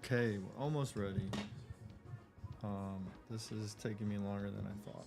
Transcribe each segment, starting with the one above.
Okay, we're almost ready. This is taking me longer than I thought.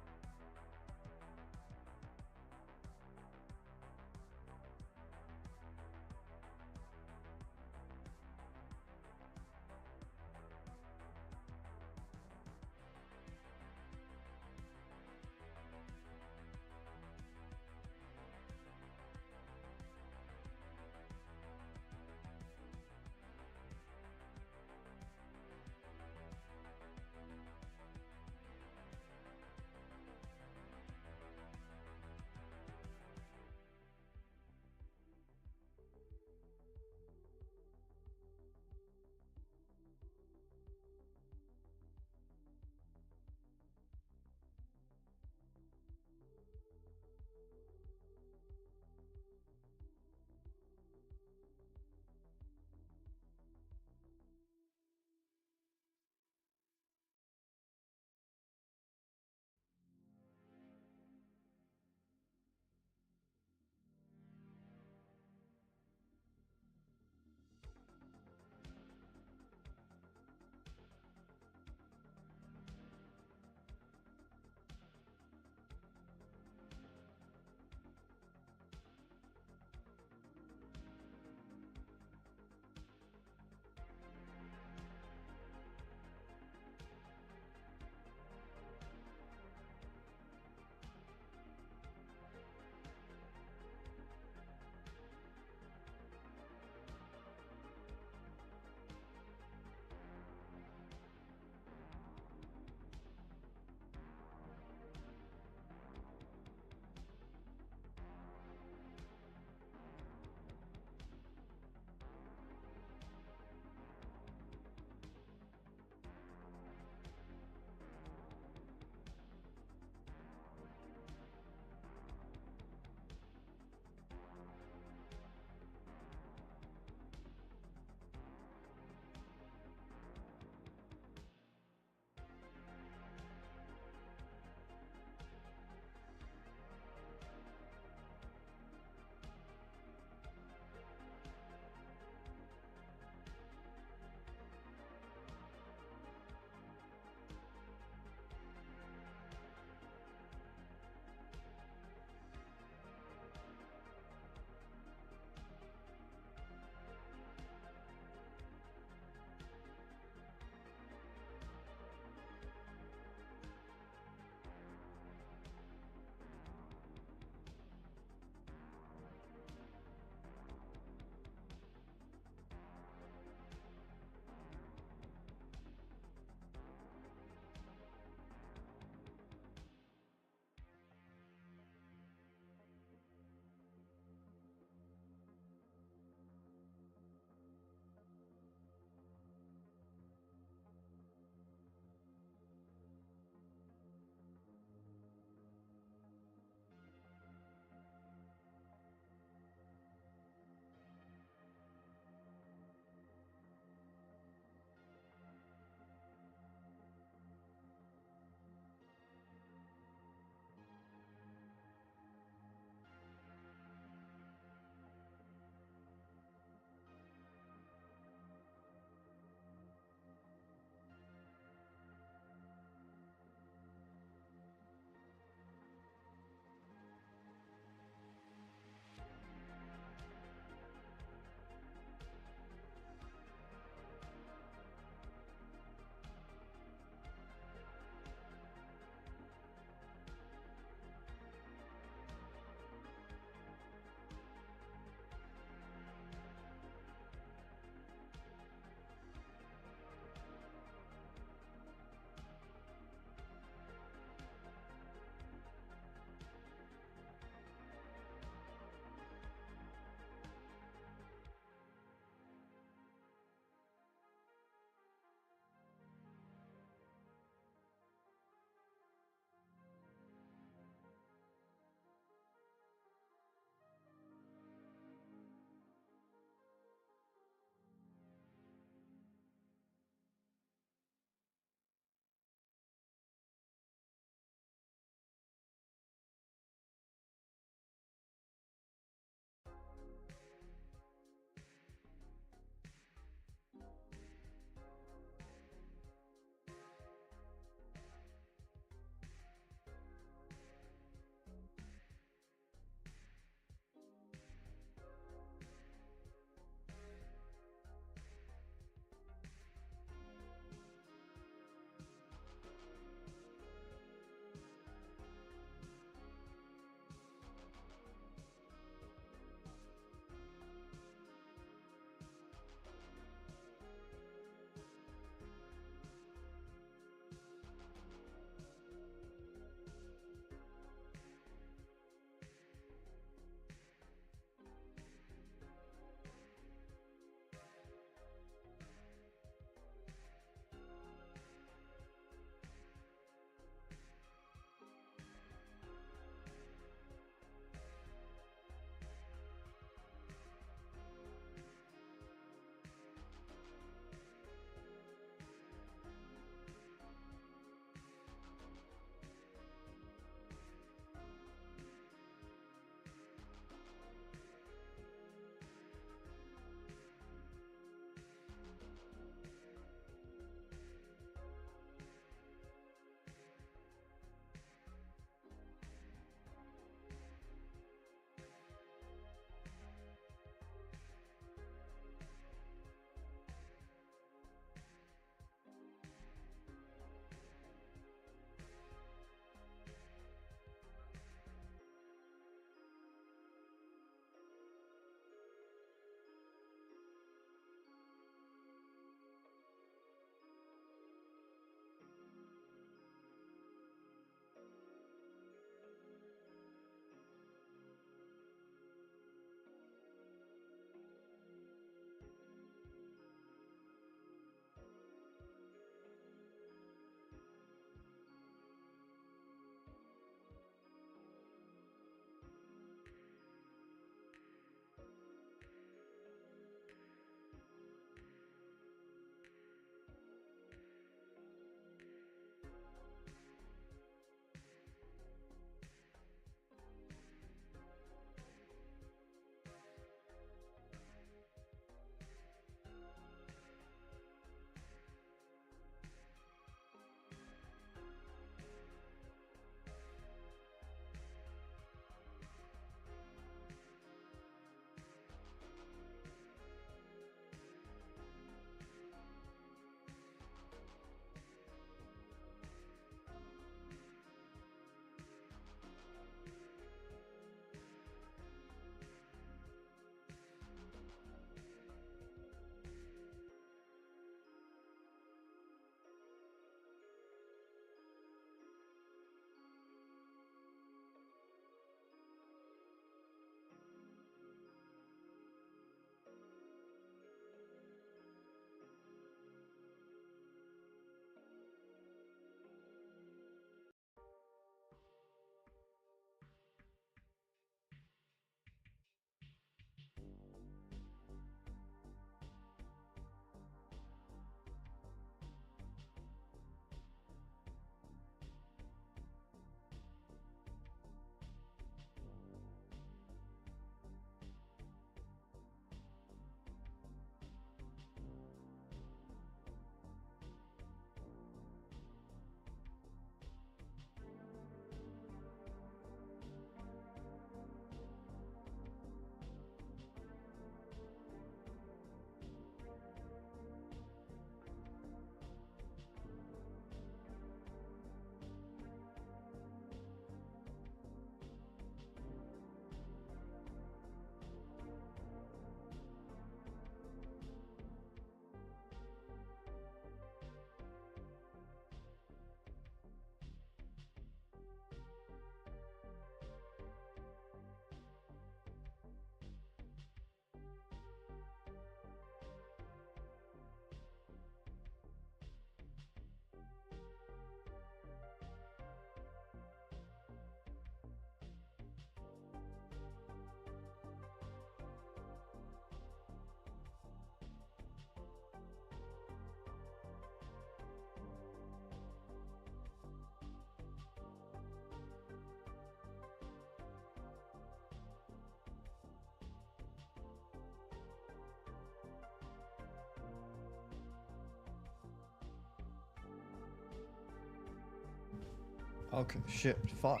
Okay, shit, fuck.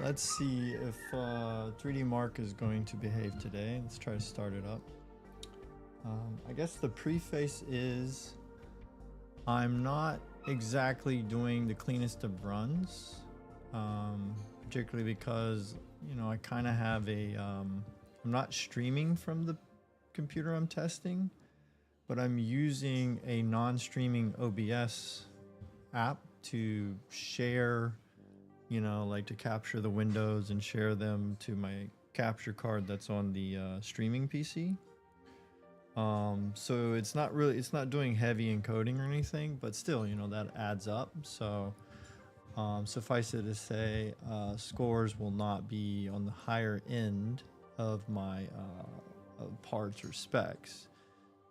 Let's see if 3D Mark is going to behave today. Let's try to start it up. I guess the preface is I'm not exactly doing the cleanest of runs, particularly because, you know, I kind of have a, I'm not streaming from the computer I'm testing, but I'm using a non-streaming OBS app to share, you know, like to capture the windows and share them to my capture card that's on the streaming PC. So it's not doing heavy encoding or anything, but still, you know, that adds up. So suffice it to say, scores will not be on the higher end of my parts or specs.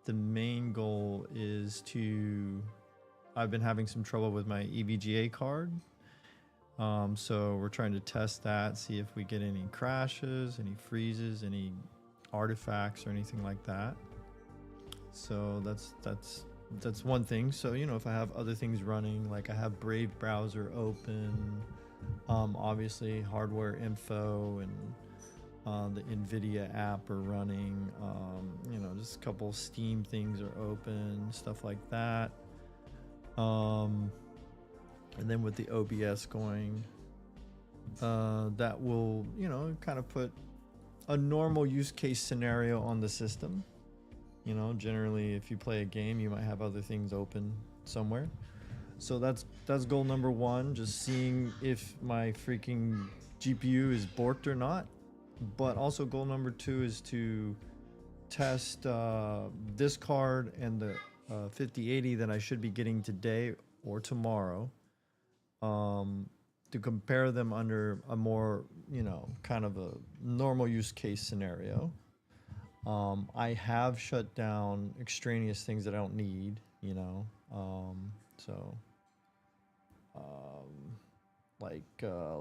The main goal is to, I've been having some trouble with my EVGA card. So we're trying to test that, see if we get any crashes, any freezes, any artifacts or anything like that. So that's one thing. So, you know, if I have other things running, like I have Brave browser open, obviously hardware info and the NVIDIA app are running, you know, just a couple Steam things are open, stuff like that. And then with the OBS going, that will, you know, kind of put a normal use case scenario on the system. You know, generally, if you play a game, you might have other things open somewhere. So that's goal number one, just seeing if my freaking GPU is borked or not. But also goal number two is to test this card and the 5080 that I should be getting today or tomorrow, to compare them under a more, you know, kind of a normal use case scenario. I have shut down extraneous things that I don't need, you know,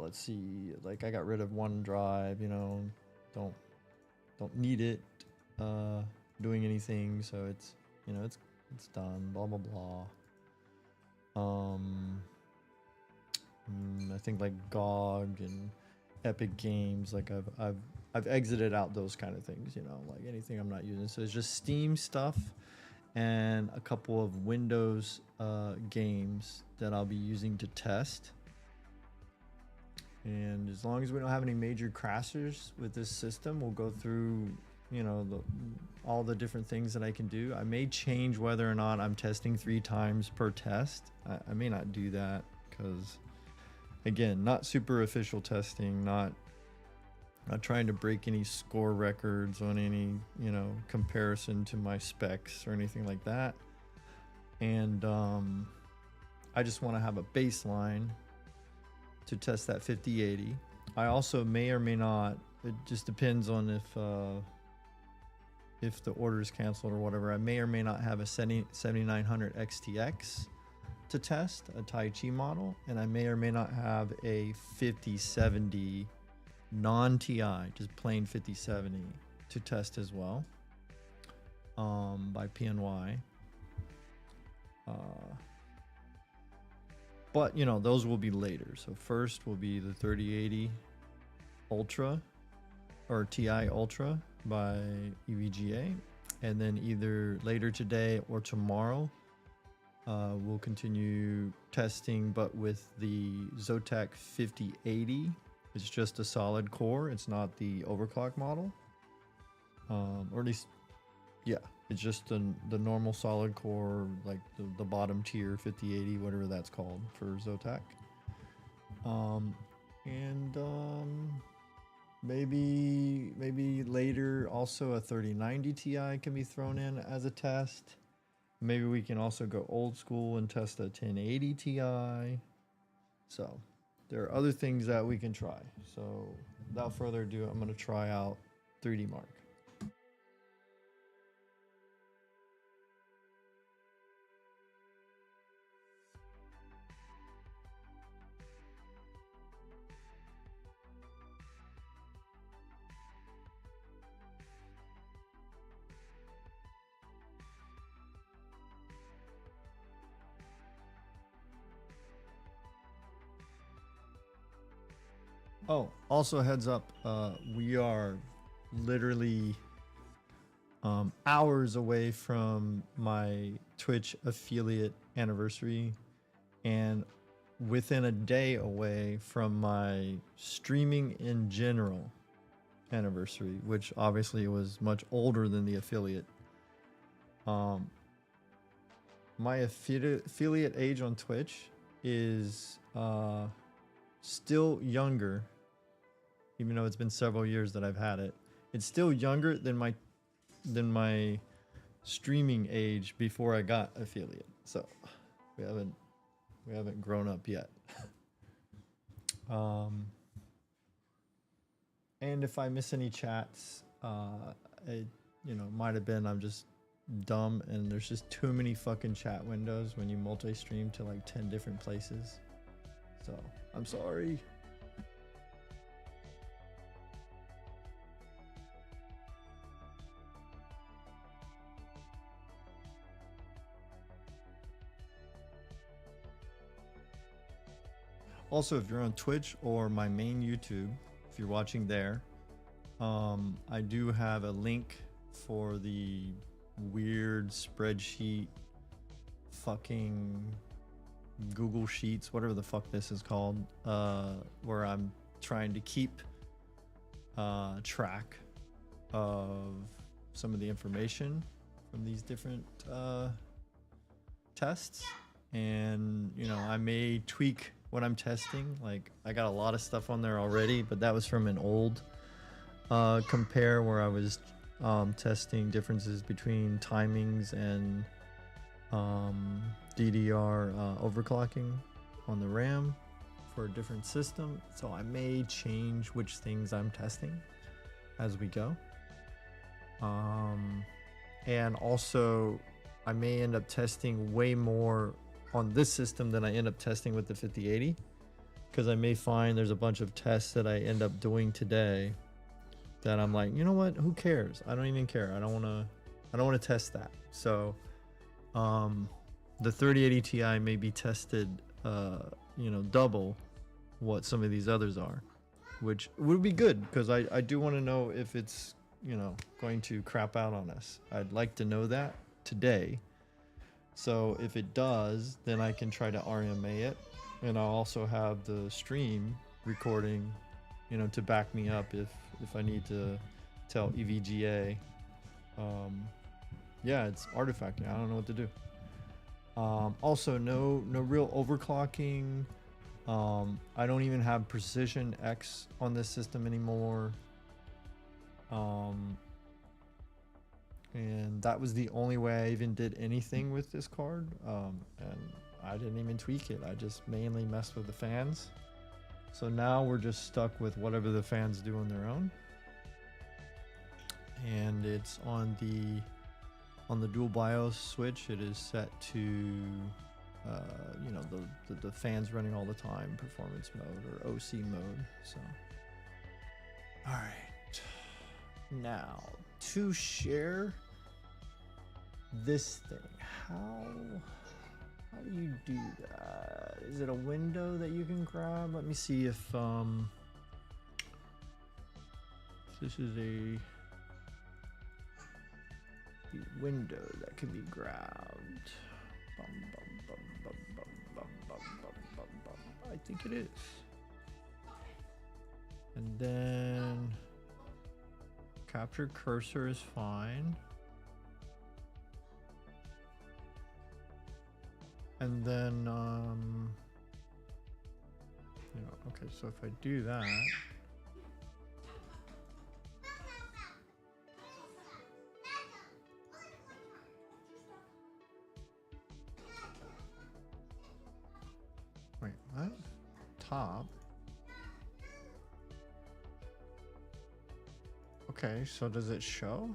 let's see, like I got rid of OneDrive, you know, don't need it doing anything, so it's, you know, it's done, blah blah blah. I think like GOG and Epic Games, like I've exited out those kind of things, you know, like anything I'm not using. So it's just Steam stuff and a couple of Windows games that I'll be using to test. And as long as we don't have any major crashes with this system, we'll go through, you know, all the different things that I can do. I may change whether or not I'm testing 3 times per test. I may not do that because, again, not super official testing, not trying to break any score records on any, you know, comparison to my specs or anything like that. And I just want to have a baseline to test that 5080. I also may or may not, it just depends on if the order is canceled or whatever, I may or may not have a 7900 XTX to test, a Tai Chi model, and I may or may not have a 5070 non-TI, just plain 5070 to test as well, by PNY. But, you know, those will be later. So first will be the 3080 Ultra or TI Ultra by EVGA. And then either later today or tomorrow, we'll continue testing, but with the Zotac 5080. It's just a solid core. It's not the overclock model. Or at least, yeah, it's just the normal solid core, like the bottom tier 5080, whatever that's called for Zotac. Maybe later also a 3090 Ti can be thrown in as a test. Maybe we can also go old school and test a 1080 Ti. So there are other things that we can try. So without further ado, I'm going to try out 3D Mark. Oh, also heads up, we are literally hours away from my Twitch affiliate anniversary and within a day away from my streaming in general anniversary, which obviously was much older than the affiliate. My affiliate age on Twitch is still younger, even though it's been several years that I've had it. It's still younger than my streaming age before I got affiliate. So we haven't grown up yet. And if I miss any chats, it might have been I'm just dumb and there's just too many fucking chat windows when you multi-stream to like 10 different places. So I'm sorry. Also, if you're on Twitch or my main YouTube, if you're watching there, I do have a link for the weird spreadsheet fucking Google Sheets, whatever the fuck this is called, where I'm trying to keep track of some of the information from these different tests. And, I may tweak what I'm testing. Like, I got a lot of stuff on there already, but that was from an old compare where I was testing differences between timings and DDR overclocking on the RAM for a different system. So I may change which things I'm testing as we go. And also I may end up testing way more on this system than I end up testing with the 5080, because I may find there's a bunch of tests that I end up doing today that I'm like, you know what, who cares? I don't even care. I don't want to test that. So the 3080 Ti may be tested double what some of these others are, which would be good, because I do want to know if it's going to crap out on us. I'd like to know that today. So if it does, then I can try to RMA it, and I'll also have the stream recording, to back me up if I need to tell EVGA, yeah, it's artifacting. I don't know what to do. Also, no real overclocking. I don't even have Precision X on this system anymore. And that was the only way I even did anything with this card. And I didn't even tweak it. I just mainly messed with the fans. So now we're just stuck with whatever the fans do on their own. And it's on the dual BIOS switch. It is set to the fans running all the time, performance mode or OC mode. So all right, now to share this thing, how do you do that? Is it a window that you can grab? Let me see if this is a window that can be grabbed. I think it is. And then capture cursor is fine. And then okay, so if I do that, wait, what? Top. Okay, so does it show?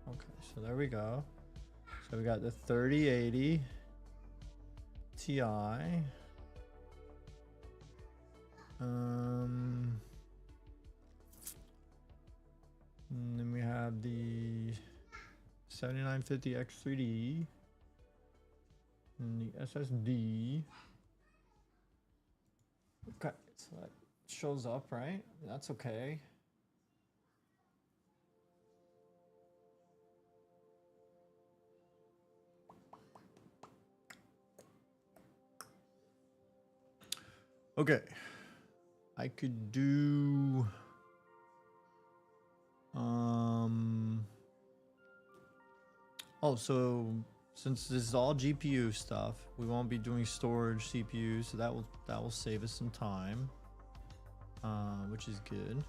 Okay, so there we go. So we got the 3080 Ti. And then we have the 7950 X3D and the SSD. Okay, so that shows up, right? That's okay. Okay. I could do oh, so since this is all GPU stuff, we won't be doing storage CPU, so that will save us some time, which is good.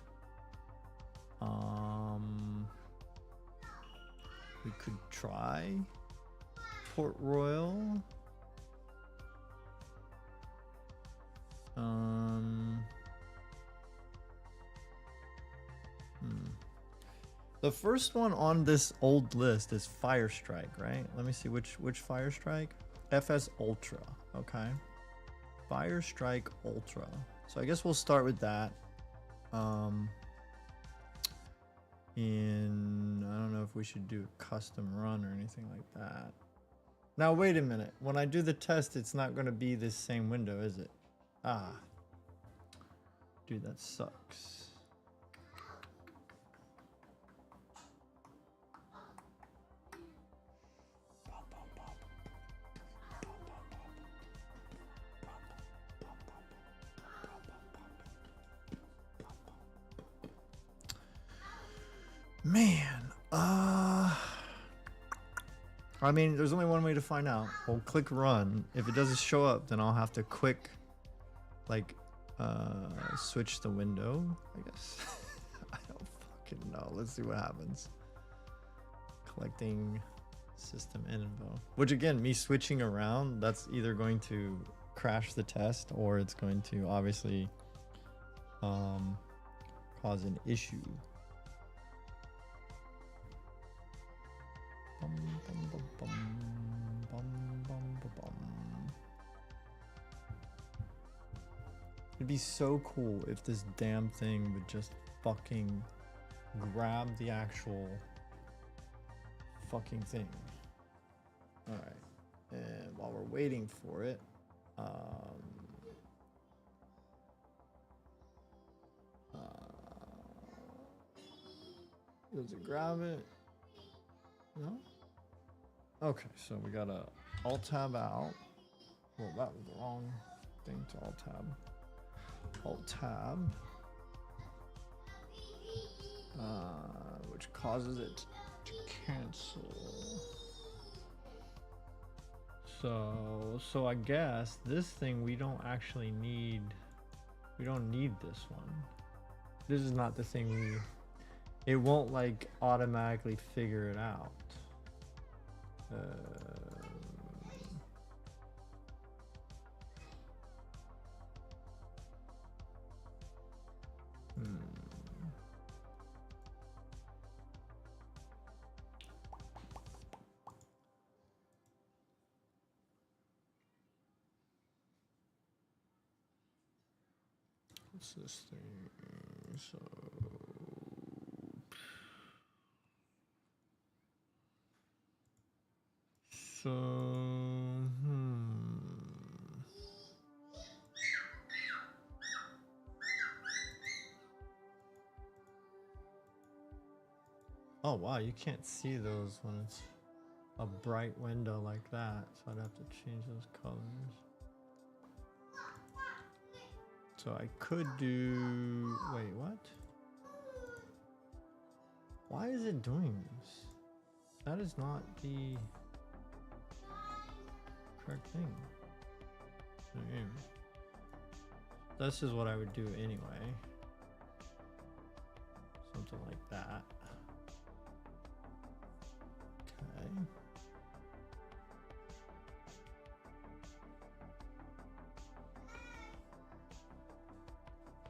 We could try Port Royal. The first one on this old list is Fire Strike, right? Let me see which Fire Strike. FS Ultra, okay. Fire Strike Ultra. So I guess we'll start with that. And I don't know if we should do a custom run or anything like that. Now wait a minute. When I do the test, it's not going to be this same window, is it? Ah. Dude, that sucks. Man, I mean, there's only one way to find out. We'll click run. If it doesn't show up, then I'll have to quick, like, switch the window, I guess. I don't fucking know. Let's see what happens. Collecting system info. Which again, me switching around, that's either going to crash the test or it's going to obviously cause an issue. It'd be so cool if this damn thing would just fucking grab the actual fucking thing. Alright. And while we're waiting for it, does it grab it? No? Okay, so we gotta alt tab out. Well, that was the wrong thing to alt tab. Alt tab. Which causes it to cancel. So I guess this thing we don't actually need. We don't need this one. This is not the thing we. It won't like automatically figure it out. What's this thing? Oh wow, you can't see those when it's a bright window like that, so I'd have to change those colors. So I could do, wait, what? Why is it doing this? That is not the correct thing. Okay. This is what I would do anyway. Something like that. Okay.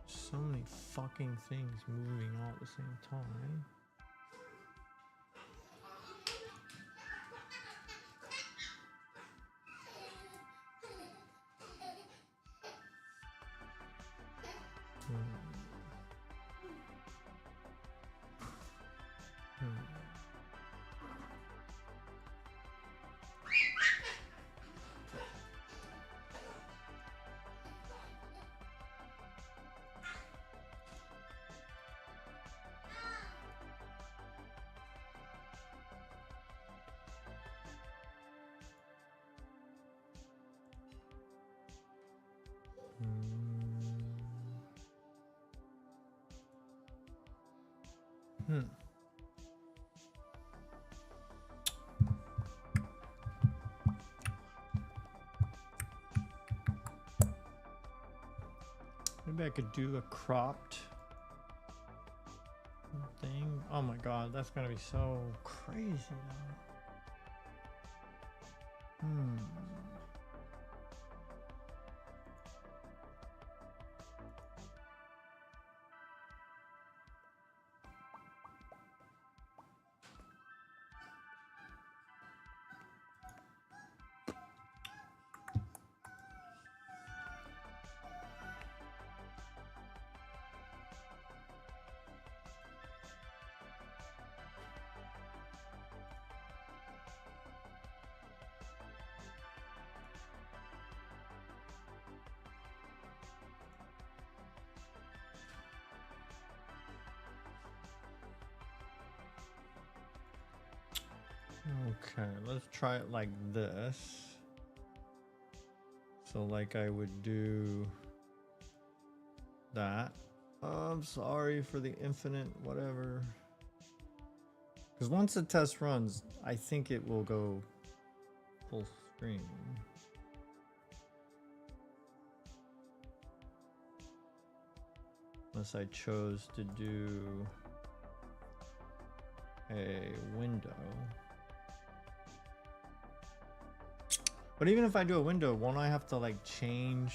So many fucking things moving all at the same time. Maybe I could do a cropped thing. Oh my god, that's gonna be so crazy now. Okay, let's try it like this. So like I would do that. I'm sorry for the infinite whatever. Because once the test runs, I think it will go full screen. Unless I chose to do a window. But even if I do a window, won't I have to like change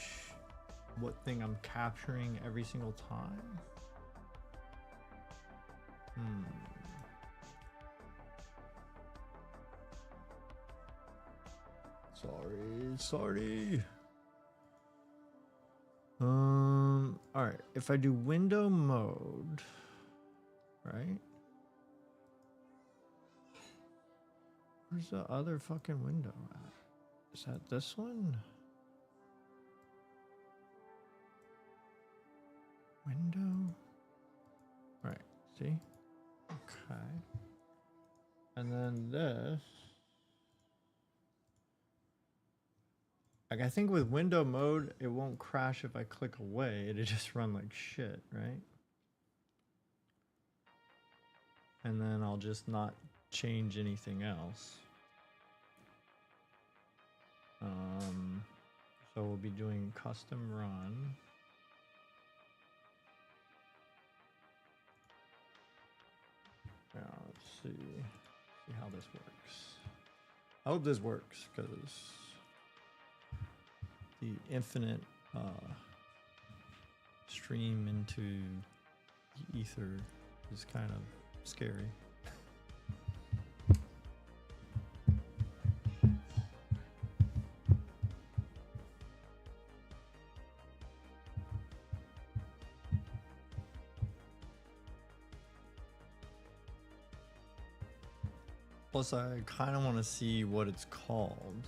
what thing I'm capturing every single time? Sorry. All right. If I do window mode, right? Where's the other fucking window at? Is that this one? Window? All right. See? Okay. And then this. Like I think with window mode, it won't crash if I click away. It'll just run like shit, right? And then I'll just not change anything else. So we'll be doing custom run. Yeah, let's see how this works. I hope this works because the infinite stream into the ether is kind of scary. Plus, I kind of want to see what it's called.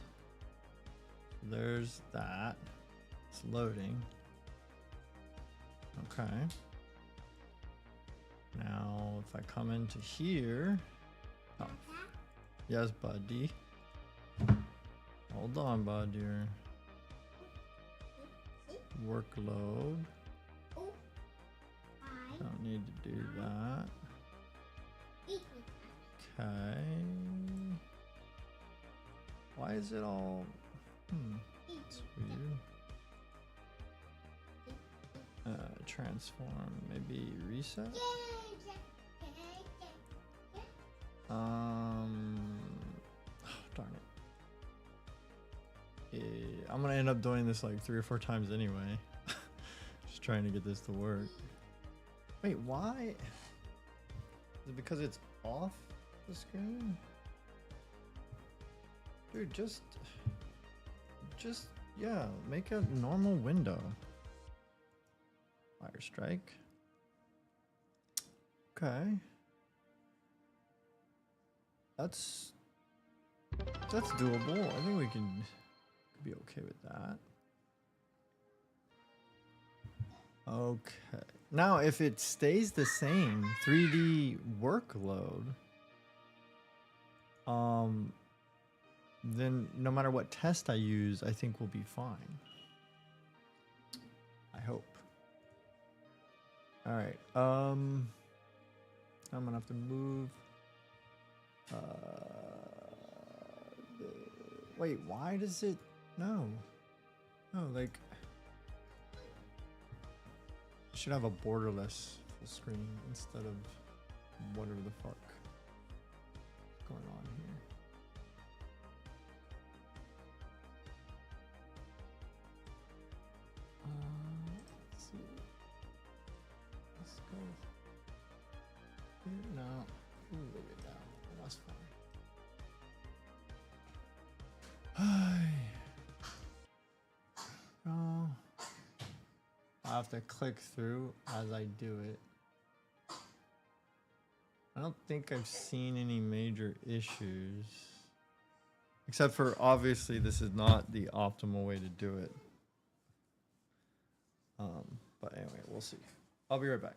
There's that. It's loading. Okay. Now, if I come into here. Oh. Yes, buddy. Hold on, bud. Your workload. Don't need to do that. Okay. Why is it all... It's weird. Transform. Maybe reset? Oh, darn it. Yeah, I'm gonna end up doing this like 3 or 4 times anyway. Just trying to get this to work. Wait, why? Is it because it's off the screen? Dude, just yeah, make a normal window. Fire strike. Okay. That's doable. I think we can be okay with that. Okay. Now, if it stays the same 3D workload, then no matter what test I use, I think we'll be fine. I hope. All right. I'm gonna have to move. Wait, why does it? No. No, like. Should have a borderless full screen instead of whatever the fuck is going on here. Let's see. Let's go. Here, no. Ooh, look at that. That's fine. Oh. I have to click through as I do it. I don't think I've seen any major issues. Except for, obviously, this is not the optimal way to do it. But anyway, we'll see. I'll be right back.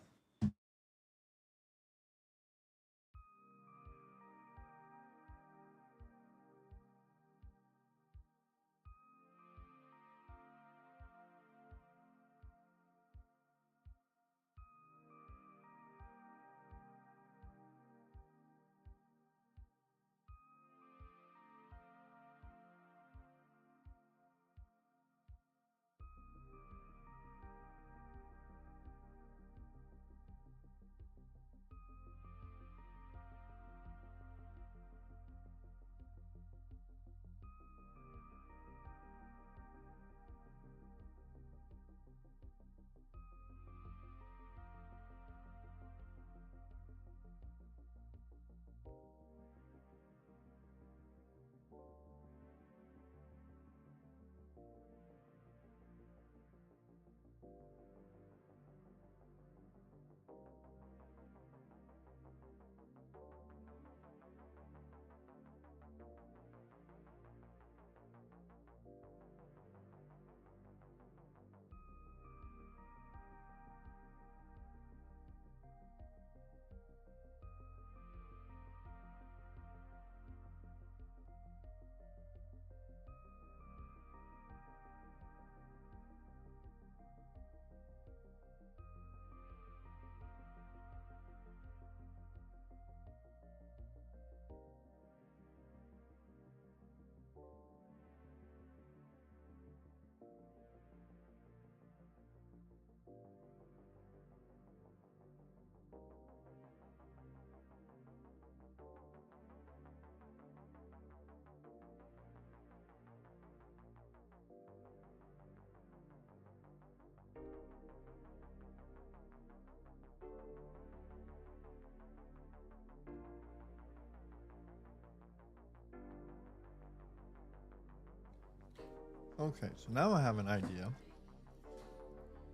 Okay, so now I have an idea.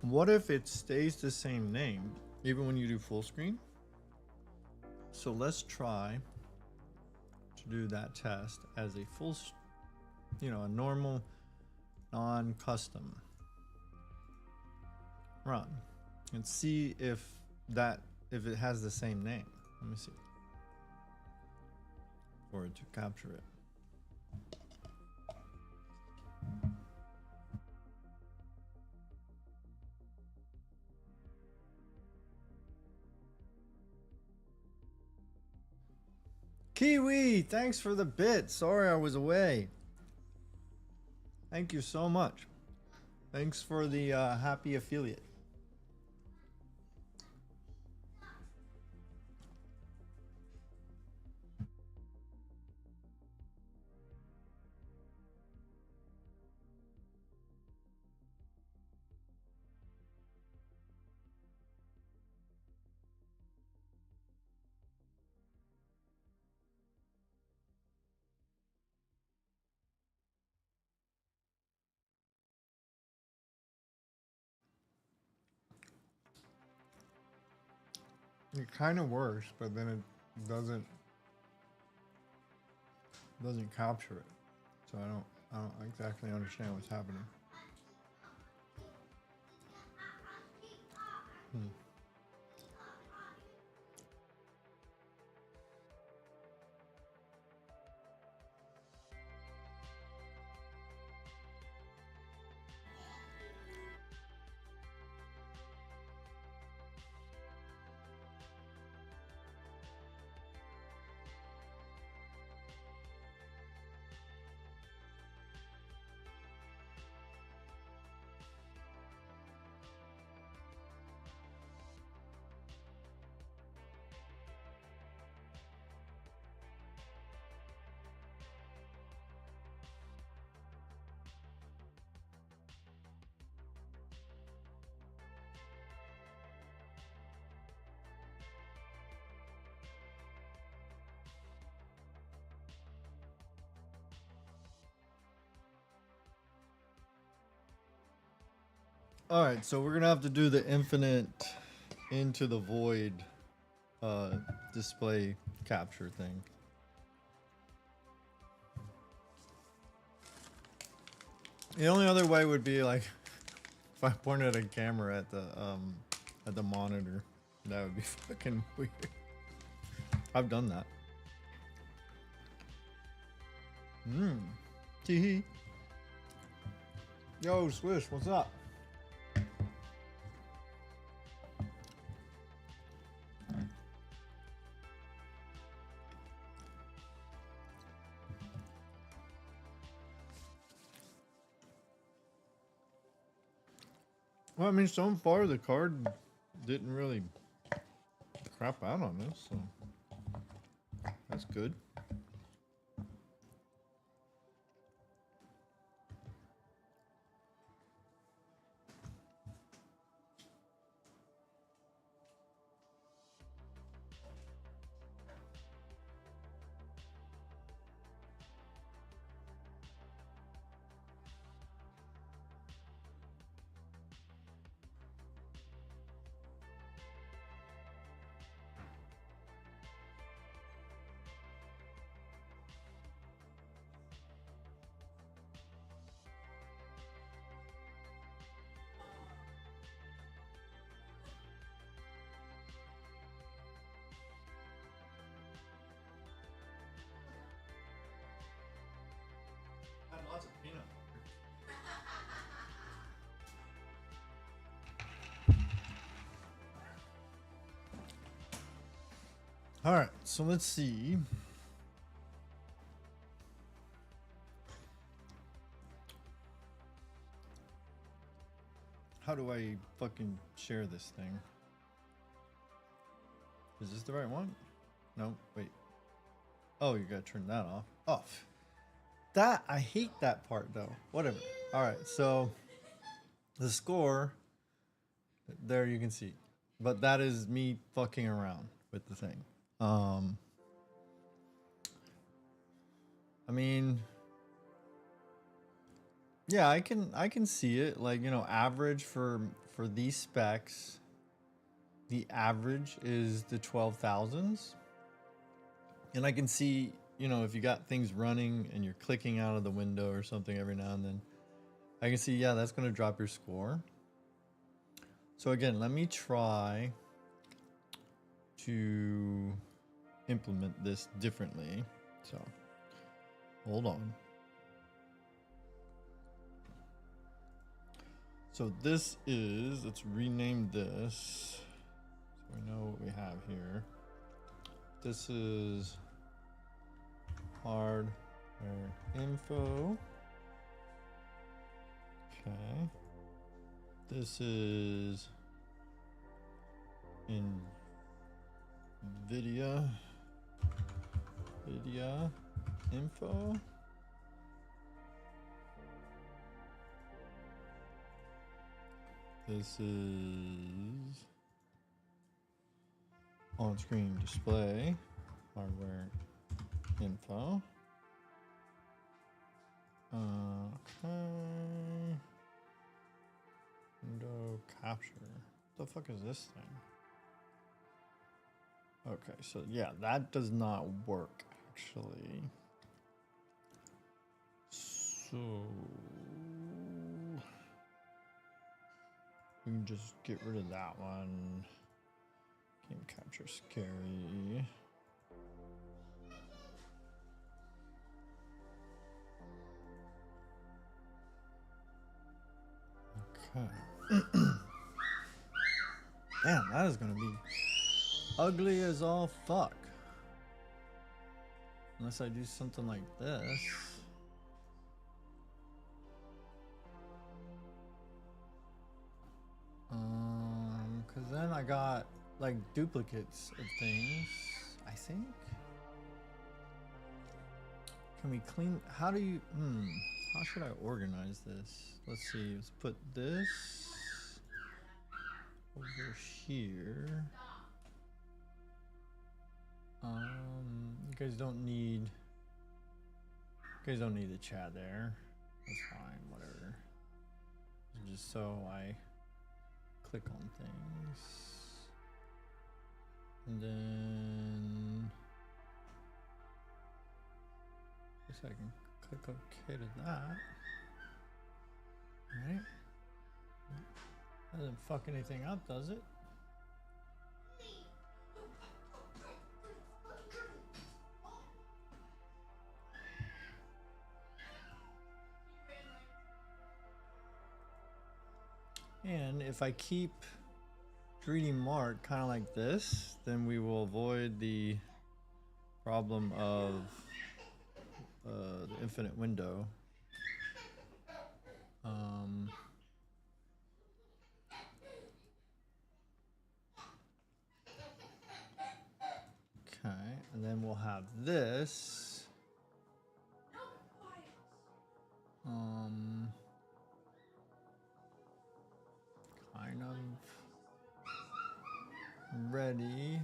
What if it stays the same name even when you do full screen? So let's try to do that test as a full, a normal, non-custom run and see if it has the same name. Let me see. For it to capture it. Kiwi, thanks for the bit. Sorry I was away. Thank you so much. Thanks for the happy affiliate. It kind of works, but then it doesn't capture it. So I don't exactly understand what's happening. All right, so we're gonna have to do the infinite into the void display capture thing. The only other way would be like if I pointed a camera at the monitor. That would be fucking weird. I've done that. Tee. Yo, Swish, what's up? Well, I mean, so far the card didn't really crap out on this, so that's good. Had lots of peanut butter. All right, so let's see. How do I fucking share this thing? Is this the right one? No, wait. Oh, you gotta turn that off. Off. That, I hate that part though. Whatever. All right, so the score, there you can see. But that is me fucking around with the thing. I mean, yeah, I can see it. Like, you know, average for these specs, the average is the 12,000s. And I can see, you know, if you got things running and you're clicking out of the window or something every now and then, I can see, yeah, that's going to drop your score. So again, let me try to implement this differently. So hold on. So this is, let's rename this so we know what we have here. This is hardware info. Okay. This is NVIDIA info. This is on-screen display, hardware info. Okay. Window capture. What the fuck is this thing? Okay, so yeah, that does not work actually. So we can just get rid of that one. Game capture scary. Okay. Damn, that is gonna be ugly as all fuck. Unless I do something like this. Cause then I got like duplicates of things, I think. Can we clean, how do you, how should I organize this? Let's see, let's put this over here. You guys don't need the chat there. That's fine, whatever. Just so I click on things. And then I guess I can click OK to that. Right? Doesn't fuck anything up, does it? And if I keep 3D Mark kind of like this, then we will avoid the problem of the infinite window. Okay, and then we'll have this. Kind of ready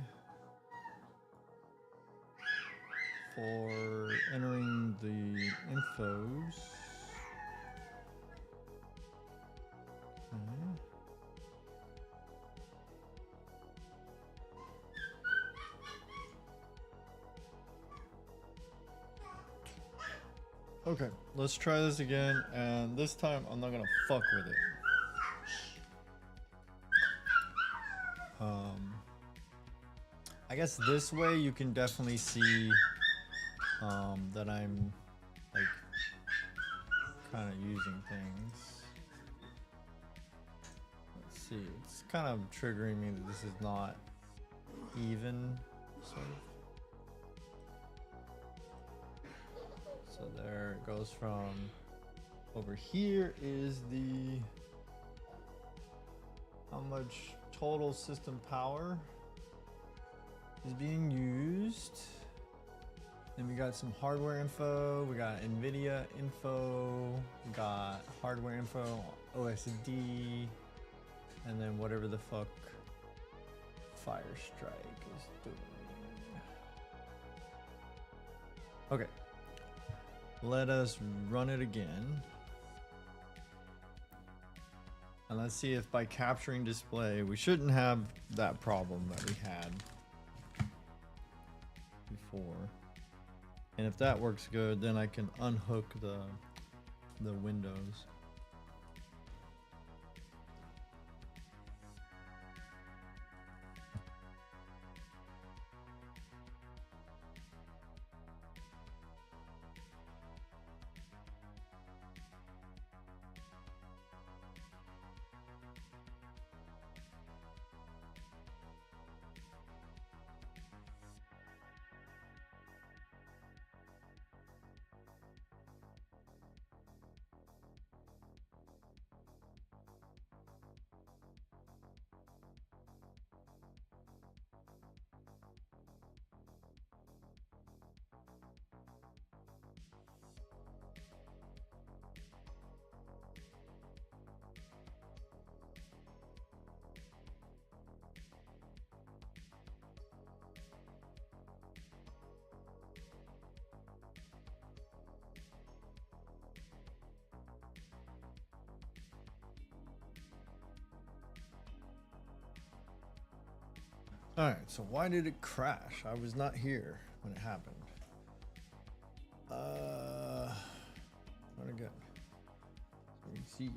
for entering the infos. Okay, let's try this again, and this time I'm not gonna fuck with it. I guess this way you can definitely see that I'm like kind of using things. Let's see, it's kind of triggering me that this is not even, sort of. So there it goes from over here is the how much total system power is being used. Then we got some hardware info, we got NVIDIA info, we got hardware info, OSD, and then whatever the fuck Firestrike is doing. Okay. Let us run it again. And let's see if by capturing display, we shouldn't have that problem that we had before. And if that works good, then I can unhook the windows. Alright, so why did it crash? I was not here when it happened. Not again. So we can see.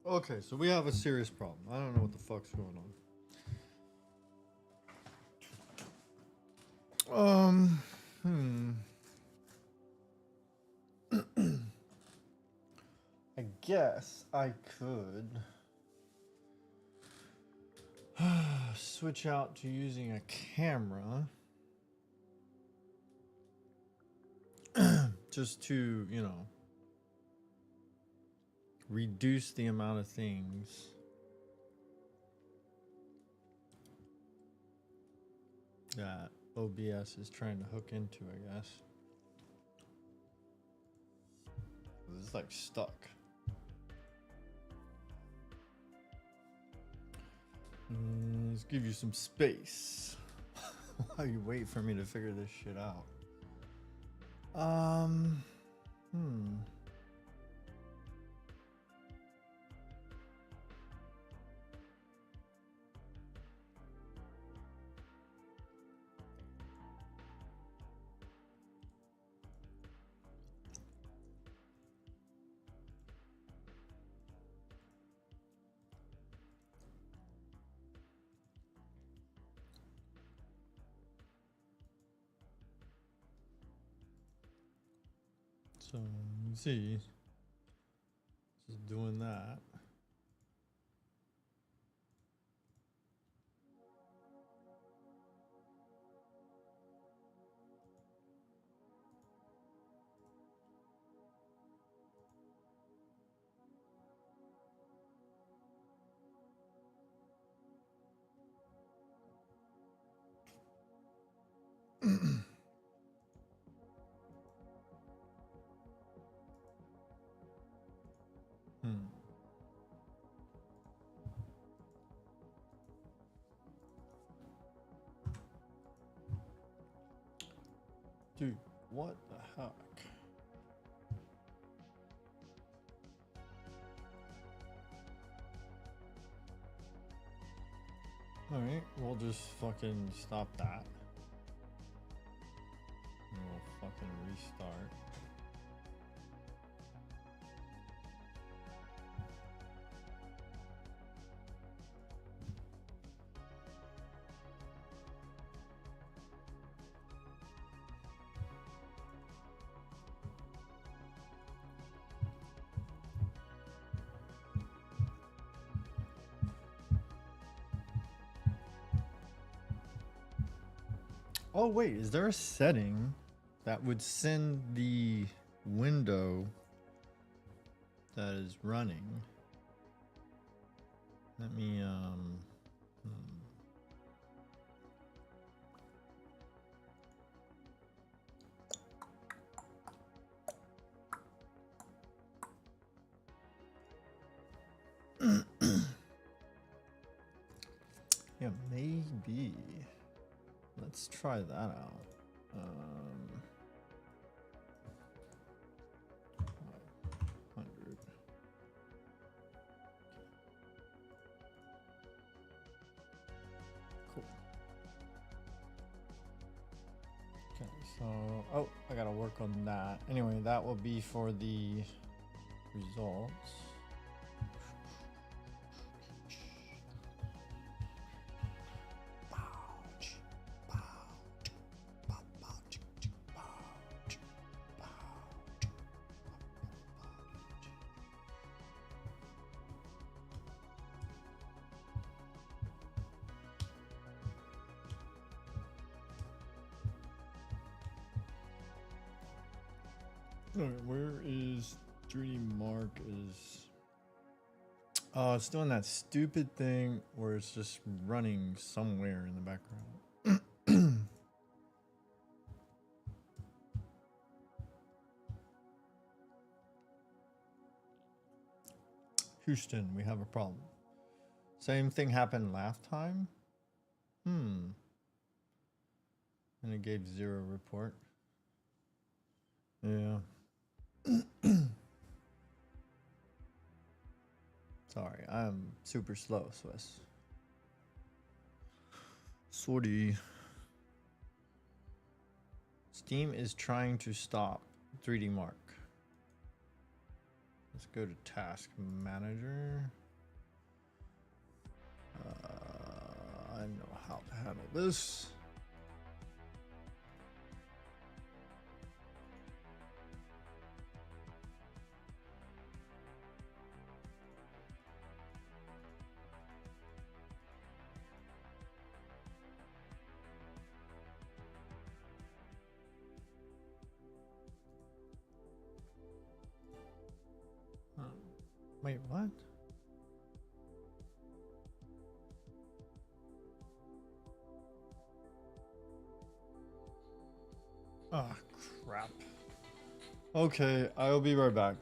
Okay, so we have a serious problem. I don't know what the fuck's going on. I guess I could switch out to using a camera just to, you know, reduce the amount of things that OBS is trying to hook into, I guess. This is like stuck. Let's give you some space while you wait for me to figure this shit out. So you see, just doing that. Dude, what the heck? Alright, we'll just fucking stop that. And we'll fucking restart. Oh wait, is there a setting that would send the window that is running? Let me yeah, maybe. Let's try that out. 100. Cool. Okay, so oh, I gotta work on that. Anyway, that will be for the results. Where is 3D Mark is it's doing that stupid thing where it's just running somewhere in the background. Houston, we have a problem. Same thing happened last time. And it gave 0 report. Yeah. Sorry, I'm super slow, Swiss. Sorry. Steam is trying to stop 3D Mark. Let's go to Task Manager. I know how to handle this. Wait, what? Ah, crap. Okay, I'll be right back.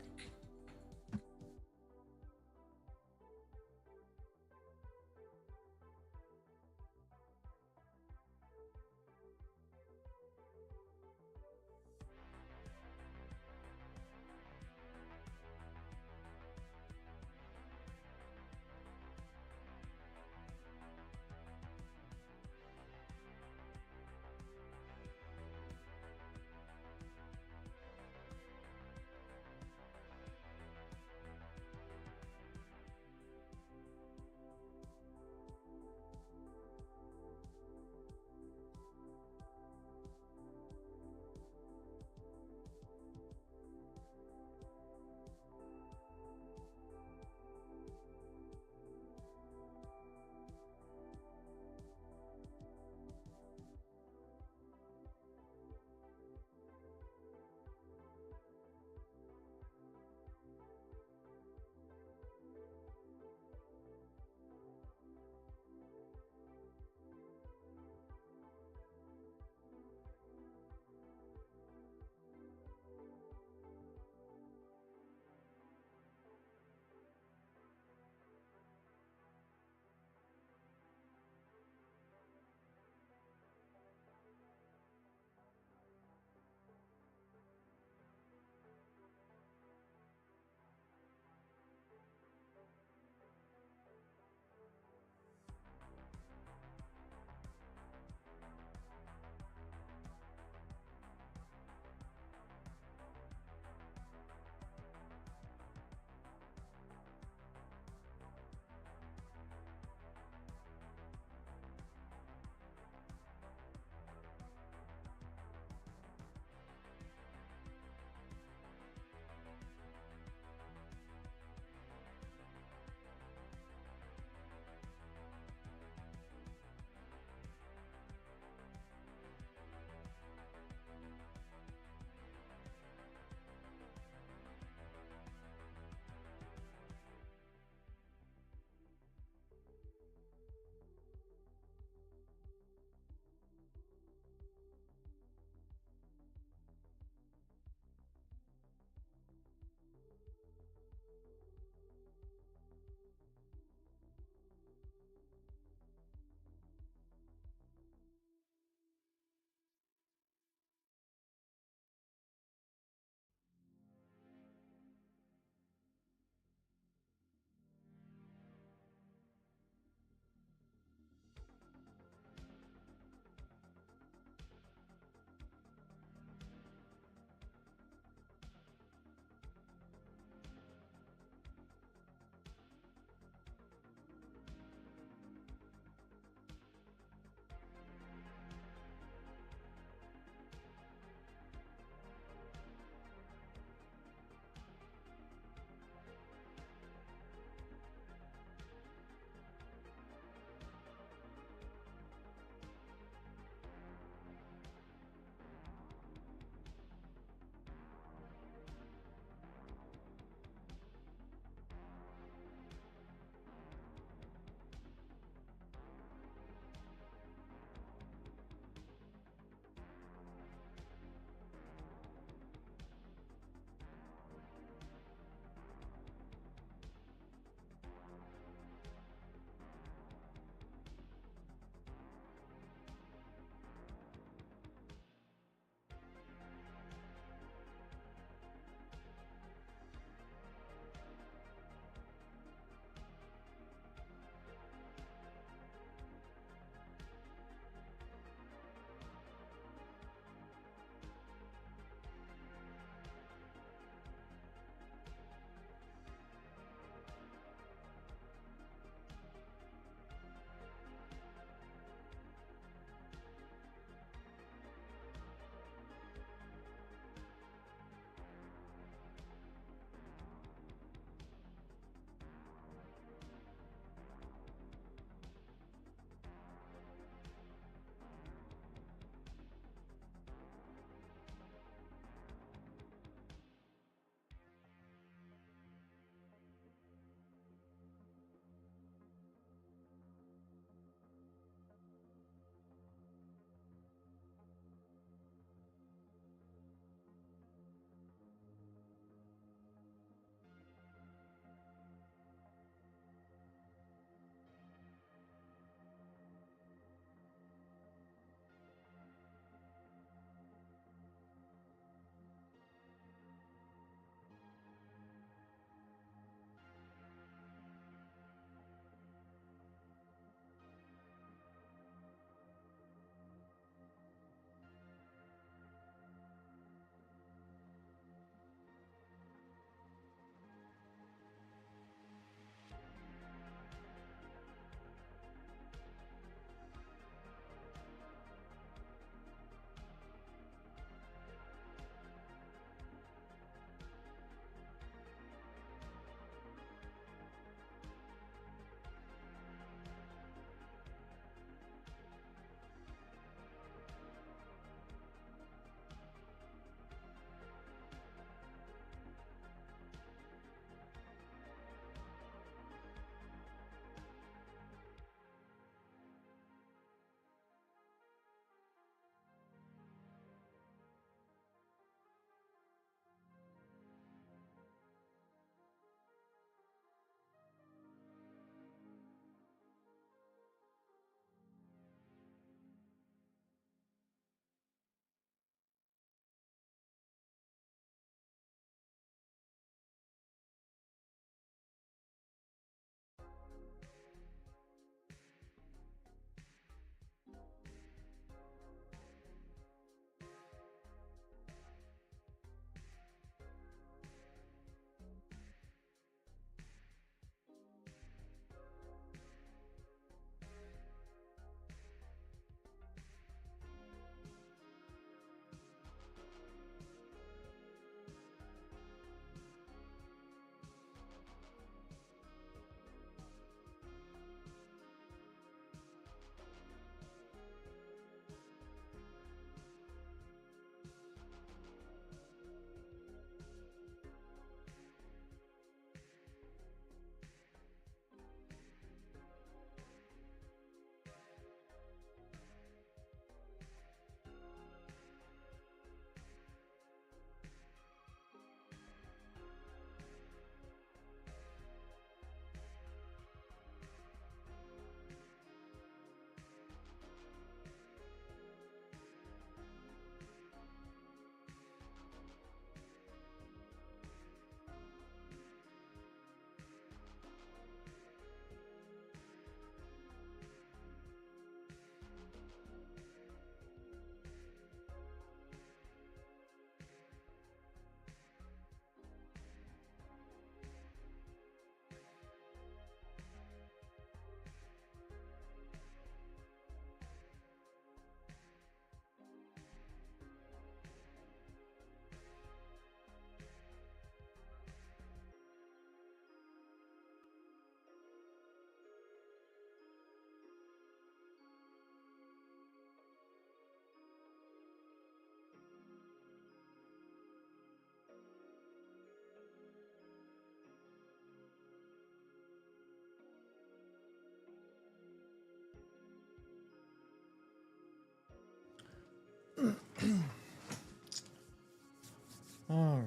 Alright,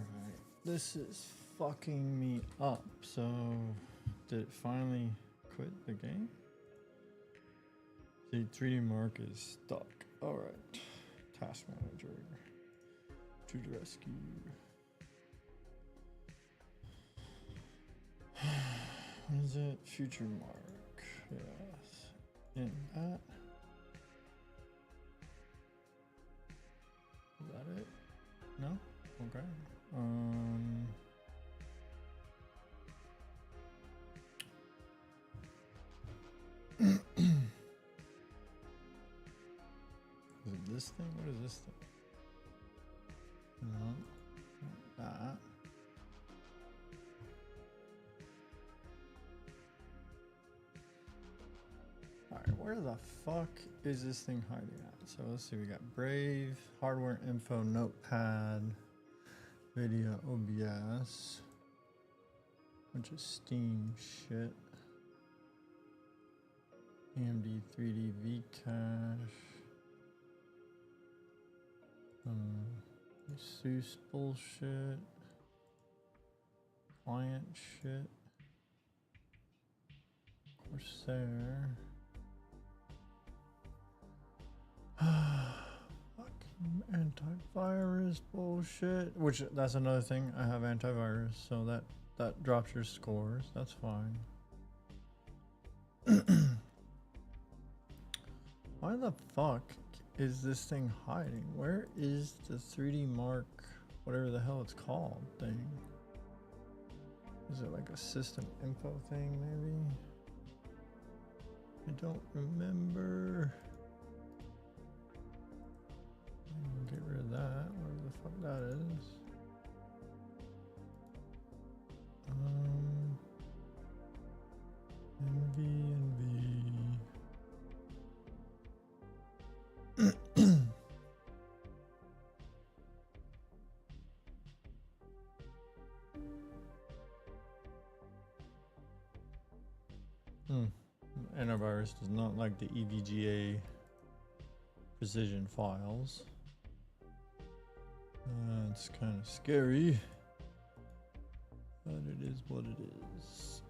this is fucking me up. So, did it finally quit the game? The 3D mark is stuck. Alright, task manager to the rescue. What is it? Future mark. Yes. In that. Is that it? No? Okay. Is it this thing? What is this thing? No. Not that. Alright, where the fuck is this thing hiding at? So let's see, we got Brave, hardware info, notepad, video, OBS, bunch of Steam shit, AMD 3D Vcache, ASUS bullshit, client shit, Corsair. Fucking antivirus bullshit. Which that's another thing. I have antivirus, so that drops your scores. That's fine. Why the fuck is this thing hiding? Where is the 3D mark, whatever the hell it's called, thing? Is it like a system info thing, maybe? I don't remember. Get rid of that, whatever the fuck that is. Antivirus does not like the EVGA precision files. It's kind of scary, but it is what it is.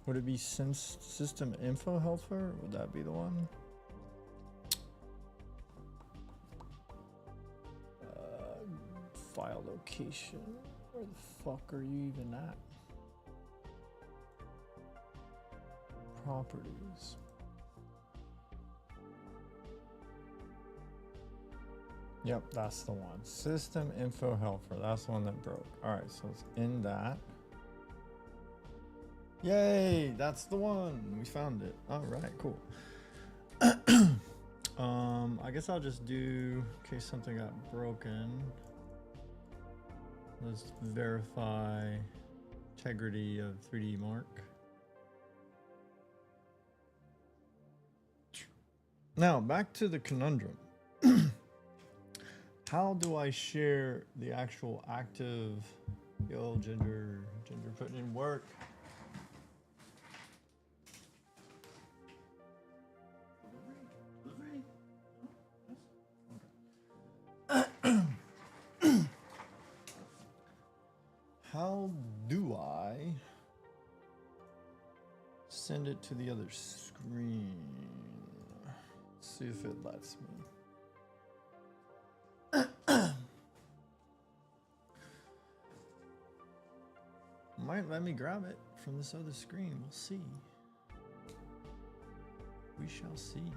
Would it be system info helper? Would that be the one? File location. Where the fuck are you even at? Properties. Yep, that's the one. System info helper. That's the one that broke. All right, so it's in that. Yay, that's the one. We found it. All right, cool. I guess I'll just do, in case something got broken. Let's verify integrity of 3D mark. Now, back to the conundrum. How do I share the actual active, yo, Ginger putting in work? How do I send it to the other screen? Let's see if it lets me. Might let me grab it from this other screen. We'll see. We shall see.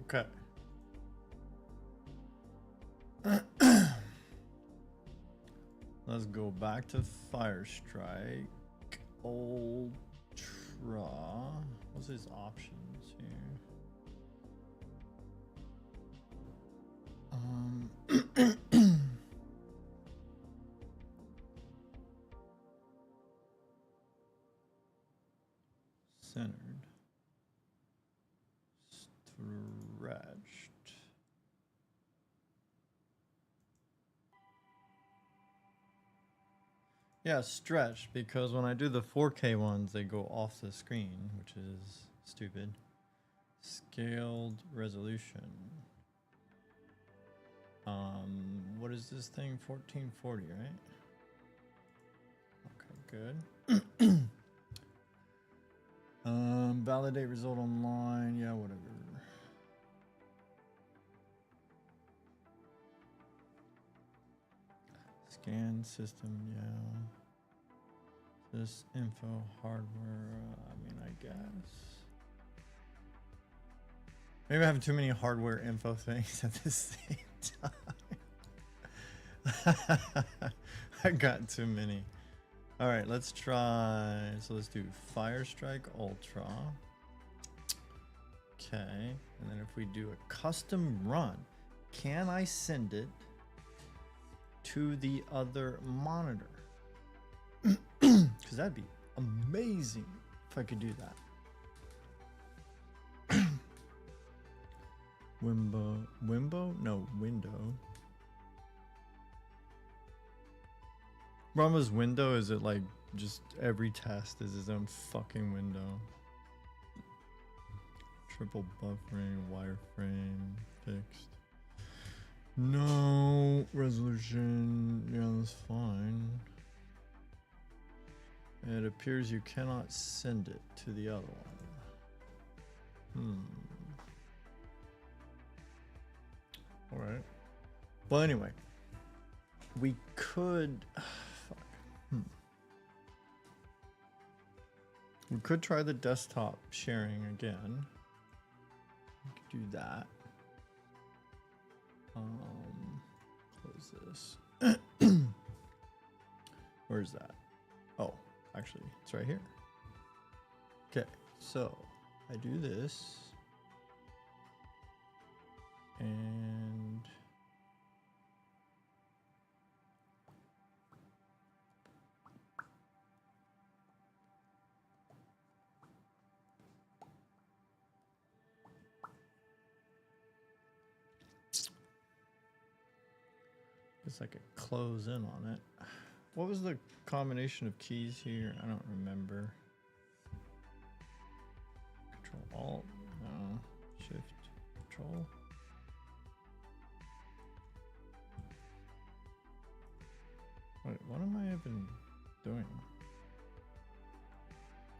Okay. Let's go back to Firestrike. Ultra. What's his options here? centered, stretched. Yeah, stretched, because when I do the 4K ones, they go off the screen, which is stupid. Scaled resolution. What is this thing? 1440, right? Okay, good. Validate result online. Yeah, whatever. Scan system, yeah. This info hardware, I mean, I guess. Maybe I'm having too many hardware info things at the same time. I got too many. All right, let's try. So let's do Firestrike Ultra. Okay, and then if we do a custom run, can I send it to the other monitor? Because that'd be amazing if I could do that. Wimbo? No, window. Brahma's window, is it like just every test is his own fucking window? Triple buffering, wireframe, fixed. No resolution. Yeah, that's fine. It appears you cannot send it to the other one. Alright. Well, anyway. We could... fuck. We could try the desktop sharing again. We could do that. Close this. Where's that? Oh, actually, it's right here. Okay, so I do this. And guess I could close in on it. What was the combination of keys here? I don't remember. Control Alt? No. Shift Control. Wait, what am I even doing?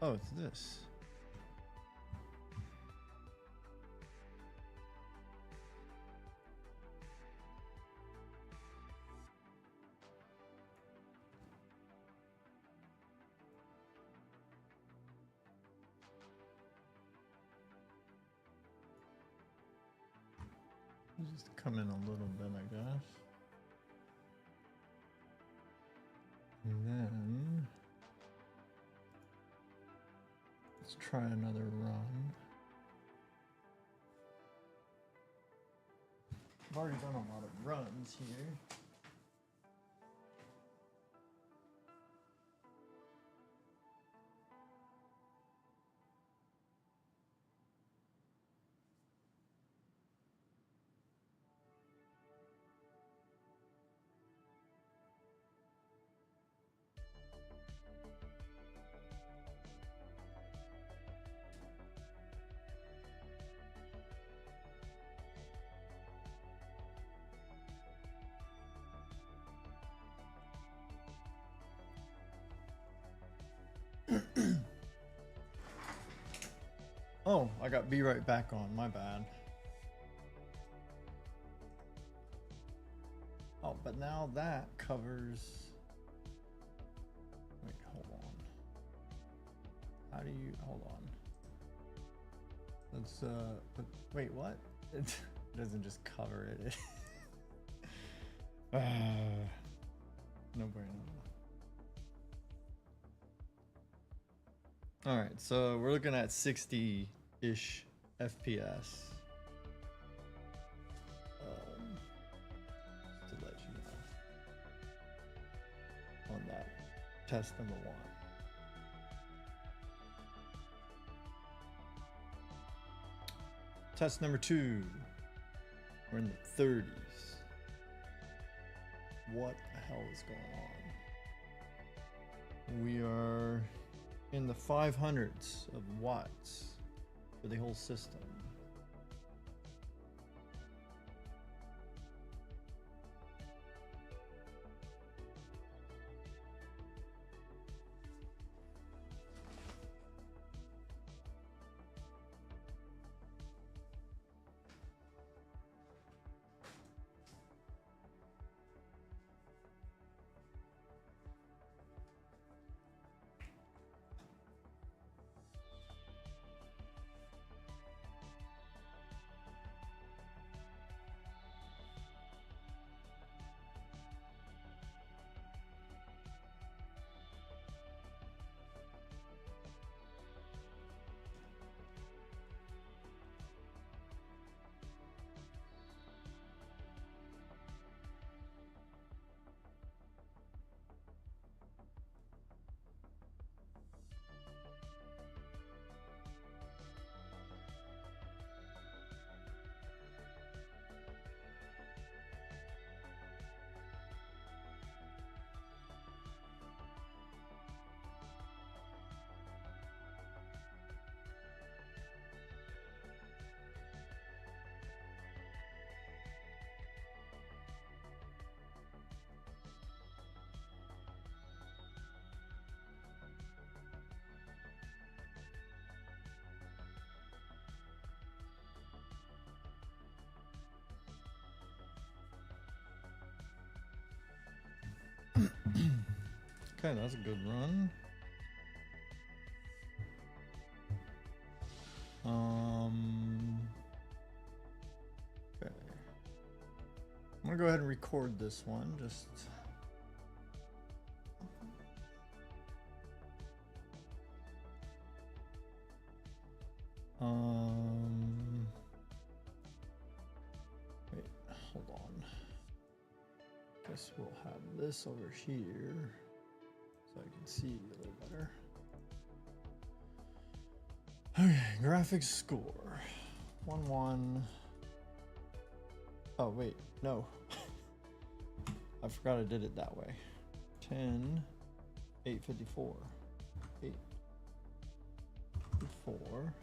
Oh, it's this. Just come in a little bit, I guess. And then let's try another run. I've already done a lot of runs here. Oh, I got Be Right Back on, my bad. Oh, but now that covers... Wait, hold on. How do you... Hold on. Let's, wait, what? It doesn't just cover it. No bueno. Alright, so we're looking at 60-ish FPS. Just to let you know. On that test number 1. Test number 2. We're in the 30s. What the hell is going on? We are in the 500s of watts for the whole system. Okay, that's a good run. Okay. I'm gonna go ahead and record this one. Just wait, hold on. Guess we'll have this over here so I can see a little better. Okay, graphics score 1-1. Oh wait, no. I forgot I did it that way. 10, 854, 854,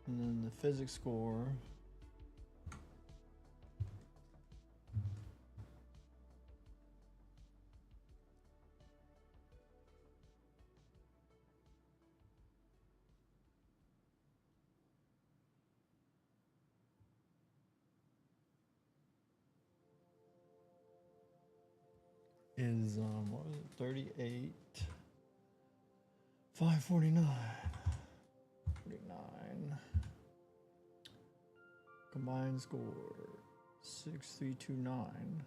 and then the physics score is what was it, 38 549 49. Combined score 6329.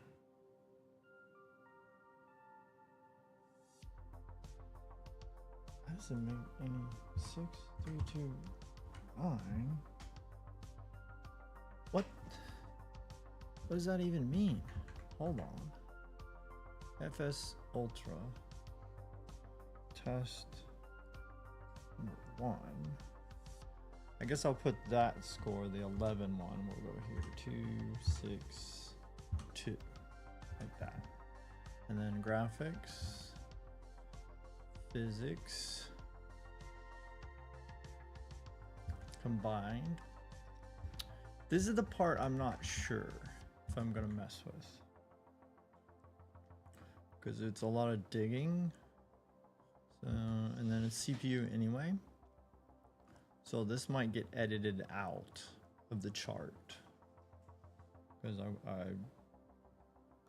That doesn't make any 6329. What does that even mean? Hold on. FS Ultra test number 1. I guess I'll put that score, the 11 one. We'll go here 262, like that. And then graphics, physics, combined. This is the part I'm not sure if I'm gonna mess with, because it's a lot of digging. So, and then it's CPU anyway. So this might get edited out of the chart, because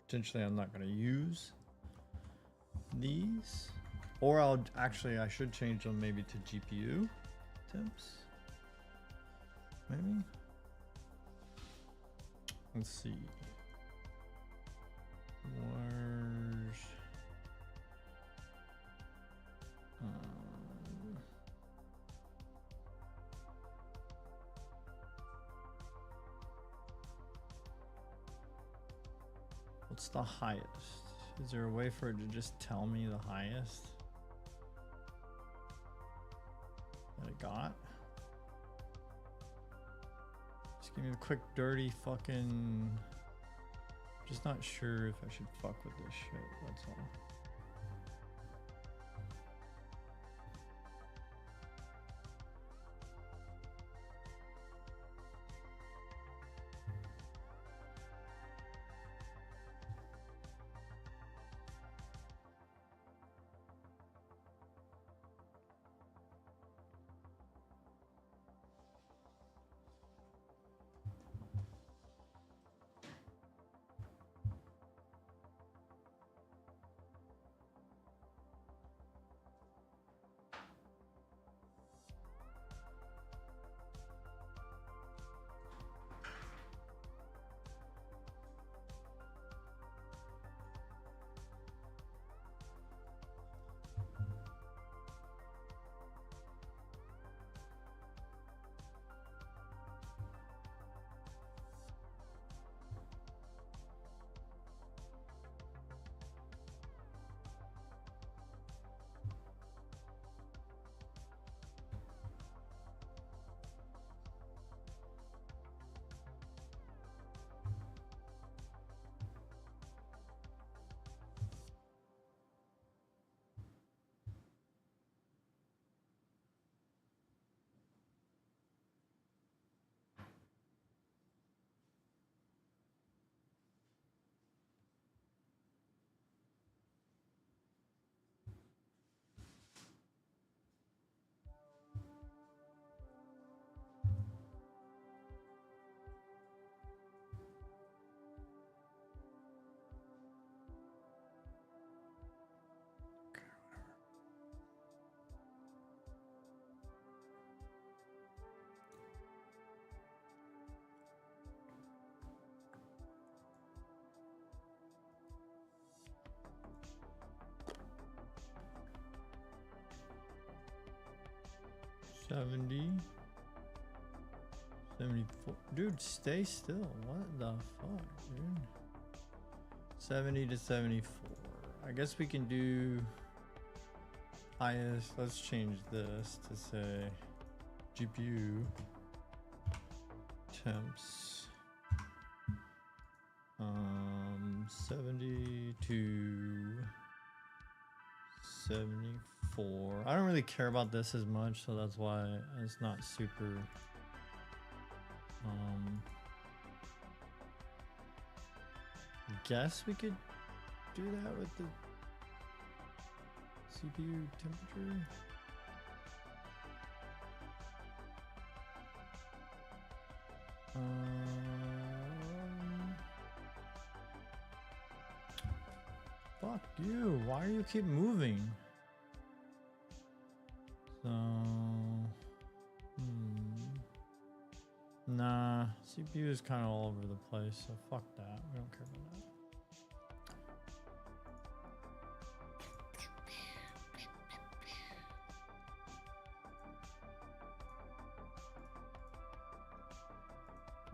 potentially I'm not going to use these, or I should change them maybe to GPU temps. Maybe. Let's see. Where's what's the highest? Is there a way for it to just tell me the highest that it got? Just give me a quick dirty fucking. Just not sure if I should fuck with this shit, that's all. $70, $74. Dude, stay still. What the fuck, dude? 70 to 74. I guess we can do highest. Let's change this to say GPU temps 70 to 74. I don't really care about this as much, so that's why it's not super guess we could do that with the CPU temperature. Fuck you, why do you keep moving? So nah, CPU is kind of all over the place, so fuck that. We don't care about that.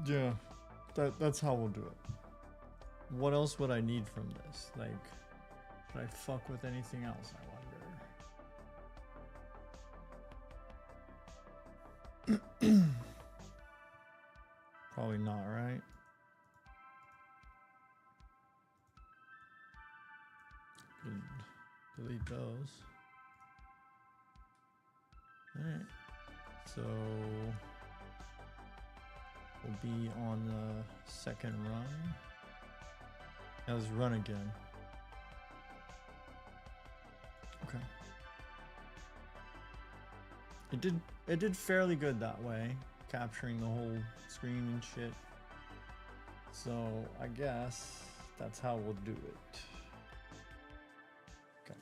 Yeah, that's how we'll do it. What else would I need from this? Like, should I fuck with anything else, I wonder? Probably not, right? Could delete those. Alright, so we'll be on the second run. Now let's run again. Okay. It did fairly good that way, capturing the whole screen and shit. So I guess that's how we'll do it. Okay.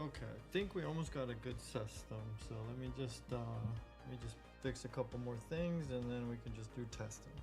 Okay, I think we almost got a good system. So let me just fix a couple more things, and then we can just do testing.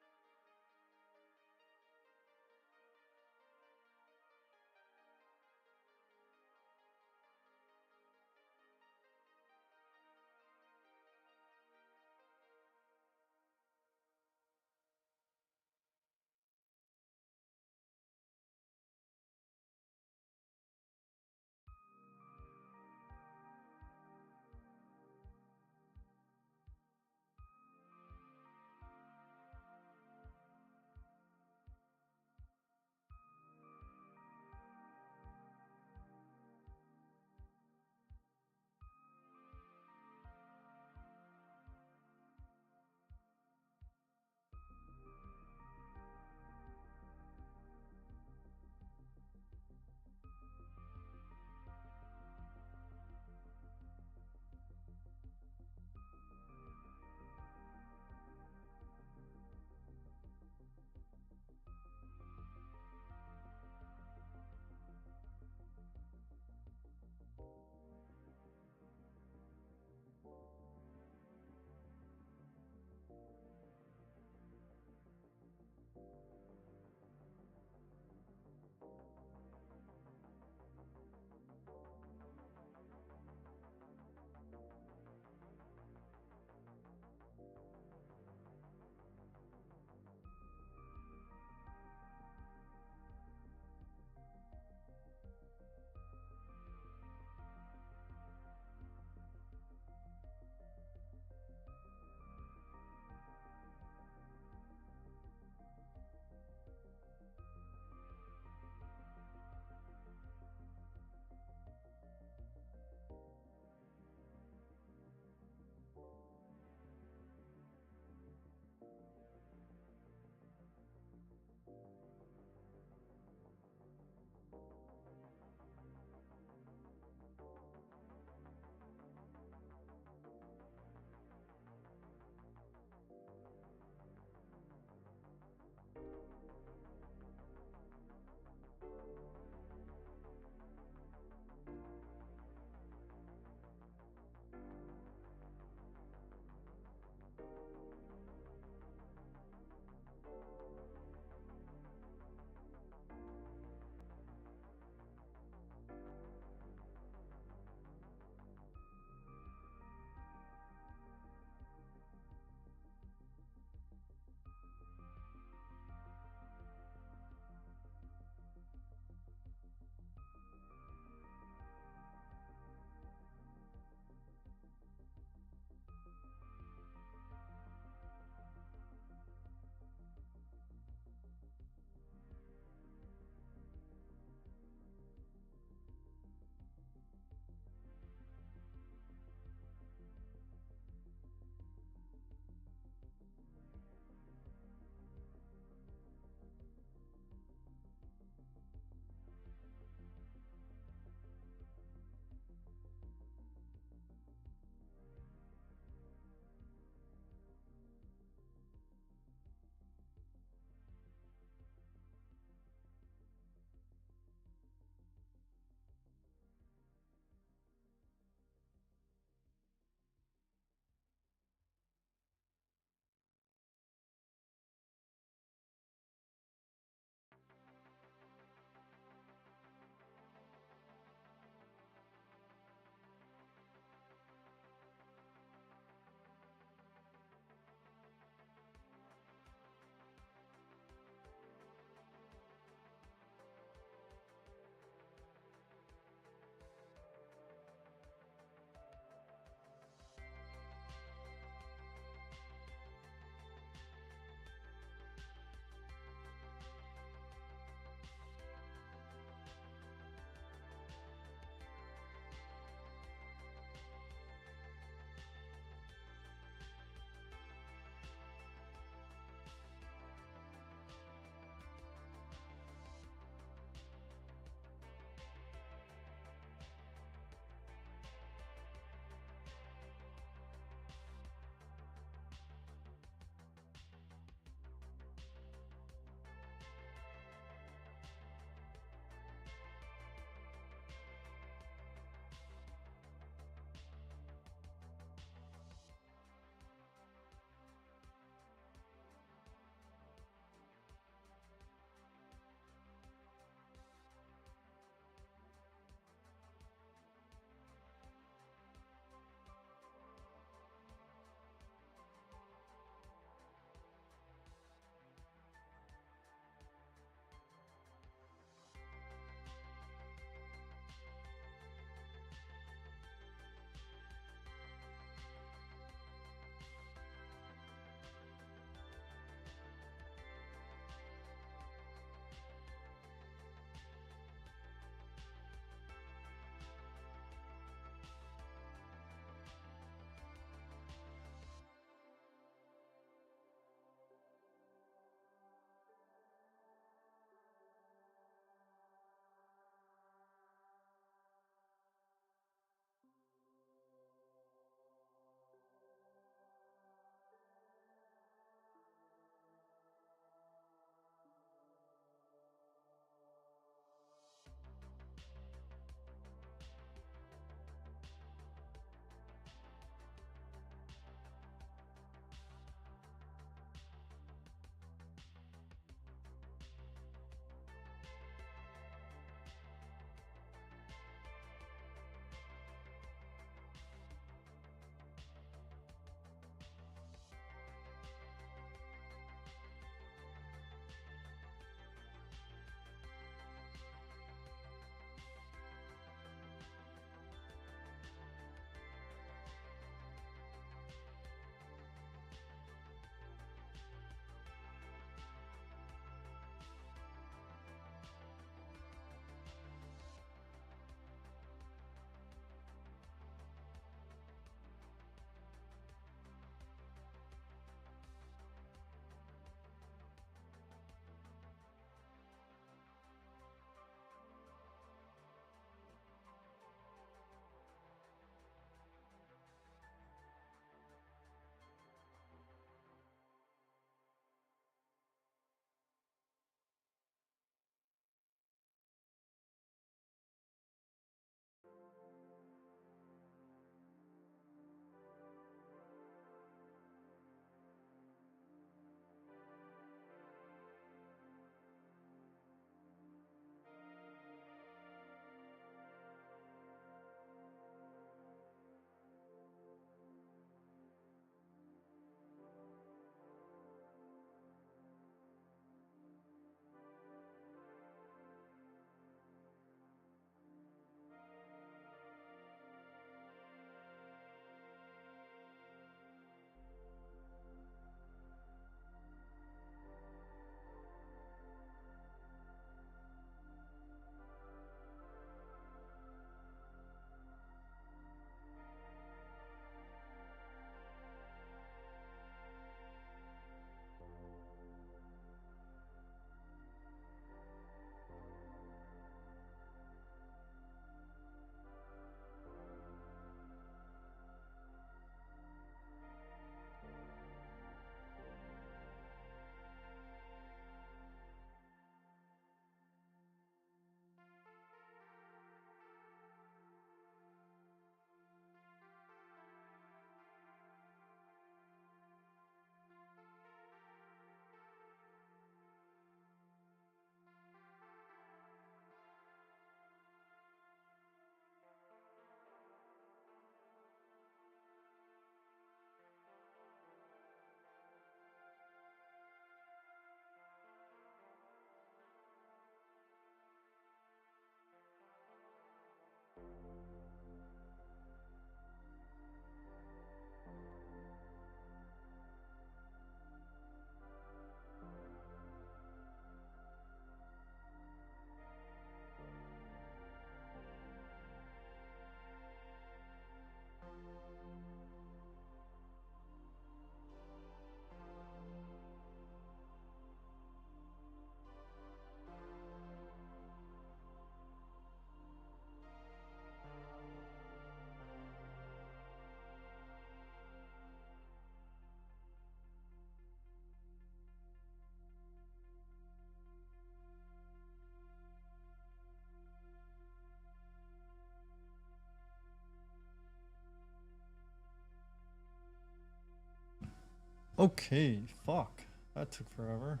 Okay, fuck. That took forever.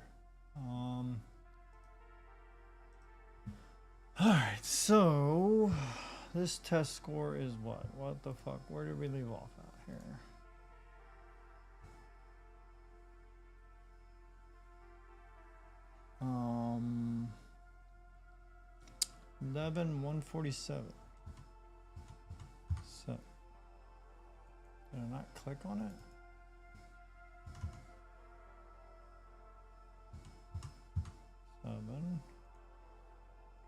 Alright, so this test score is what? What the fuck? Where did we leave off at here? 147. So did I not click on it? Seven.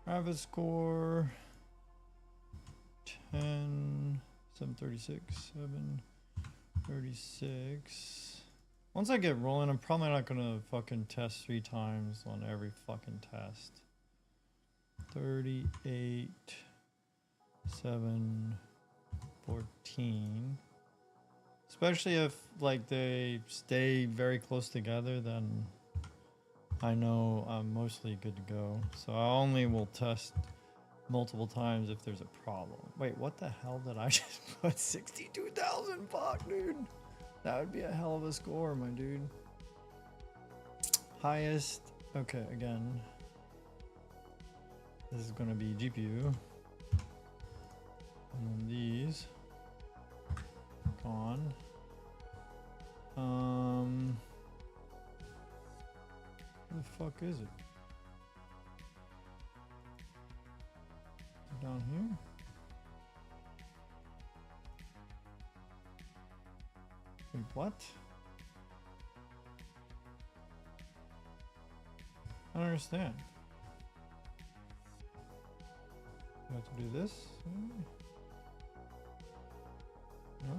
Private score 10, 736, 736. Once I get rolling, I'm probably not gonna fucking test 3 times on every fucking test. 38, 7, 14. Especially if like they stay very close together, then I know I'm mostly good to go. So I only will test multiple times if there's a problem. Wait, what the hell did I just put? 62,000? Fuck, dude. That would be a hell of a score, my dude. Highest. Okay, again. This is going to be GPU. And then these. Gone. Where the fuck is it? Down here? Wait, what? I don't understand. I have to do this? No?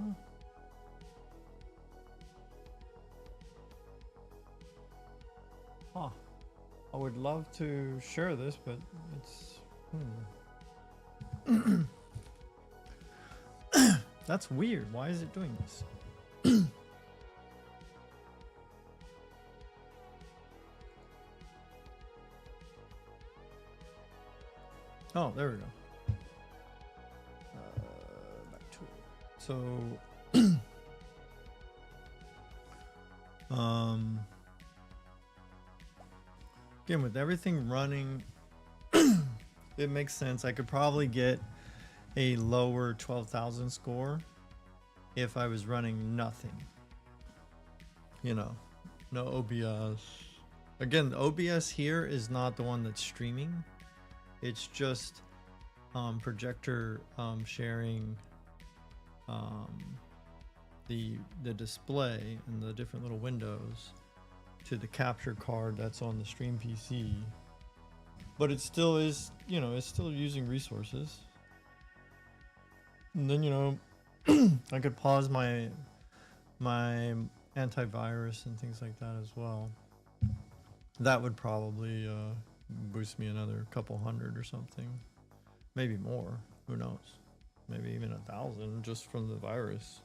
Huh. I would love to share this, but it's... That's weird. Why is it doing this? Oh, there we go. Back to it. So, again, with everything running, it makes sense. I could probably get a lower 12,000 score if I was running nothing. You know, no OBS. Again, the OBS here is not the one that's streaming. It's just projector sharing the display and the different little windows to the capture card that's on the stream PC. But it still is, you know, it's still using resources. And then, you know, I could pause my antivirus and things like that as well. That would probably boost me another couple hundred or something, maybe more. Who knows? Maybe even 1,000 just from the virus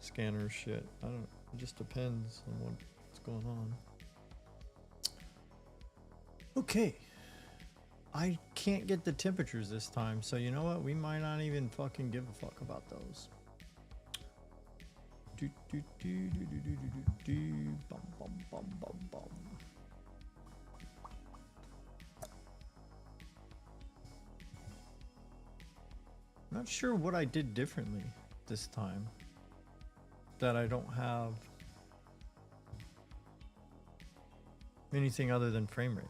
scanner shit. I don't. It just depends on what's going on. Okay. I can't get the temperatures this time, so you know what? We might not even fucking give a fuck about those. Do, do, do, do, do, do, do, do, do. Bum, bum, bum, bum, bum. Not sure what I did differently this time that I don't have anything other than frame rate.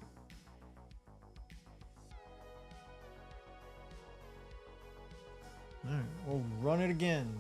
All right, we'll run it again.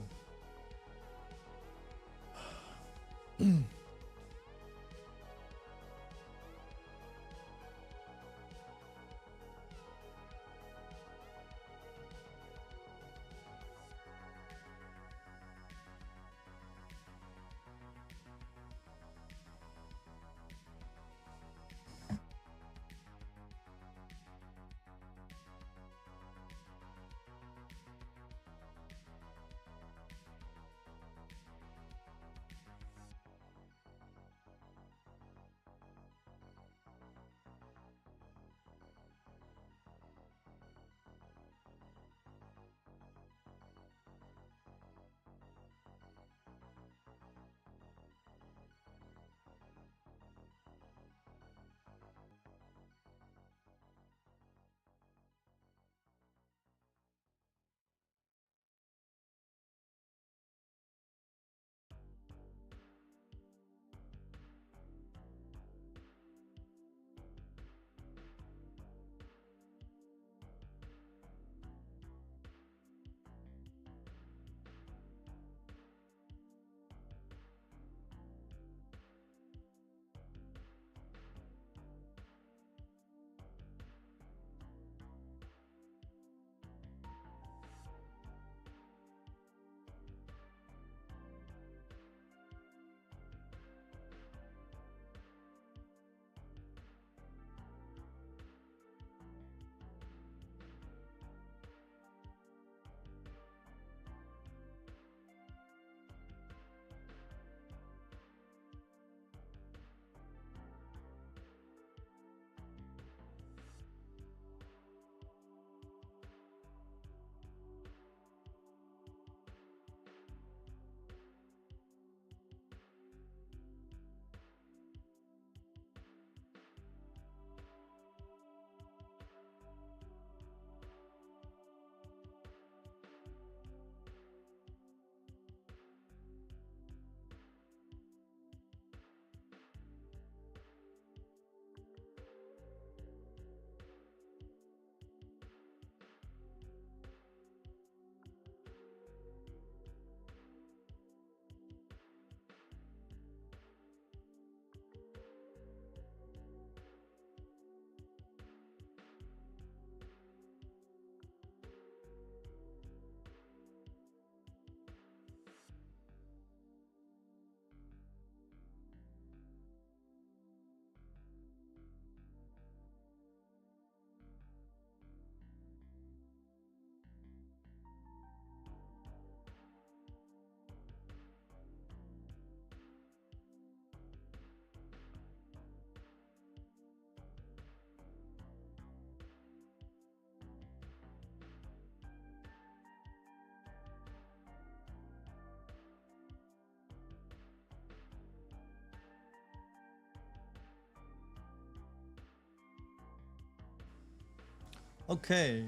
Okay,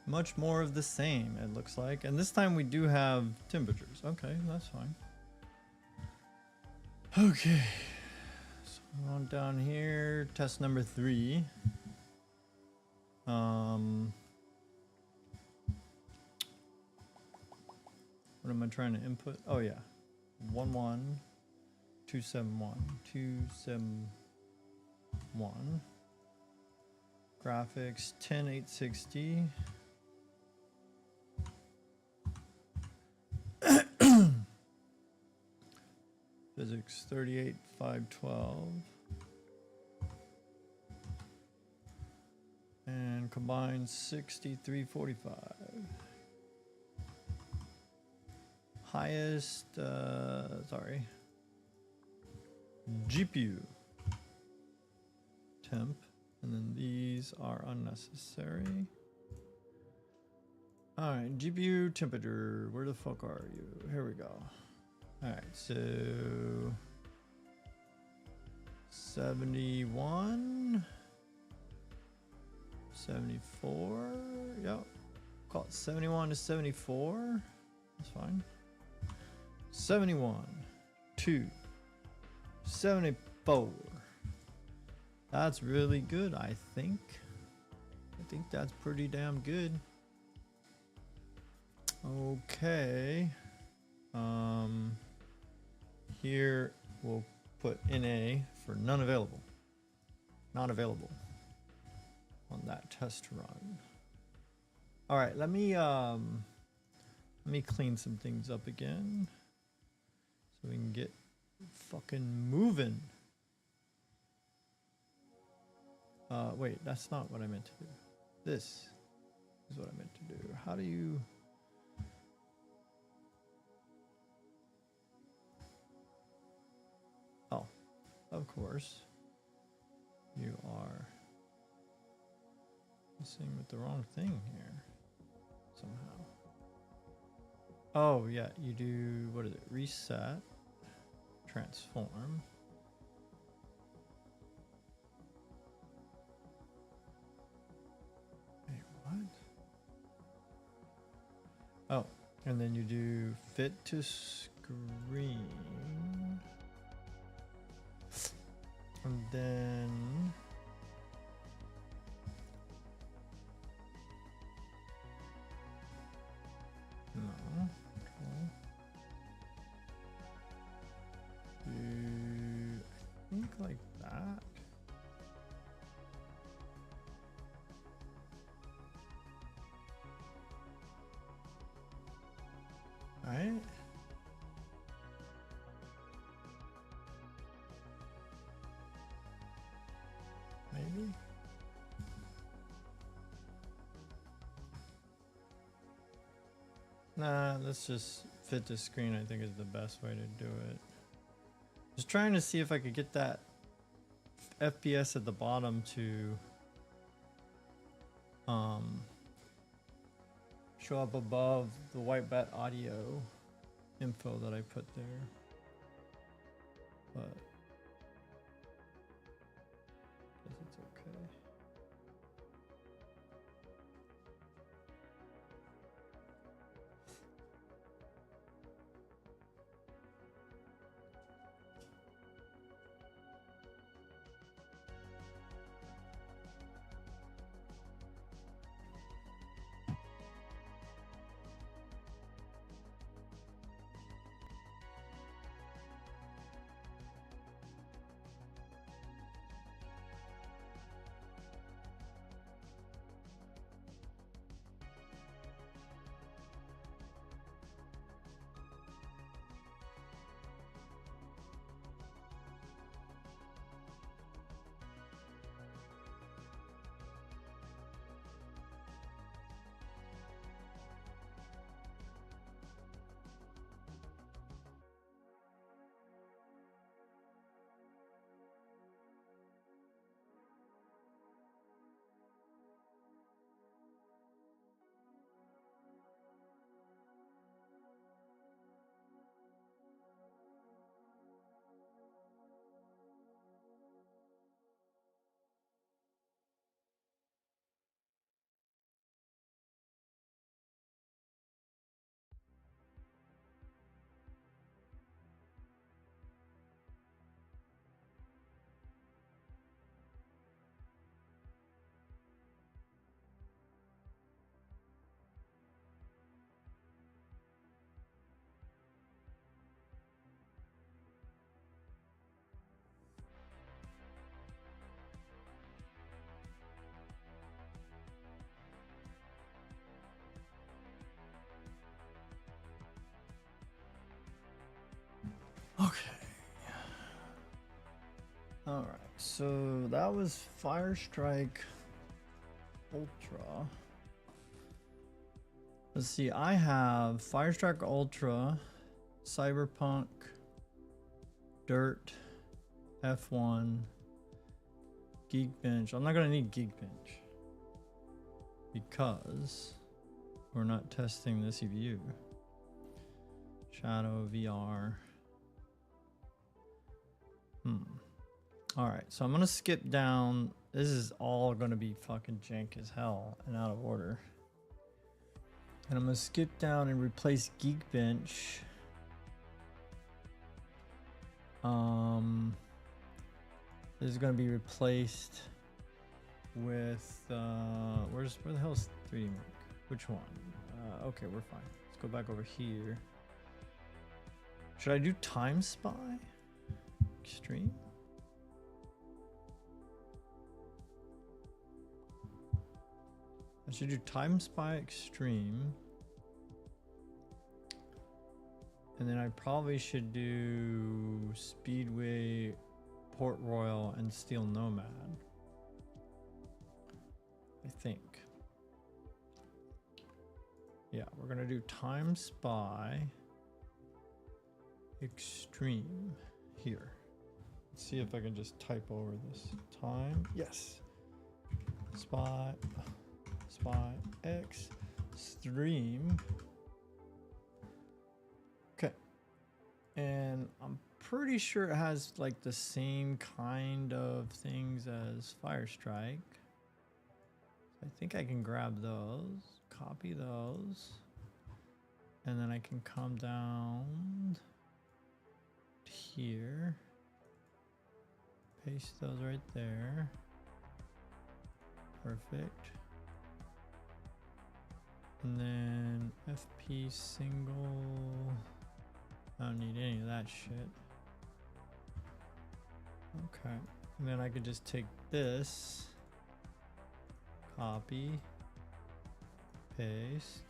much more of the same, it looks like. And this time we do have temperatures. Okay, that's fine. Okay, so on down here, test number 3. What am I trying to input? Oh yeah, 11271. Graphics 10860. Physics 38512. And combined 6345. Highest, GPU temp, and then these are unnecessary. All right, GPU temperature, where the fuck are you? Here we go. All right, so 71, 74, yep. Call it 71 to 74, that's fine. 71 to 74. That's really good, I think. I think that's pretty damn good. Okay. Here we'll put NA for none available. Not available on that test run. All right, let me clean some things up again so we can get fucking moving. Wait, that's not what I meant to do. This is what I meant to do. How do you... Oh, of course. You are messing with the wrong thing here somehow. Oh, yeah, you do, what is it? Reset, transform. Wait, what? Oh, and then you do fit to screen. And then no. Okay. Do I think like that. Right? Maybe. Nah, let's just fit the screen, I think is the best way to do it. Just trying to see if I could get that FPS at the bottom to show up above the white bat audio info that I put there. But I guess it's okay. All right, so that was Firestrike Ultra. Let's see, I have Firestrike Ultra, Cyberpunk, Dirt, F1, Geekbench. I'm not gonna need Geekbench because we're not testing the CPU. Shadow VR. All right, so I'm gonna skip down. This is all gonna be fucking jank as hell and out of order. And I'm gonna skip down and replace Geekbench. This is gonna be replaced with where the hell's 3D Mark? Which one? Okay, we're fine. Let's go back over here. Should I do Time Spy? Extreme? I should do Time Spy Extreme. And then I probably should do Speedway, Port Royal, and Steel Nomad. I think. Yeah, we're gonna do Time Spy Extreme here. Let's see if I can just type over this. Time, yes. Spy Extreme. Okay. And I'm pretty sure it has like the same kind of things as Firestrike. I think I can grab those, copy those, and then I can come down here, paste those right there. Perfect. And then FP single. I don't need any of that shit. Okay. And then I could just take this, copy, paste.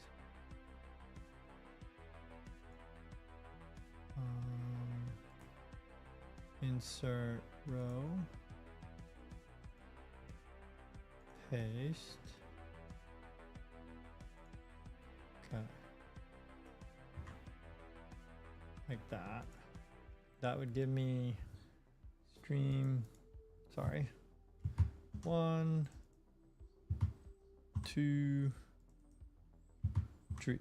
Insert row, paste. Okay. Like that. That would give me stream, sorry. 1, 2, 3.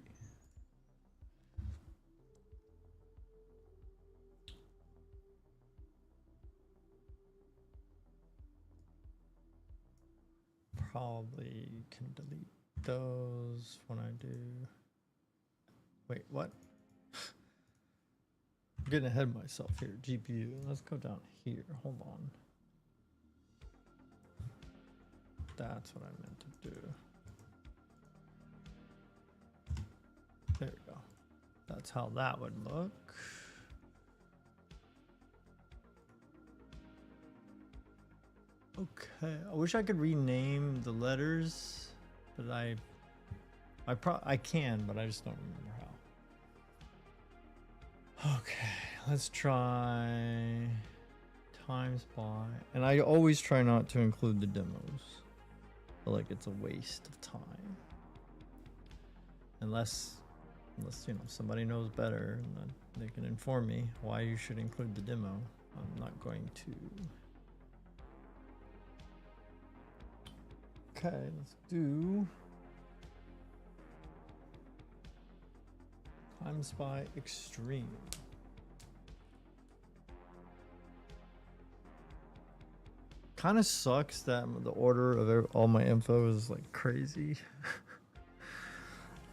Probably can delete those when I do. Wait, what? I'm getting ahead of myself here. GPU. Let's go down here. Hold on. That's what I meant to do. There we go. That's how that would look. Okay. I wish I could rename the letters, but I can, but I just don't remember how. Okay, let's try Time Spy. And I always try not to include the demos. I feel like it's a waste of time. Unless you know somebody knows better and then they can inform me why you should include the demo. I'm not going to. Okay, let's do Time Spy Extreme. Kind of sucks that the order of all my info is like crazy.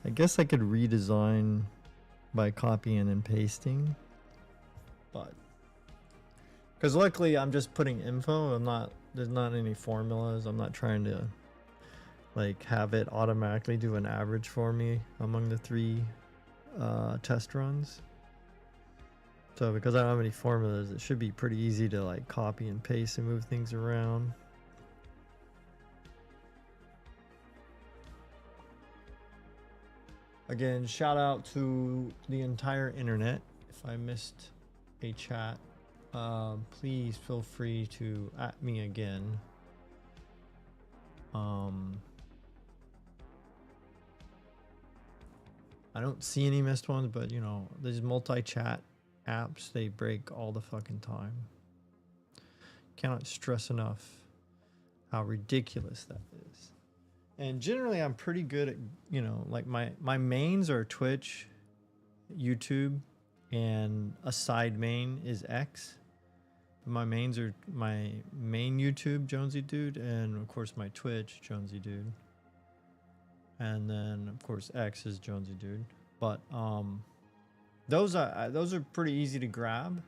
I guess I could redesign by copying and pasting, but because luckily I'm just putting info. There's not any formulas. I'm not trying to like have it automatically do an average for me among the 3 test runs. So because I don't have any formulas, it should be pretty easy to like copy and paste and move things around. Again, shout out to the entire internet. If I missed a chat, Please feel free to at me again. I don't see any missed ones, but you know, these multi-chat apps, they break all the fucking time. Cannot stress enough how ridiculous that is. And generally I'm pretty good at, you know, like my mains are Twitch, YouTube, and a side main is X. My mains are my main YouTube, Jonesy Dude, and of course my Twitch, Jonesy Dude. And then of course X is Jonesy Dude. But those are pretty easy to grab.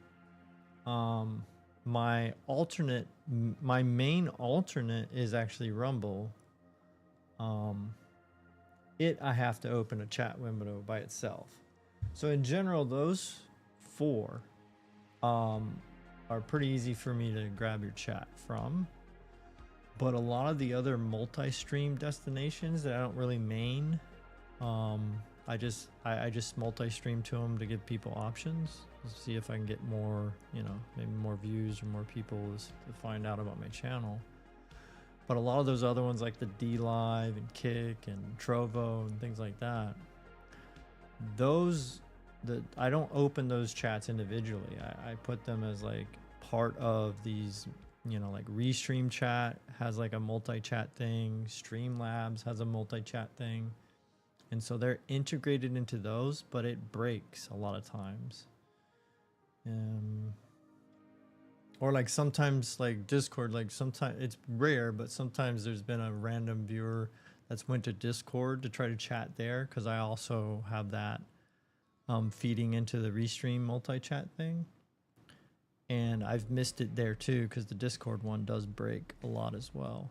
My main alternate is actually Rumble. I have to open a chat window by itself. So in general, those four are pretty easy for me to grab your chat from. But a lot of the other multi-stream destinations that I don't really main, I just multi-stream to them to give people options. See if I can get more, you know, maybe more views or more people to find out about my channel. But a lot of those other ones like the D Live and Kick and Trovo and things like that, I don't open those chats individually. I put them as like part of these, you know, like Restream Chat has like a multi-chat thing, Streamlabs has a multi-chat thing. And so they're integrated into those, but it breaks a lot of times. Or like sometimes like Discord, like sometimes it's rare, but sometimes there's been a random viewer that's went to Discord to try to chat there, because I also have that feeding into the Restream multi-chat thing. And I've missed it there too, because the Discord one does break a lot as well.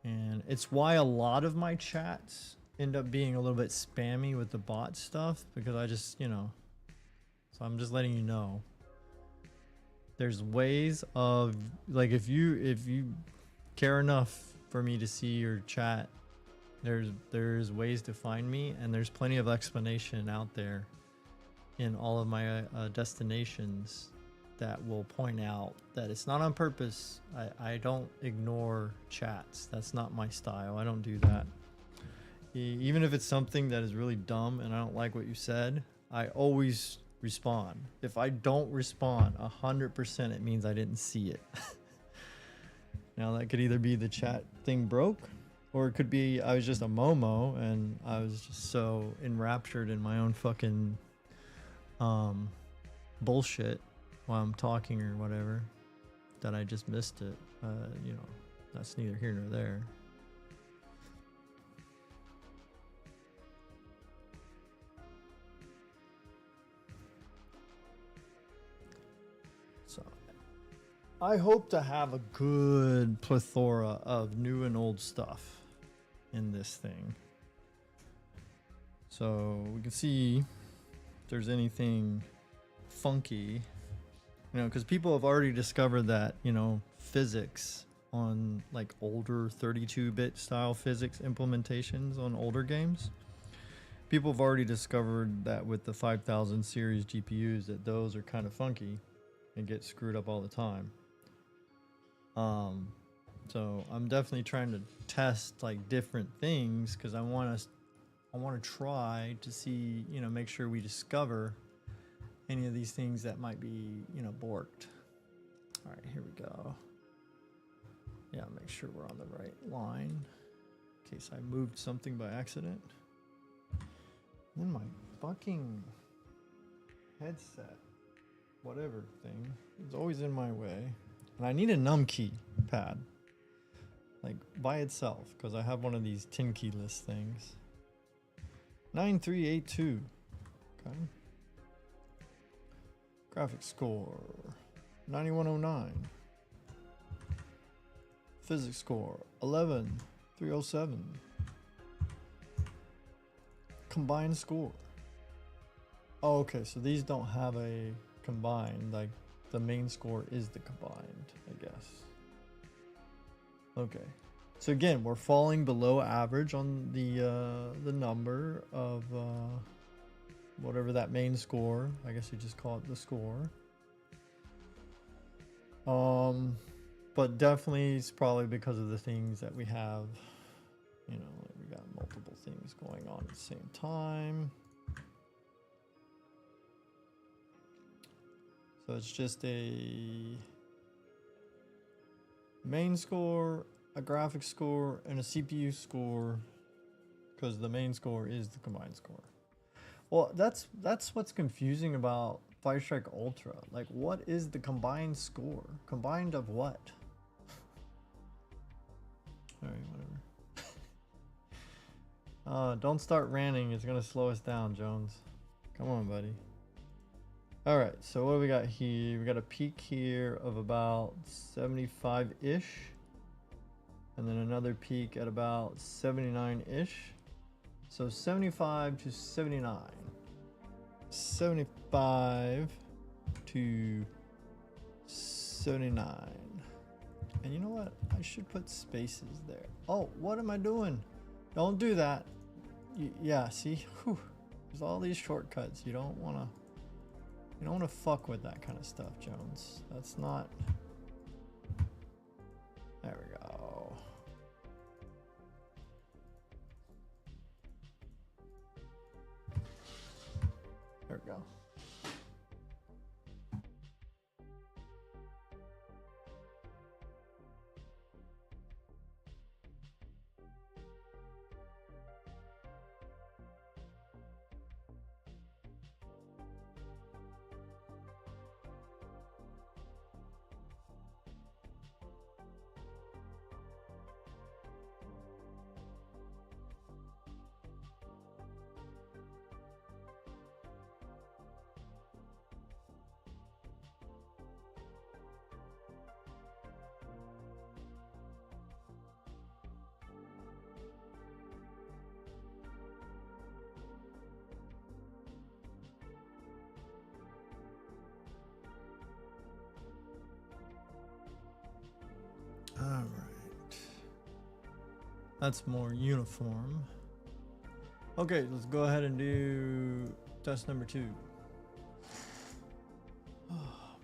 And it's why a lot of my chats end up being a little bit spammy with the bot stuff, because I just, you know, so I'm just letting you know. There's ways of, like, if you care enough for me to see your chat, there's ways to find me, and there's plenty of explanation out there in all of my destinations that will point out that it's not on purpose. I don't ignore chats. That's not my style. I don't do that. Even if it's something that is really dumb and I don't like what you said, I always respond. If I don't respond 100%, it means I didn't see it. Now that could either be the chat thing broke, or it could be I was just a Momo and I was just so enraptured in my own fucking bullshit while I'm talking or whatever that I just missed it. You know, that's neither here nor there. So I hope to have a good plethora of new and old stuff in this thing. So we can see if there's anything funky, you know, because people have already discovered that, you know, physics on like older 32-bit style physics implementations on older games. People have already discovered that with the 5000 series GPUs that those are kind of funky and get screwed up all the time. So I'm definitely trying to test like different things, because I want to try to see, you know, make sure we discover any of these things that might be, you know, borked. All right, here we go. Yeah, make sure we're on the right line in case I moved something by accident. Then my fucking headset, whatever thing, is always in my way. And I need a num key pad, like by itself, because I have one of these 10 keyless things. 9382. Okay. Graphics score 9109. Physics score 11307. Combined score. Oh, okay, so these don't have a combined, like the main score is the combined, I guess. Okay. So again, we're falling below average on the number of whatever that main score. I guess you just call it the score. But definitely it's probably because of the things that we have. You know, we got multiple things going on at the same time. So it's just a main score, a graphics score, and a CPU score, because the main score is the combined score. Well, that's what's confusing about Fire Strike Ultra. Like, what is the combined score? Combined of what? Alright, whatever. Don't start ranting. It's gonna slow us down, Jones. Come on, buddy. Alright, so what do we got here? We got a peak here of about 75-ish. And then another peak at about 79-ish. So 75 to 79. 75 to 79. And you know what? I should put spaces there. Oh, what am I doing? Don't do that. Yeah, see? Whew. There's all these shortcuts. You don't want to fuck with that kind of stuff, Jones. That's not... There we go. There we go. All right. That's more uniform. Okay, let's go ahead and do test number 2. Oh,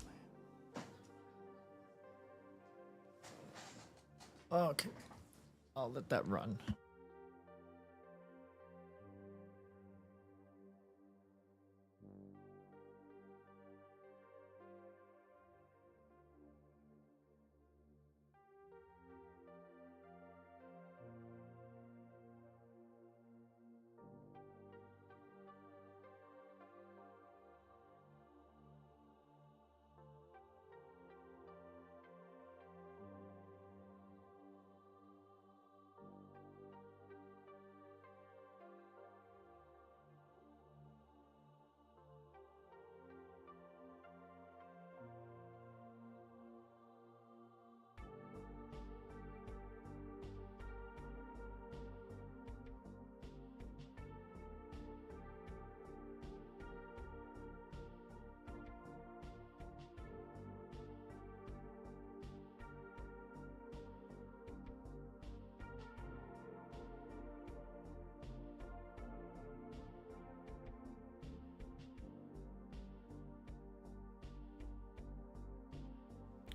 man. Okay. I'll let that run.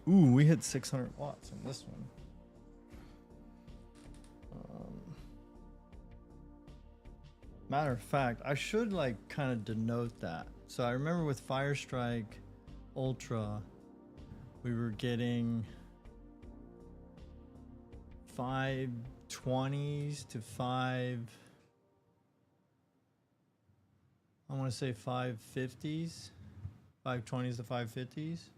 Ooh, we hit 600 watts on this one. Matter of fact, I should like kind of denote that. So I remember with Fire Strike Ultra, we were getting 520s to 550s, 520s to 550s.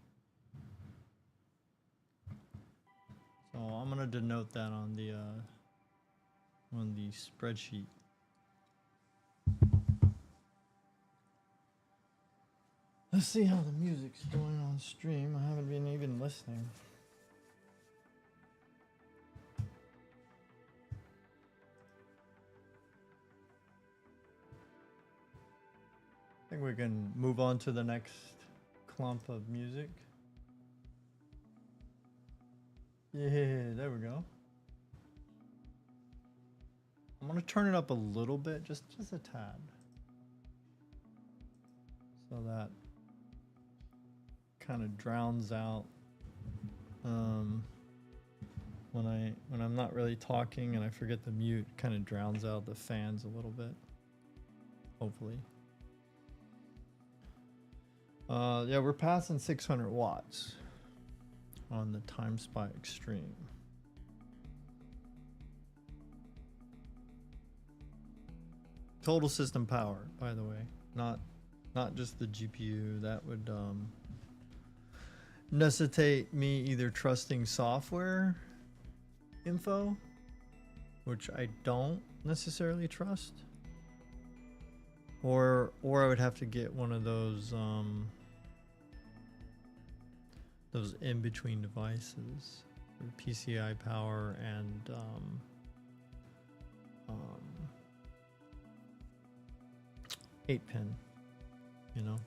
So I'm gonna denote that on the spreadsheet. Let's see how the music's going on stream. I haven't been even listening. I think we can move on to the next clump of music. Yeah, there we go. I'm gonna turn it up a little bit, just a tad. so that kind of drowns out when I'm not really talking and I forget to mute, kind of drowns out the fans a little bit, hopefully. Yeah, we're passing 600 watts on the Time Spy Extreme. Total system power, by the way, not just the GPU. That would necessitate me either trusting software info, which I don't necessarily trust, or I would have to get one of those in-between devices, PCI power and 8-pin, you know,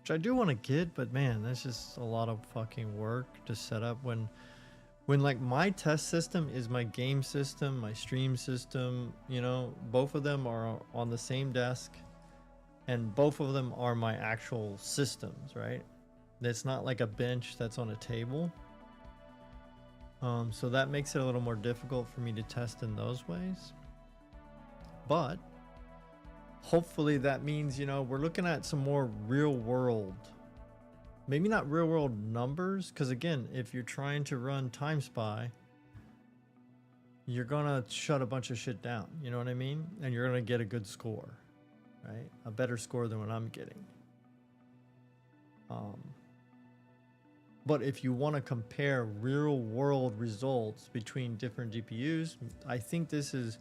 which I do want to get, but man, that's just a lot of fucking work to set up when like my test system is my game system, my stream system, you know, both of them are on the same desk and both of them are my actual systems, right? It's not like a bench that's on a table. So that makes it a little more difficult for me to test in those ways. But hopefully that means, you know, we're looking at some more real world, maybe not real world numbers, because again, if you're trying to run Time Spy, you're gonna shut a bunch of shit down, you know what I mean? And you're gonna get a good score, right? A better score than what I'm getting. But if you want to compare real world results between different GPUs, I think this is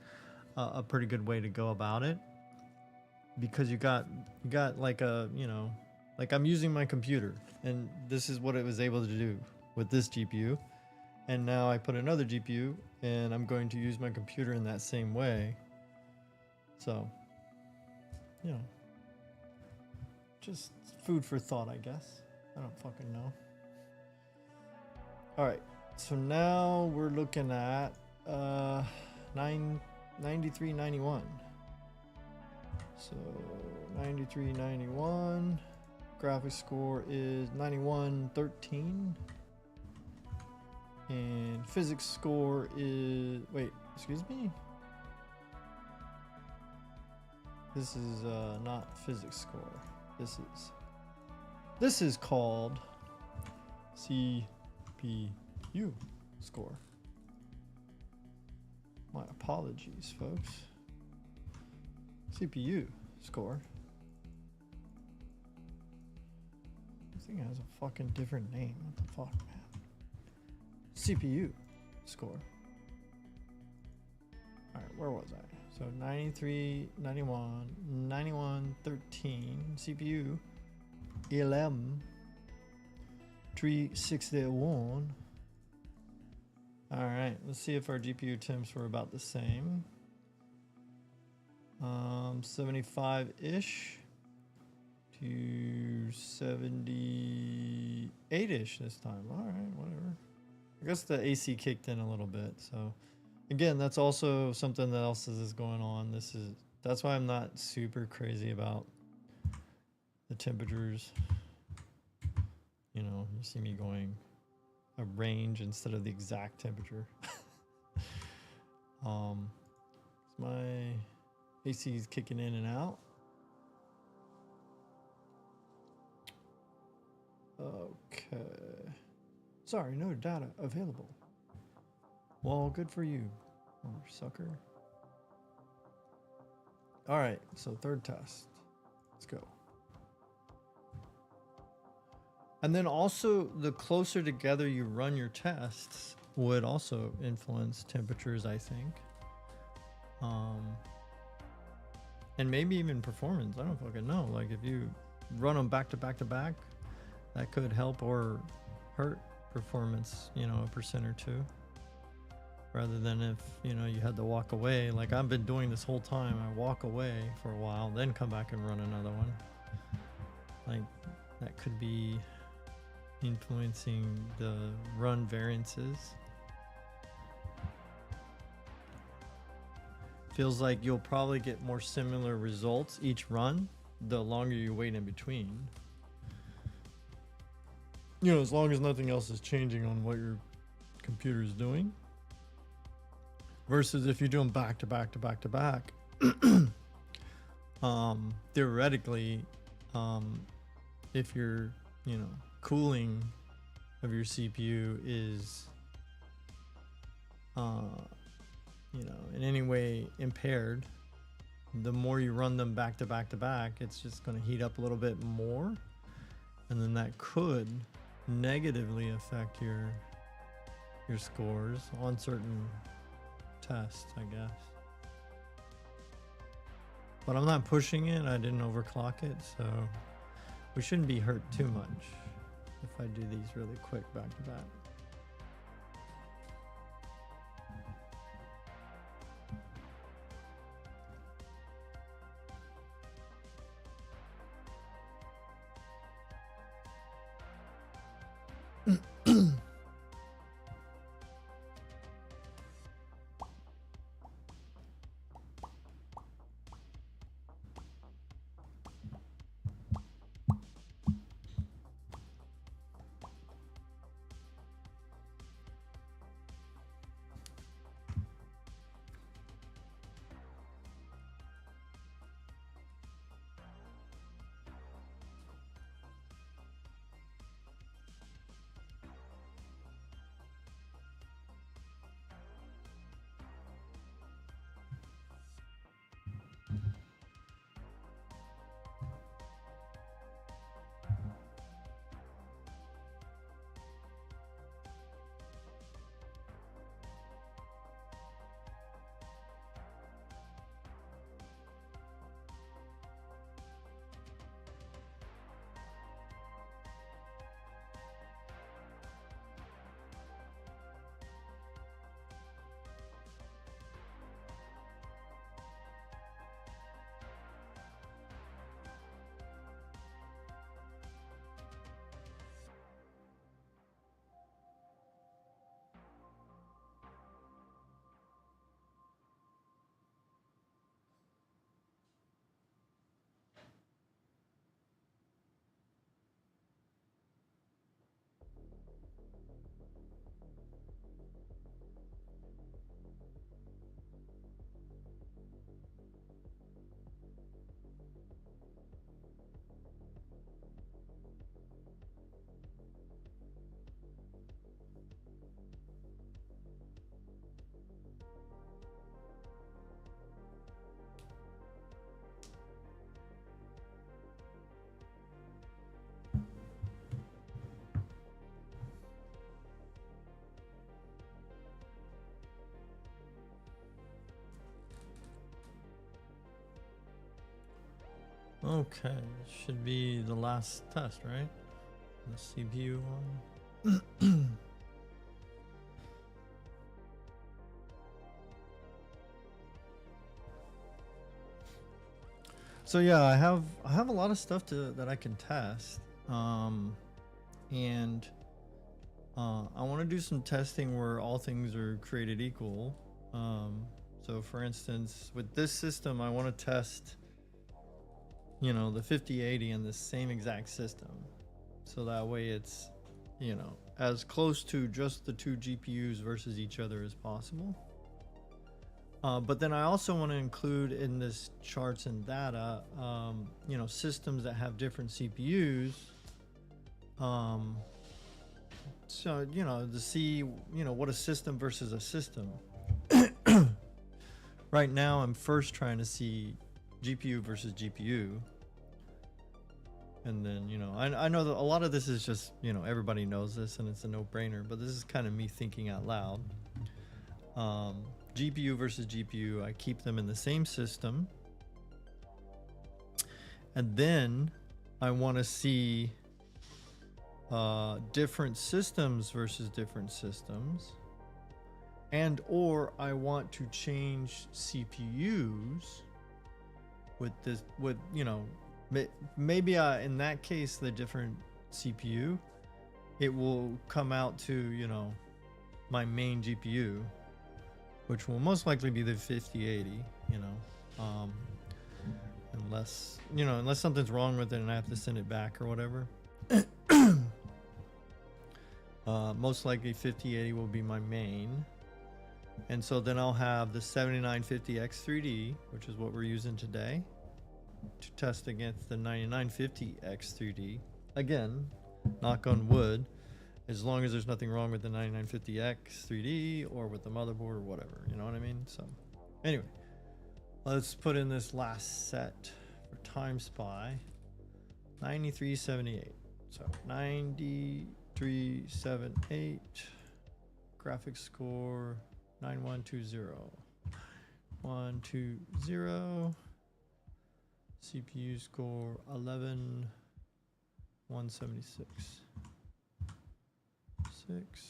a pretty good way to go about it, because you got like a, you know, like I'm using my computer and this is what it was able to do with this GPU, and now I put another GPU and I'm going to use my computer in that same way. So, you know, just food for thought, I guess. I don't fucking know. All right, so now we're looking at 9391. So 9391, graphics score is 9113, and physics score is, wait, excuse me, this is not physics score, this is called CPU score. My apologies, folks. CPU score. This thing has a fucking different name. What the fuck, man? CPU score. Alright, where was I? So 93, 91, 91, 13, CPU 11, 361. Alright, let's see if our GPU temps were about the same. 75-ish to 78-ish this time. Alright, whatever. I guess the AC kicked in a little bit, so again, that's also something else that is going on. That's why I'm not super crazy about the temperatures. You know, you see me going a range instead of the exact temperature. My AC is kicking in and out. Okay. Sorry, no data available. Well, good for you, sucker. All right, so third test. Let's go. And then also, the closer together you run your tests would also influence temperatures, I think. And maybe even performance. I don't fucking know. Like if you run them back to back to back, that could help or hurt performance, you know, a percent or two. Rather than if, you know, you had to walk away, like I've been doing this whole time. I walk away for a while, then come back and run another one. Like that could be influencing the run variances. feels like you'll probably get more similar results each run the longer you wait in between. You know, as long as nothing else is changing on what your computer is doing. Versus if you're doing back to back to back to back, theoretically, if your, you know, cooling of your CPU is, you know, in any way impaired, the more you run them back to back to back, it's just going to heat up a little bit more, and then that could negatively affect your scores on certain tests, I guess. But I'm not pushing it. I didn't overclock it, so we shouldn't be hurt too much if I do these really quick back to back. Okay, should be the last test, right? The CPU one. So yeah, I have a lot of stuff that I can test, and I want to do some testing where all things are created equal. So for instance, with this system, I want to test, you know, the 5080 in the same exact system, so that way it's, you know, as close to just the two GPUs versus each other as possible. But then I also want to include in this charts and data, you know, systems that have different CPUs. So, you know, to see, you know, what a system versus a system. Right now, I'm first trying to see GPU versus GPU. And then, you know, I know that a lot of this is just, you know, everybody knows this and it's a no-brainer, but this is kind of me thinking out loud. GPU versus GPU, I keep them in the same system. And then I want to see different systems versus different systems. And or I want to change CPUs with this, with, you know, maybe in that case, the different CPU, it will come out to, you know, my main GPU, which will most likely be the 5080, you know, unless, you know, unless something's wrong with it and I have to send it back or whatever. Most likely 5080 will be my main. And so then I'll have the 7950X3D, which is what we're using today, to test against the 9950X3D. Again, knock on wood, as long as there's nothing wrong with the 9950X3D or with the motherboard or whatever, you know what I mean? So anyway, let's put in this last set for Time Spy, 9378. So 9378, graphics score 9120, 120, CPU score 11176, 6.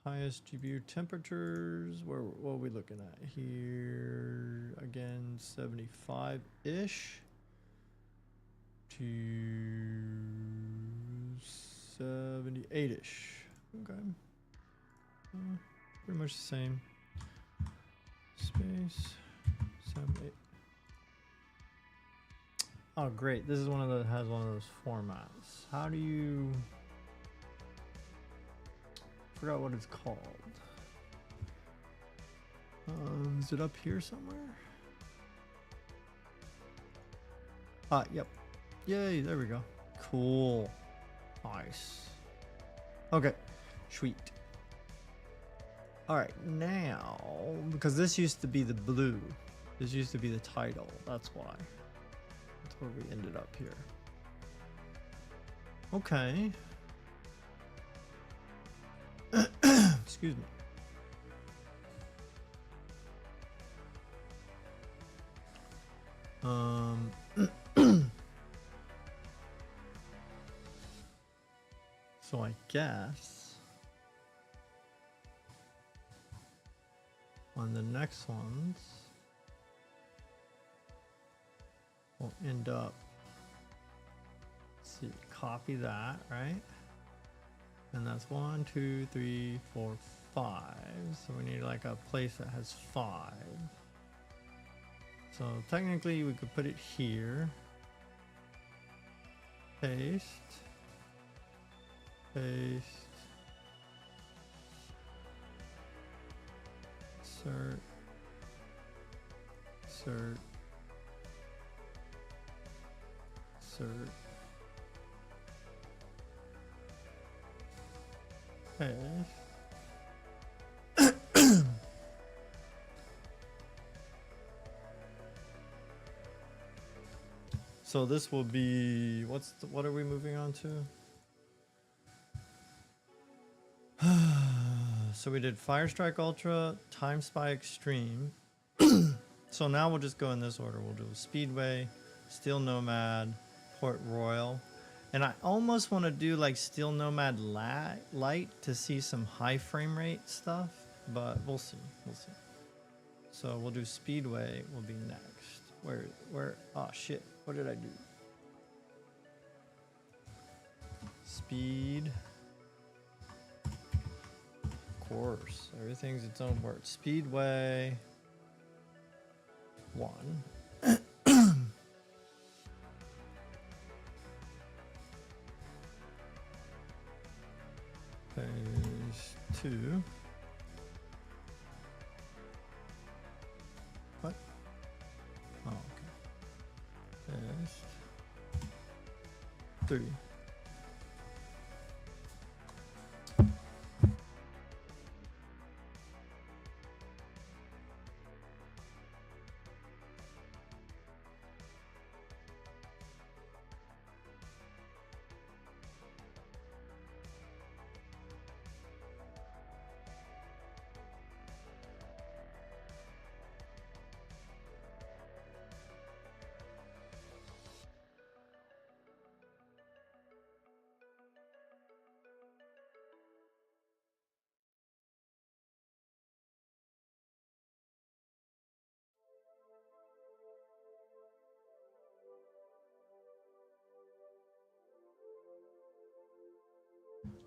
Highest GPU temperatures, what are we looking at here? Again, 75-ish to 78-ish. Okay. Pretty much the same. Space 78. Oh, great! This is one of the has one of those formats. How do you? Forgot what it's called. Is it up here somewhere? Ah, yep. Yay! There we go. Cool. Nice. Okay. Sweet. All right, now, because this used to be the blue, this used to be the title, that's why. That's where we ended up here. Okay. Excuse me. So I guess on the next ones, we'll end up, let's see, copy that, right? And that's 1, 2, 3, 4, 5. So we need like a place that has 5. So technically we could put it here. Paste. Paste. Insert. Insert. Insert. Paste. So this will be, what are we moving on to? So we did Firestrike Ultra, Time Spy Extreme. So now we'll just go in this order. We'll do Speedway, Steel Nomad, Port Royal. And I almost want to do like Steel Nomad Light to see some high frame rate stuff, but we'll see. We'll see. So we'll do Speedway will be next. Where, oh shit, what did I do? Speed. Of course, everything's its own word. Speedway 1. Phase 2. What? Oh, okay. Phase 3.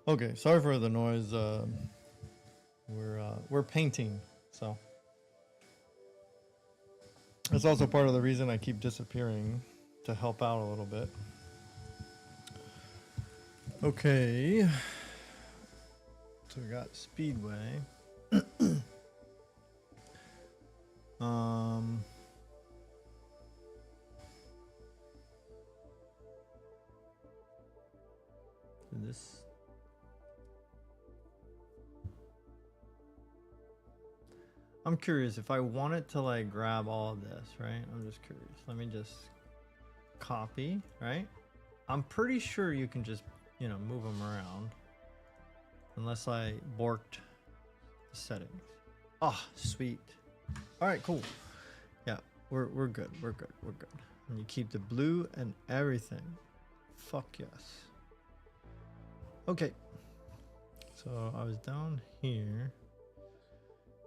Okay, sorry for the noise. We're painting, so That's also part of the reason I keep disappearing, to help out a little bit. Okay. So we got Speedway. This. I'm curious if I wanted to like grab all of this, right? I'm just curious. Let me just copy, right? I'm pretty sure you can just, you know, move them around. Unless I borked the settings. Oh, sweet. All right, cool. Yeah, we're good. We're good. We're good. And you keep the blue and everything. Fuck yes. Okay. So I was down here.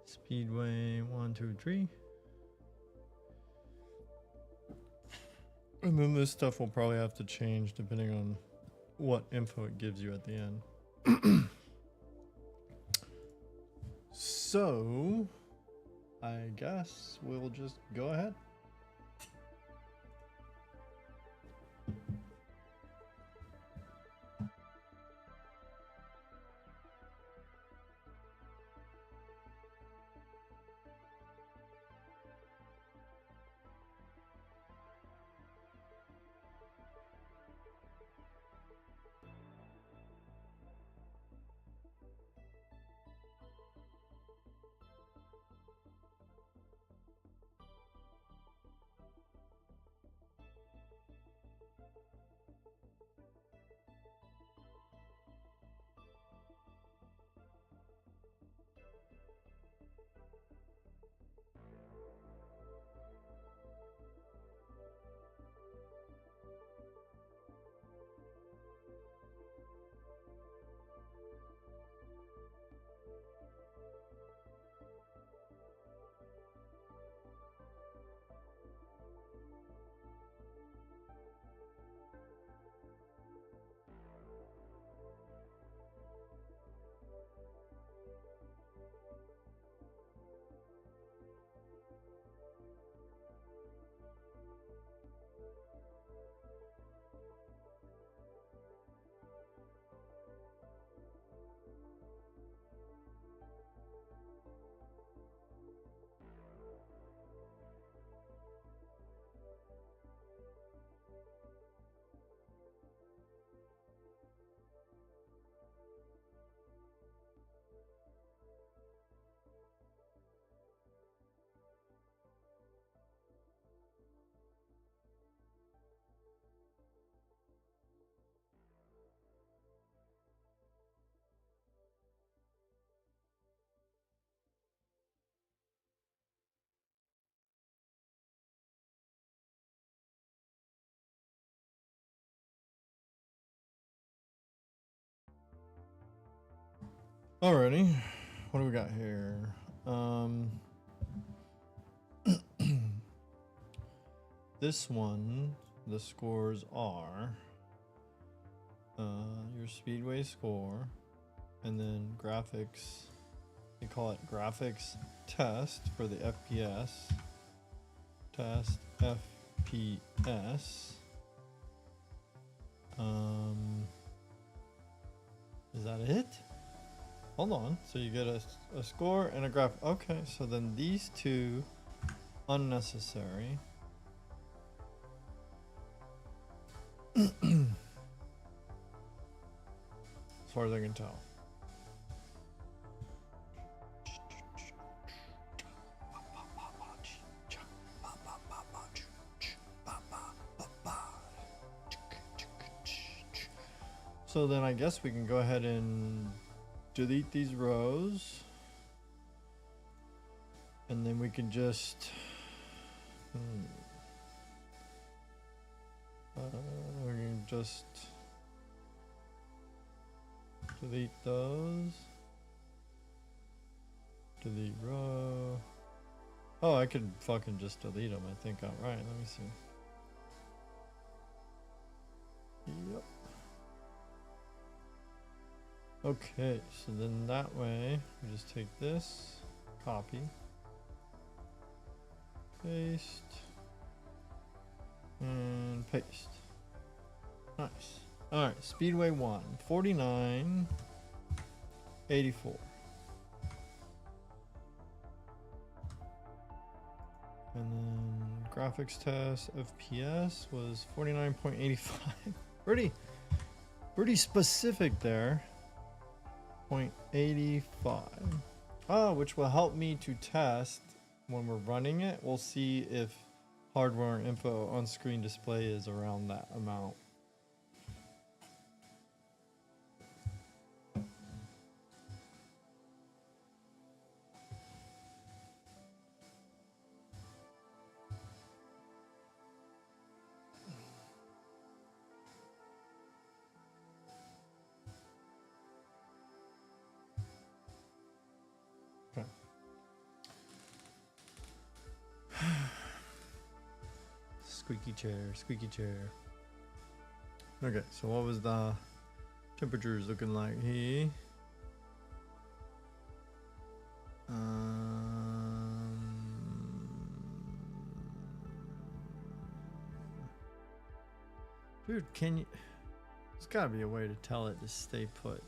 Speedway 1, 2, 3. And then this stuff will probably have to change depending on what info it gives you at the end. So I guess we'll just go ahead. Alrighty, what do we got here? This one, the scores are your Speedway score, and then graphics. They call it graphics test for the FPS. Test FPS. Is that it? Hold on. So you get a score and a graph. Okay, so then these two unnecessary. As far as I can tell. So then I guess we can go ahead and delete these rows. And then we can just we can just delete those. Delete row. Oh, I could fucking just delete them, I think, outright. Let me see. Yep. Okay, so then that way, we just take this, copy, Paste. And paste. Nice. Alright, Speedway 1. 49.84. And then graphics test FPS was 49.85. Pretty specific there. 0.85. Oh, which will help me to test when we're running it. We'll see if hardware info on screen display is around that amount. Okay. Squeaky chair, squeaky chair. Okay, so what was the temperatures looking like here? Dude, can you... There's gotta be a way to tell it to stay put.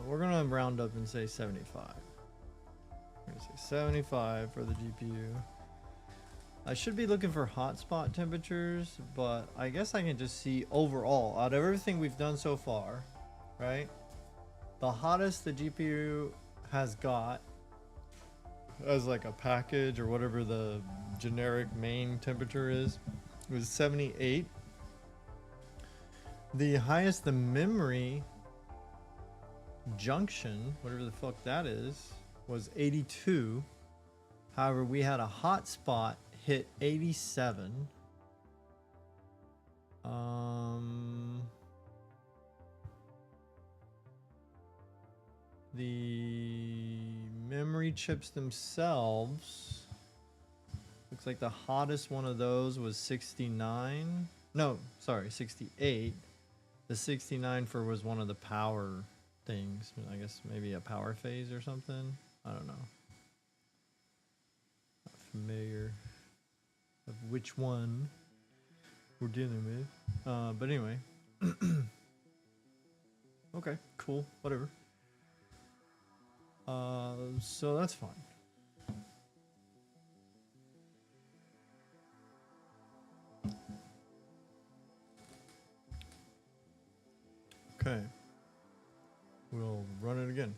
We're gonna round up and say 75. We're gonna say 75 for the GPU. I should be looking for hotspot temperatures, but I guess I can just see overall, out of everything we've done so far, right? The hottest the GPU has got as like a package or whatever the generic main temperature is, was 78. The highest the memory junction, whatever the fuck that is, was 82. However, we had a hotspot hit 87. The memory chips themselves, looks like the hottest one of those was 69. No, sorry, 68. The 69 for was one of the power things. I guess maybe a power phase or something. I don't know. Not familiar of which one we're dealing with. But anyway. Okay, cool, whatever. So that's fine. Okay. We'll run it again.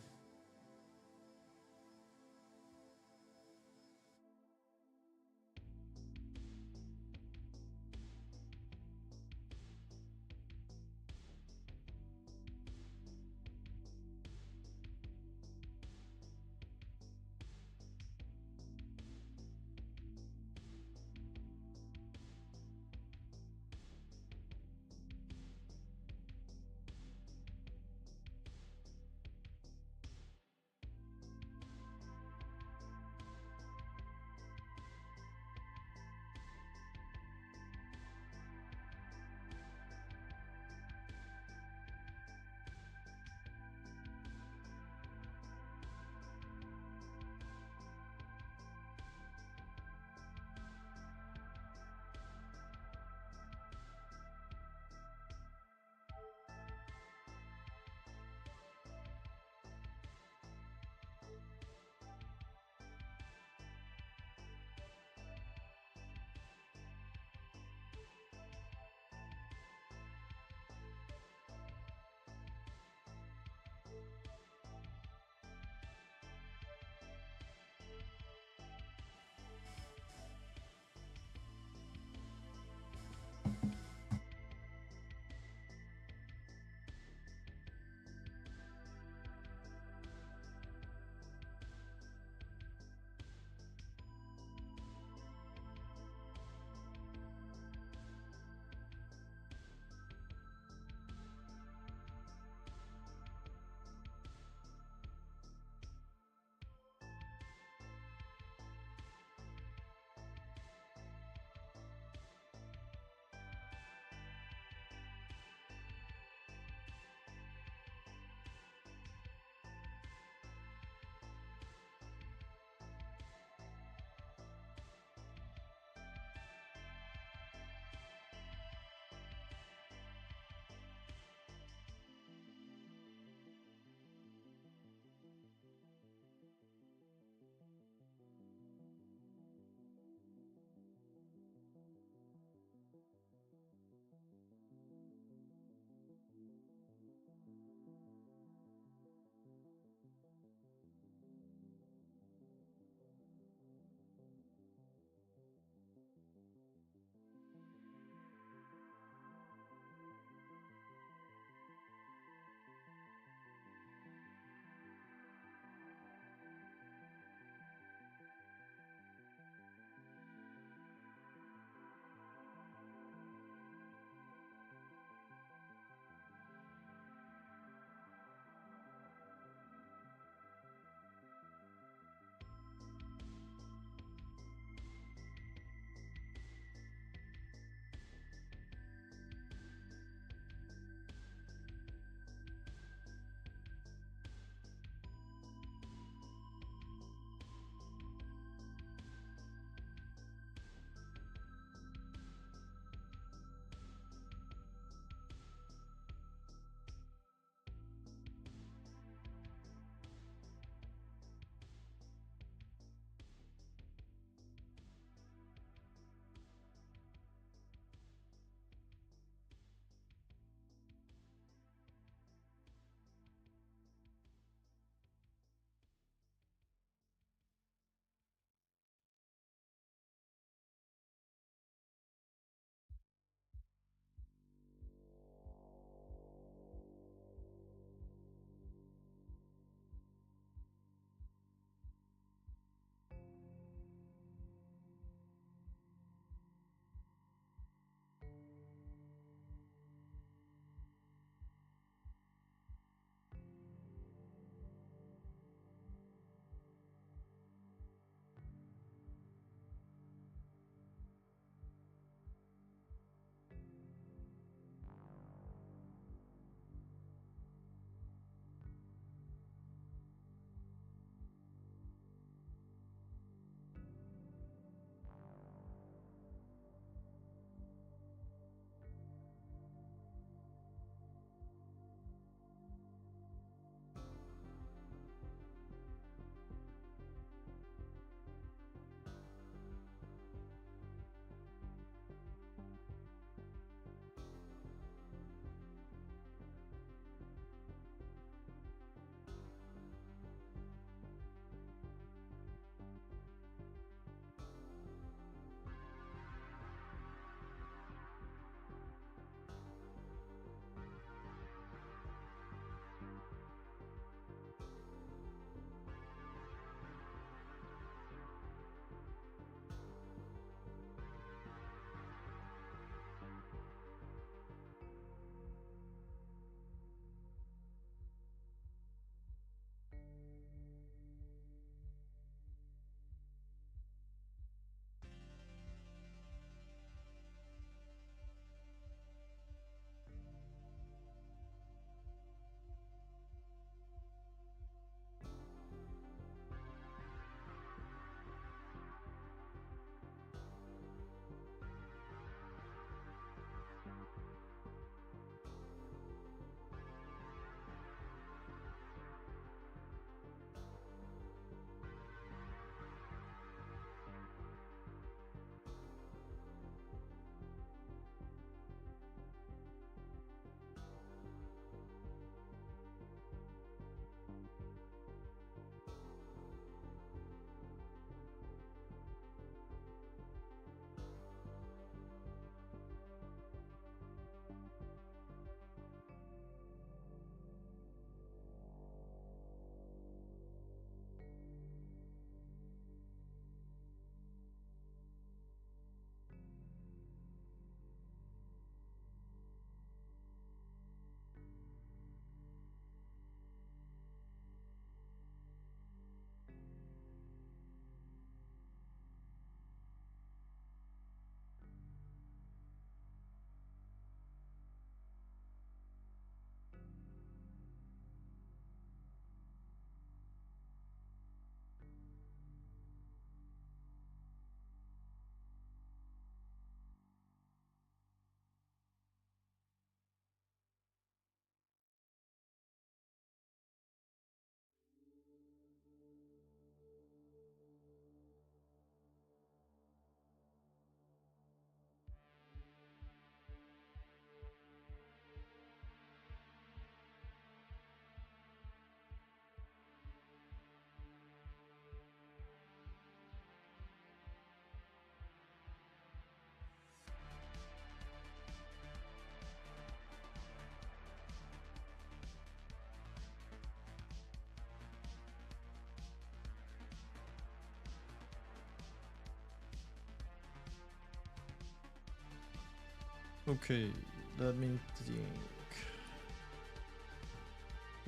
Okay, let me think.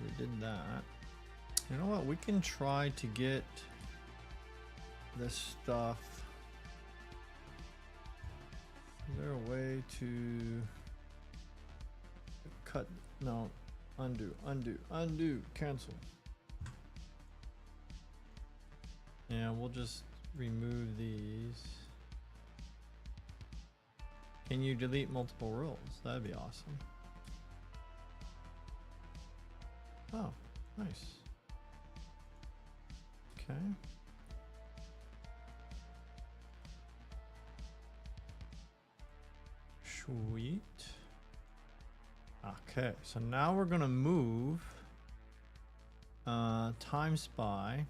We did that. You know what? We can try to get this stuff. Is there a way to cut? No. Undo, cancel. Yeah, we'll just remove these. Can you delete multiple rows? That'd be awesome. Oh, nice. Okay. Sweet. Okay, so now we're gonna move time spy.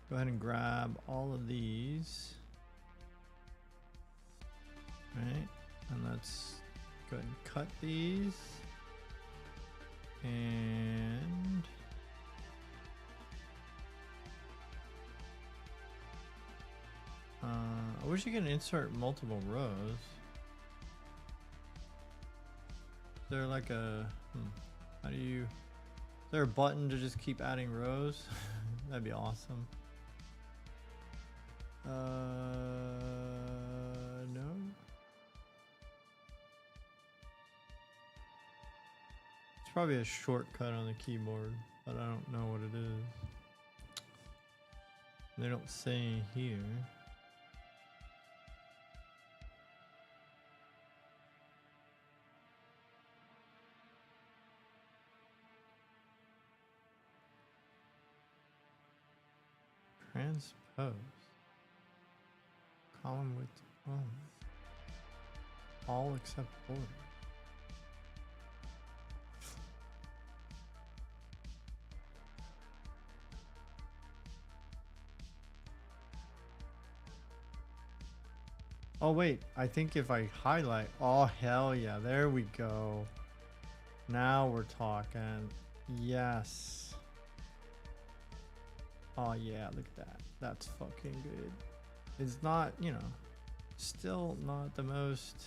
Go ahead and grab all of these. Right, and let's go ahead and cut these. And I wish you could insert multiple rows. Is there like a how do you, is there a button to just keep adding rows? That'd be awesome. No. It's probably a shortcut on the keyboard, but I don't know what it is. They don't say here. Transpose. Column width only. All except border. Oh wait, I think if I highlight, oh hell yeah, there we go. Now we're talking. Yes. Oh yeah, look at that. That's fucking good. It's not, you know, still not the most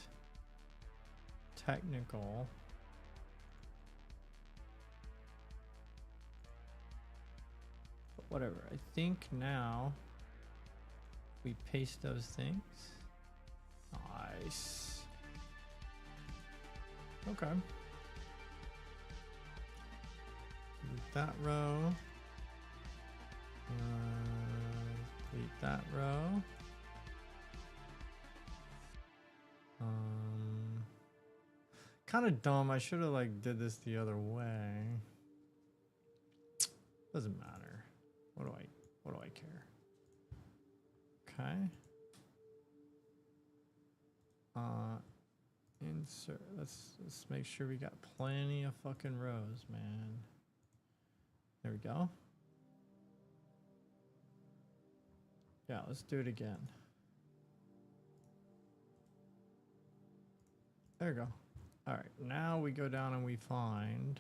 technical. But whatever. I think now we paste those things. Nice. Okay. Delete that row. Delete that row. Kind of dumb. I should have like did this the other way. Doesn't matter. What do I care? Okay. Insert. Let's make sure we got plenty of fucking rows, man. There we go. Yeah, let's do it again. There we go. All right, now we go down and we find.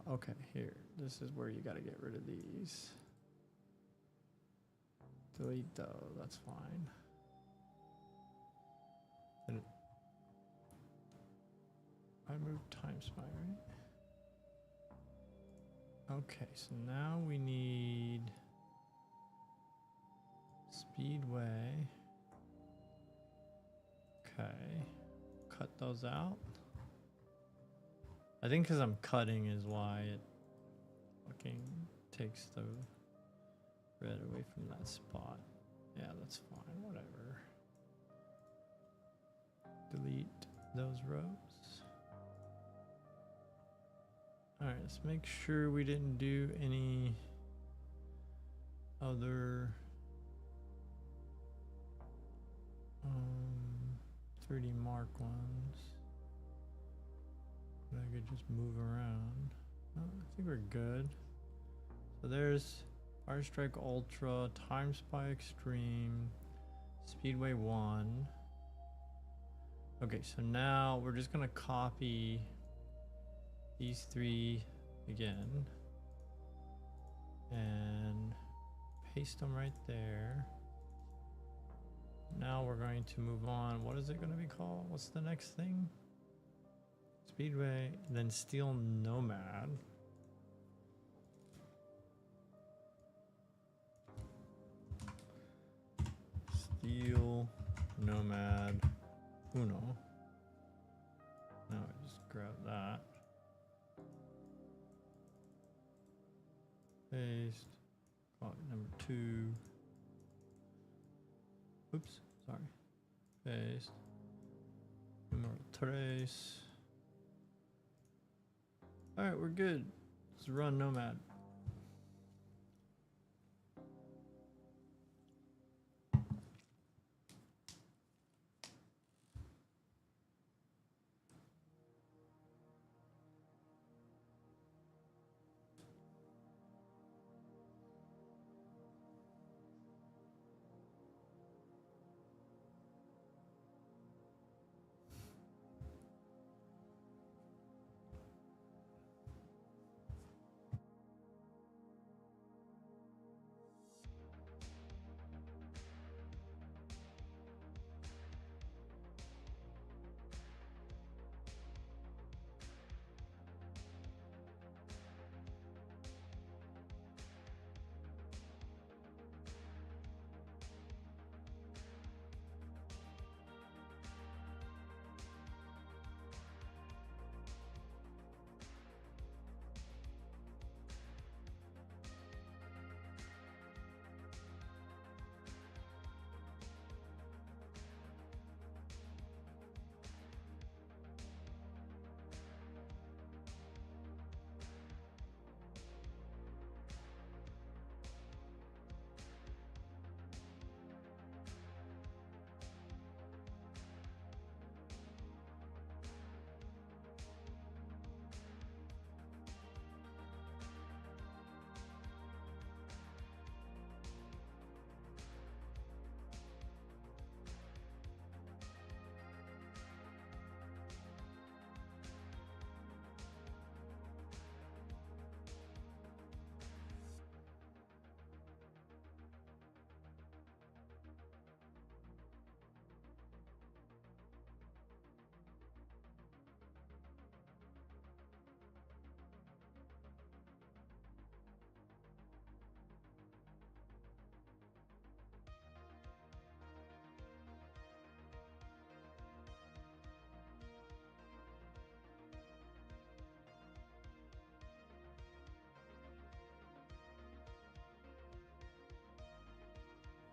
Okay, here. This is where you got to get rid of these. Delete those. That's fine. And I moved time spy, right? Okay, so now we need speedway. Okay, cut those out. I think because I'm cutting is why it fucking takes the red away from that spot. Yeah, that's fine, whatever. Delete those rows. Alright, let's make sure we didn't do any other 3D mark ones that I could just move around. Oh, I think we're good. So there's Fire Strike Ultra, Time Spy Extreme, Speedway 1. Okay, so now we're just gonna copy these three again and paste them right there. Now we're going to move on. What is it going to be called? What's the next thing? Speedway, then Steel Nomad. Steel Nomad Uno. Now I just grab that. Paste. Call it number 2. Oops, sorry. Paste. Numero 3. Alright, we're good. Let's run Nomad.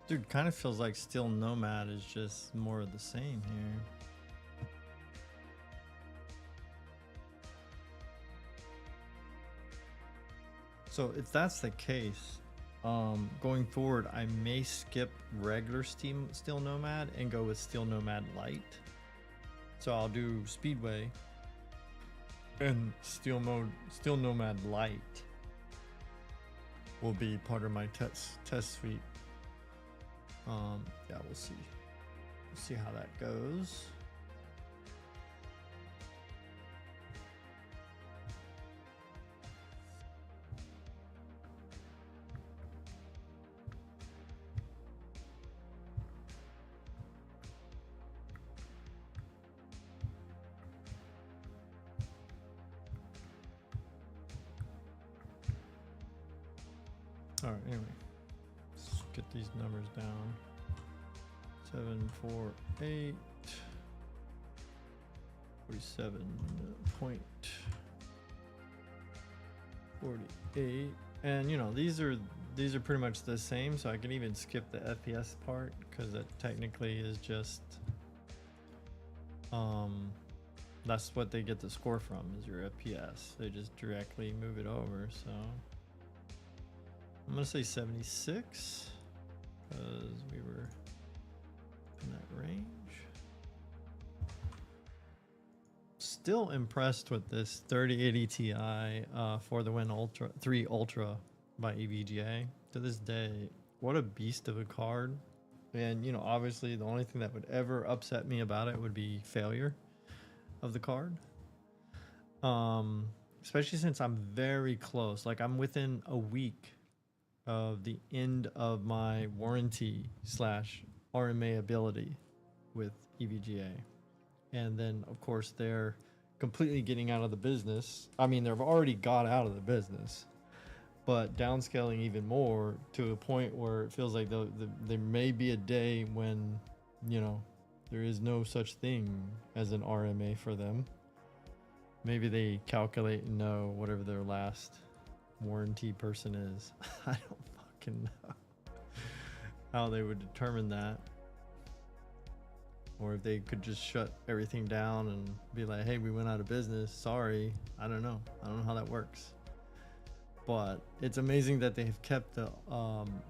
Dude, kind of feels like Steel Nomad is just more of the same here. So if that's the case, going forward, I may skip regular Steel Nomad and go with Steel Nomad Light. So I'll do Speedway and Steel Nomad Light will be part of my test suite. Yeah, we'll see. We'll see how that goes. All right, anyway, let's get these numbers down. 748 47.48, and you know these are pretty much the same, so I can even skip the FPS part because that technically is just that's what they get the score from, is your FPS. They just directly move it over. So I'm gonna say 76 because we were in that range. Still impressed with this 3080 Ti for the Win Ultra 3 Ultra by EVGA. To this day, what a beast of a card. And you know, obviously the only thing that would ever upset me about it would be failure of the card. Especially since I'm very close, like I'm within a week of the end of my warranty slash RMA ability with EVGA. And then, of course, they're completely getting out of the business. I mean, they've already got out of the business, but downscaling even more to a point where it feels like there may be a day when, you know, there is no such thing as an RMA for them. Maybe they calculate and know whatever their last warranty person is. I don't fucking know how they would determine that. Or if they could just shut everything down and be like, hey, we went out of business. Sorry. I don't know. I don't know how that works. But it's amazing that they've kept the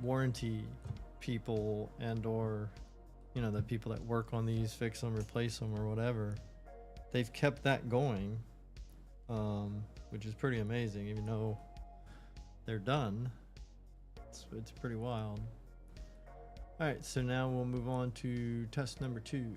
warranty people and or, you know, the people that work on these, fix them, replace them or whatever. They've kept that going, which is pretty amazing, even though they're done. It's pretty wild. All right, so now we'll move on to test number 2.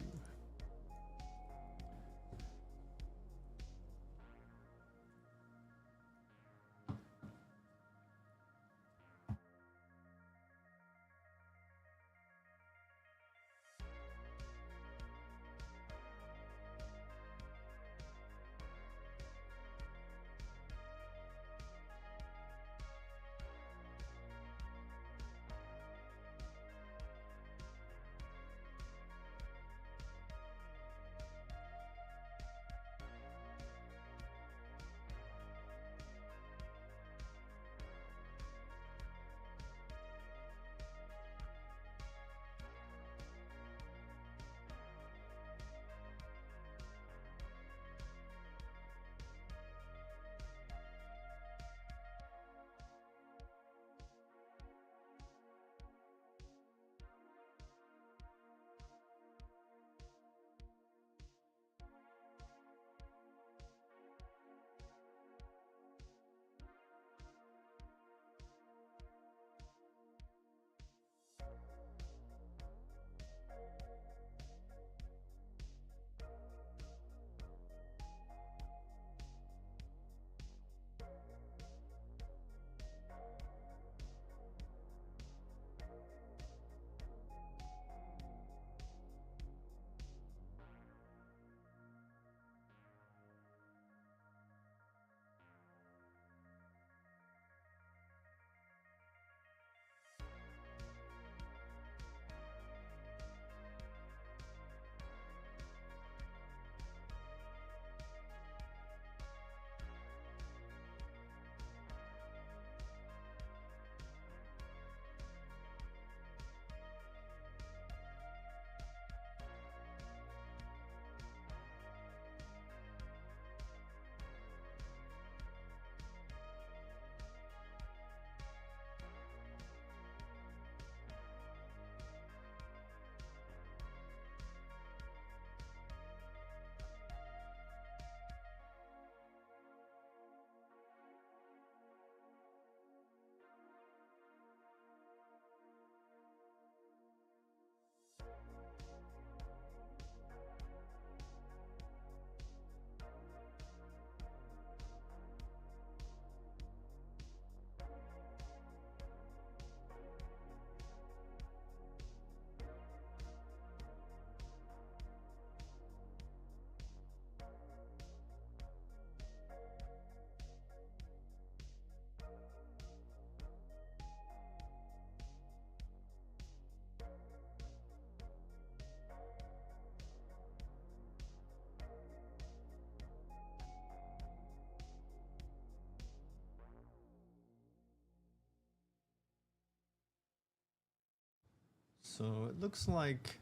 So it looks like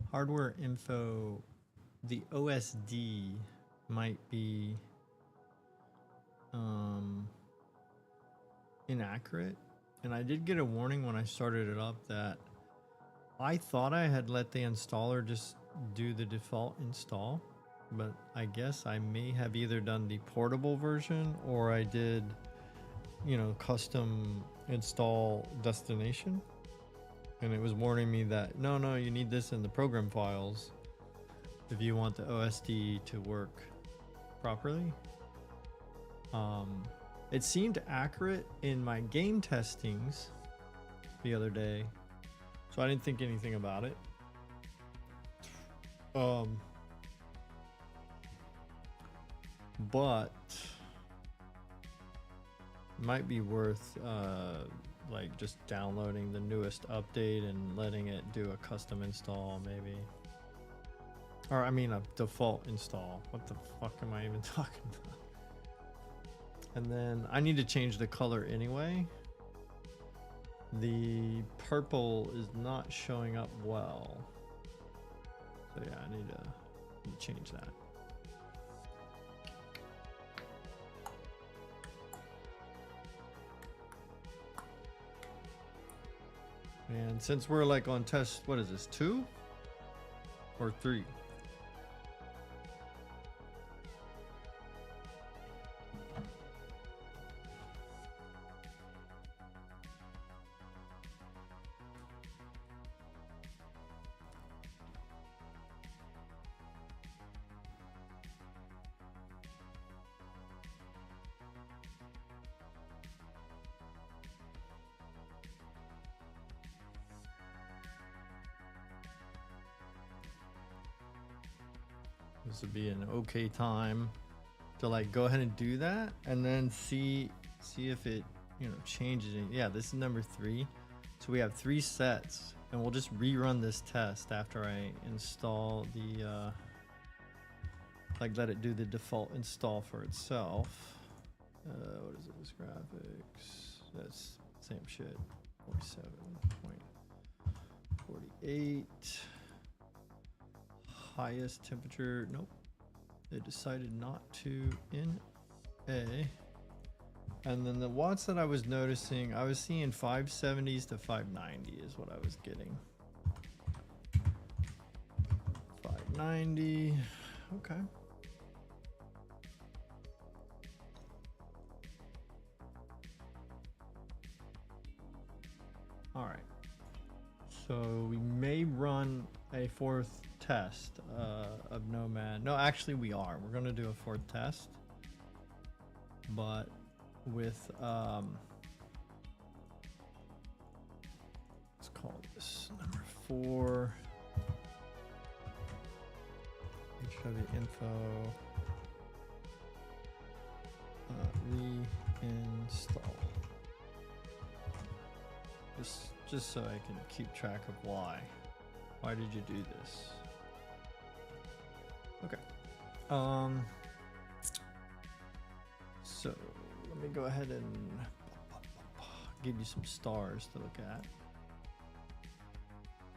hardware info, the OSD might be inaccurate. And I did get a warning when I started it up that I thought I had let the installer just do the default install, but I guess I may have either done the portable version or I did, you know, custom install destination. And it was warning me that no, you need this in the program files if you want the OSD to work properly. It seemed accurate in my game testings the other day, So I didn't think anything about it. But might be worth like just downloading the newest update and letting it do a custom install maybe. Or I mean a default install. What the fuck am I even talking about? And then I need to change the color anyway. The purple is not showing up well. So yeah, I need to change that. And since we're like on test, what is this, 2 or 3? This would be an okay time to like go ahead and do that and then see if it, you know, changes it. Yeah, this is number 3. So we have 3 sets and we'll just rerun this test after I install the like let it do the default install for itself. What is this graphics? That's same shit. 47.48. Highest temperature, nope. They decided not to in A. And then the watts that I was noticing, I was seeing 570s to 590 is what I was getting. 590, okay. All right. So we may run a 4th test of Nomad. No, actually we are. We're going to do a 4th test. But with let's call this number 4. HW info. Reinstall. Just so I can keep track of why. Why did you do this? Okay. So let me go ahead and give you some stars to look at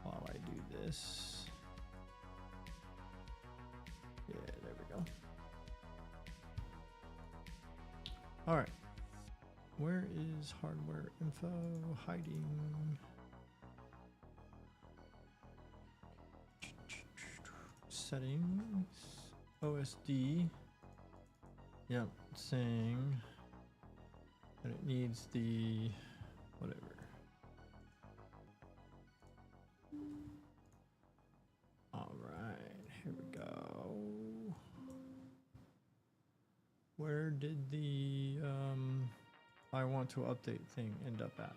while I do this. Yeah, there we go. All right. Where is hardware info hiding? Settings, OSD. Yep, saying that it needs the whatever. All right, here we go. Where did the I want to update thing end up at?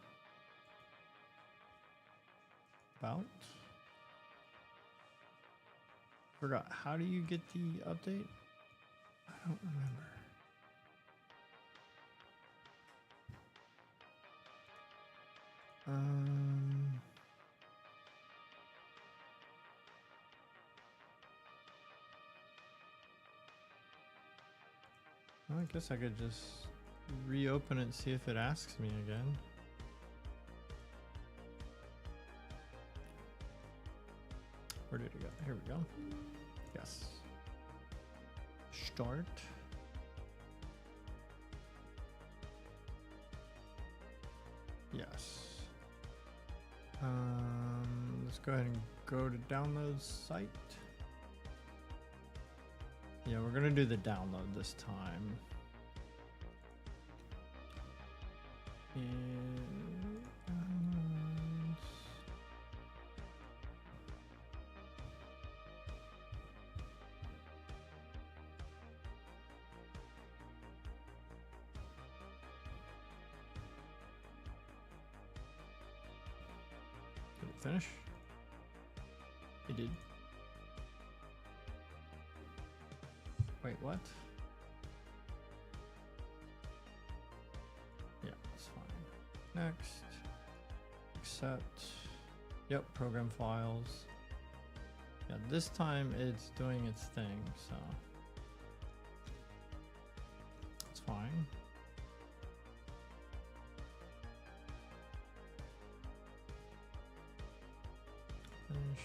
About? Forgot. How do you get the update? I don't remember. Well, I guess I could just reopen it and see if it asks me again. Where did it go? Here we go. Yes. Start. Yes. Let's go ahead and go to download site. Yeah, we're gonna do the download this time. And downloads. finish? It did. Wait, what? Yeah, that's fine. Next. Accept. Yep, program files. Yeah, this time it's doing its thing, so it's fine. Finish.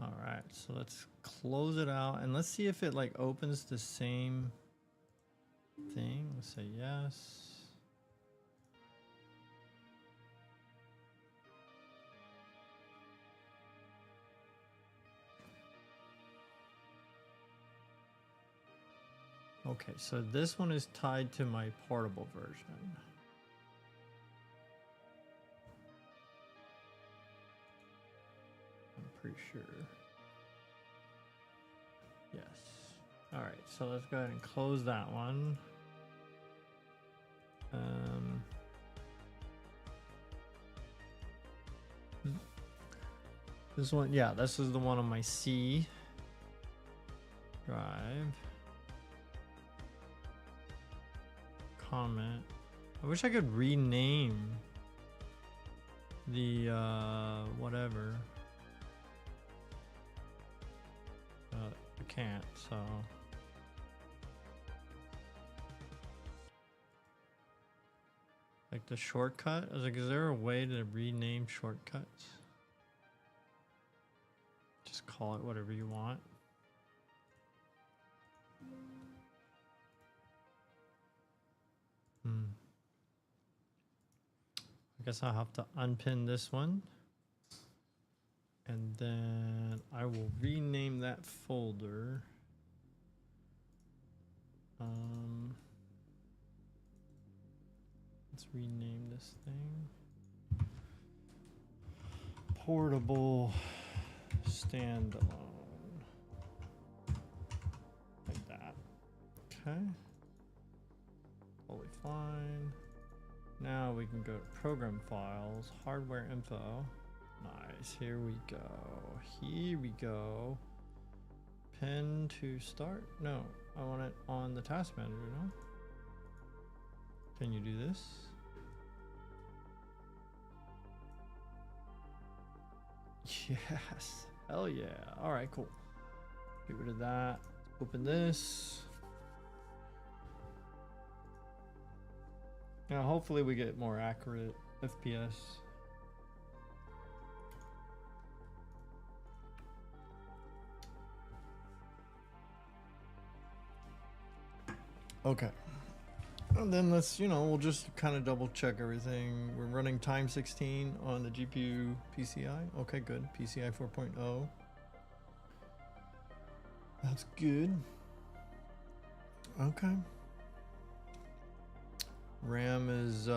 All right, so let's close it out and let's see if it like opens the same thing. Let's say yes. Okay, so this one is tied to my portable version. I'm pretty sure. Yes. All right, so let's go ahead and close that one. This one, yeah, this is the one on my C drive. Comment. I wish I could rename the whatever. I can't, so. Like the shortcut? I was like, is there a way to rename shortcuts? Just call it whatever you want. I guess I'll have to unpin this one. And then I will rename that folder. Let's rename this thing. Portable standalone. Like that. Okay. Totally fine. Now we can go to program files, hardware info. Nice, here we go. Here we go. Pin to start? No, I want it on the task manager, no? Can you do this? Yes, hell yeah. All right, cool. Get rid of that. Open this. Now, hopefully we get more accurate FPS. Okay. And then let's, we'll just kind of double check everything. We're running time 16 on the GPU PCI. Okay, good. PCI 4.0. That's good. Okay. RAM is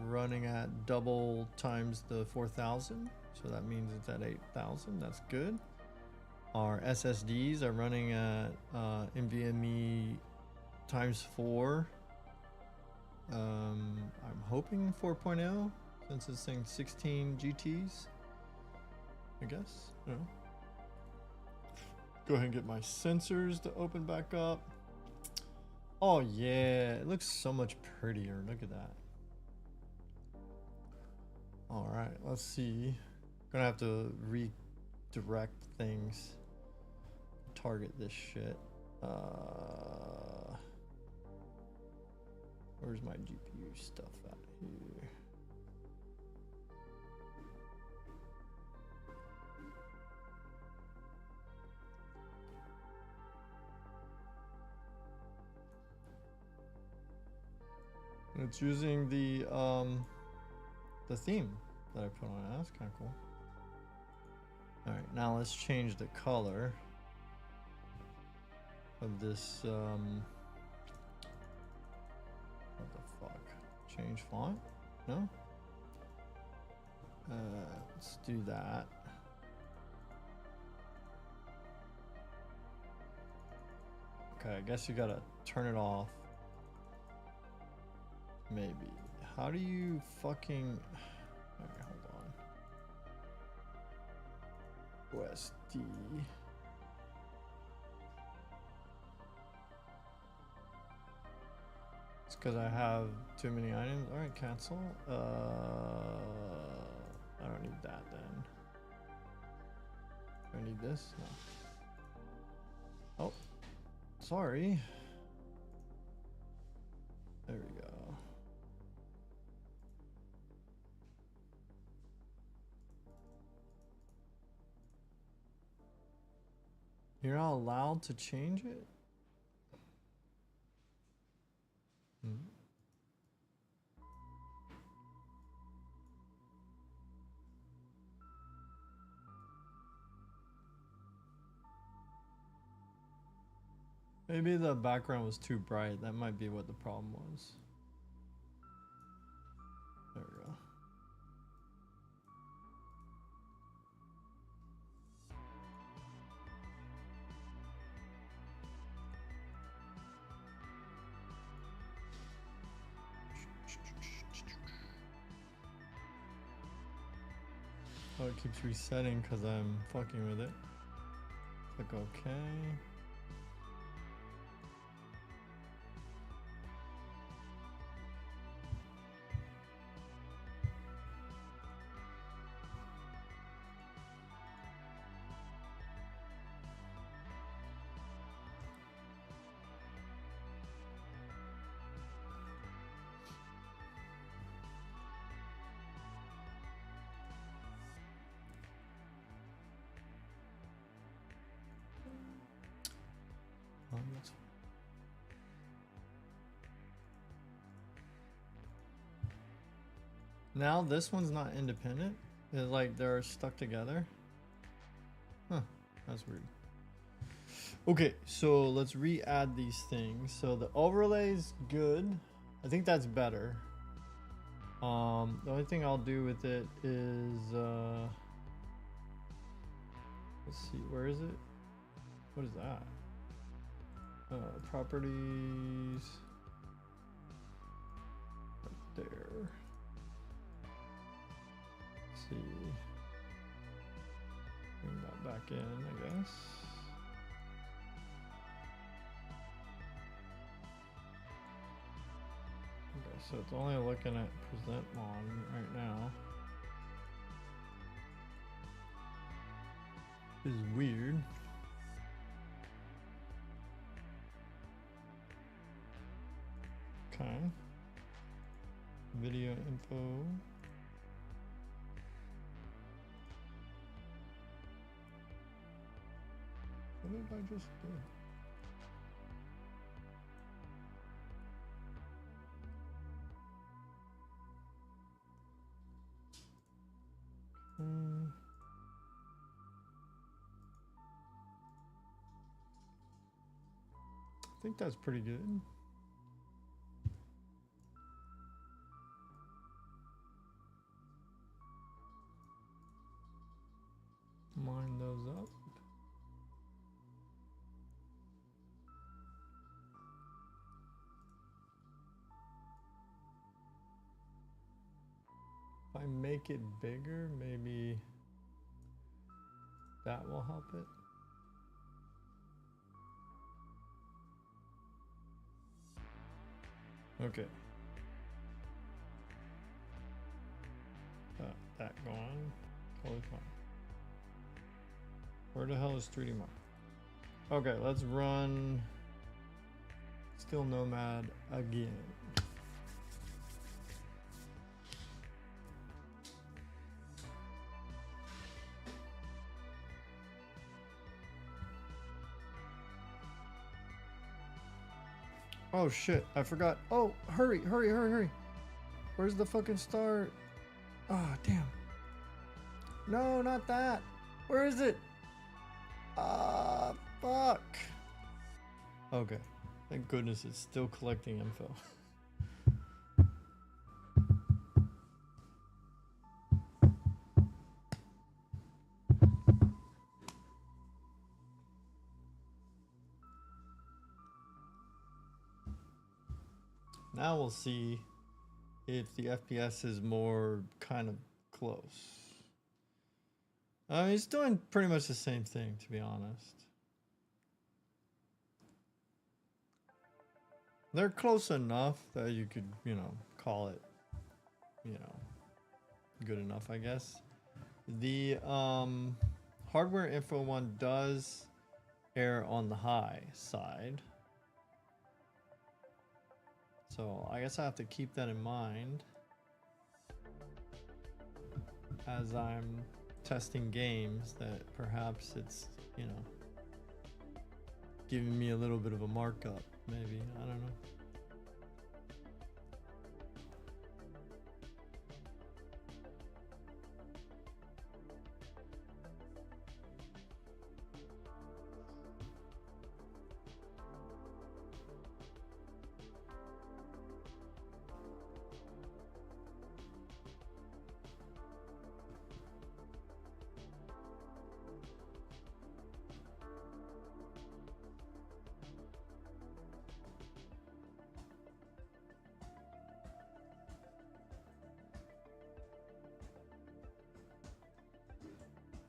running at double times the 4000. So that means it's at 8000. That's good. Our SSDs are running at NVMe times 4. I'm hoping 4.0 since it's saying 16 GTs. I guess. Go ahead and get my sensors to open back up. Oh yeah, it looks so much prettier. Look at that. All right, let's see. Gonna have to redirect things. Target this shit. Where's my GPU stuff at here? It's using the theme that I put on it. That's kind of cool. All right, now let's change the color of this. What the fuck? Change font? No? Let's do that. Okay, I guess you gotta turn it off. Maybe. How do you fucking... Okay, hold on. OSD. It's because I have too many items. Alright, cancel. I don't need that then. Do I need this? No. Oh. Sorry. There we go. You're not allowed to change it? Maybe the background was too bright. That might be what the problem was. There we go. Oh, it keeps resetting because I'm fucking with it. Click OK. Now this one's not independent. It's like they're stuck together. Huh, that's weird. Okay, so let's re-add these things. So the overlay's good. I think that's better. The only thing I'll do with it is let's see, where is it? What is that? Properties right there. Let's see, bring that back in, I guess. Okay, so it's only looking at present mon right now. This is weird. Okay. Video info. What did I just do? I think that's pretty good. Line those up. If I make it bigger, maybe that will help it. Okay. That going. Totally fine. Where the hell is 3D Mark? Okay, let's run Still Nomad again. Oh shit, I forgot. Oh, hurry, hurry, hurry, hurry. Where's the fucking start? Oh, damn. No, not that. Where is it? Ah, fuck. Okay. Thank goodness it's still collecting info. now we'll see if the FPS is more kind of close. He's doing pretty much the same thing, to be honest. They're close enough that you could, you know, call it, you know, good enough, I guess. The hardware info one does err on the high side. So I guess I have to keep that in mind as I'm testing games, that perhaps it's, you know, giving me a little bit of a markup, maybe. I don't know.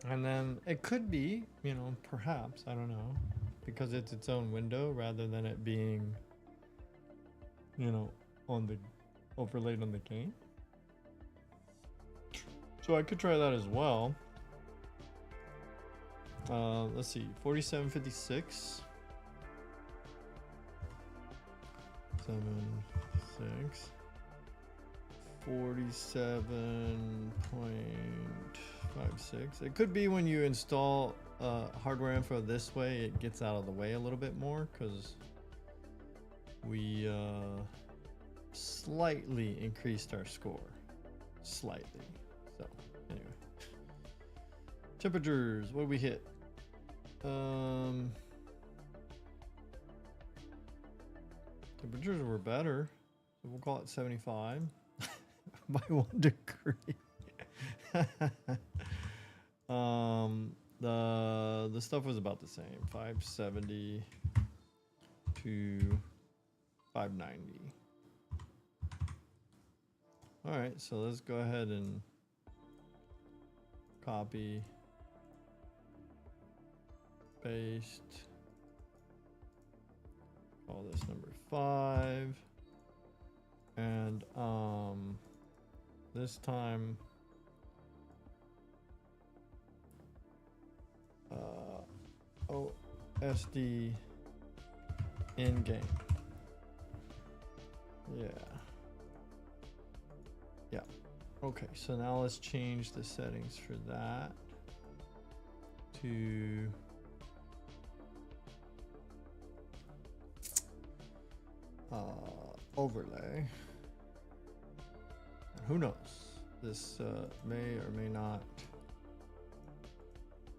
And then it could be, you know, perhaps, I don't know, because it's its own window rather than it being, you know, on the overlaid on the game. So I could try that as well. Let's see, 4756. 76. 47.56. It could be when you install hardware info this way, it gets out of the way a little bit more, because we slightly increased our score. Slightly. So, anyway. Temperatures, what did we hit? Temperatures were better. So we'll call it 75 by 1 degree. The stuff was about the same, 570 to 590. All right, so let's go ahead and copy, paste, call this number 5, and this time OSD in game. Yeah. Okay, so now let's change the settings for that to overlay. And who knows? This may or may not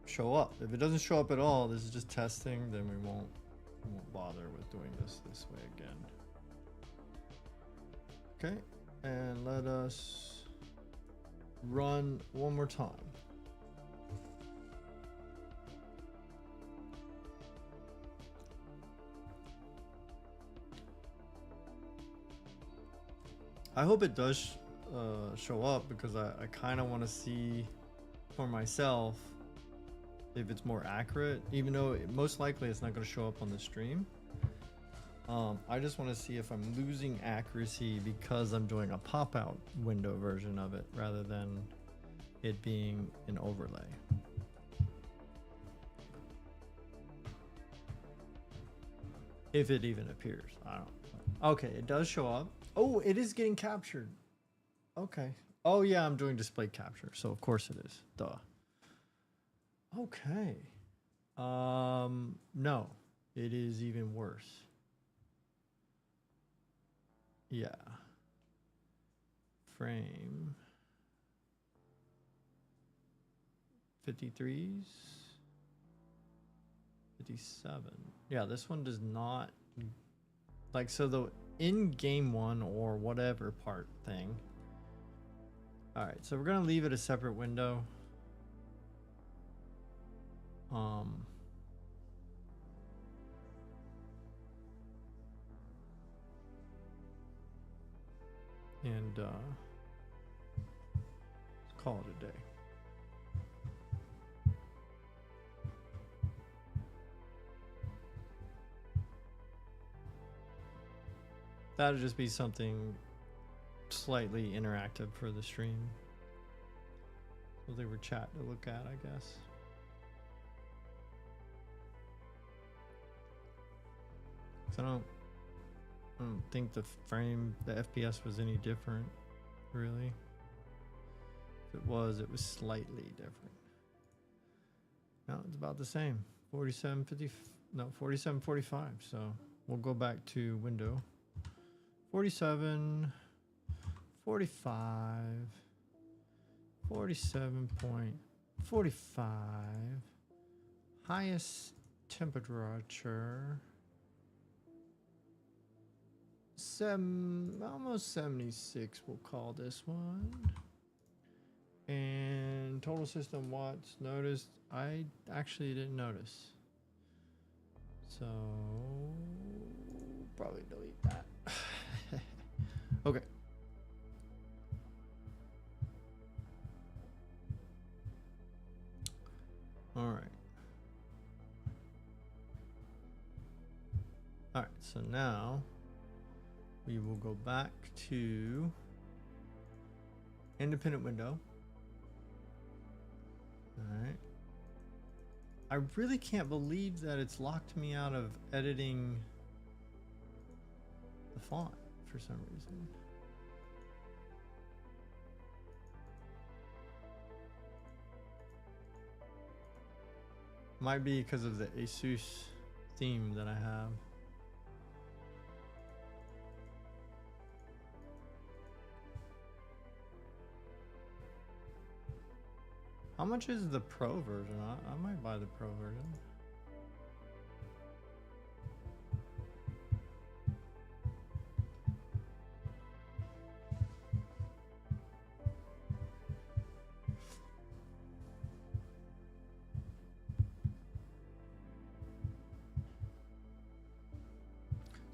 show up. If it doesn't show up at all, this is just testing, then we won't bother with doing this way again. Okay, and let us run one more time. I hope it does show up, because I kind of want to see for myself if it's more accurate, even though most likely it's not going to show up on the stream. I just want to see if I'm losing accuracy because I'm doing a pop-out window version of it rather than it being an overlay. If it even appears. I don't know. Okay, it does show up. Oh, it is getting captured. Okay. Oh yeah, I'm doing display capture, so of course it is. Duh. Okay. No, it is even worse. Yeah. Frame 53s, 57. Yeah, this one does not, like, so the in game one or whatever part thing. All right, so we're gonna leave it a separate window. and call it a day. That'll just be something slightly interactive for the stream. So they were chat to look at, I guess. So I don't think the FPS was any different, really. If it was slightly different. No, it's about the same. 4745. So we'll go back to window. 47, 45, 47.45. Highest temperature. Almost 76, we'll call this one. And total system watts, noticed, I actually didn't notice. So, probably delete that. Okay. All right. All right, so now we will go back to independent window. All right. I really can't believe that it's locked me out of editing the font for some reason. Might be because of the ASUS theme that I have. How much is the Pro version? I might buy the Pro version.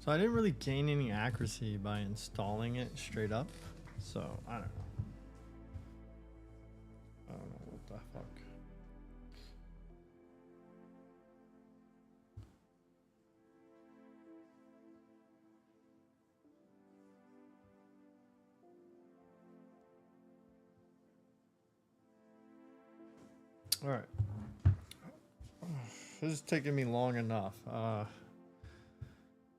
So I didn't really gain any accuracy by installing it straight up. So I don't know. I don't know what the fuck. All right. This is taking me long enough.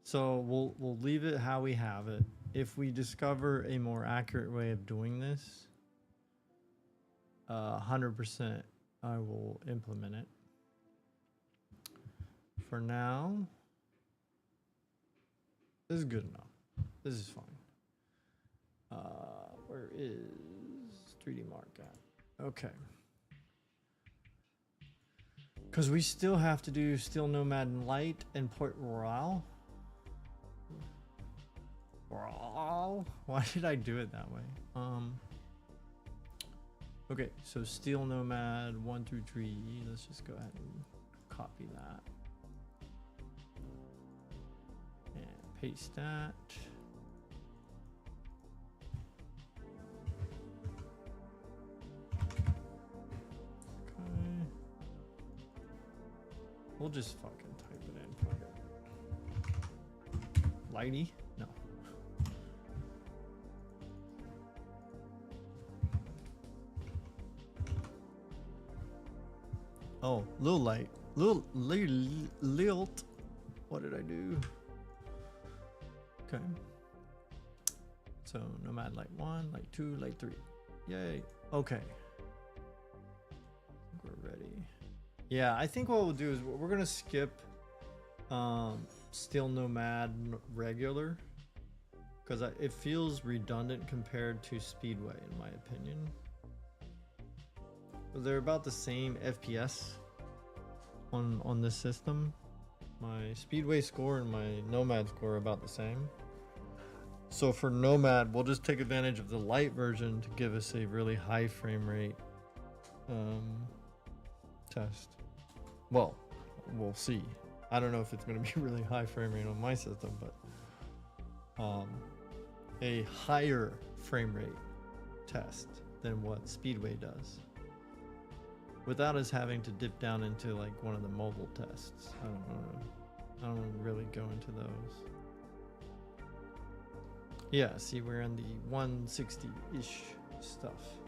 So we'll leave it how we have it. If we discover a more accurate way of doing this, 100% I will implement it. For now, this is good enough. This is fine. Where is 3D Mark at? Okay. Because we still have to do Steel Nomad and Light and Port Royal. Why did I do it that way? Okay, so Steel Nomad 1 through 3. Let's just go ahead and copy that and paste that. Okay, we'll just fucking type it in. Fuck it. Lighty? No. Oh, little light. Lilt. What did I do? Okay. So Nomad Light 1, Light 2, Light 3. Yay. Okay. We're ready. Yeah, I think what we'll do is we're gonna skip Steel Nomad regular because it feels redundant compared to Speedway in my opinion. They're about the same FPS on this system. My Speedway score and my Nomad score are about the same. So for Nomad, we'll just take advantage of the light version to give us a really high frame rate test. Well, we'll see. I don't know if it's going to be really high frame rate on my system, but a higher frame rate test than what Speedway does, without us having to dip down into like one of the mobile tests. I don't really go into those. Yeah, see, we're in the 160-ish stuff.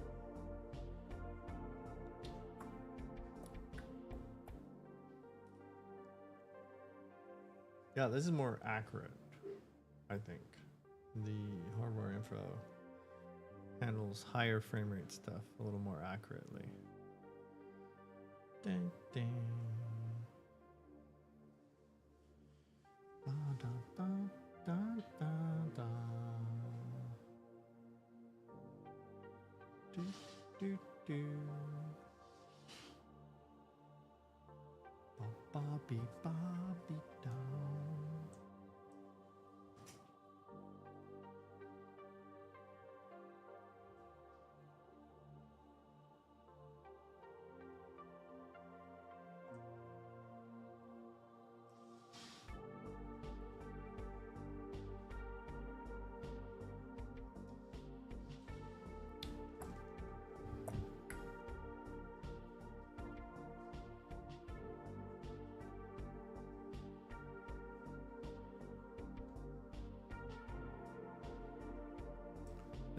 Yeah, this is more accurate, I think. The hardware info handles higher frame rate stuff a little more accurately. Ding, ding. Ba, da, ba, da, da, da. Do, do, do. Ba, ba, be, ba, be, da.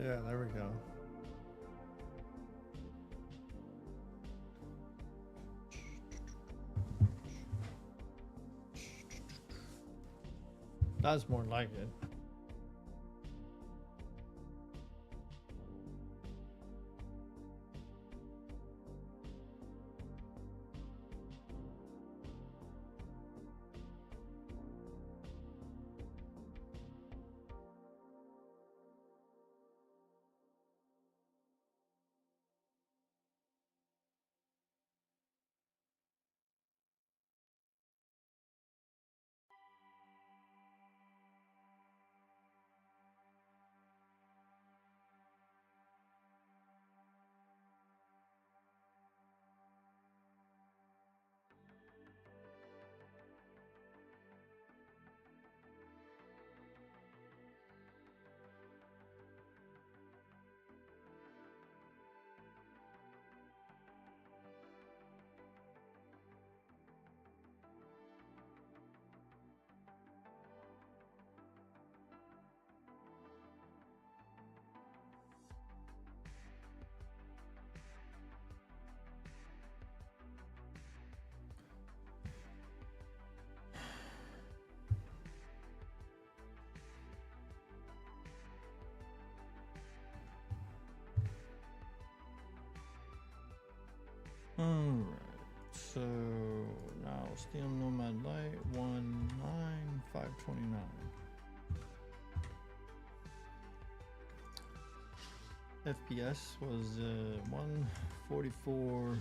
Yeah, there we go. That's more like it. Alright, so now Steel Nomad Light 19529. FPS was 144.67.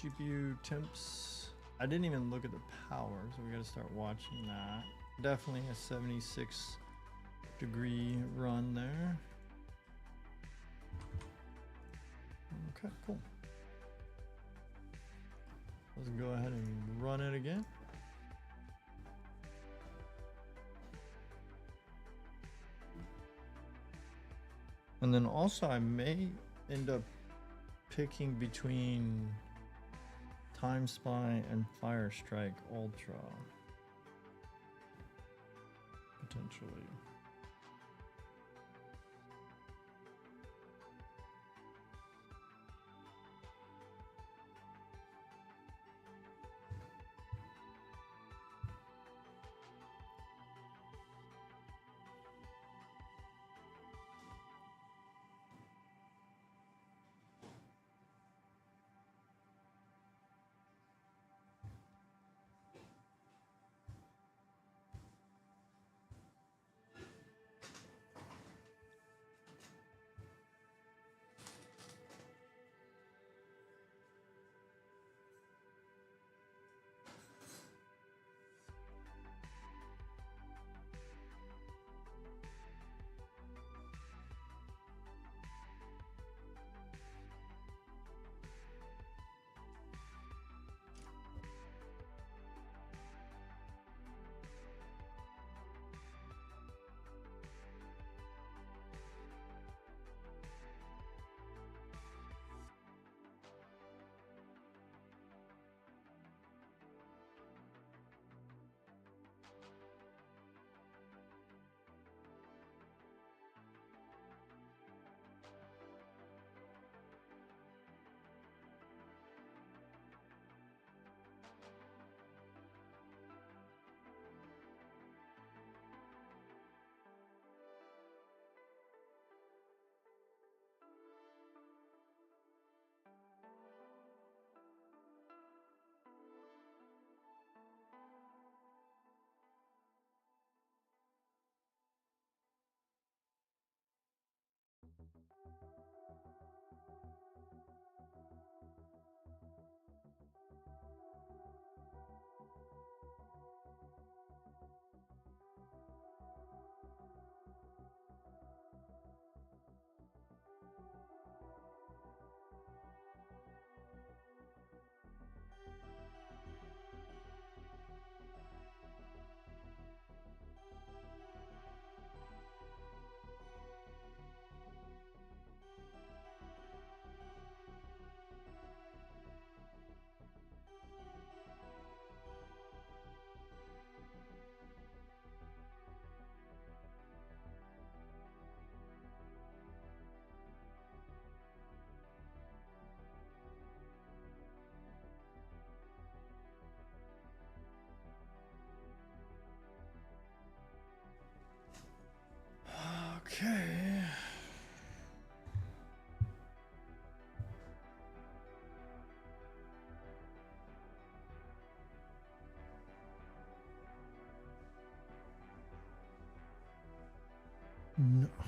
GPU temps. I didn't even look at the power, so we got to start watching that. Definitely a 76-degree run there. Okay, cool. Let's go ahead and run it again. And then also I may end up picking between Time Spy and Fire Strike Ultra. Potentially. on.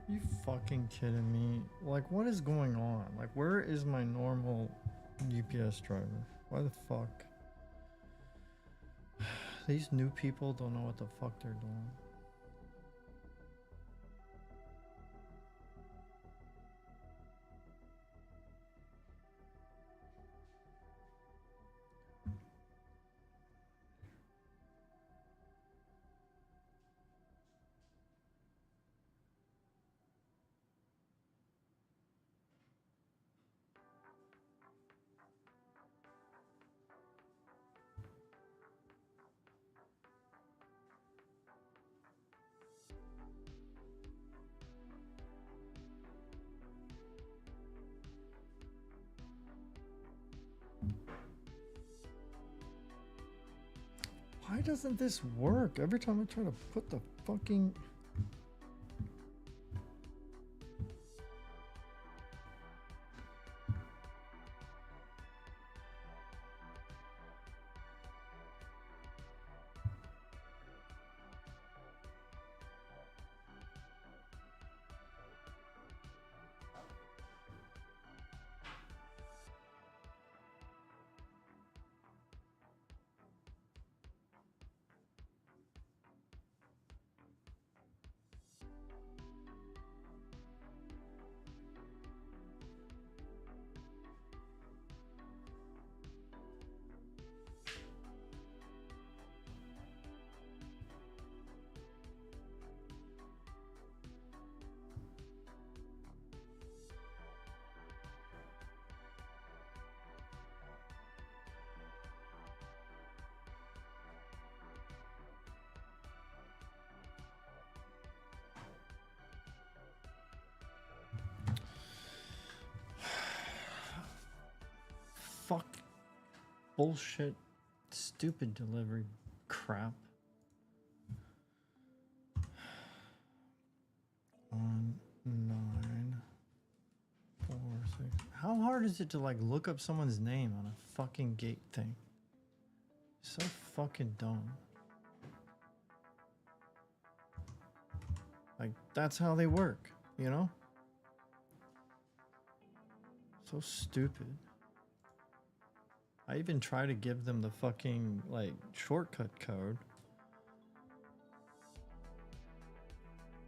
You fucking kidding me? Like, what is going on? Like, where is my normal UPS driver? Why the fuck? These new people don't know what the fuck they're doing. Why doesn't this work? Every time I try to put the fucking... Fuck. Bullshit. Stupid delivery crap. 1, 9, 4, 6. How hard is it to like look up someone's name on a fucking gate thing? So fucking dumb. Like, that's how they work, you know? So stupid. I even try to give them the fucking, like, shortcut code.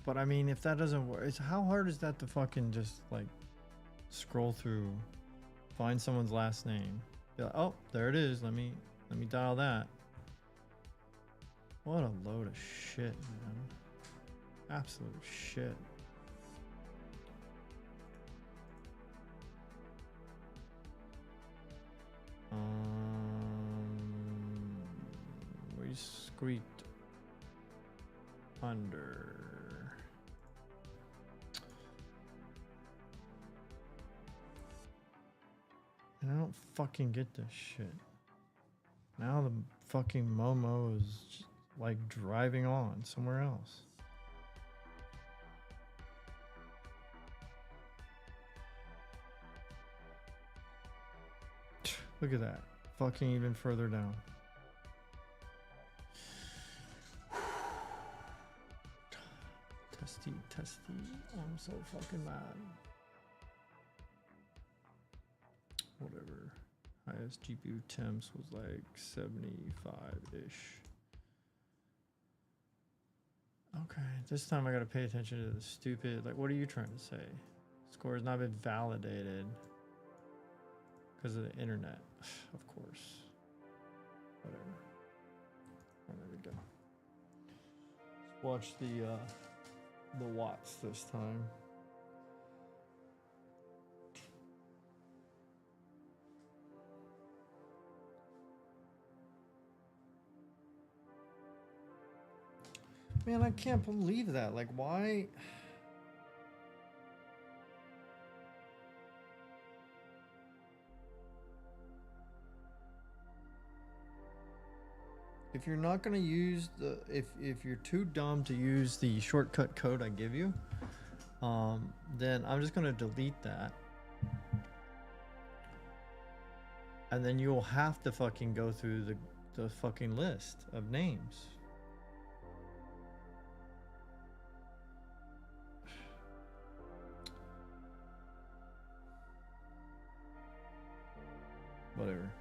But I mean, if that doesn't work, how hard is that to fucking just, like, scroll through, find someone's last name? Be like, oh, there it is. Let me dial that. What a load of shit, man. Absolute shit. squeaked under. And I don't fucking get this shit. Now the fucking Momo is just, like driving on somewhere else. Look at that. Fucking even further down. Testy, testy. I'm so fucking mad. Whatever. Highest GPU temps was like 75-ish. Okay, this time I gotta pay attention to the stupid, like, what are you trying to say? Score has not been validated because of the internet. Of course. Whatever. Oh, there we go. Let's watch the watts this time. Man, I can't believe that. Like, why? If you're not gonna use the, if you're too dumb to use the shortcut code I give you, then I'm just gonna delete that, and then you'll have to fucking go through the fucking list of names. Whatever.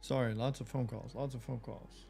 Sorry, lots of phone calls. Lots of phone calls.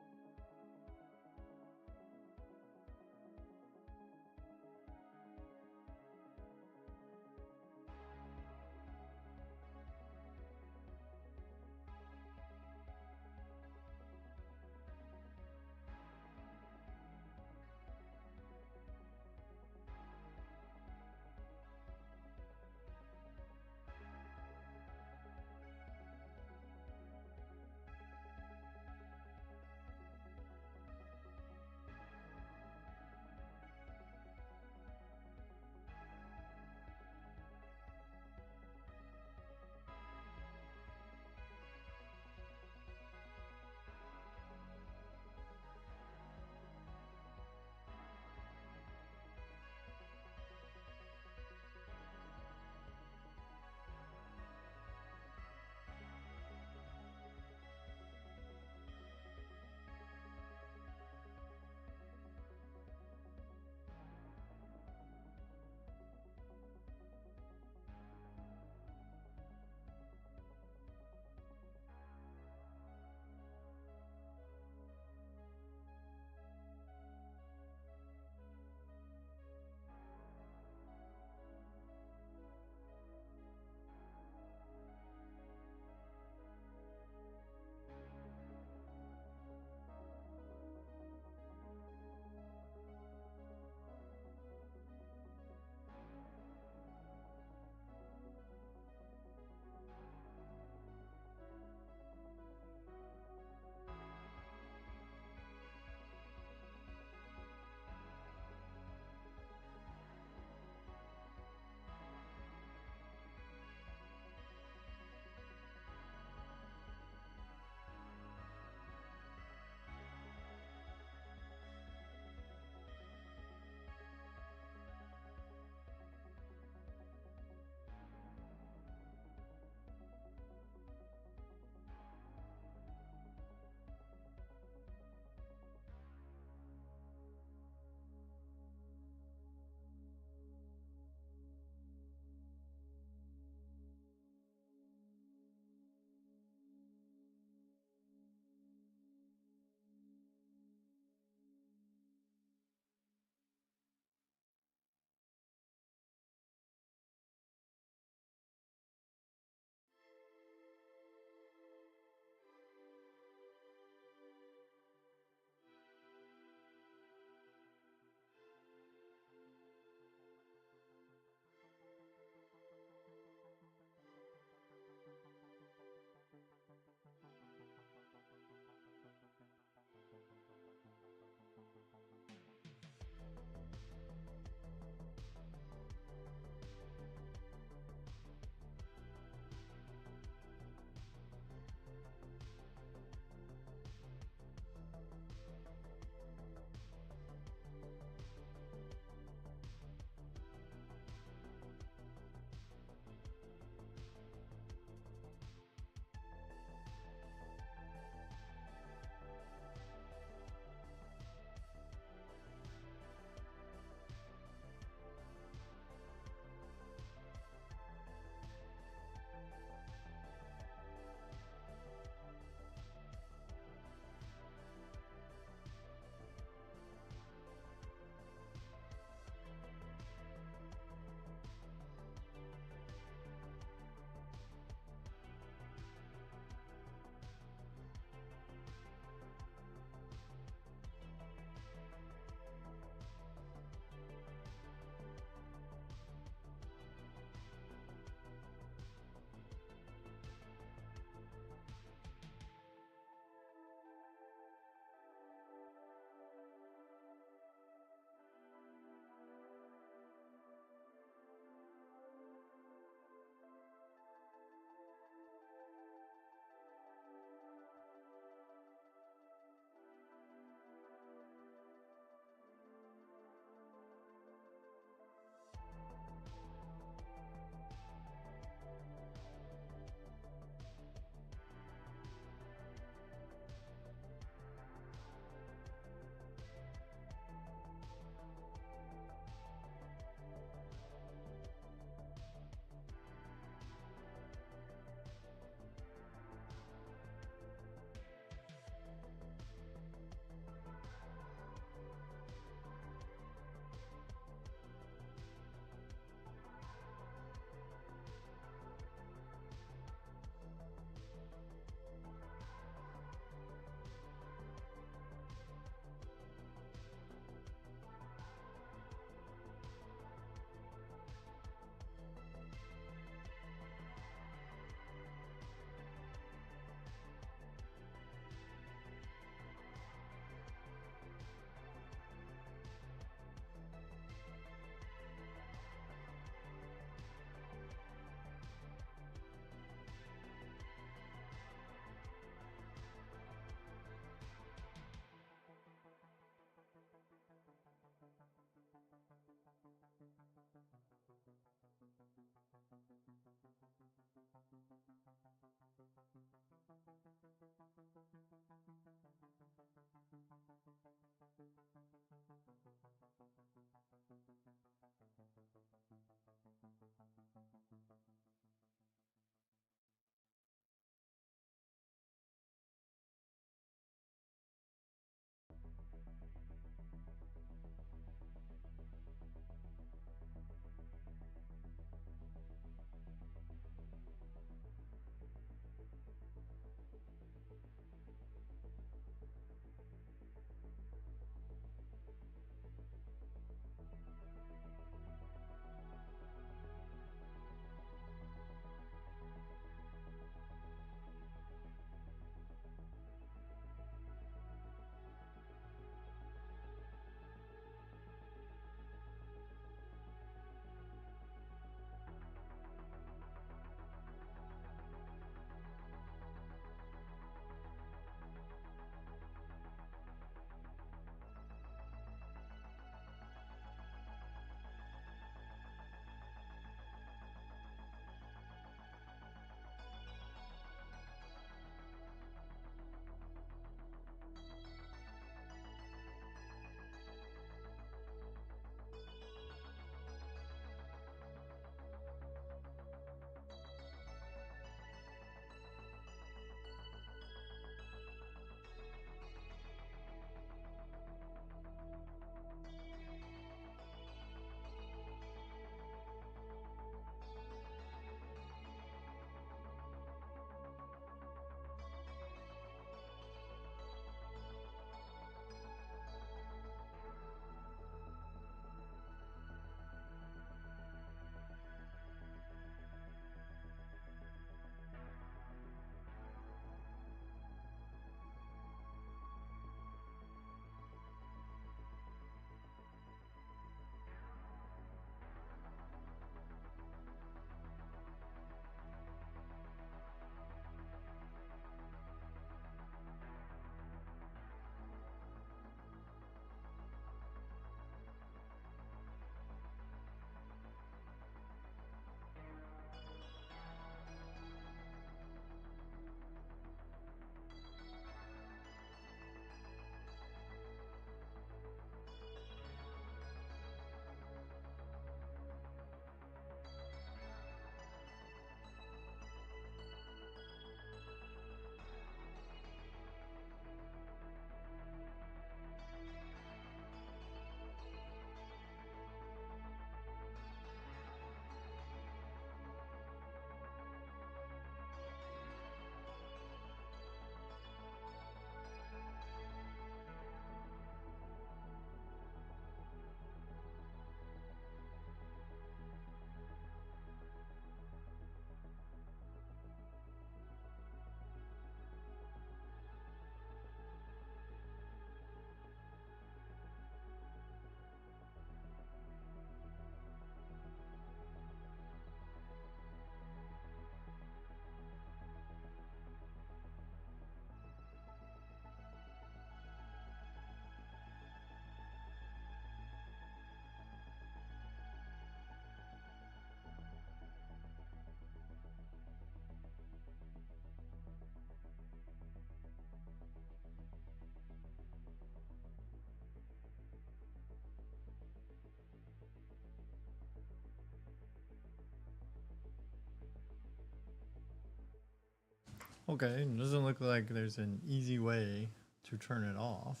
Okay, it doesn't look like there's an easy way to turn it off.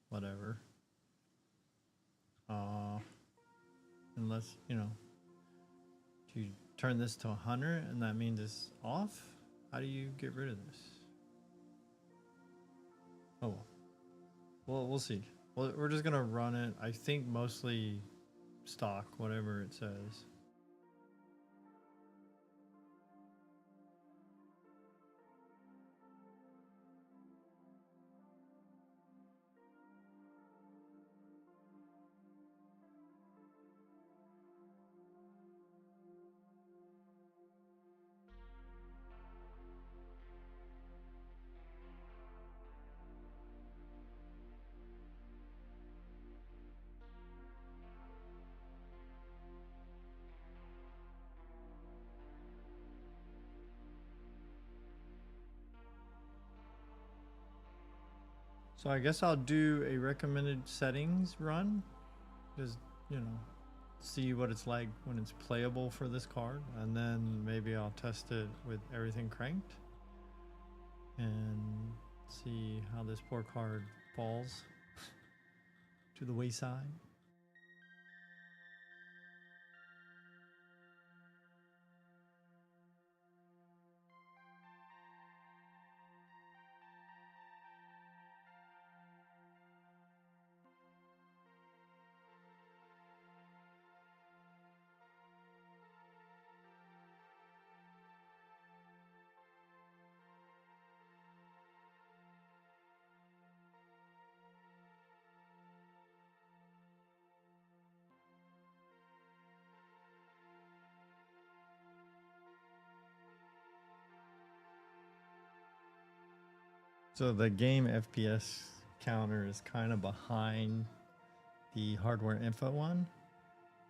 Whatever. Uh, unless, you know, you turn this to 100 and that means it's off. How do you get rid of this? Oh, well, we'll see. Well, we're just gonna run it. I think mostly stock, whatever it says. So I guess I'll do a recommended settings run. Just, you know, see what it's like when it's playable for this card. And then maybe I'll test it with everything cranked. And see how this poor card falls to the wayside. So the game FPS counter is kind of behind the hardware info one,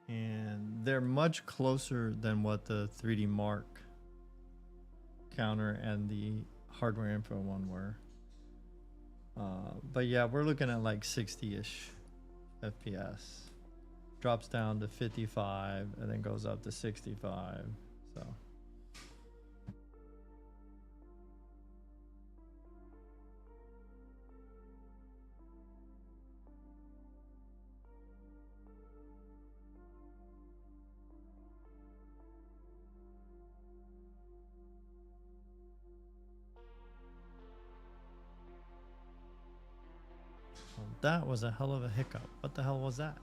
and they're much closer than what the 3D Mark counter and the hardware info one were. But yeah, we're looking at like 60-ish FPS. Drops down to 55 and then goes up to 65. So well, that was a hell of a hiccup. What the hell was that?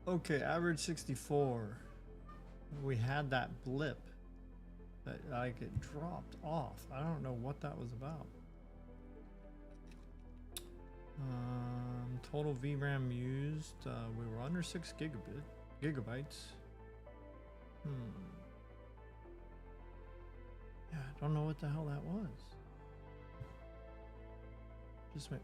Okay, average 64. We had that blip that like it dropped off. I don't know what that was about. Total VRAM used. We were under 6 gigabytes. Yeah, I don't know what the hell that was. Just went.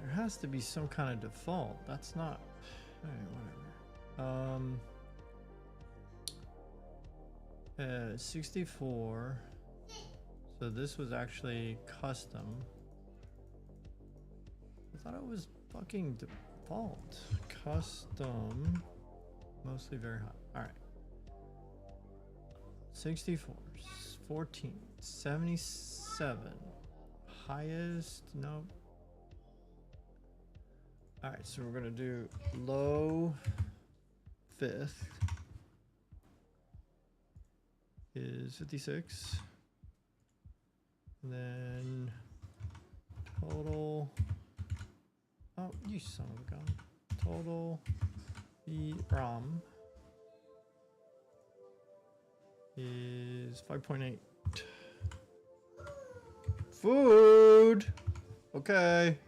There has to be some kind of default. That's not. Alright, whatever. 64. So this was actually custom. I thought it was fucking default. Custom. Mostly very high. Alright. 64. 14. 77. Highest. Nope. Alright, so we're gonna do low 5th is 56. And then total. Oh, You son of a gun. Total VROM is 5.8. Food. Okay.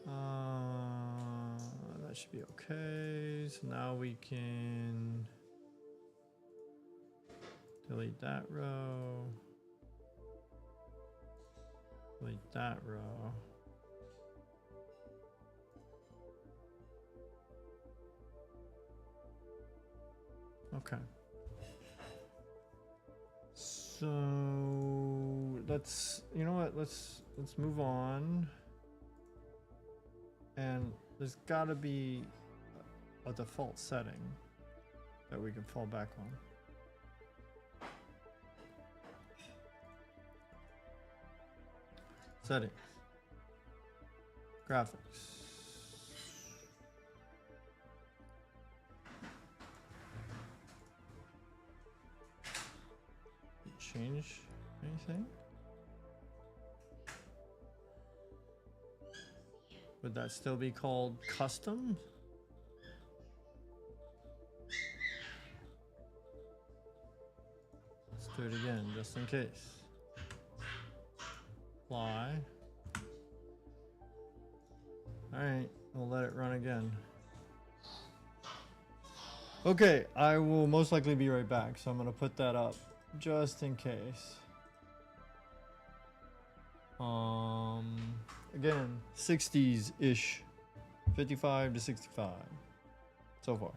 That should be okay. So now we can delete that row. Delete that row. Okay. So let's, you know what? Let's move on. And there's got to be a default setting that we can fall back on. Settings. Graphics. Change anything? Would that still be called custom? Let's do it again, just in case. Apply. Alright, we'll let it run again. Okay, I will most likely be right back, so I'm going to put that up just in case. Again, 60s-ish. 55 to 65 so far.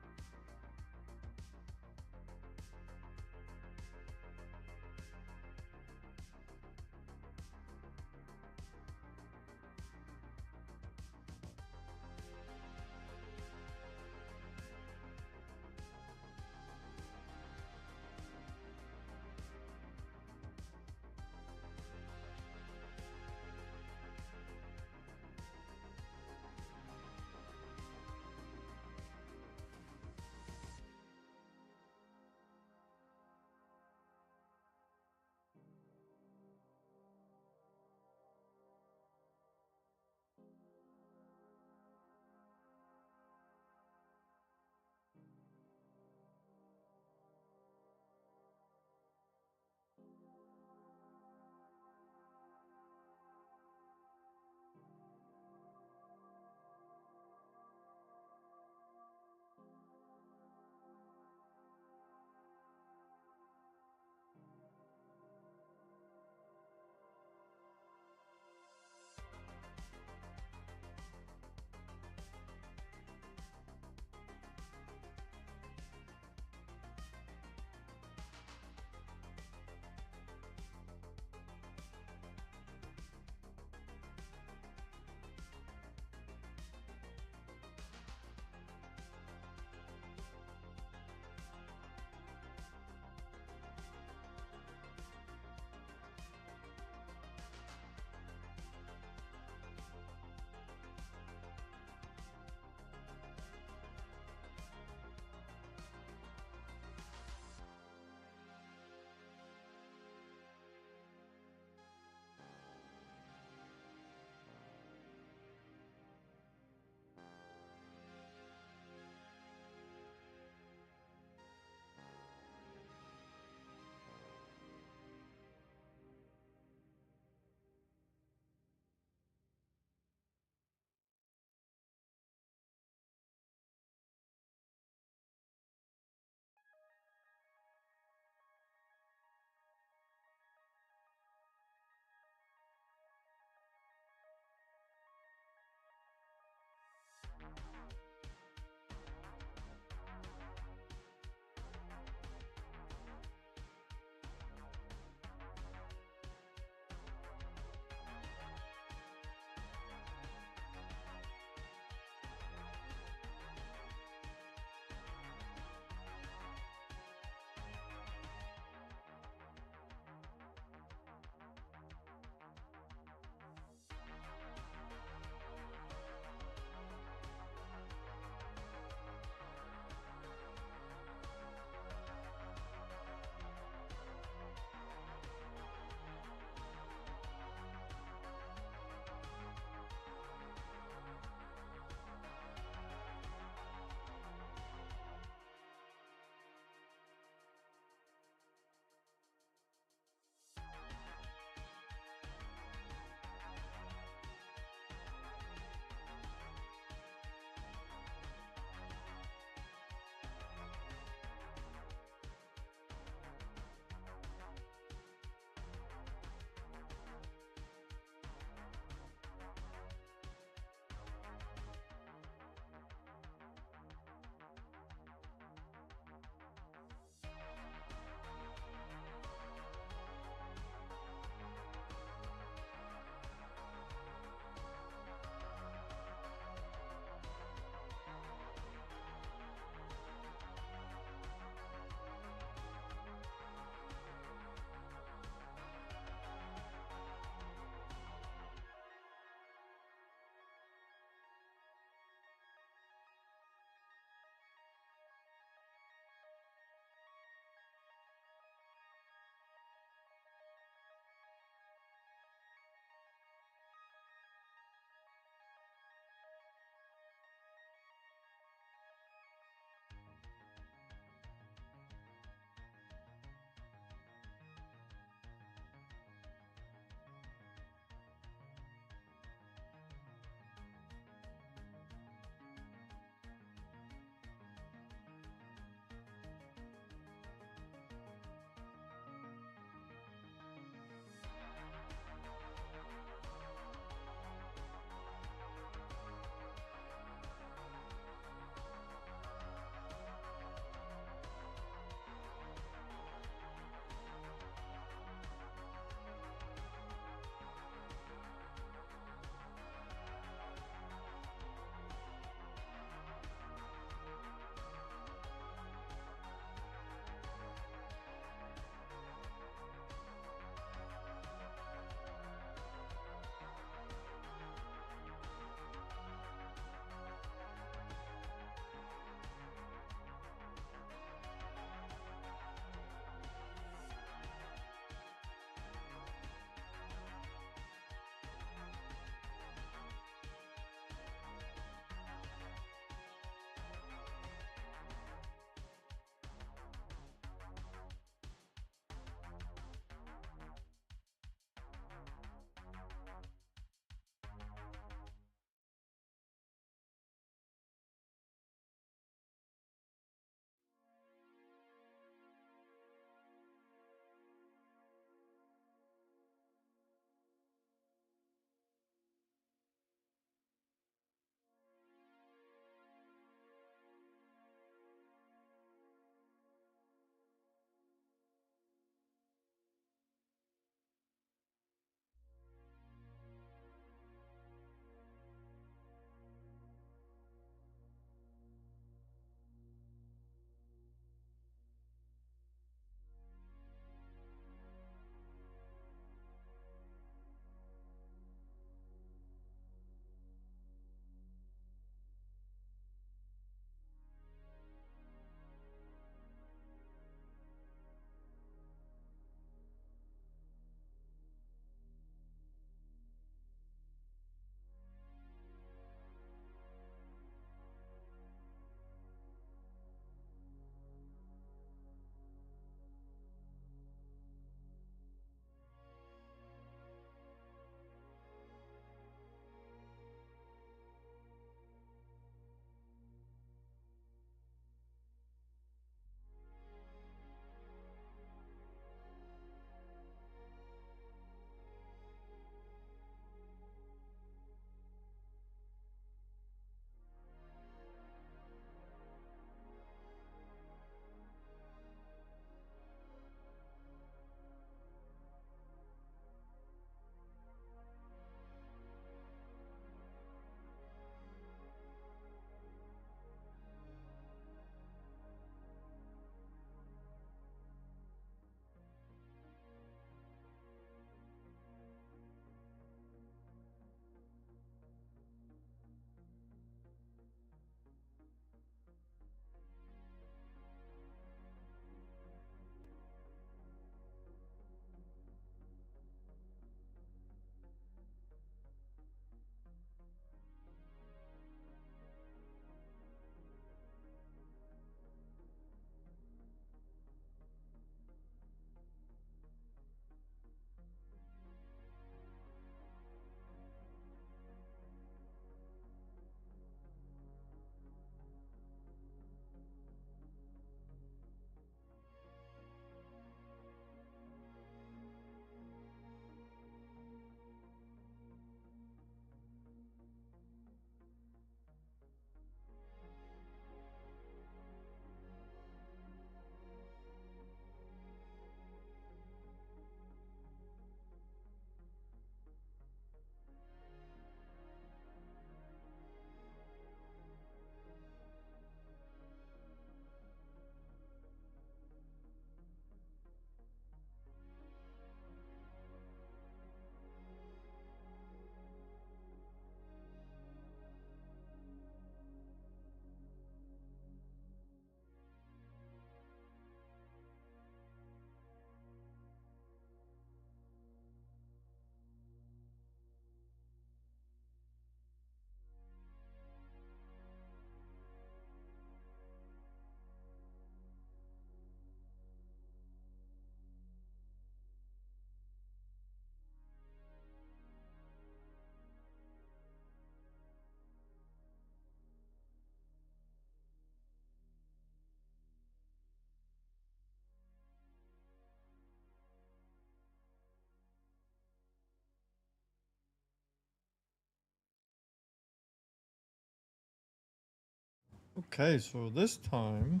Okay, so this time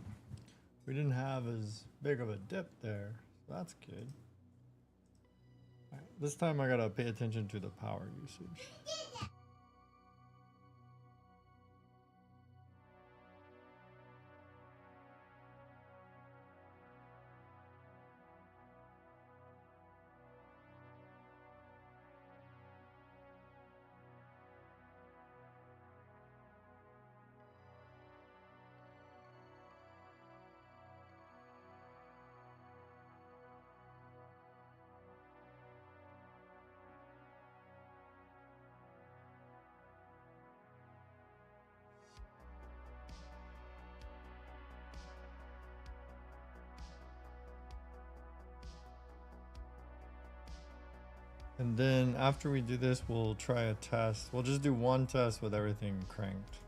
we didn't have as big of a dip there. So that's good. All right, this time I gotta pay attention to the power usage. And then after we do this, we'll try a test. We'll just do one test with everything cranked.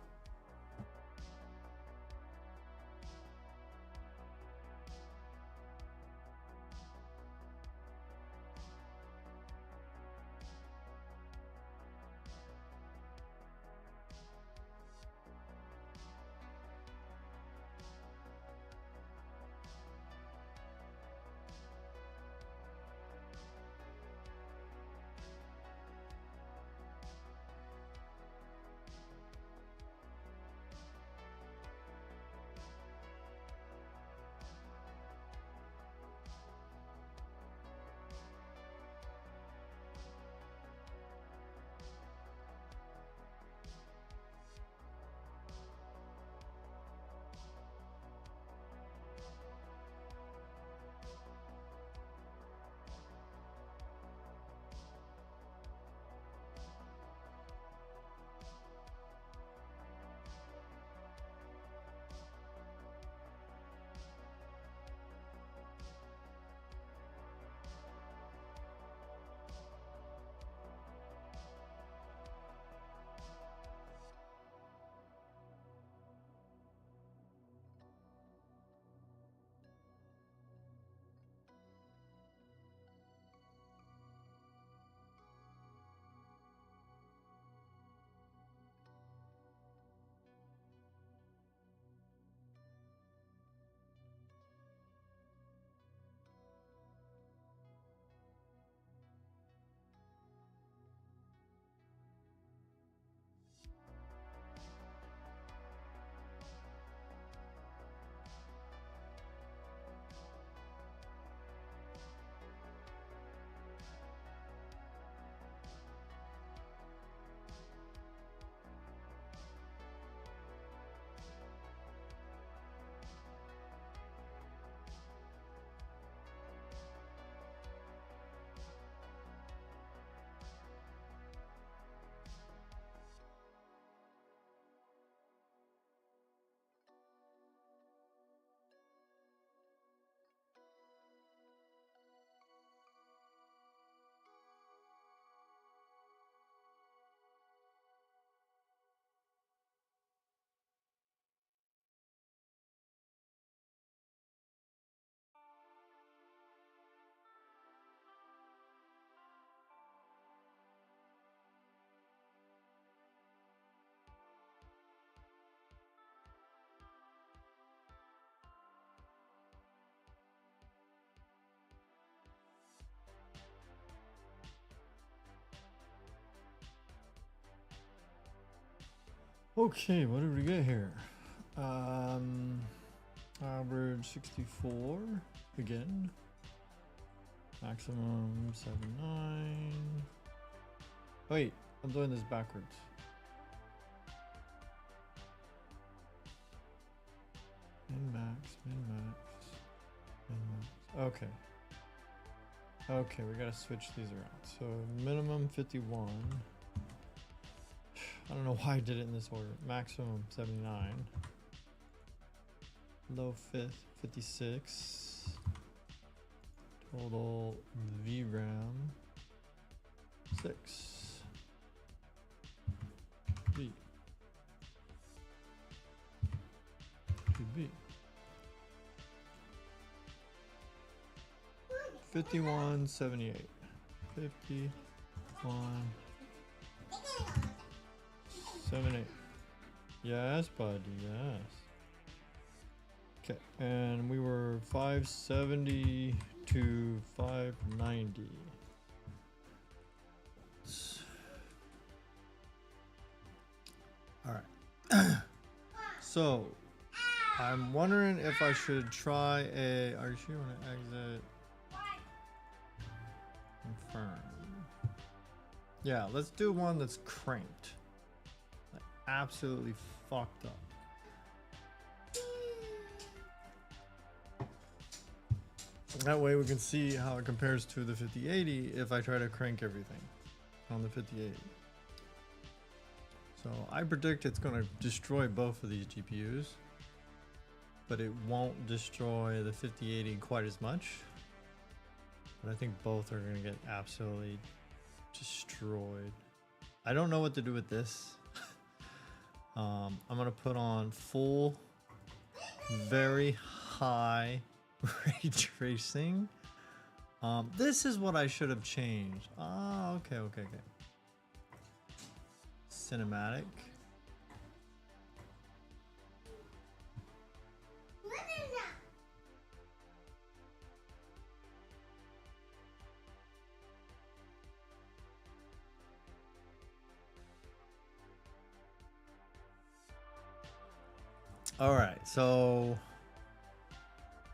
Okay, what did we get here? Average 64 again. Maximum 79. Wait, I'm doing this backwards. Min max, min max, min max. Okay. Okay, we gotta switch these around. So minimum 51. I don't know why I did it in this order. Maximum 79. Low fifth 56. Total VRAM 6. B. 2B. 5178. 51 78. Yes, buddy, yes. Okay, and we were 570 to 590. All right. So, I'm wondering if I should try a. Are you sure you want to exit? Confirm. Yeah, let's do one that's cranked. Like, absolutely fucked up. That way we can see how it compares to the 5080 if I try to crank everything on the 5080. So I predict it's going to destroy both of these GPUs, but it won't destroy the 5080 quite as much. But I think both are going to get absolutely destroyed. I don't know what to do with this. I'm going to put on full, very high ray tracing. This is what I should have changed. Ah, okay. Cinematic. All right, so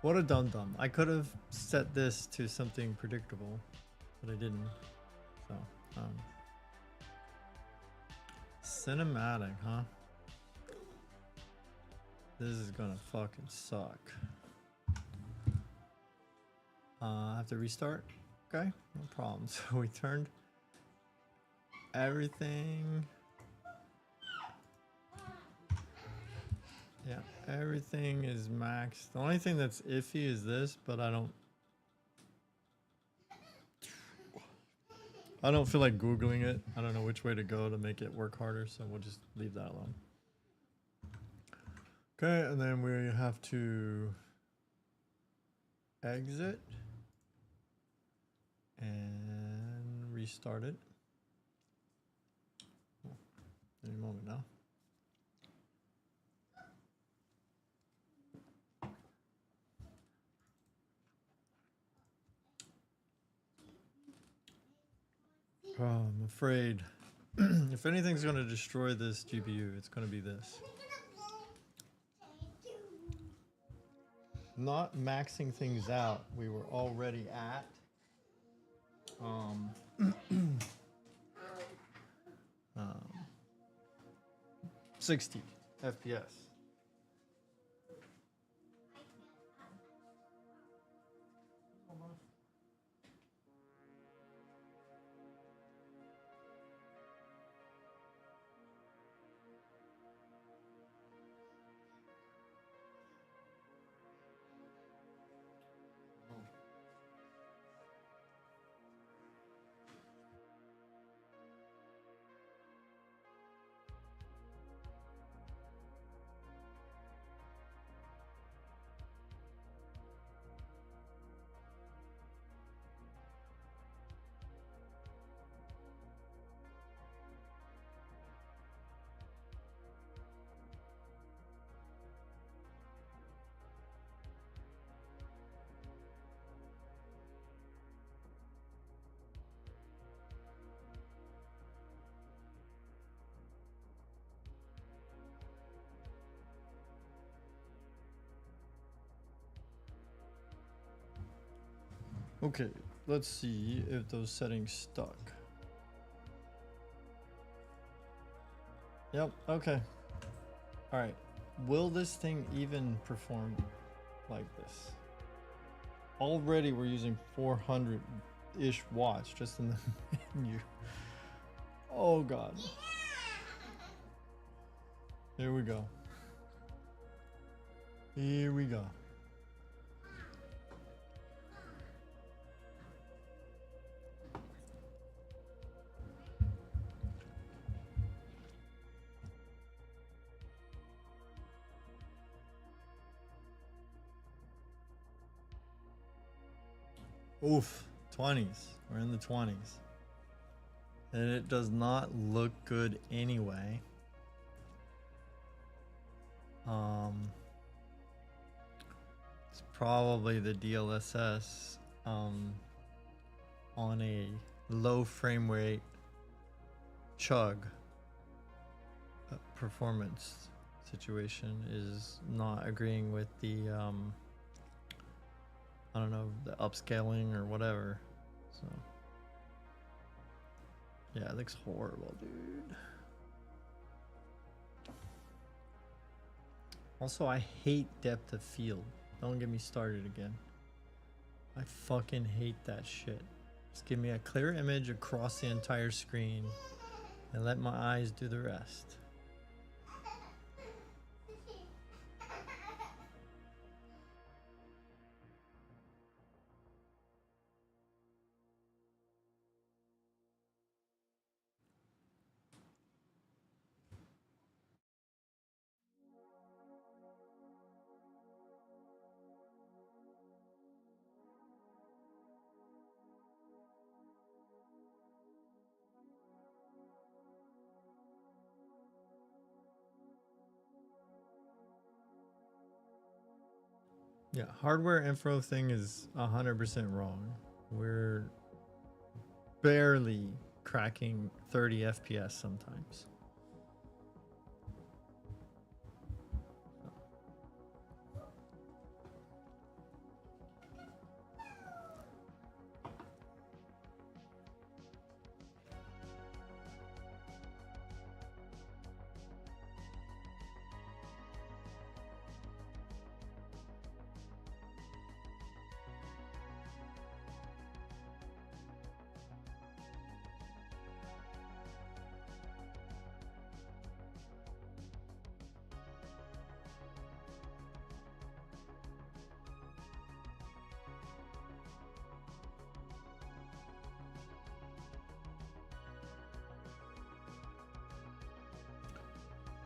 what a dum-dum. I could have set this to something predictable, but I didn't. So, cinematic, huh? This is gonna fucking suck. I have to restart. Okay, no problem. So we turned everything. Yeah, everything is maxed. The only thing that's iffy is this, but I don't feel like Googling it. I don't know which way to go to make it work harder, so we'll just leave that alone. Okay, and then we have to exit and restart it. Any moment now. Oh, I'm afraid if anything's going to destroy this GPU, it's going to be this. Not maxing things out, we were already at 60 FPS. Okay, let's see if those settings stuck. Yep, okay. All right, will this thing even perform like this? Already we're using 400-ish watts just in the menu. Oh God. Here we go. Here we go. Oof, 20s. We're in the 20s. And it does not look good anyway. It's probably the DLSS on a low frame rate chug performance situation is not agreeing with the I don't know, the upscaling or whatever. So yeah, it looks horrible, dude. Also, I hate depth of field. Don't get me started again. I fucking hate that shit. Just give me a clear image across the entire screen and let my eyes do the rest. Yeah, hardware info thing is 100% wrong. We're barely cracking 30 FPS sometimes.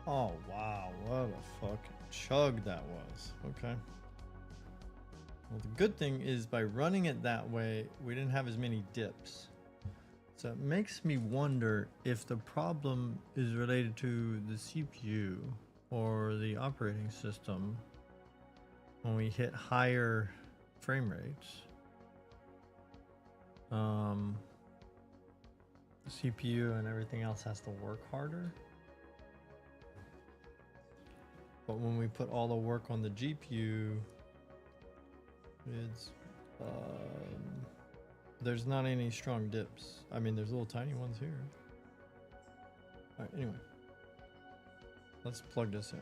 Oh wow, what a fucking chug that was. Okay. Well, the good thing is by running it that way, we didn't have as many dips. So it makes me wonder if the problem is related to the CPU or the operating system when we hit higher frame rates. The CPU and everything else has to work harder. But when we put all the work on the GPU, it's there's not any strong dips. I mean, there's little tiny ones here. All right, anyway, let's plug this in.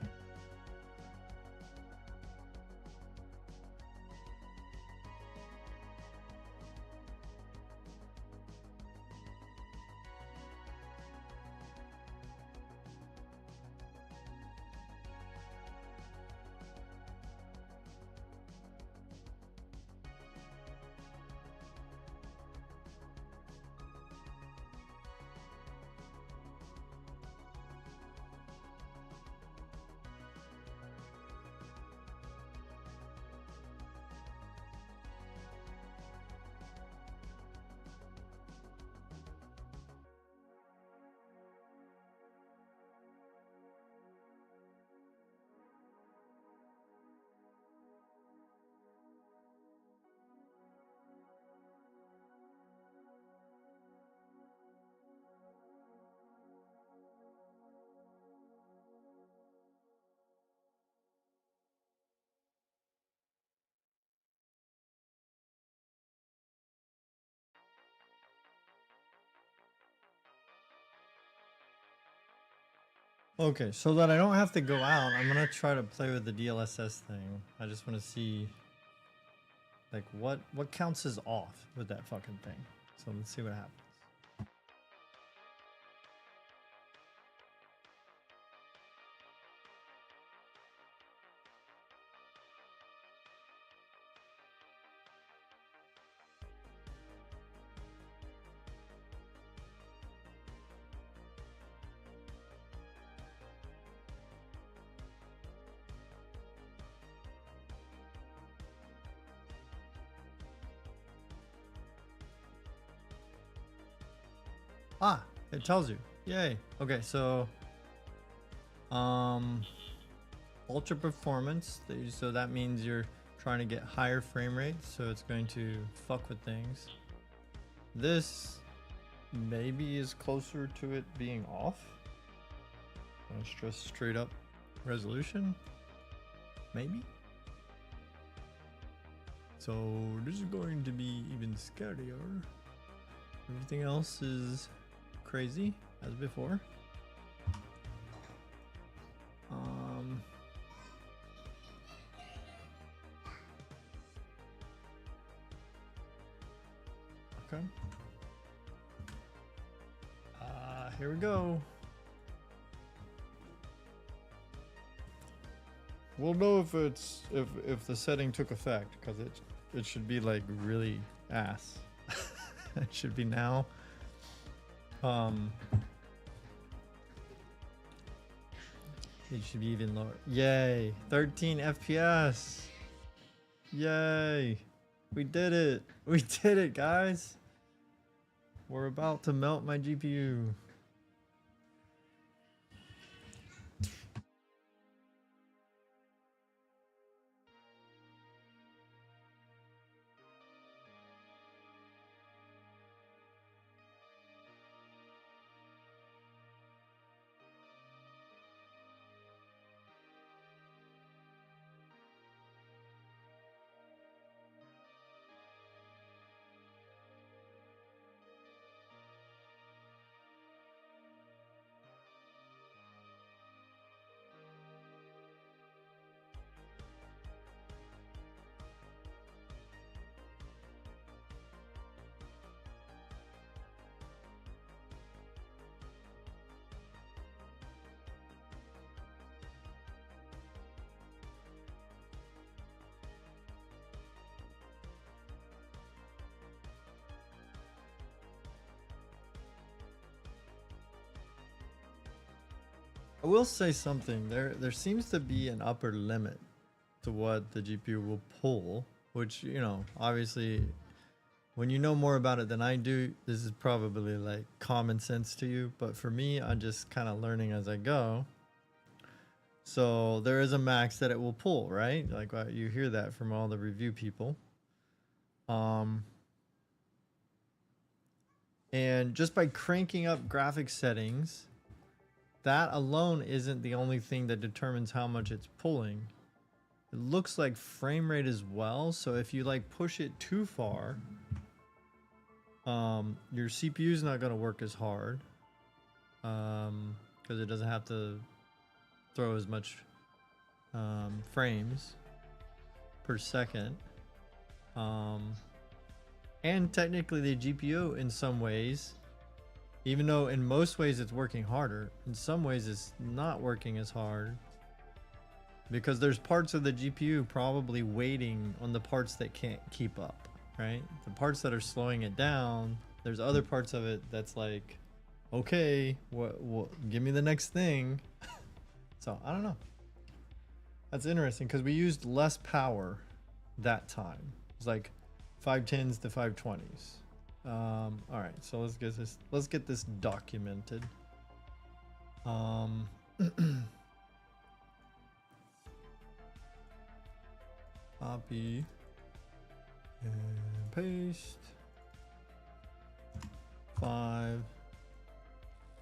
Okay, so that I don't have to go out, I'm gonna try to play with the DLSS thing. I just want to see, like, what counts as off with that fucking thing. So let's see what happens. Ah, it tells you. Yay. Okay, so ultra performance. So that means you're trying to get higher frame rates, so it's going to fuck with things. This maybe is closer to it being off. It's just straight up resolution, maybe. So this is going to be even scarier. Everything else is crazy as before. Okay. Here we go. We'll know if it's if the setting took effect, because it should be like really ass. It should be now. It should be even lower. Yay! 13 FPS. Yay! We did it. We did it, guys. We're about to melt my GPU. I will say something. There seems to be an upper limit to what the GPU will pull, which, you know, obviously when you know more about it than I do, this is probably like common sense to you, but for me, I'm just kind of learning as I go. So there is a max that it will pull, right? Like you hear that from all the review people. And just by cranking up graphics settings, that alone isn't the only thing that determines how much it's pulling. It looks like frame rate as well. So if you like push it too far, your CPU is not going to work as hard, because it doesn't have to throw as much frames per second. And technically the GPU in some ways, even though in most ways it's working harder, in some ways it's not working as hard, because there's parts of the GPU probably waiting on the parts that can't keep up, right? The parts that are slowing it down, there's other parts of it that's like, okay, what give me the next thing. So I don't know. That's interesting, because we used less power that time. It's like 510s to 520s. All right, so let's get this documented. Copy and paste. 5.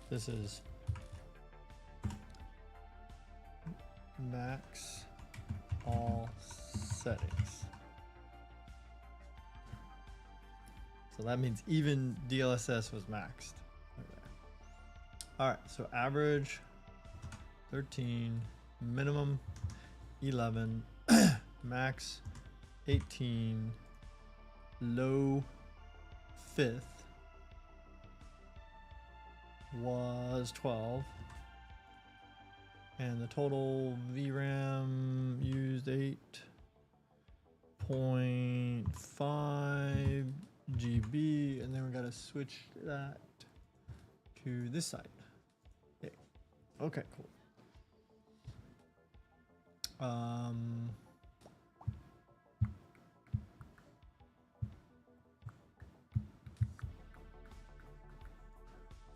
This is max all settings. So that means even DLSS was maxed. Okay. All right, so average 13, minimum 11, max 18, low 5th was 12, and the total VRAM used 8.5 GB, and then we gotta switch that to this side. Okay, cool.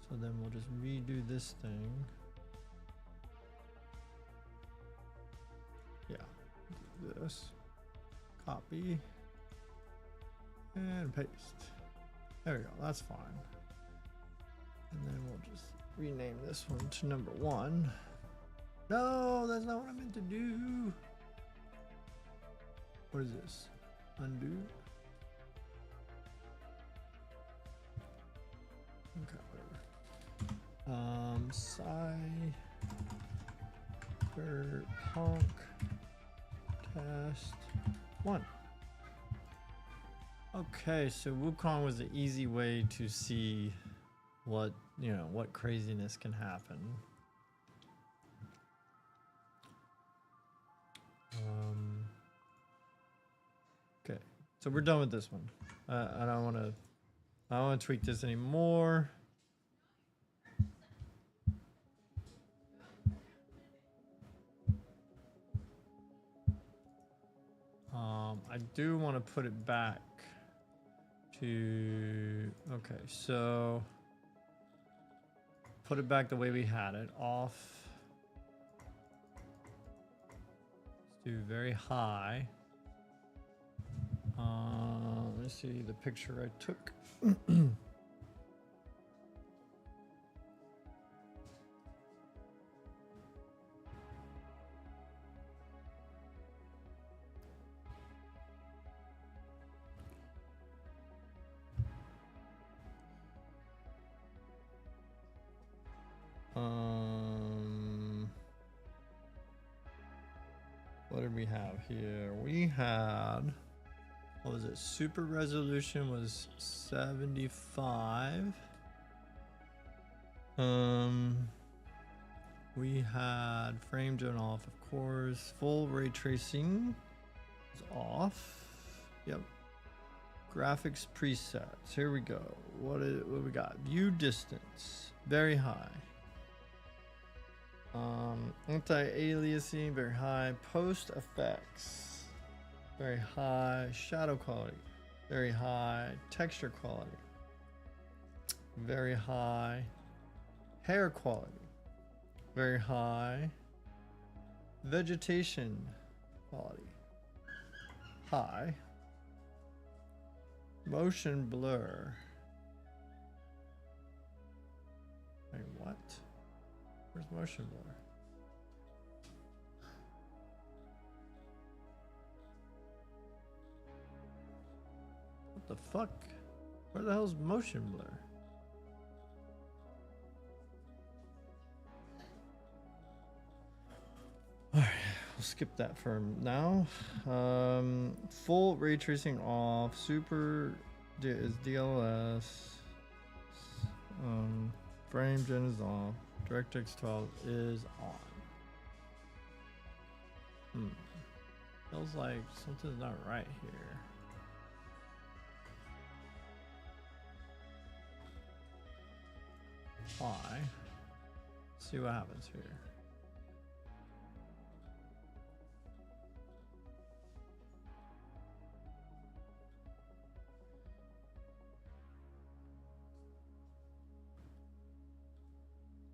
So then we'll just redo this thing. this. Copy and paste. There we go. That's fine. And then we'll just rename this one to number 1. No, that's not what I meant to do. What is this? Undo. Okay, whatever. Cyberpunk test 1. Okay, so Wukong was the easy way to see what, you know, what craziness can happen. Okay, so we're done with this one. I don't want to tweak this anymore. I do want to put it back to, okay, so put it back the way we had it, off. Let's do very high. Let me see the picture I took. What did we have here? We had, what was it? Super resolution was 75. We had frame zone off, of course. Full ray tracing is off. Yep. Graphics presets. Here we go. What we got? View distance, very high. Anti-aliasing, very high. Post effects, very high. Shadow quality, very high. Texture quality, very high. Hair quality, very high. Vegetation quality, high. Motion blur. Wait, what? Where's motion blur? What the fuck? Where the hell's motion blur? Alright, we'll skip that for now. Full ray tracing off. Super is DLS. Frame gen is off. DirectX 12 is on. Feels like something's not right here. Why? See what happens here.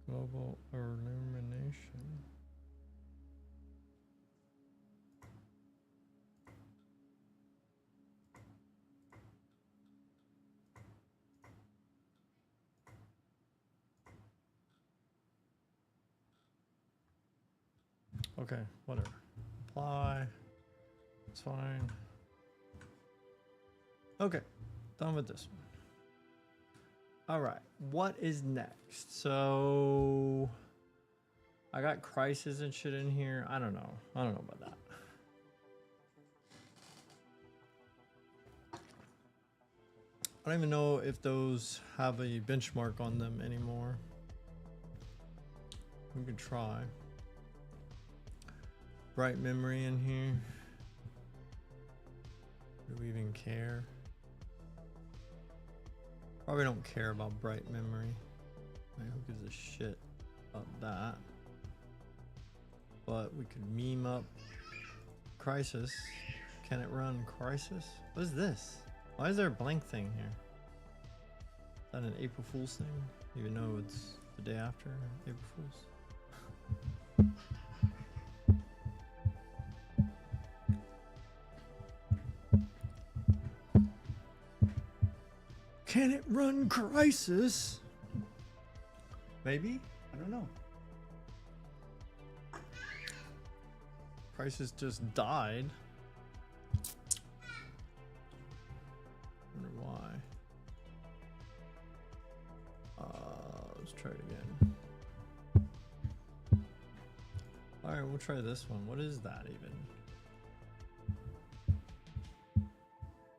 Global illumination. Okay, whatever. Apply. It's fine. Okay, done with this one. All right, what is next? So I got crisis and shit in here. I don't know about that. I don't even know if those have a benchmark on them anymore. We could try. Bright memory in here. Do we even care? Probably don't care about bright memory. Like, who gives a shit about that? But we could meme up crisis. Can it run crisis? What is this? Why is there a blank thing here? Is that an April Fool's thing? Even though it's the day after April Fool's. Can it run Crisis? Maybe? I don't know. Crisis just died. Wonder why. Let's try it again. Alright, we'll try this one. What is that even?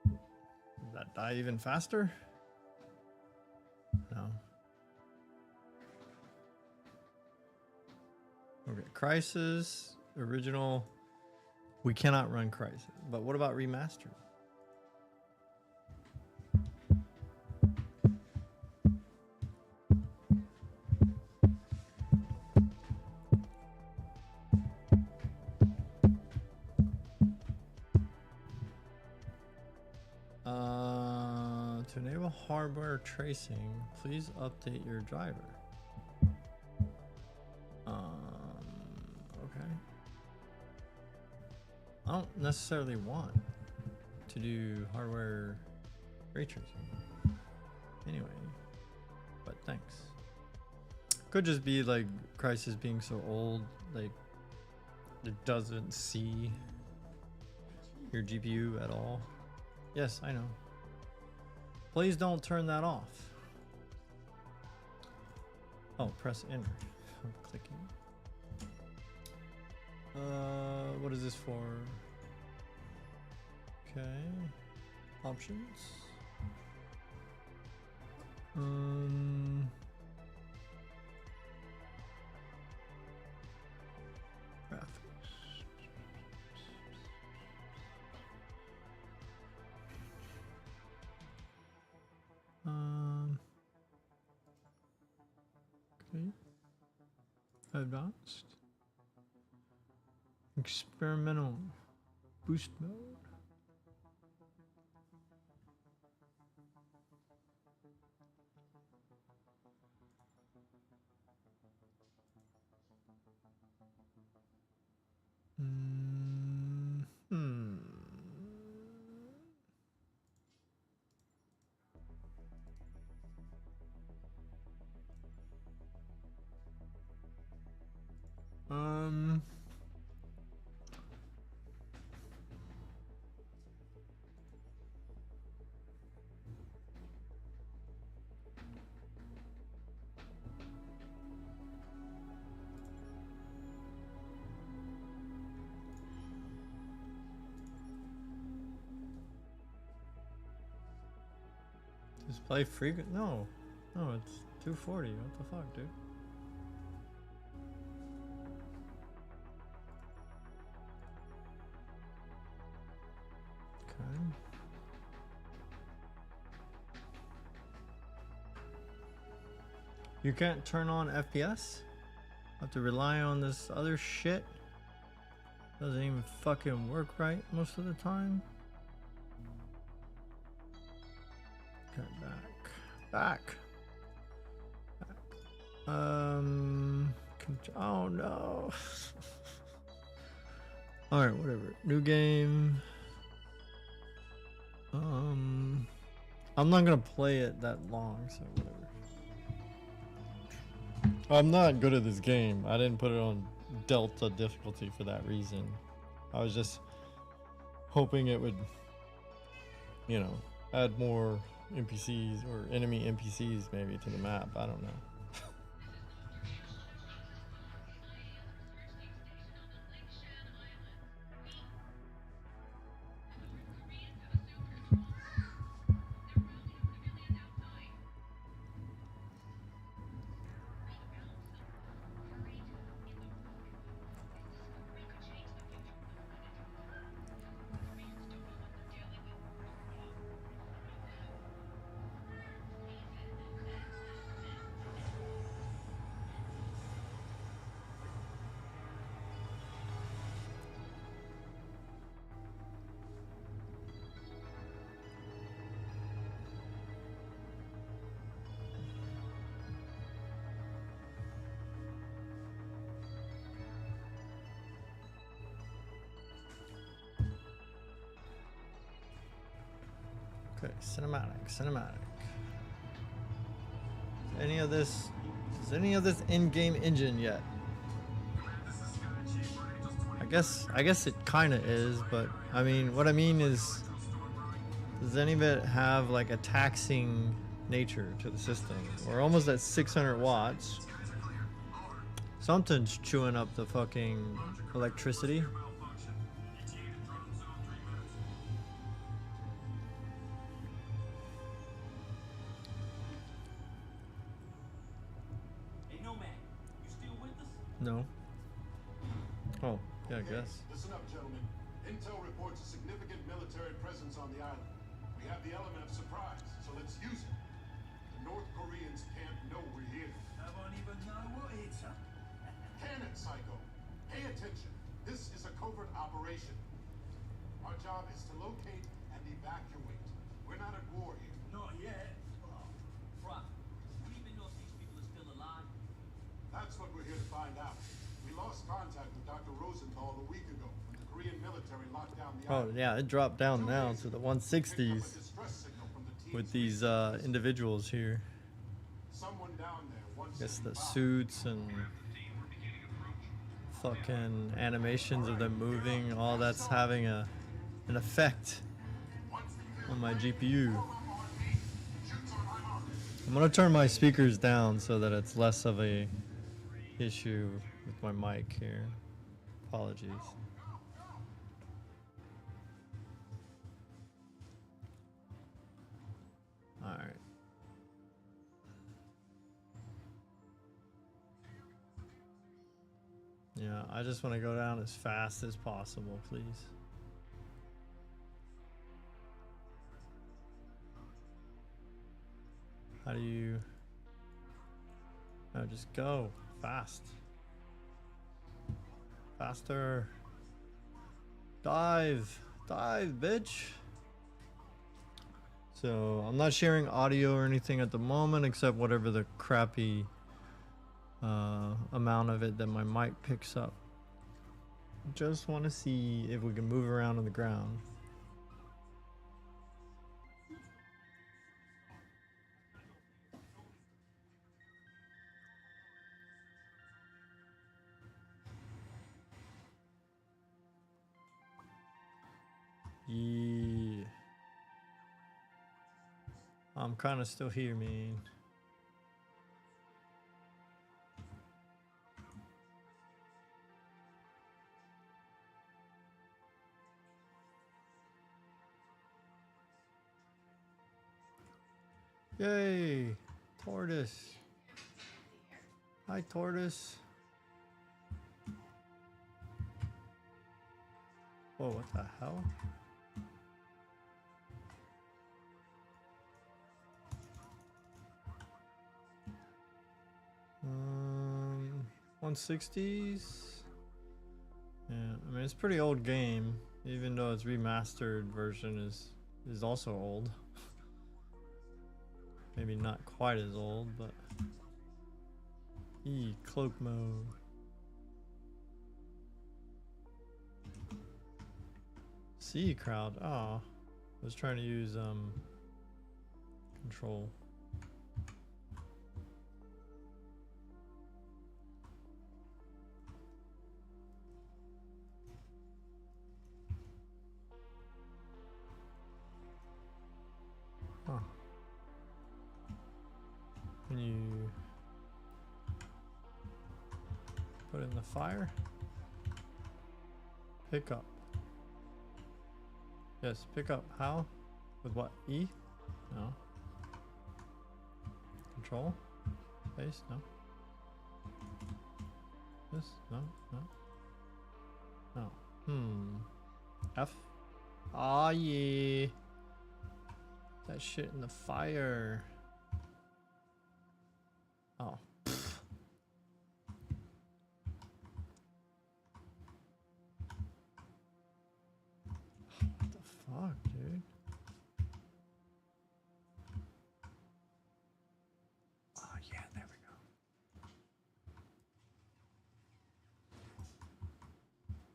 Did that die even faster? No. Okay, Crisis, original. We cannot run Crisis. But what about remastered? To enable hardware tracing, please update your driver. Okay. I don't necessarily want to do hardware ray tracing anyway, but thanks. Could just be like Crysis being so old, like it doesn't see your GPU at all. Yes, I know. Please don't turn that off. Oh, press enter. I'm clicking. What is this for? Okay. Options. Graphics. Okay. Advanced. Experimental. Boost mode. Display frequent? No, it's 240. What the fuck, dude? Okay. You can't turn on FPS? Have to rely on this other shit? Doesn't even fucking work right most of the time. Okay, back. Oh no. All right, whatever. New game. I'm not gonna play it that long, so whatever. I'm not good at this game. I didn't put it on Delta difficulty for that reason. I was just hoping it would, you know, add more NPCs or enemy NPCs maybe to the map. I don't know. Okay, cinematic. any of this is any of this in-game engine yet. I guess it kind of is, but I mean, what I mean is, does any of it have like a taxing nature to the system? We're almost at 600 watts. Something's chewing up the fucking electricity. No. Oh, yeah, I guess. Listen up, gentlemen. Intel reports a significant military presence on the island. We have the element of surprise, so let's use it. The North Koreans can't know we're here. I won't even know what it's up. Can it, Psycho? Pay attention. This is a covert operation. Our job is to locate and evacuate. We're not at war here. Not yet. Front. Do we even know if these people are still alive? That's what we're here to find out. We lost contact with Dr. Rosenthal a week ago when the Korean military locked down the Oh island. yeah, it dropped down now to the Picked up a 160s distress signal from the teams with these individuals here. Someone down there wants I guess to the be suits and fucking animations of them moving, all that's having an effect on my GPU. I'm gonna turn my speakers down so that it's less of a issue with my mic here. Apologies. Alright. Yeah, I just want to go down as fast as possible, please. How do you... No, just go. Fast. Faster. Dive. Dive, bitch. So, I'm not sharing audio or anything at the moment except whatever the crappy amount of it that my mic picks up. Just want to see if we can move around on the ground. Yeah. I'm kind of still here, man. Yay! Tortoise. Hi, Tortoise. Whoa, what the hell? 160s. Yeah, I mean it's a pretty old game, even though its remastered version is also old. Maybe not quite as old, but cloak mode. Sea crowd. Oh, I was trying to use control. Huh. When you put it in the fire, pick up. Yes, pick up. How? With what? E? No. Control? Space? No. This? No. No. No. F? Aw, yeah. That shit in the fire. Oh. What the fuck, dude? Oh, yeah, there we go.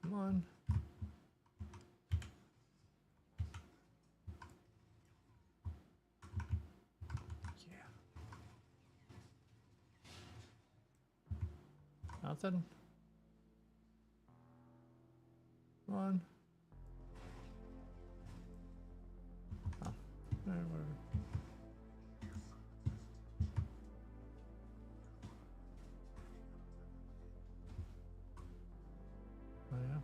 Come on. Nothing? Come on. Oh. Alright, whatever. Oh yeah.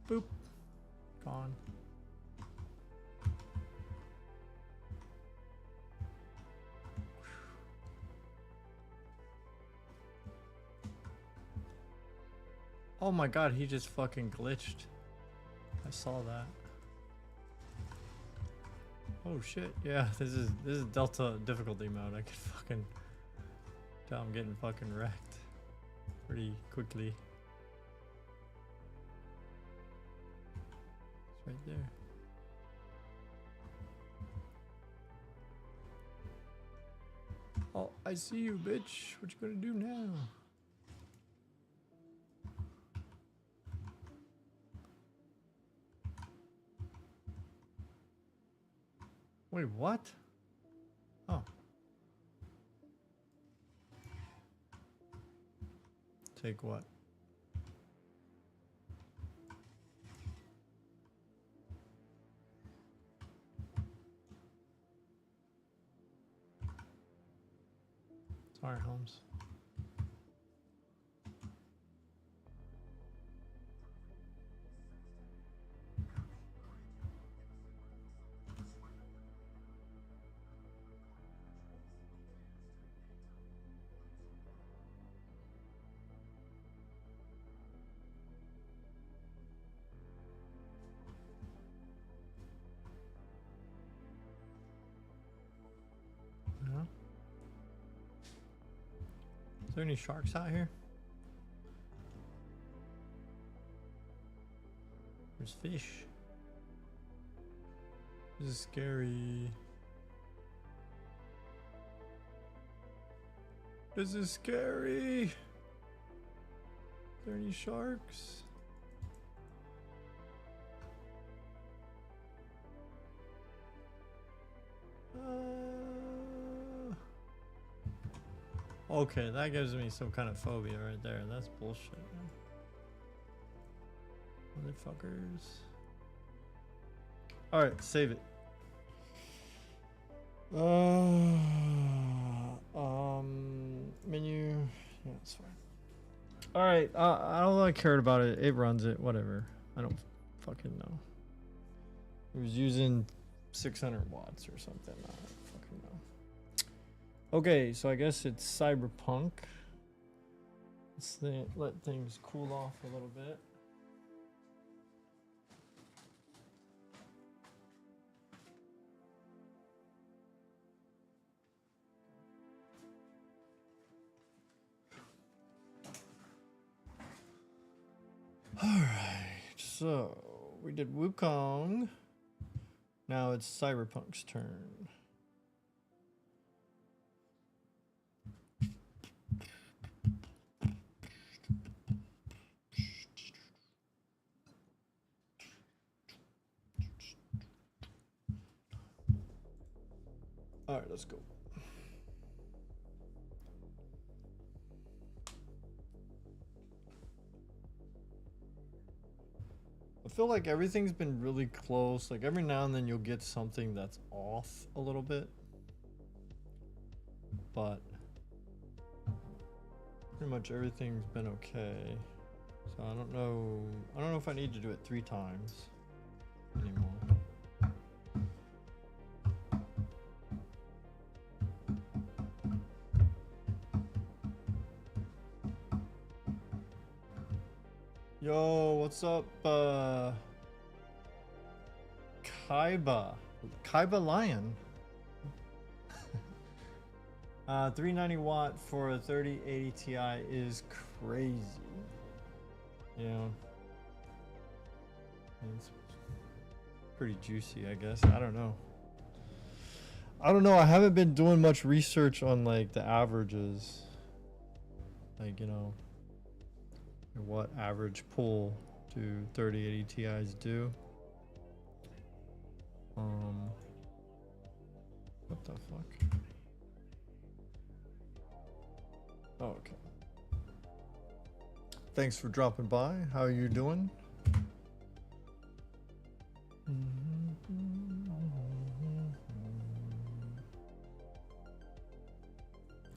Boop. Gone. Oh my god, he just fucking glitched. I saw that. Oh shit, yeah, this is Delta difficulty mode. I could fucking tell I'm getting fucking wrecked pretty quickly. It's right there. Oh, I see you, bitch. What you gonna do now? Wait, what? Oh. Take what? Sorry, Holmes. Yeah. Is there any sharks out here? There's fish. This is scary. This is scary. Is there any sharks? Okay, that gives me some kind of phobia right there. That's bullshit. Motherfuckers. Alright, save it. Menu. Yeah, it's fine. Alright, I don't really care about it. It runs it, whatever. I don't fucking know. It was using 600 watts or something. I don't fucking know. Okay, so I guess it's cyberpunk. Let's let things cool off a little bit. Alright, so we did Wukong. Now it's Cyberpunk's turn. Alright, let's go. I feel like everything's been really close. Like every now and then you'll get something that's off a little bit. But pretty much everything's been okay. So I don't know if I need to do it 3 times anymore. Yo, what's up, Kaiba Lion? 390 watt for a 3080 Ti is crazy. Yeah, it's pretty juicy, I guess. I don't know. I haven't been doing much research on like the averages, like, you know, what average pull do 3080 Ti's do. What the fuck? Oh, okay. Thanks for dropping by. How are you doing?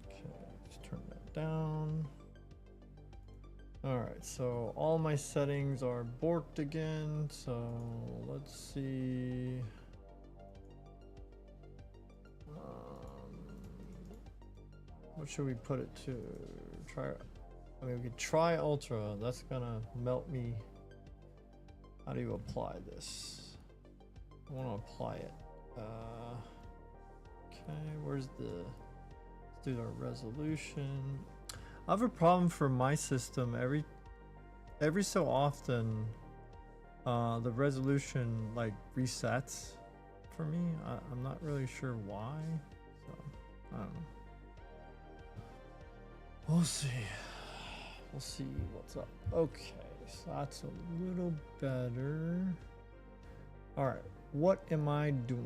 Okay, let's turn that down. Alright, so all my settings are borked again, so let's see. What should we put it to? I mean, we could try Ultra. That's gonna melt me. How do you apply this? I want to apply it. Okay, where's the... Let's do our resolution. I have a problem for my system. Every so often, the resolution like resets for me. I'm not really sure why. So I don't know. We'll see. We'll see what's up. Okay, so that's a little better. All right, what am I doing?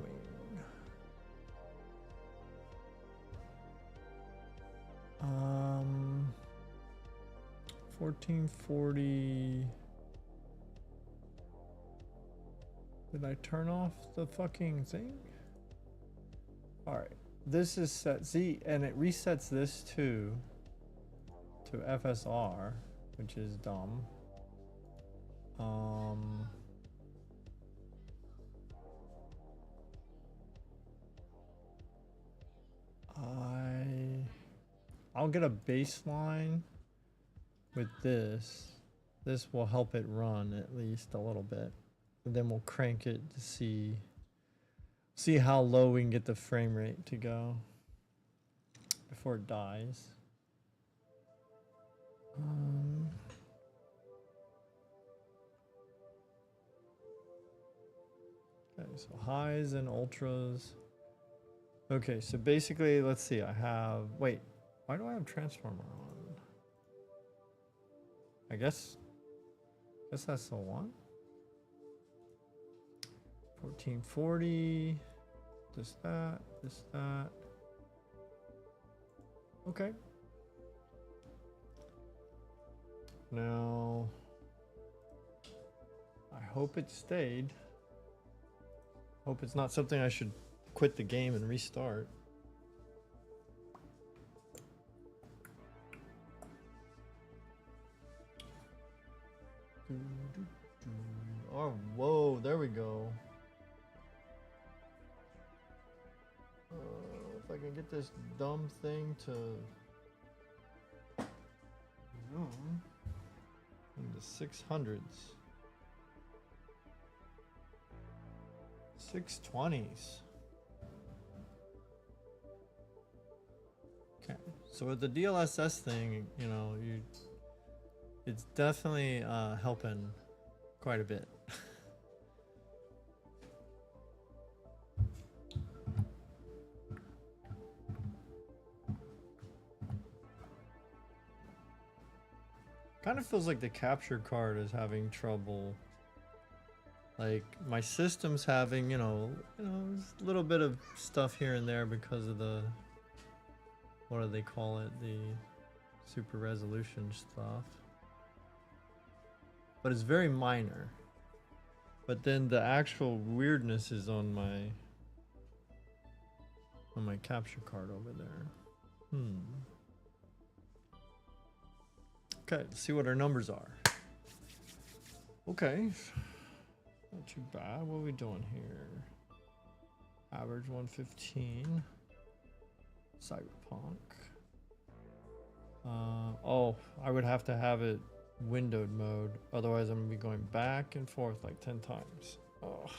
1440. Did I turn off the fucking thing? All right, this is set. See, and it resets this too. To FSR, which is dumb. I'll get a baseline with this. This will help it run at least a little bit. And then we'll crank it to see how low we can get the frame rate to go before it dies. Okay, so highs and ultras. Okay, so basically, let's see. I have. Wait, why do I have transformer on? I guess that's the one. 1440. This, that. Okay. Now, I hope it stayed. Hope it's not something I should quit the game and restart. Oh, whoa, there we go. If I can get this dumb thing to zoom in the 600s. 620s. Okay, so with the DLSS thing, you know, it's definitely helping quite a bit. Kind of feels like the capture card is having trouble. Like my system's having, you know, a little bit of stuff here and there because of the, what do they call it? The super resolution stuff. But it's very minor. But then the actual weirdness is on my capture card over there. Okay, let's see what our numbers are. Okay. Not too bad. What are we doing here? Average 115. Cyberpunk. Oh, I would have to have it windowed mode. Otherwise, I'm going to be going back and forth like 10 times. Oh.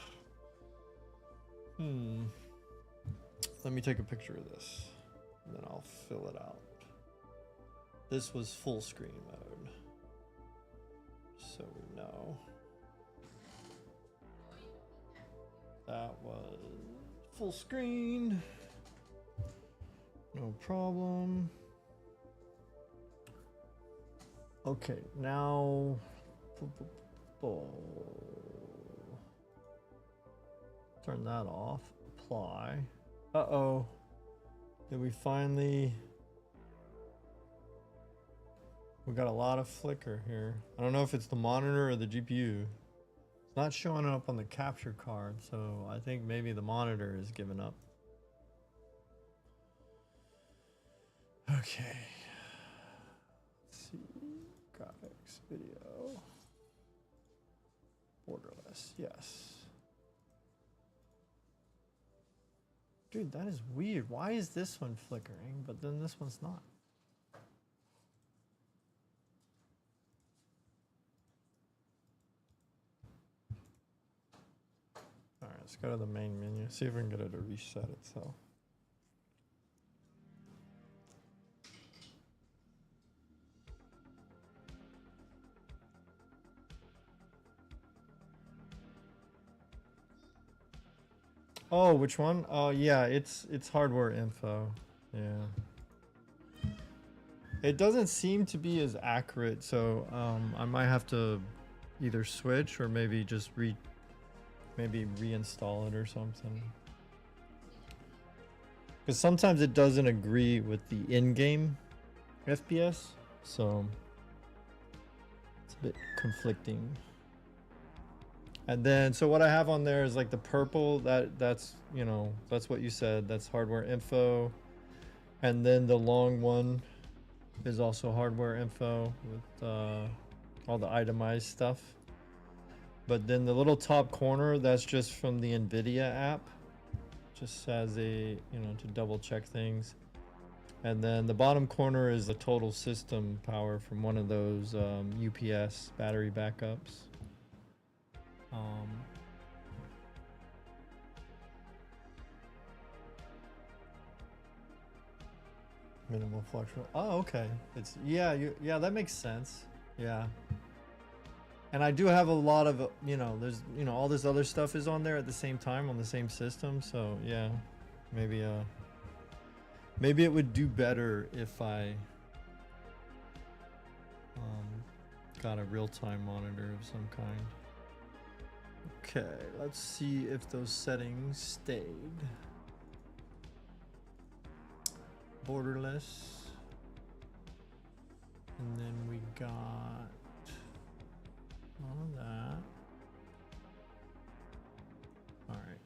Let me take a picture of this. And then I'll fill it out. This was full screen mode. So we know. That was full screen. No problem. Okay, now turn that off. Apply. Uh-oh. Did we finally... We got a lot of flicker here. I don't know if it's the monitor or the GPU. It's not showing up on the capture card, so I think maybe the monitor is giving up. Okay. Let's see. Graphics, video. Borderless, yes. Dude, that is weird. Why is this one flickering, but then this one's not? All right, let's go to the main menu. See if we can get it to reset itself. Oh, which one? Oh, yeah, it's hardware info. Yeah. It doesn't seem to be as accurate, so I might have to either switch or maybe just maybe reinstall it or something. Because sometimes it doesn't agree with the in-game FPS, so it's a bit conflicting. And then, so what I have on there is like the purple, that's, you know, that's what you said, that's hardware info. And then the long one is also hardware info with all the itemized stuff. But then the little top corner, that's just from the NVIDIA app. Just as a, you know, to double check things. And then the bottom corner is the total system power from one of those UPS battery backups. Minimal fluctuation. Oh, okay. It's yeah, that makes sense. Yeah. And I do have a lot of, you know, there's, you know, all this other stuff is on there at the same time on the same system, so yeah. Maybe it would do better if I got a real-time monitor of some kind. Okay, let's see if those settings stayed. Borderless. And then we got all of that. All right.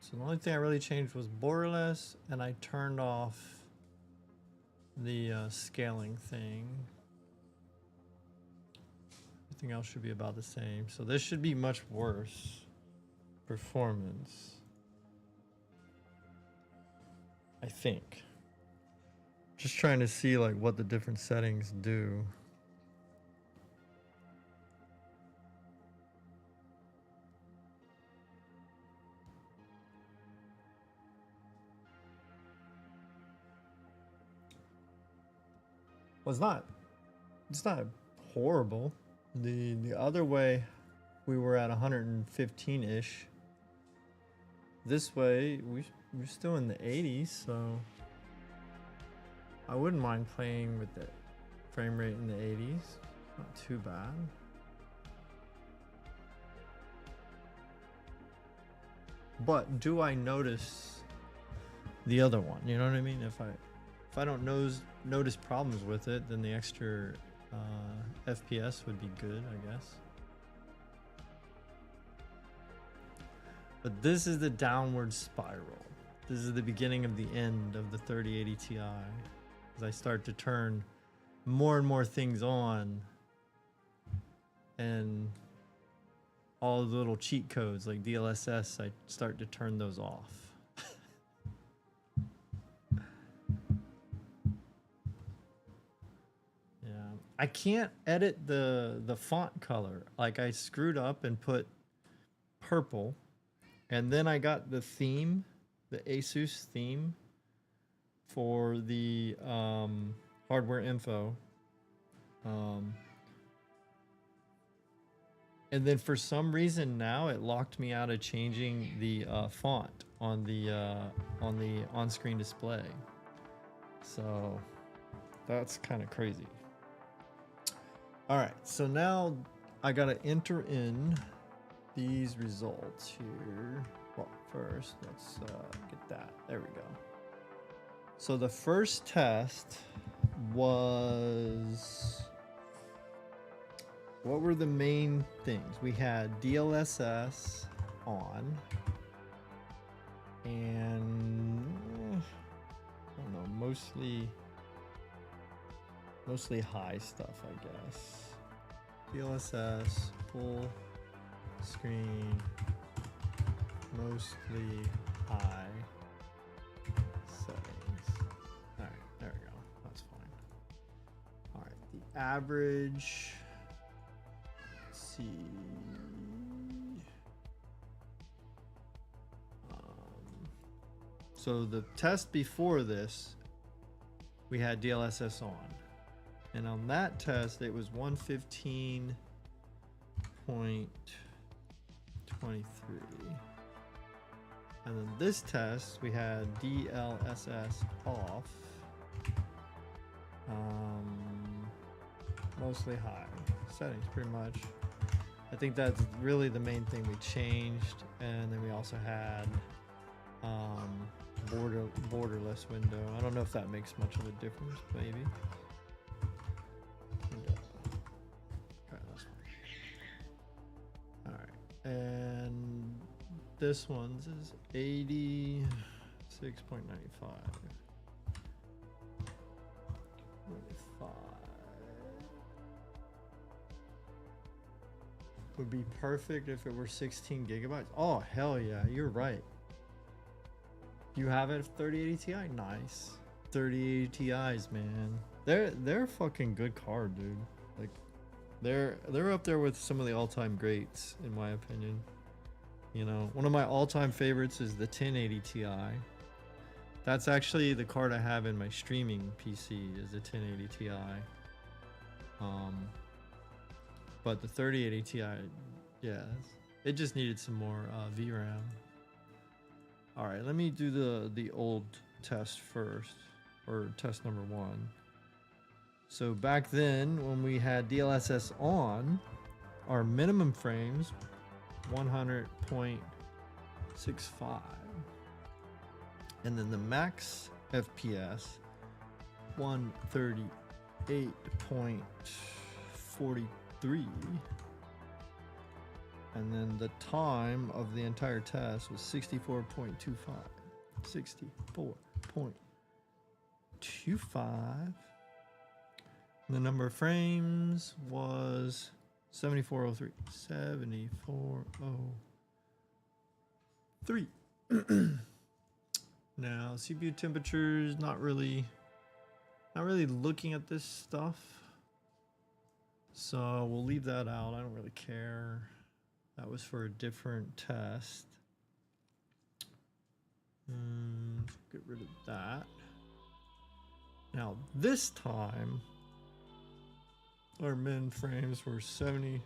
So the only thing I really changed was borderless, and I turned off the scaling thing. Everything else should be about the same. So this should be much worse performance, I think. Just trying to see like what the different settings do. Well, it's not horrible. The other way we were at 115-ish. This way we're still in the 80s, so I wouldn't mind playing with the frame rate in the 80s. Not too bad. But do I notice the other one? You know what I mean? If I don't notice problems with it, then the extra FPS would be good, I guess. But this is the downward spiral. This is the beginning of the end of the 3080 Ti. As I start to turn more and more things on, and all the little cheat codes like DLSS, I start to turn those off. I can't edit the font color. Like I screwed up and put purple, and then I got the theme, the Asus theme for the hardware info. And then for some reason now it locked me out of changing the font on the on-screen display. So that's kind of crazy. All right, so now I gotta enter in these results here. Well, first let's get that. There we go. So the first test was, what were the main things? We had DLSS on, and I don't know, mostly high stuff, I guess. DLSS, full screen, mostly high settings. All right, there we go. That's fine. All right, the average. Let's see. So the test before this, we had DLSS on. And on that test, it was 115.23. And then this test, we had DLSS off. Mostly high settings, pretty much. I think that's really the main thing we changed. And then we also had borderless window. I don't know if that makes much of a difference, maybe. All right, and this one's is 86.95. 25 would be perfect if it were 16 gigabytes. Oh hell yeah, you're right. You have it 3080 Ti? Nice. 3080 Ti's, man. They're a fucking good card, dude. Like they're up there with some of the all-time greats, in my opinion. You know, one of my all-time favorites is the 1080 Ti. That's actually the card I have in my streaming PC, is the 1080 Ti. But the 3080 Ti, yeah, it just needed some more VRAM. All right, let me do the old test first, or test number 1. So back then, when we had DLSS on, our minimum frames 100.65, and then the max FPS 138.43. And then the time of the entire test was 64.25. 64.25. The number of frames was 7403. 7403. Now, CPU temperatures, not really looking at this stuff. So we'll leave that out. I don't really care. That was for a different test. Get rid of that. Now this time, our min frames were 73.24.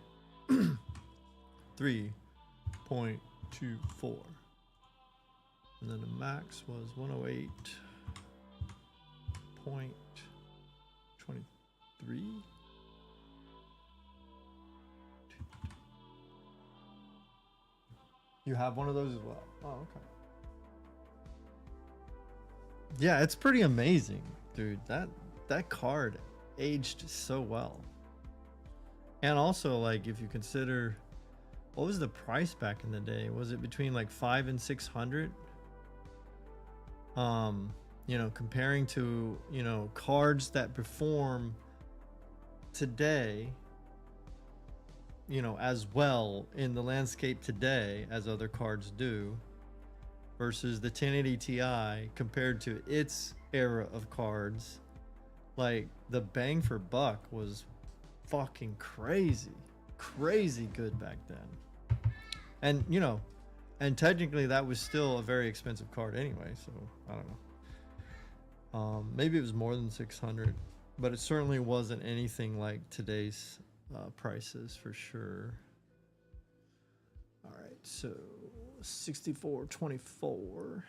And then the max was 108.23. You have one of those as well. Oh, okay. Yeah, it's pretty amazing, dude. That card aged so well. And also, like, if you consider, what was the price back in the day? Was it between like 500 and 600? You know, comparing to, you know, cards that perform today, you know, as well in the landscape today as other cards do, versus the 1080 Ti compared to its era of cards. Like, the bang for buck was fucking crazy good back then. And, you know, and technically that was still a very expensive card anyway, so I don't know. Maybe it was more than 600, but it certainly wasn't anything like today's prices for sure. All right, so 6424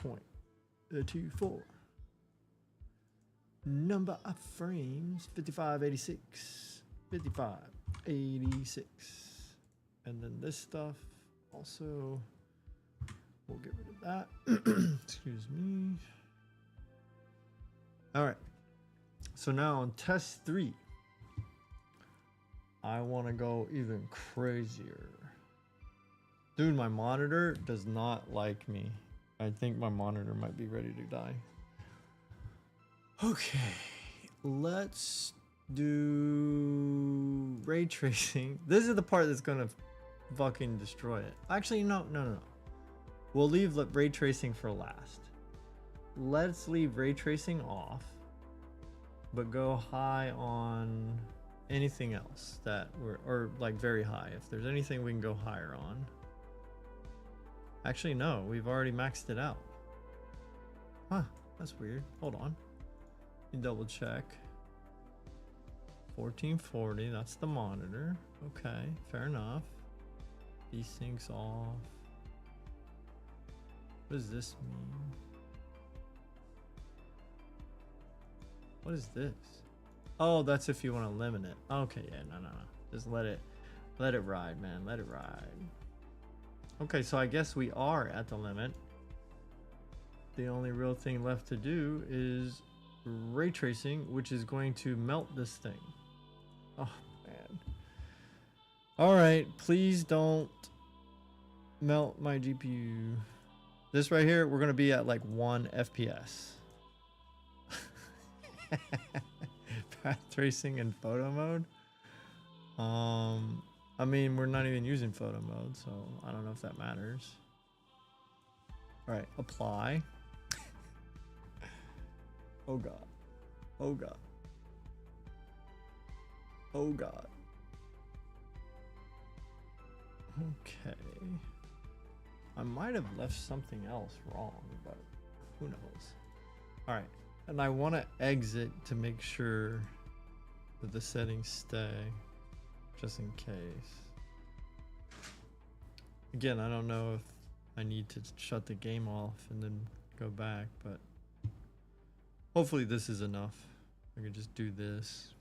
4.24. Number of frames 5586. And then this stuff also, we'll get rid of that. Excuse me. All right. So now on test 3, I want to go even crazier. Dude, my monitor does not like me. I think my monitor might be ready to die. Okay, let's do ray tracing. This is the part that's gonna fucking destroy it. Actually, no. We'll leave ray tracing for last. Let's leave ray tracing off, but go high on anything else that or like very high. If there's anything we can go higher on. Actually, no, we've already maxed it out. Huh, that's weird. Hold on. You double check. 1440, that's the monitor. Okay, fair enough. Desyncs off. What does this mean? What is this? Oh, that's if you want to limit it. Okay, yeah, no. Just let it ride, man. Let it ride. Okay, so I guess we are at the limit. The only real thing left to do is ray tracing, which is going to melt this thing. Oh, man. All right, please don't melt my GPU. This right here, we're going to be at like 1 FPS. Path tracing in photo mode. I mean, we're not even using photo mode, so I don't know if that matters. All right, apply. Oh God. Oh God. Oh God. Okay. I might have left something else wrong, but who knows? All right. And I want to exit to make sure that the settings stay, just in case. Again, I don't know if I need to shut the game off and then go back, but hopefully this is enough. I can just do this.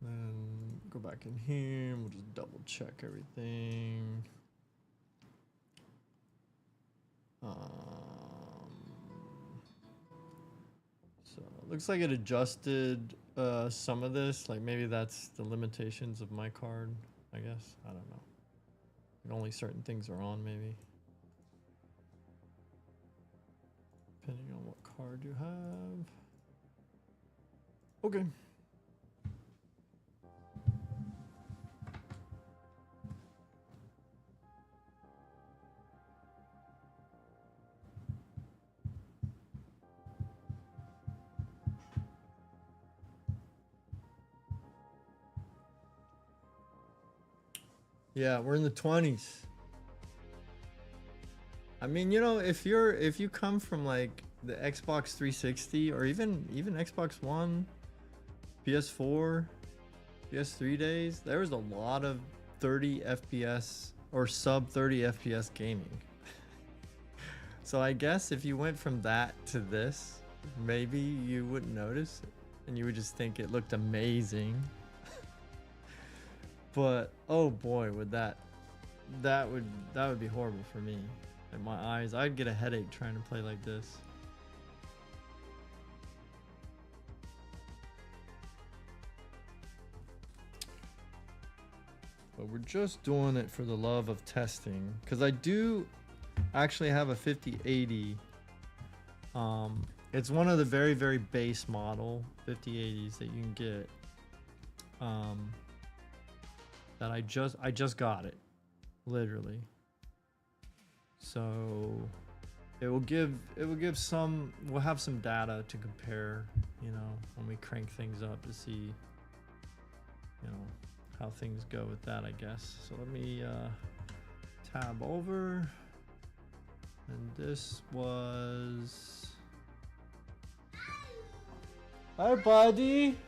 Then go back in here. We'll just double check everything. So it looks like it adjusted some of this. Like maybe that's the limitations of my card, I guess. I don't know. Like only certain things are on, maybe. Depending on what card you have. Okay. Yeah, we're in the 20s. I mean, you know, if you come from like the Xbox 360 or even Xbox One, PS4, PS3 days, there was a lot of 30 FPS or sub 30 FPS gaming. So I guess if you went from that to this, maybe you wouldn't notice and you would just think it looked amazing. But oh boy, would that would be horrible for me and my eyes. I'd get a headache trying to play like this. But we're just doing it for the love of testing, because I do actually have a 5080. It's one of the very, very base model 5080s that you can get. That I just got it, literally. So it will give some, we'll have some data to compare, you know, when we crank things up to see, you know, how things go with that, I guess. So let me tab over, and this was, hi buddy.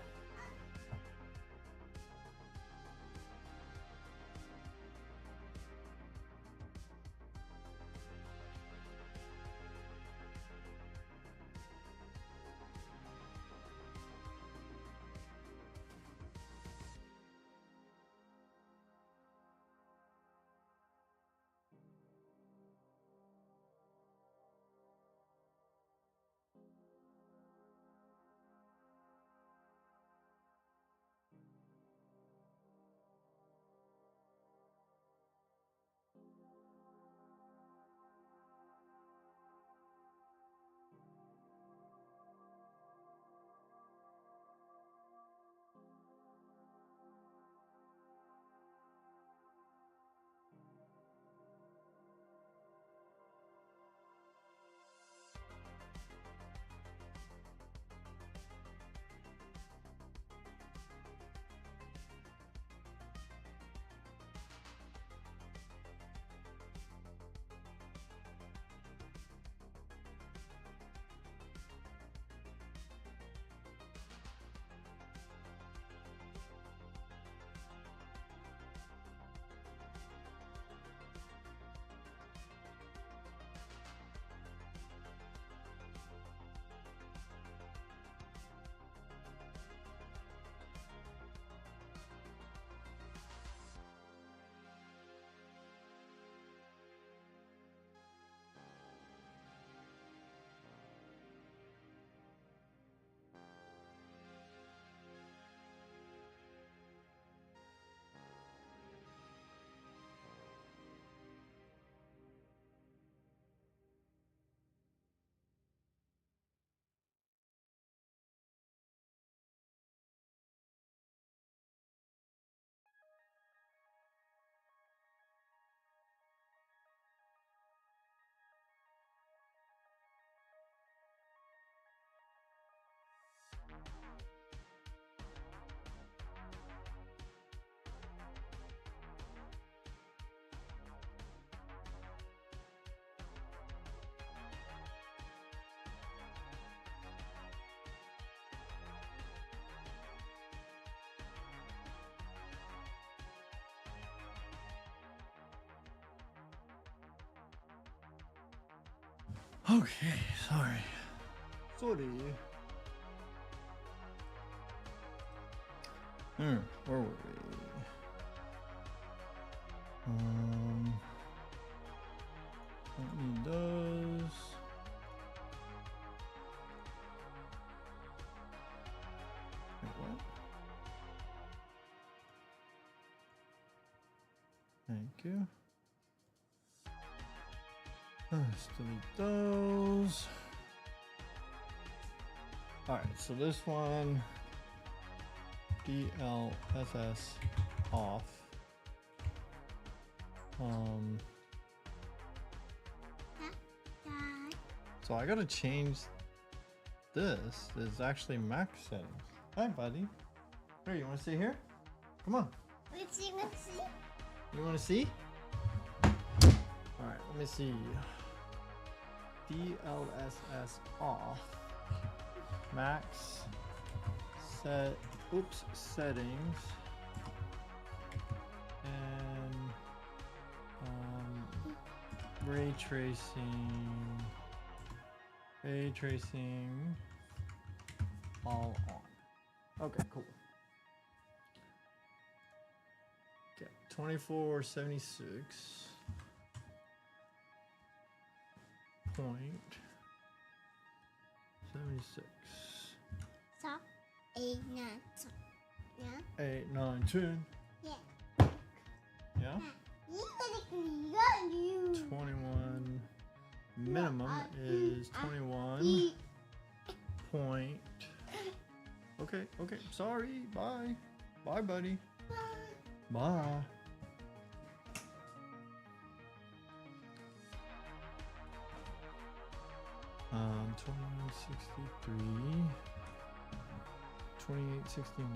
Okay, sorry. Sorry. Where were we? Don't need those. Wait, what? Thank you. Let's delete those. Alright, so this one, DLSS off. So I gotta change this. Is actually max settings. Hi, buddy. Here, you wanna sit here? Come on. Let's see, let's see. You wanna see? Alright, let me see. DLSS off. Max set. Oops, settings. And ray tracing. Ray tracing all on. Okay, cool. Okay, 2476. Point 76. So, 8, 9, so, yeah. 8, 9, 10. Yeah. Yeah. You. 21. Minimum is 21 point. Okay, okay. Sorry. Bye. Bye, buddy. Bye. 2163, 2869,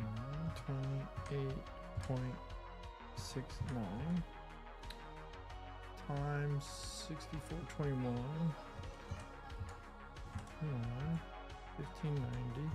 28.69 times 6421. 1590.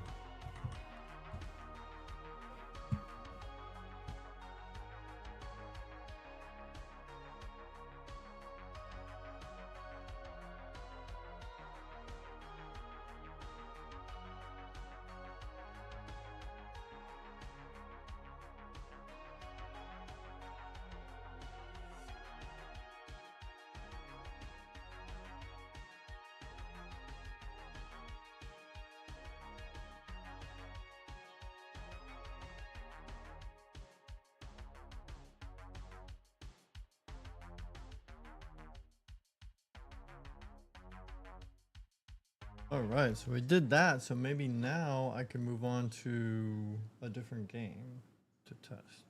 All right, so we did that. So maybe now I can move on to a different game to test.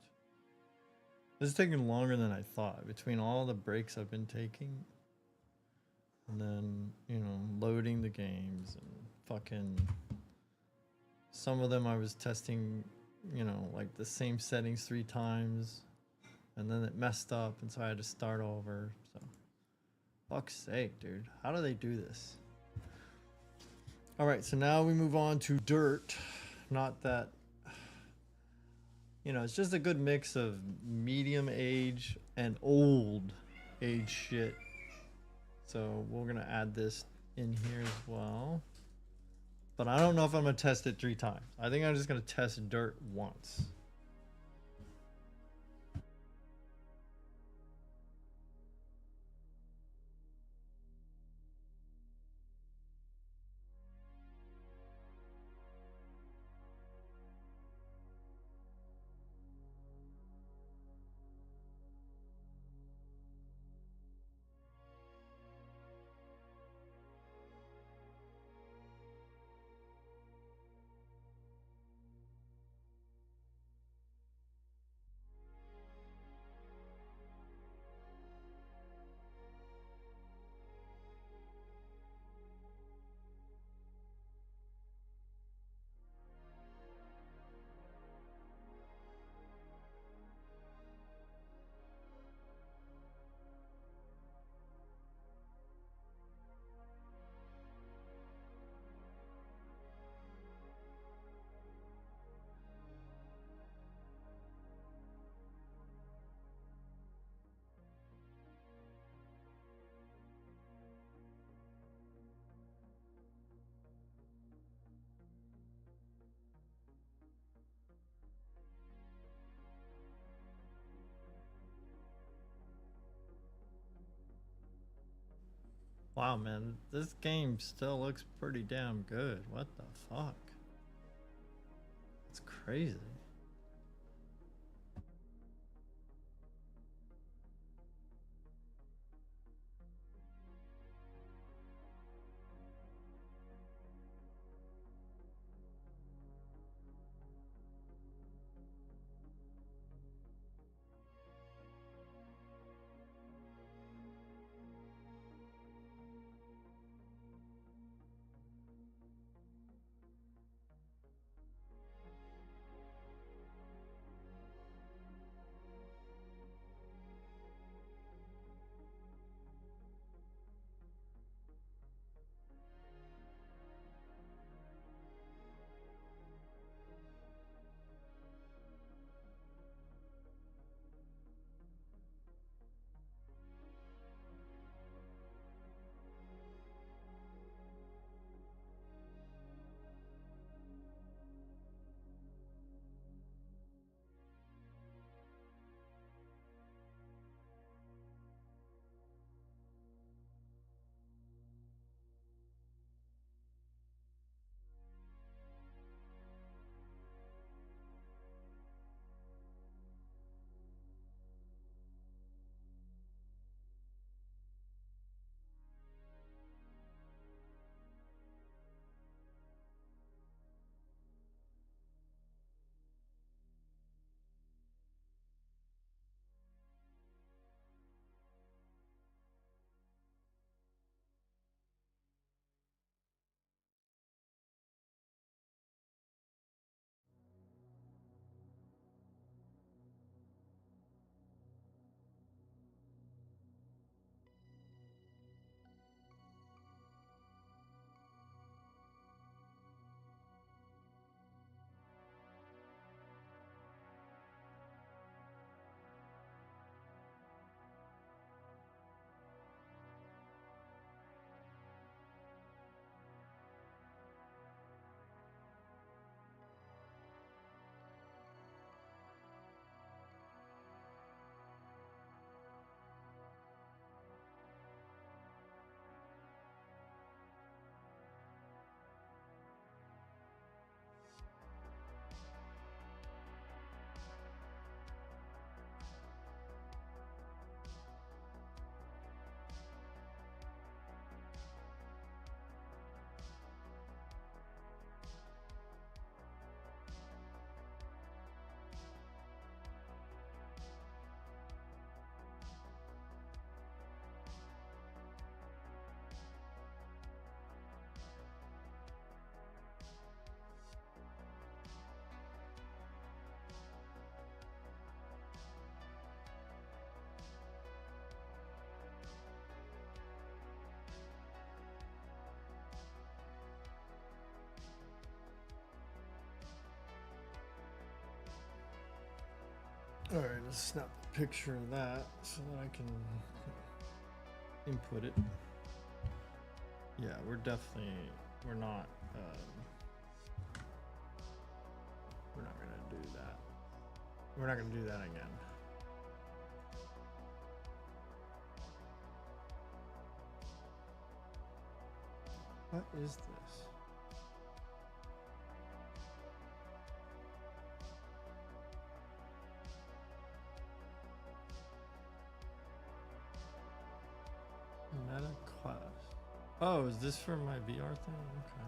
This is taking longer than I thought between all the breaks I've been taking. And then, you know, loading the games and fucking... Some of them I was testing, you know, like the same settings 3 times. And then it messed up and so I had to start over. So, fuck's sake, dude. How do they do this? All right, so now we move on to Dirt. Not that, you know, it's just a good mix of medium age and old age shit. So we're gonna add this in here as well. But I don't know if I'm gonna test it 3 times. I think I'm just gonna test Dirt once. Wow, man, this game still looks pretty damn good. What the fuck? It's crazy. All right, let's snap a picture of that so that I can input it. Yeah, we're not gonna do that. We're not gonna do that again. What is this? Meta class. Oh, is this for my VR thing? Okay.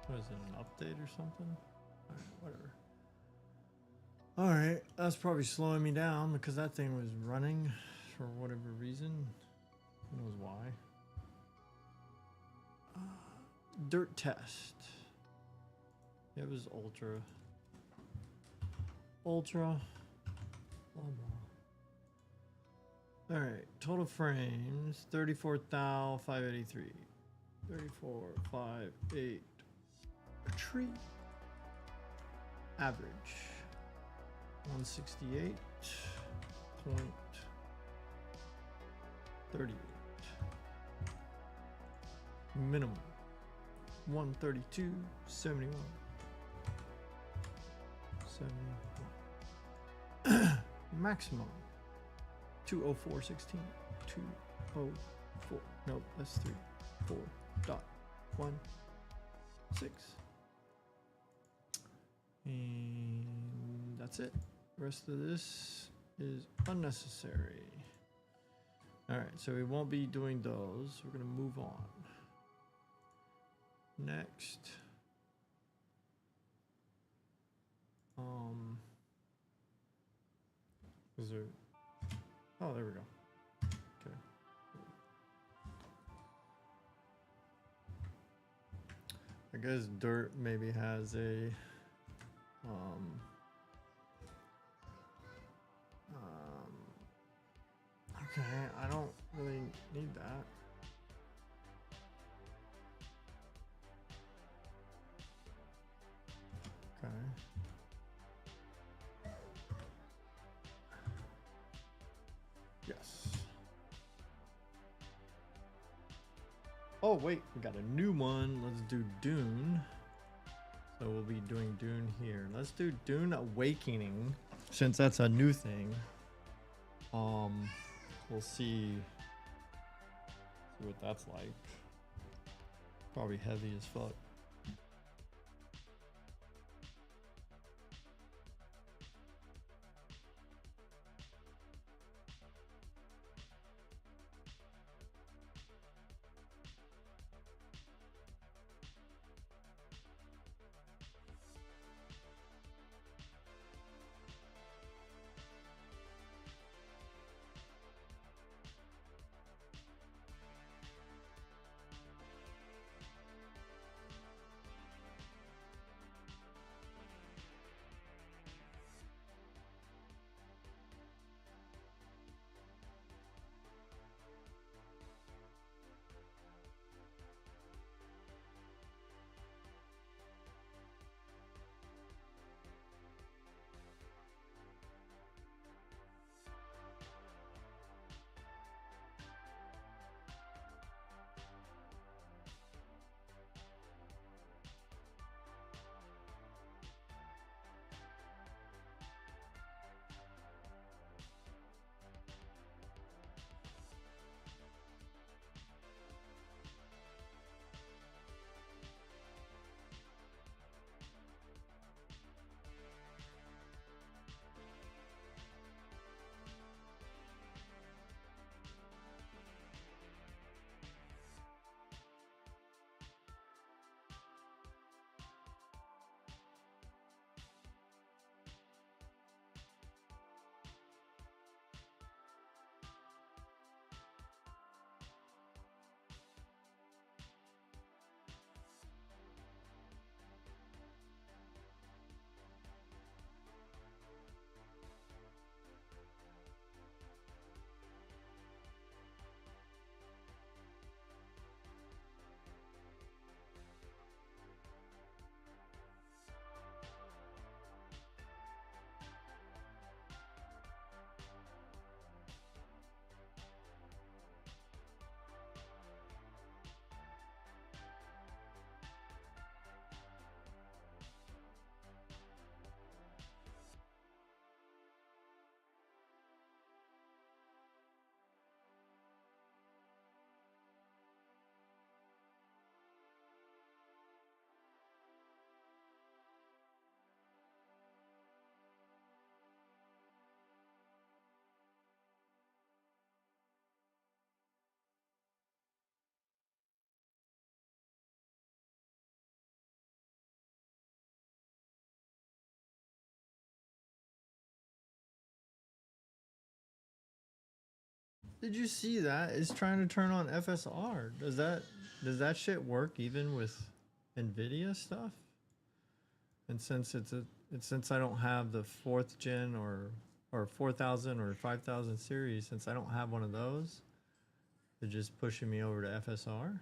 What is it, an update or something? Alright, whatever. Alright, that's probably slowing me down because that thing was running for whatever reason. Who knows why? Dirt test. It was ultra. Ultra. Blah, blah. Alright, total frames 34,583. 34,583. Tree. Average 168.38. Minimum 132.71. 71. Maximum 204.16. 204. Nope, that's 3. 4.16. And that's it. The rest of this is unnecessary. All right, so we won't be doing those. We're gonna move on. Next. Is there? Oh, there we go. Okay. I guess dirt maybe has a okay, I don't really need that. Okay. Yes. Oh wait, we got a new one. Let's do Dune. So we'll be doing Dune here. Let's do Dune Awakening, since that's a new thing. We'll see what that's like. Probably heavy as fuck. Did you see that? It's trying to turn on FSR. Does that shit work even with NVIDIA stuff? And since since I don't have the 4th gen or 4000 or 5000 series, since I don't have one of those, they're just pushing me over to FSR.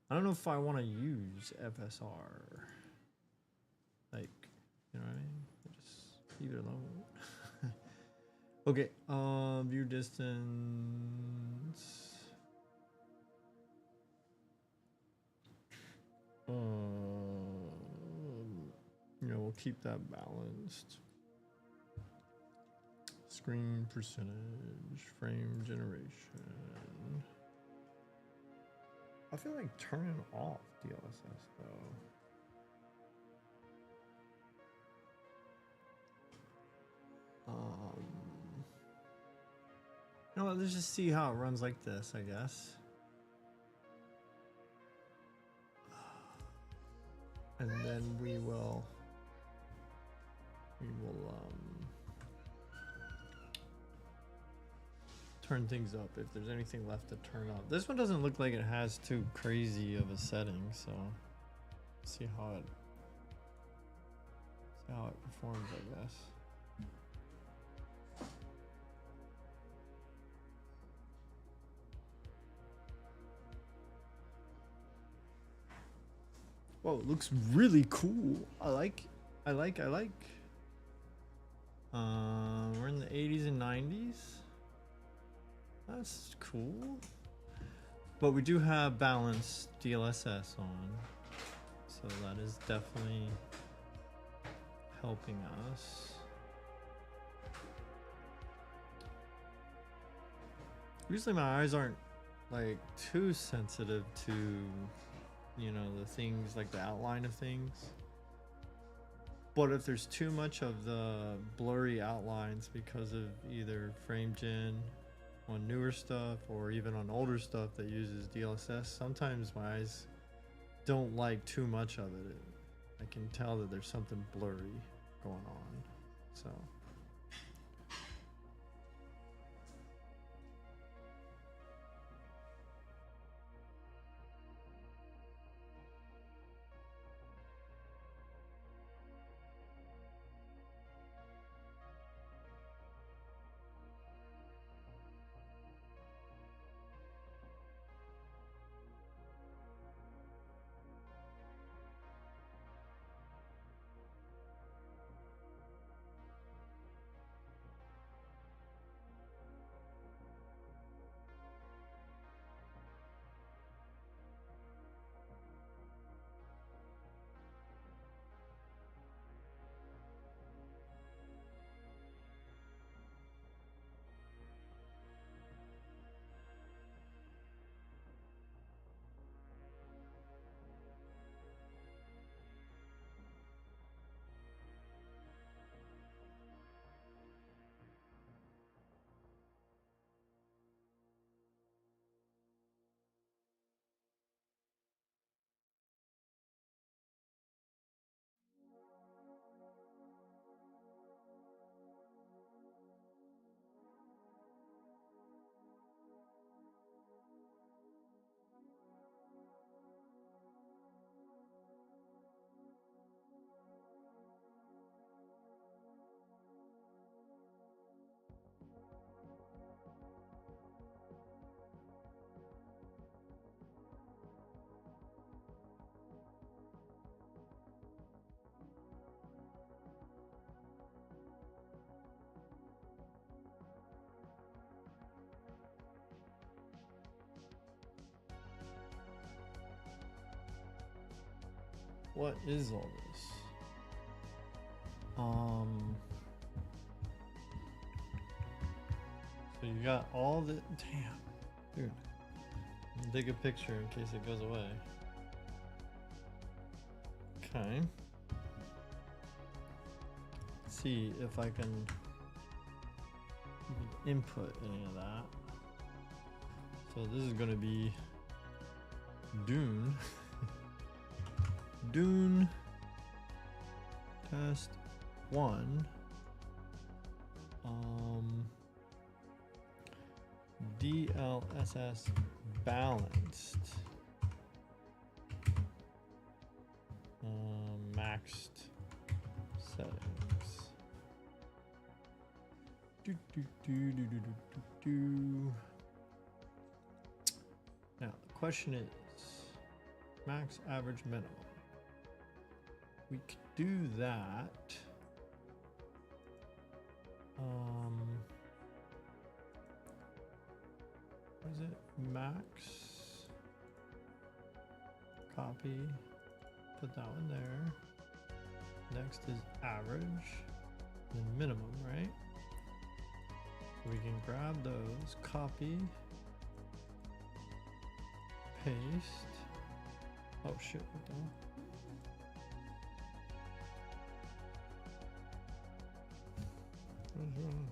I don't know if I want to use FSR. Like, you know what I mean? Just leave it alone. Okay, view distance. Yeah, we'll keep that balanced. Screen percentage, frame generation. I feel like turning off DLSS though. You know what, let's just see how it runs like this, I guess. And then we will turn things up if there's anything left to turn up. This one doesn't look like it has too crazy of a setting, so see how it performs, I guess. Whoa, it looks really cool. I like. We're in the 80s and 90s. That's cool. But we do have balanced DLSS on, so that is definitely helping us. Usually my eyes aren't like too sensitive to, you know, the things like the outline of things. But if there's too much of the blurry outlines because of either frame gen on newer stuff or even on older stuff that uses DLSS, sometimes my eyes don't like too much of it. I can tell that there's something blurry going on. So what is all this? So you got all the, damn, dude. Take a picture in case it goes away. Okay. Let's see if I can input any of that. So this is gonna be Dune. Dune test 1. DLSS balanced. Maxed settings. Now the question is max, average, minimum. We could do that. What is it? Max. Copy. Put that one there. Next is average. Then minimum, right? So we can grab those, copy, Paste. Oh shit, what the hell? What is going on?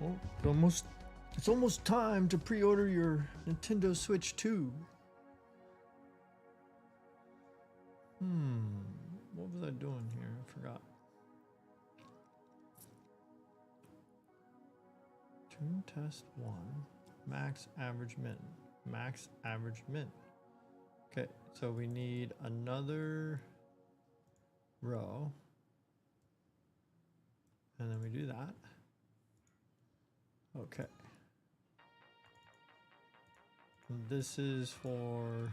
Oh, it's almost time to pre-order your Nintendo Switch 2. What was I doing here? I forgot. Tune test 1. Max average min. Max average min. Okay, so we need another row. And then we do that. Okay. And this is for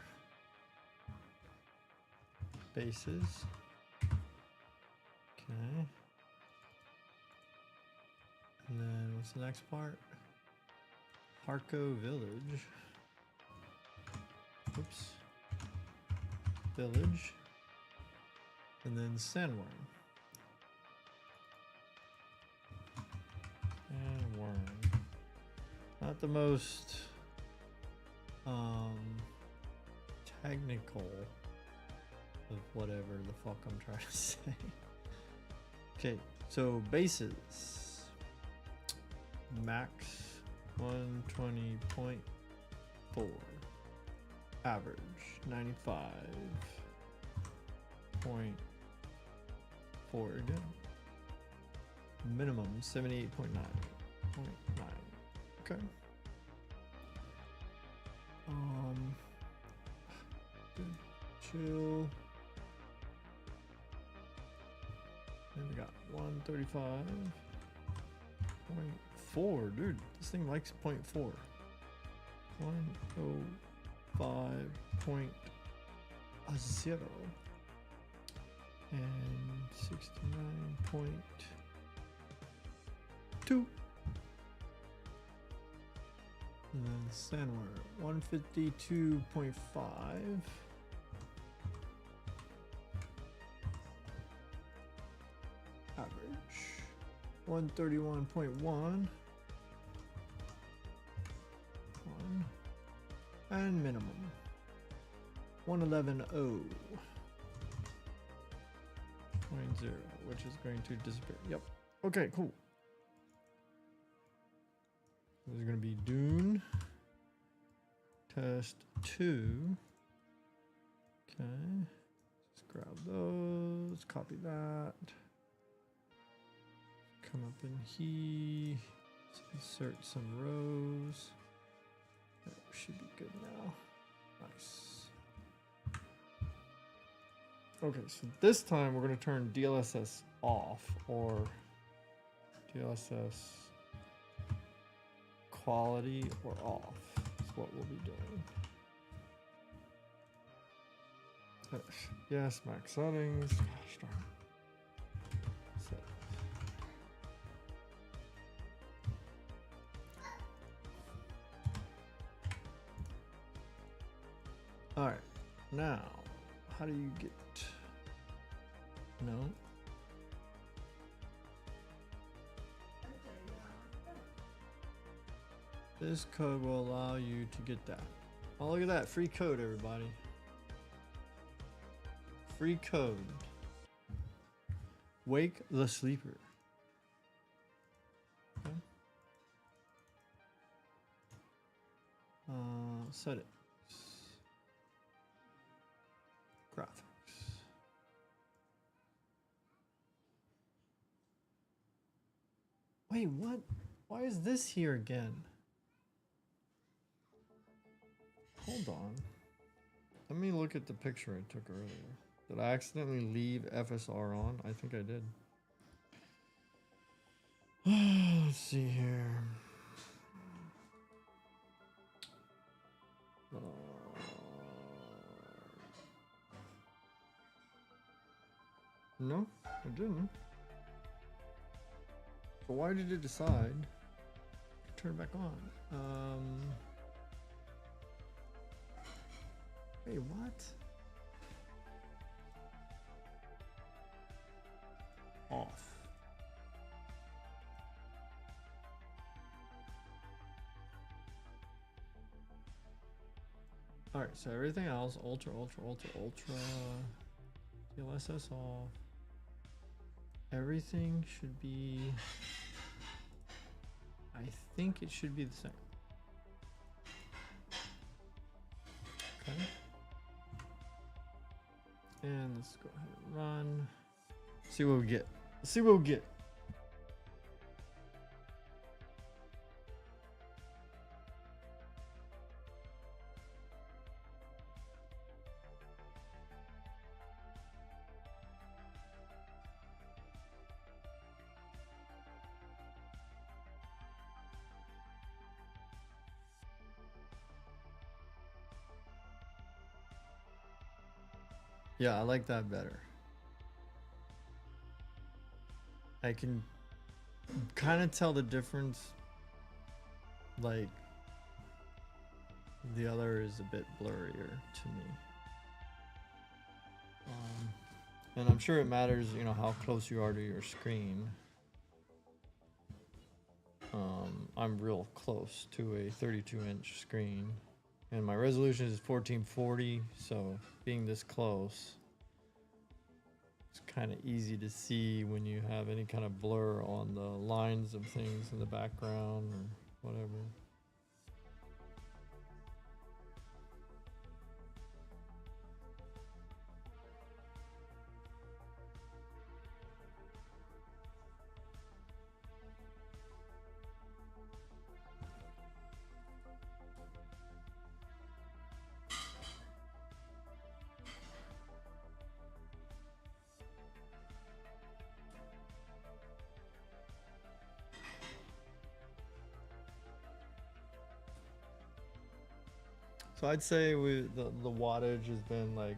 bases. Okay. And then what's the next part? Harco Village. Oops. Village. And then Sandworm. Sandworm. Not the most technical of whatever the fuck I'm trying to say. Okay, so bases. Max 120.4. Average 95.4 again. Minimum 78.9. Okay. Chill. Then we got 135.4. Dude, this thing likes 0.4. 105.0 and 69.2. And then Sandworm 152.5. Average 131.1. And minimum 111.0.0, which is going to disappear. Yep. Okay, cool. This is going to be Dune test 2. Okay. Just grab those, copy that. Come up in here, insert some rows. That should be good now. Nice. Okay, so this time we're going to turn DLSS off, or DLSS quality or off. That's what we'll be doing. Yes, max settings. Gosh darn. Set. All right, now how do you get? No. This code will allow you to get that. Oh, look at that. Free code, everybody. Free code. Wake the sleeper. Okay. Set it. Graphics. Wait, what? Why is this here again? Hold on. Let me look at the picture I took earlier. Did I accidentally leave FSR on? I think I did. Let's see here. No, I didn't. But why did it decide to turn it back on? Wait, what? Off. Alright, so everything else, ultra, DLSS off. Everything should be, I think it should be the same. Okay. And let's go ahead and run. See what we get. See what we get. Yeah, I like that better. I can kind of tell the difference. Like, the other is a bit blurrier to me. And I'm sure it matters, you know, how close you are to your screen. I'm real close to a 32-inch screen. And my resolution is 1440, so being this close, it's kind of easy to see when you have any kind of blur on the lines of things in the background or whatever. So I'd say the wattage has been like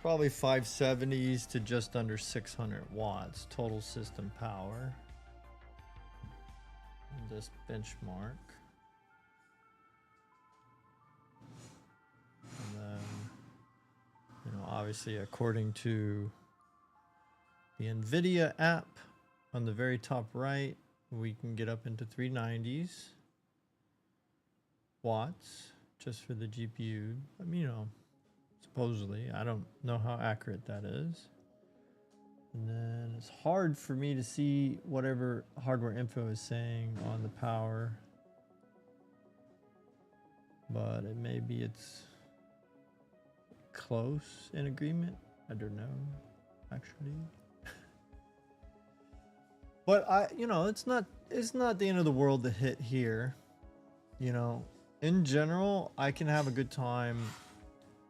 probably 570s to just under 600 watts total system power. This benchmark. And then, you know, obviously according to the NVIDIA app on the very top right, we can get up into 390s watts. Just for the GPU. I mean, you know, supposedly. I don't know how accurate that is. And then it's hard for me to see whatever hardware info is saying on the power. But it maybe it's close in agreement. I don't know, actually. But you know, it's not the end of the world to hit here, you know. In general, I can have a good time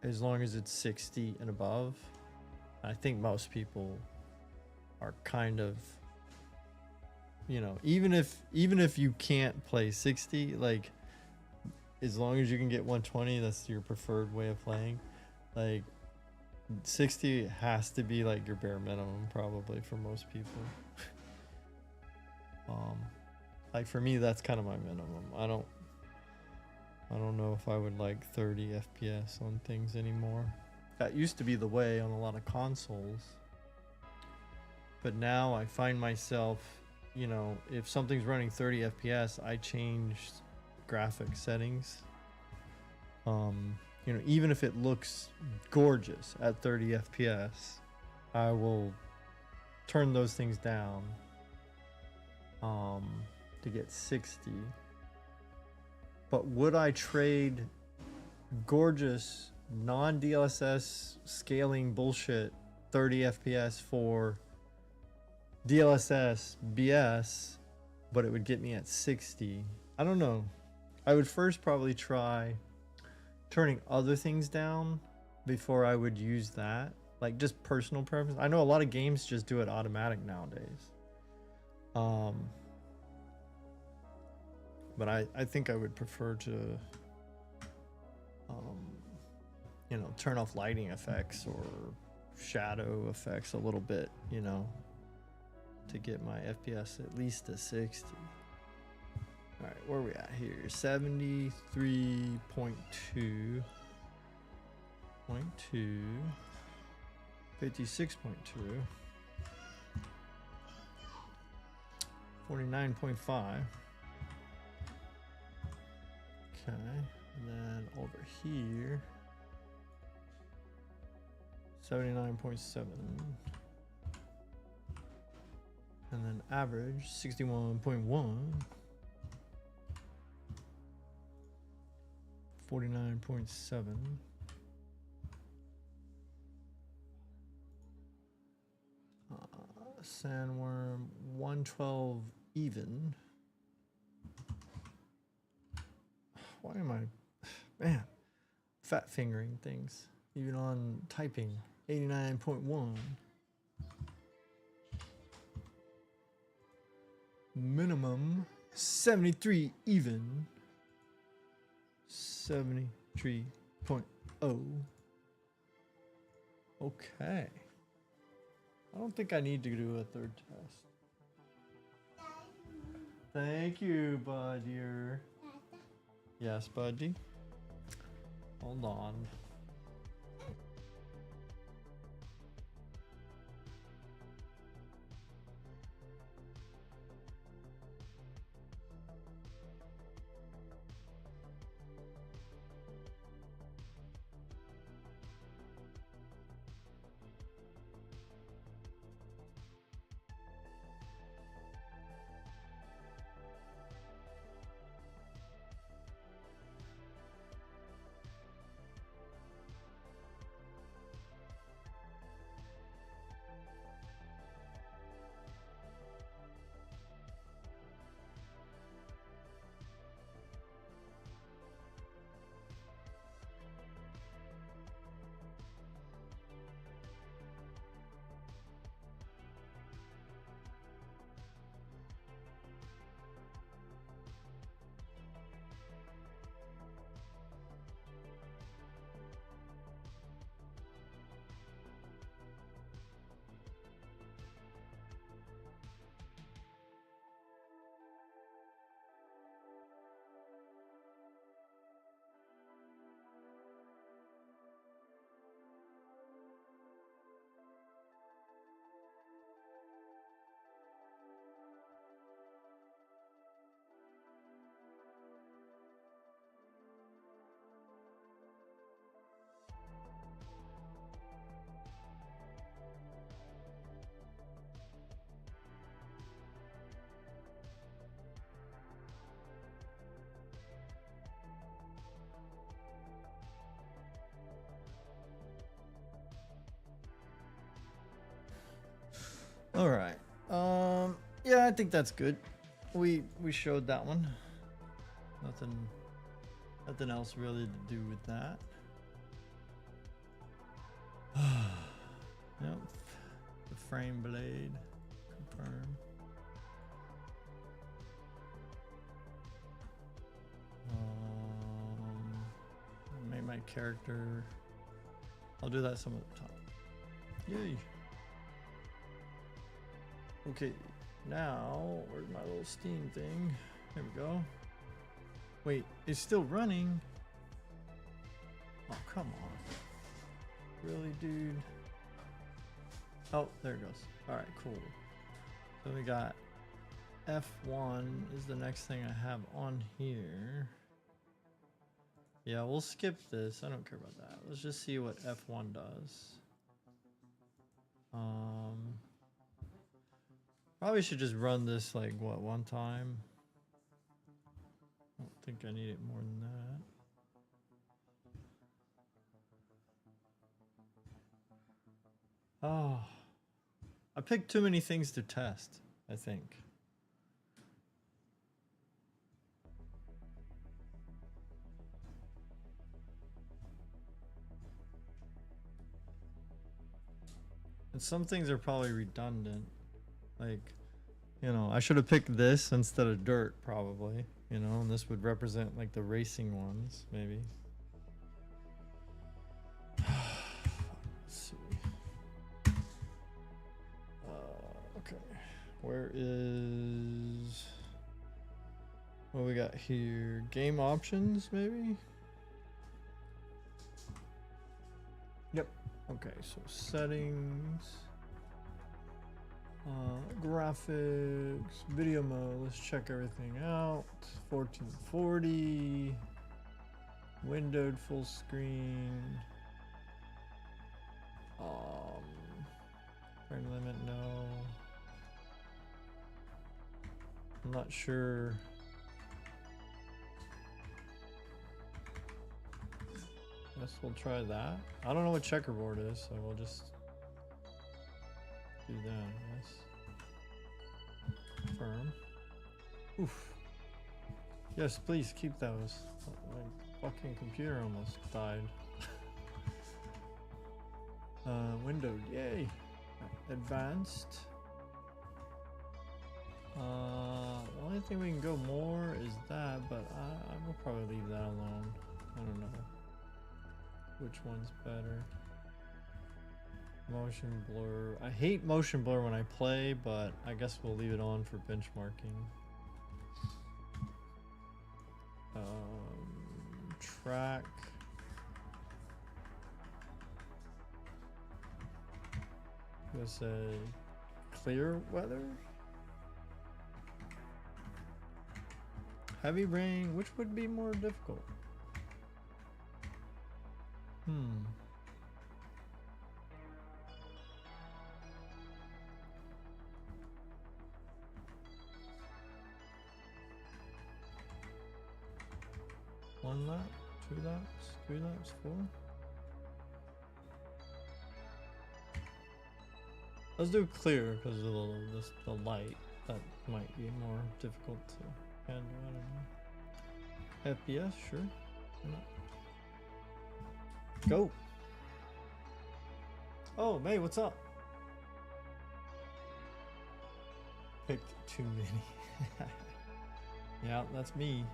as long as it's 60 and above. I think most people are kind of, you know, even if you can't play 60, like, as long as you can get 120, that's your preferred way of playing. Like, 60 has to be like your bare minimum probably for most people. Like for me, that's kind of my minimum. I don't know if I would like 30 FPS on things anymore. That used to be the way on a lot of consoles. But now I find myself, you know, if something's running 30 FPS, I change graphic settings. You know, even if it looks gorgeous at 30 FPS, I will turn those things down to get 60. But would I trade gorgeous non-DLSS scaling bullshit 30 FPS for DLSS BS, but it would get me at 60? I don't know. I would first probably try turning other things down before I would use that. Like just personal preference. I know a lot of games just do it automatic nowadays. But I think I would prefer to, you know, turn off lighting effects or shadow effects a little bit, you know, to get my FPS at least to 60. All right, where are we at here? 73.2. 56.2, 56.2, 49.5. Okay, and then over here, 79.7. And then average, 61.1. 49.7. Sandworm, 112 even. Why am I, man, fat fingering things, even on typing, 89.1. Minimum, 73 even. 73.0. Okay. I don't think I need to do a third test. Thank you, buddy. Yes, buddy. Hold on. All right. Yeah, I think that's good. We showed that one. Nothing else really to do with that. Yep. The frame blade. Confirm. Make my character. I'll do that some of the time. Yay. Okay, now where's my little Steam thing? There we go. Wait, it's still running. Oh, come on. Really, dude? Oh, there it goes. All right, cool. So we got F1 is the next thing I have on here. Yeah, we'll skip this. I don't care about that. Let's just see what F1 does. Probably should just run this like what, one time. I don't think I need it more than that. Oh, I picked too many things to test, I think. And some things are probably redundant. Like, you know, I should have picked this instead of dirt, probably. You know, and this would represent like the racing ones, maybe. Let's see. Okay. Where is... What we got here? Game options, maybe? Okay, so settings, graphics, video mode. Let's check everything out. 1440, windowed full screen. Frame limit, no. I'm not sure. Guess we'll try that. I don't know what checkerboard is, so we'll just do that, I guess. Confirm. Oof. Yes, please keep those. My fucking computer almost died. Windowed, yay. Advanced. The only thing we can go more is that, but I will probably leave that alone. I don't know which one's better. Motion blur. I hate motion blur when I play, but I guess we'll leave it on for benchmarking. Track. I'm gonna say clear weather. Heavy rain, which would be more difficult? One lap, 2 laps, 3 laps, 4. Let's do clear because of the light. That might be more difficult to handle. I don't know. FPS, sure. Go. Oh, May, what's up? Picked too many. Yeah, that's me.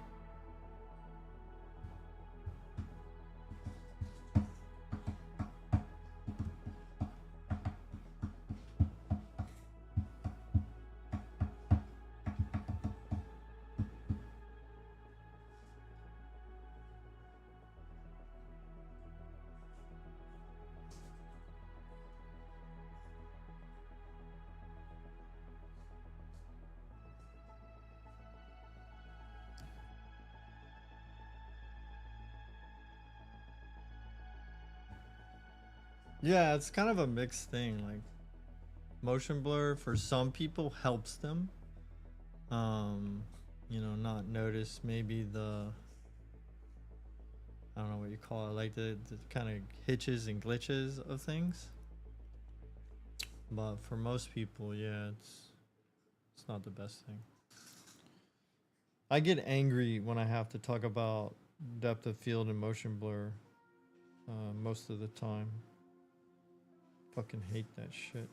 Yeah, it's kind of a mixed thing. Like, motion blur for some people helps them. You know, not notice maybe the, I don't know what you call it, like the kind of hitches and glitches of things. But for most people, yeah, it's not the best thing. I get angry when I have to talk about depth of field and motion blur most of the time. Fucking hate that shit.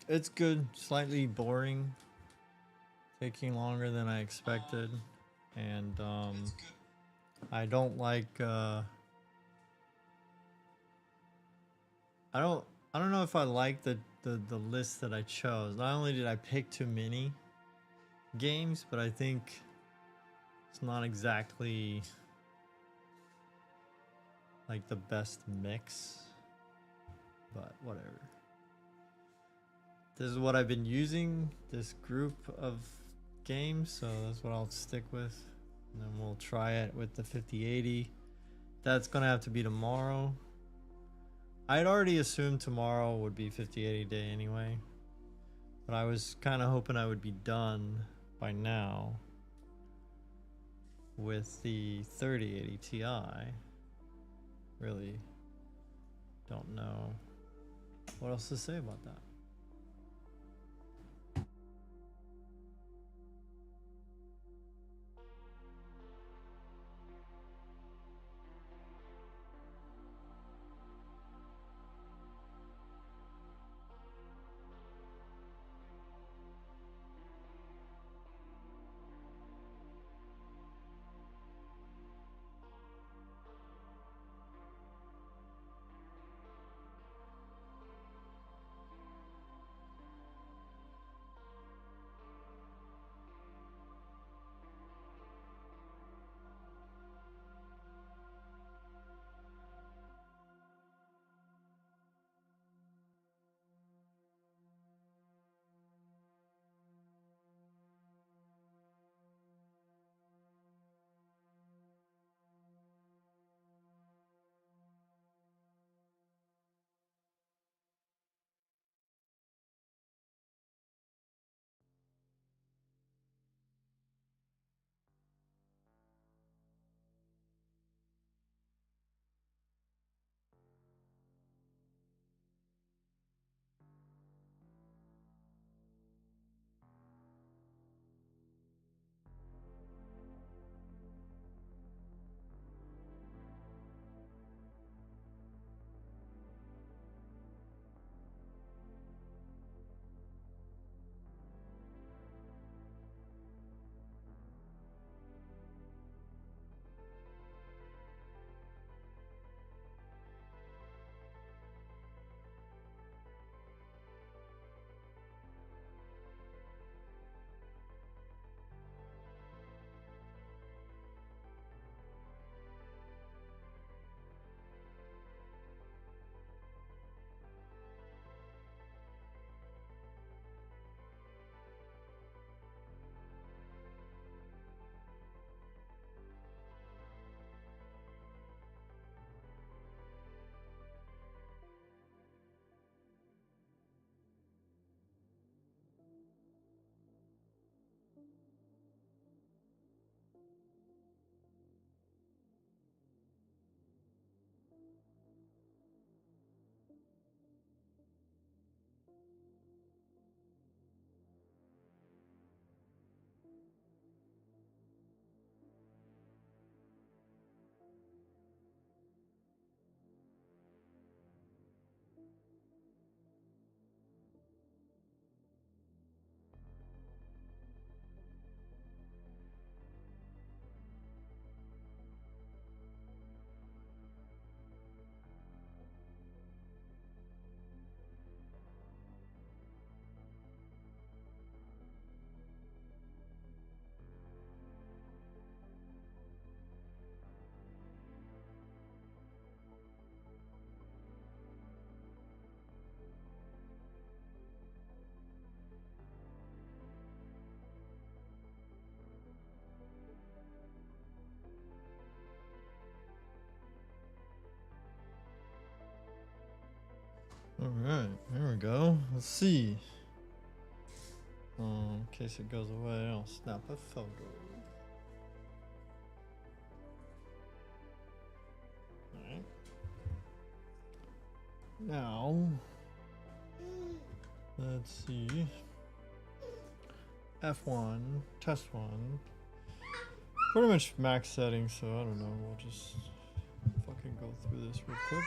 It's good, slightly boring, taking longer than I expected, and I don't like I don't know if I like the the list that I chose. Not only did I pick too many games, but I think it's not exactly like the best mix. But whatever. This is what I've been using, this group of games, so that's what I'll stick with. And then we'll try it with the 5080. That's gonna have to be tomorrow. I'd already assumed tomorrow would be 5080 day anyway. But I was kind of hoping I would be done by now with the 3080 Ti. Really don't know what else to say about that. All right, there we go. Let's see. In case it goes away, I'll snap a photo. All right. Now, let's see. F1, test one. Pretty much max settings, so I don't know. We'll just fucking go through this real quick.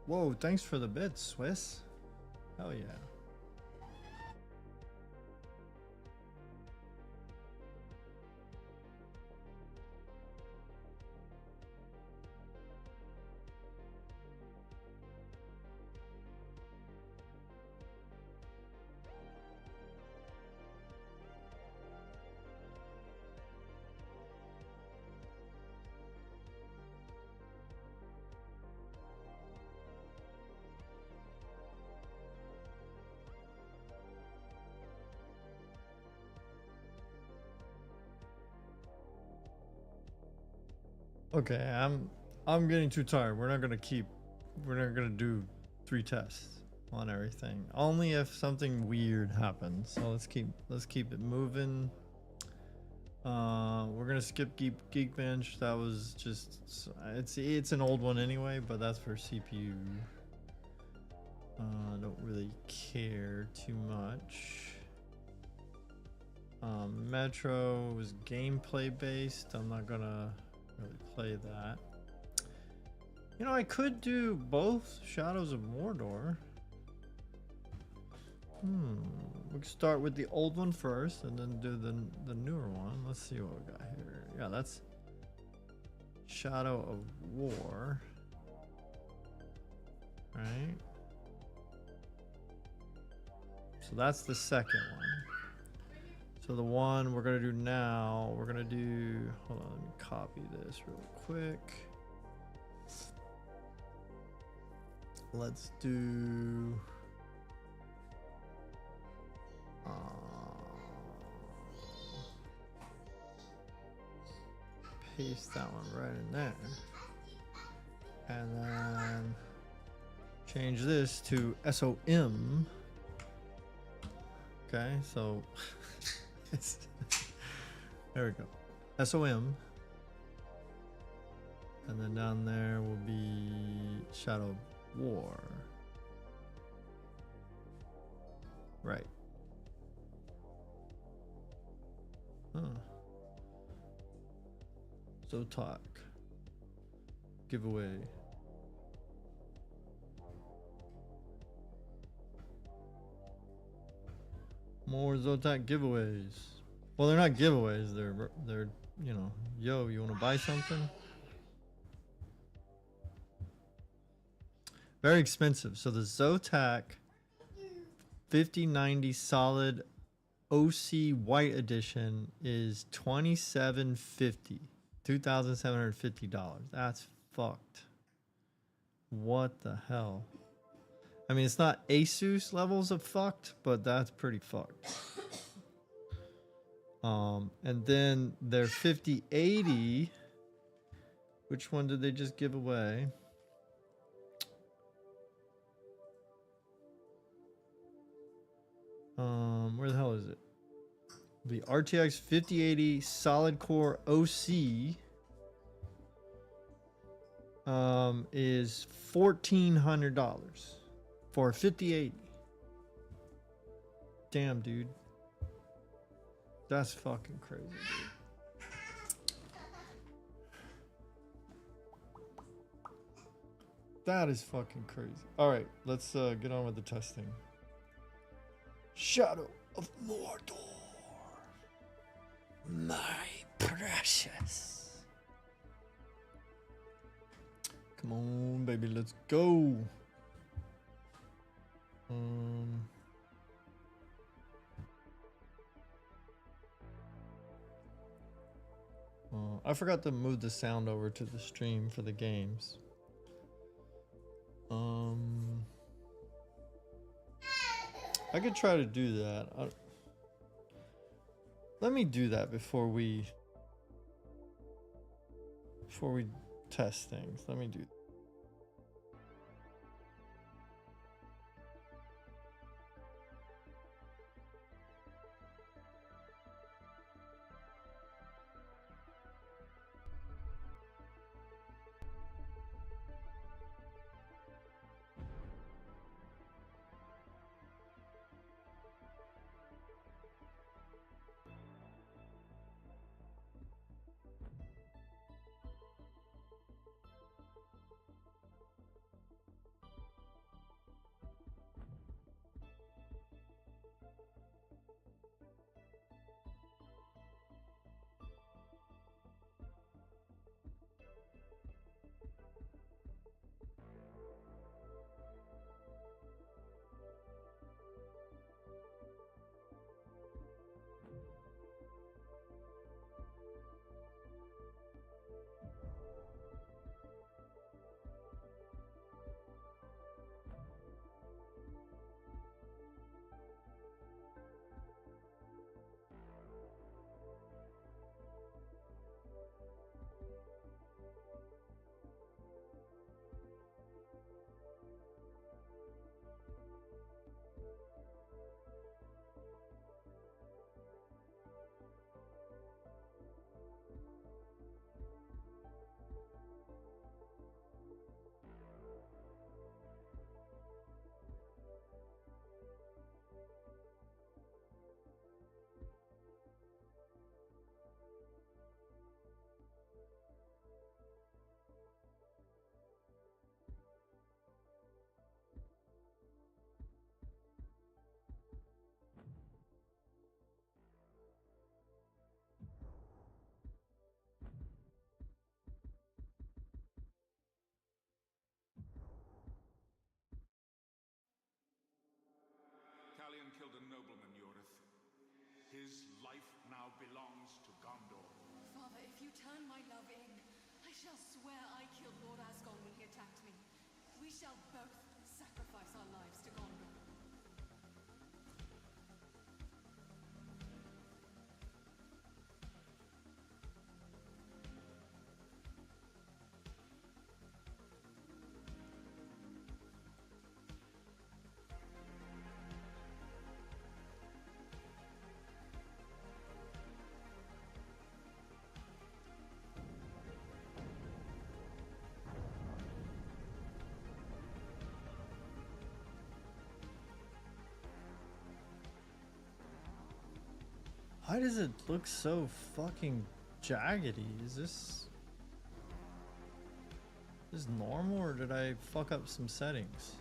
Whoa, thanks for the bits, Swiss. Hell yeah. Okay, I'm getting too tired. We're not gonna do 3 tests on everything. Only if something weird happens. So let's keep it moving. We're gonna skip Geekbench. That was just it's an old one anyway, but that's for CPU. I don't really care too much. Metro was gameplay based. I'm not gonna really play that. You know, I could do both Shadows of Mordor. We could start with the old one first and then do the newer one. Let's see what we got here. Yeah, that's Shadow of War. Right? So that's the second one. So the one we're gonna do now, we're gonna do, hold on, let me copy this real quick. Let's do, paste that one right in there. And then change this to SOM. Okay, so there we go. SOM. And then down there will be Shadow of War. Right. Huh. Zotok. Giveaway. More Zotac giveaways. Well, they're not giveaways. They're you know, yo, you want to buy something? Very expensive. So the Zotac 5090 solid OC white edition is $2,750. $2,750. That's fucked. What the hell? I mean, it's not Asus levels of fucked, but that's pretty fucked. And then their 5080, which one did they just give away? Where the hell is it? The RTX 5080 solid core OC is $1,400 for 5080. Damn, dude. That's fucking crazy, dude. That is fucking crazy. All right, let's get on with the testing. Shadow of Mordor. My precious. Come on, baby, let's go. I forgot to move the sound over to the stream for the games. I could try to do that. Let me do that before we test things. Let me do that. killed a nobleman, Yorith. His life now belongs to Gondor. Father, if you turn my love in, I shall swear I killed Lord Asgon when he attacked me. We shall both sacrifice our lives to Gondor. Why does it look so fucking jaggedy? Is this normal, or did I fuck up some settings?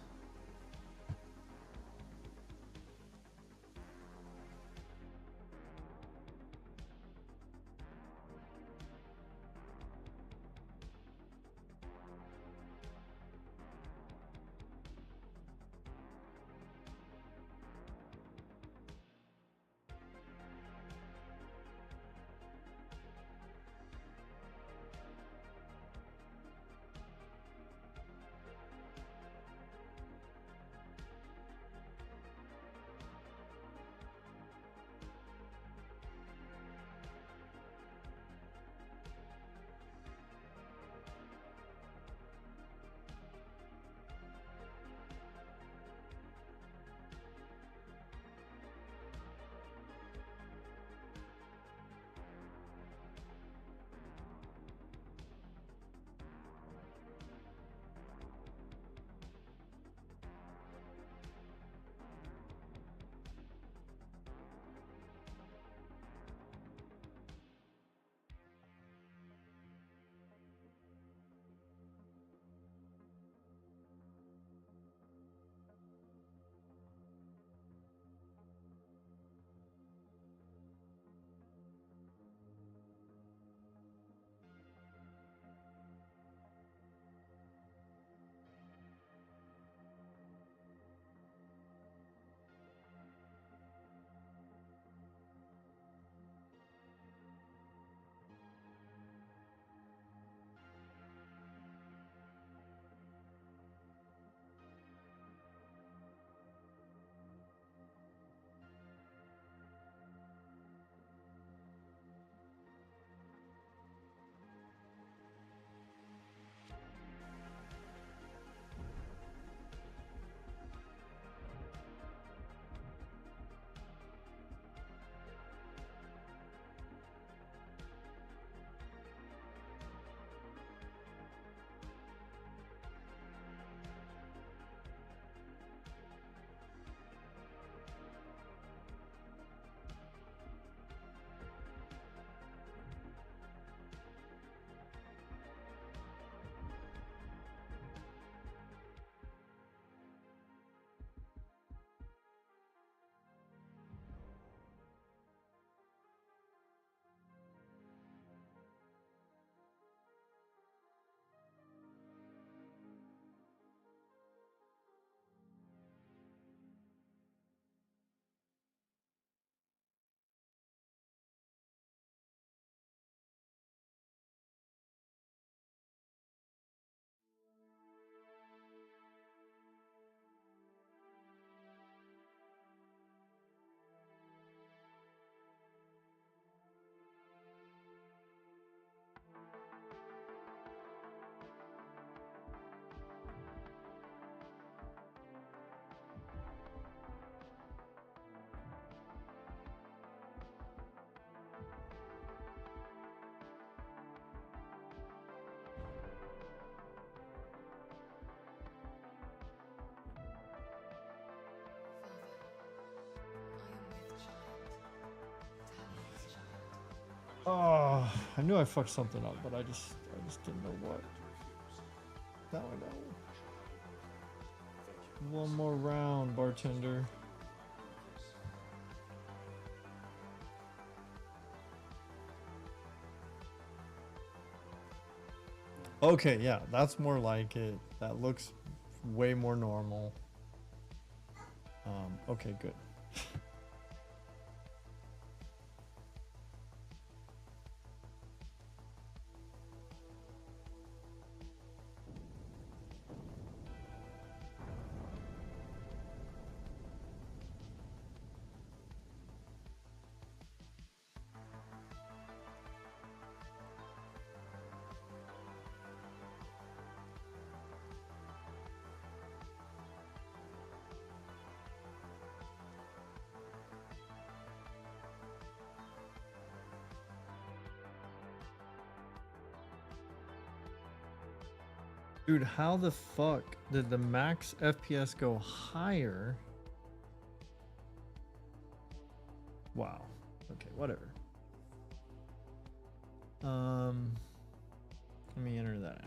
Oh, I knew I fucked something up, but I just didn't know what. Now I know. One more round, bartender. Okay, yeah, that's more like it. That looks way more normal. Okay, good. Dude, how the fuck did the max FPS go higher? Wow. Okay, whatever. Let me enter that.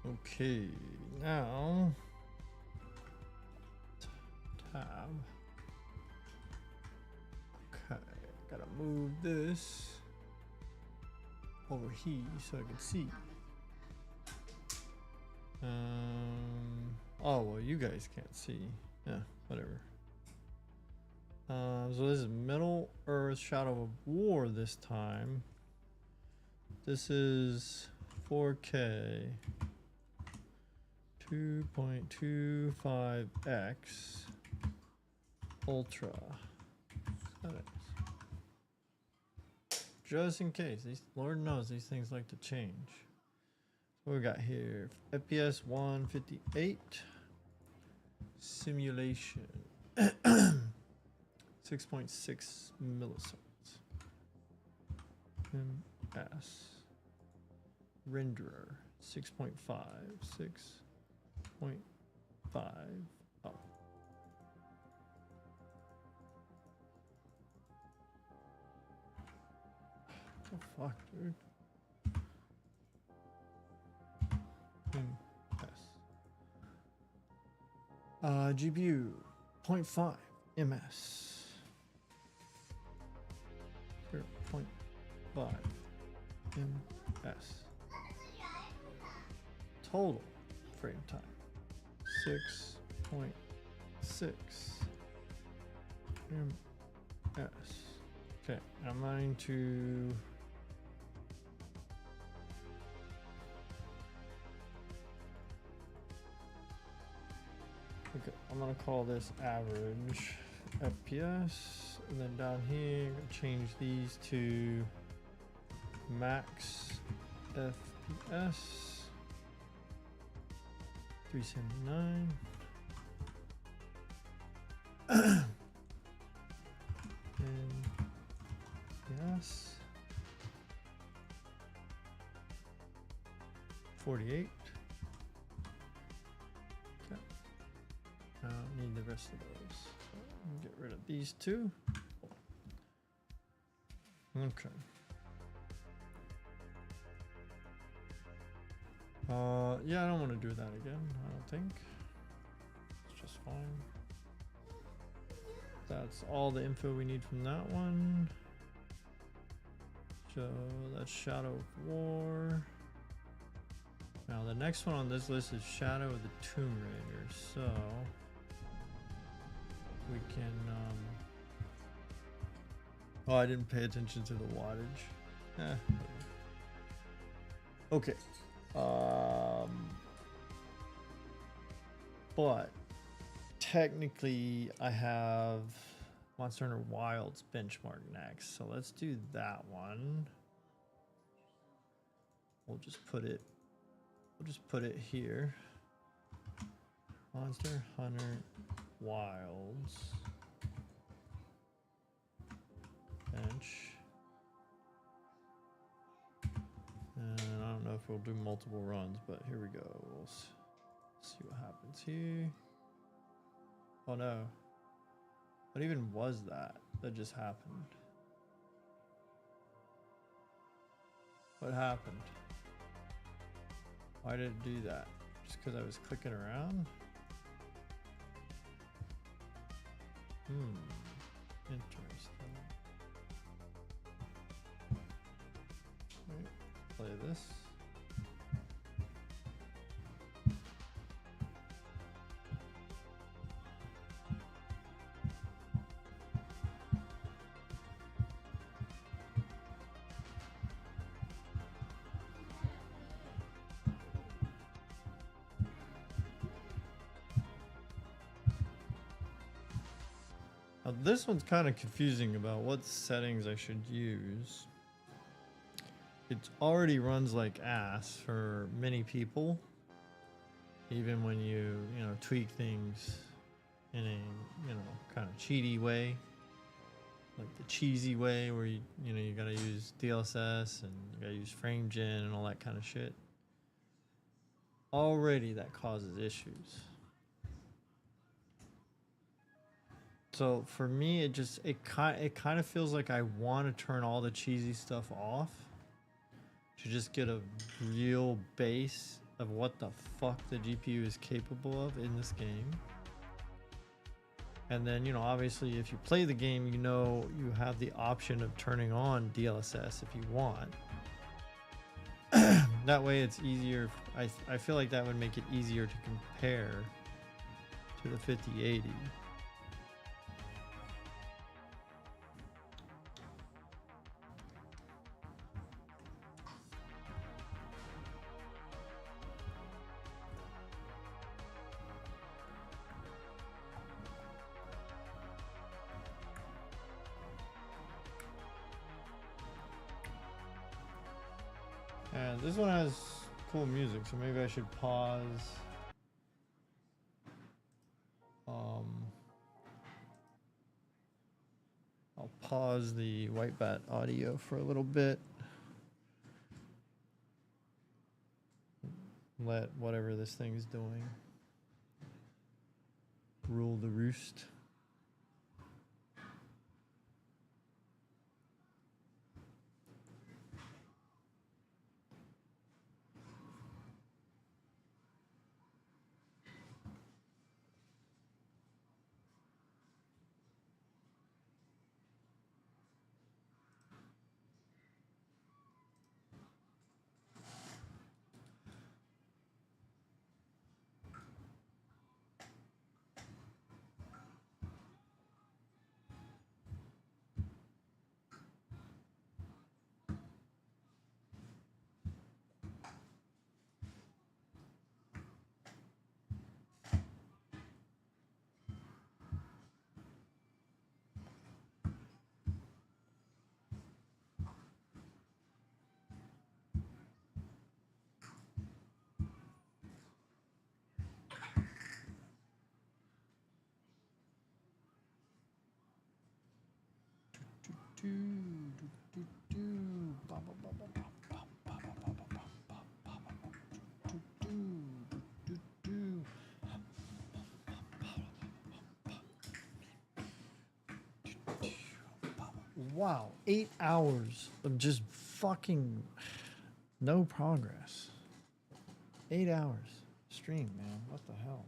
Okay, now tab. Okay, gotta move this over here so I can see. Oh well, you guys can't see. Yeah, whatever. So this is Middle Earth Shadow of War this time. This is 4K 2.25x Ultra settings. Just in case, Lord knows these things like to change. So what we got here? FPS 158 simulation 6.6 milliseconds. MS renderer 6.5 6.5 oh. Oh fuck, dude. GPU 0.5 ms 0.5 ms. Total frame time 6.6 ms. Okay, I'm going to okay, I'm gonna call this average FPS, and then down here, I'm gonna change these to max FPS 379. And yes, 48. Okay. I don't need the rest of those. So get rid of these two. Okay. Yeah, I don't want to do that again. I don't think. It's just fine. That's all the info we need from that one. So that's Shadow of War. Now the next one on this list is Shadow of the Tomb Raider. So we can oh, I didn't pay attention to the wattage. Okay. But technically I have Monster Hunter Wilds benchmark next, so let's do that one. We'll just put it here. Monster Hunter Wilds bench. And I don't know if we'll do multiple runs, but here we go. We'll see what happens here. Oh no. What even was that? That just happened. What happened? Why did it do that? Just because I was clicking around? Interesting. Wait, play this. Now this one's kind of confusing about what settings I should use. It already runs like ass for many people, even when you tweak things in a kind of cheaty way, like the cheesy way where you gotta use DLSS and you gotta use frame gen and all that kind of shit. Already that causes issues. So for me, it kind of feels like I want to turn all the cheesy stuff off to just get a real bass of what the fuck the GPU is capable of in this game. And then, you know, obviously if you play the game, you know you have the option of turning on DLSS if you want. That way it's easier. I feel like that would make it easier to compare to the 5080. And this one has cool music, so maybe I should pause. I'll pause the White Bat audio for a little bit. Let whatever this thing is doing rule the roost. Wow, 8 hours of just fucking no progress. 8 hours stream, man. What the hell?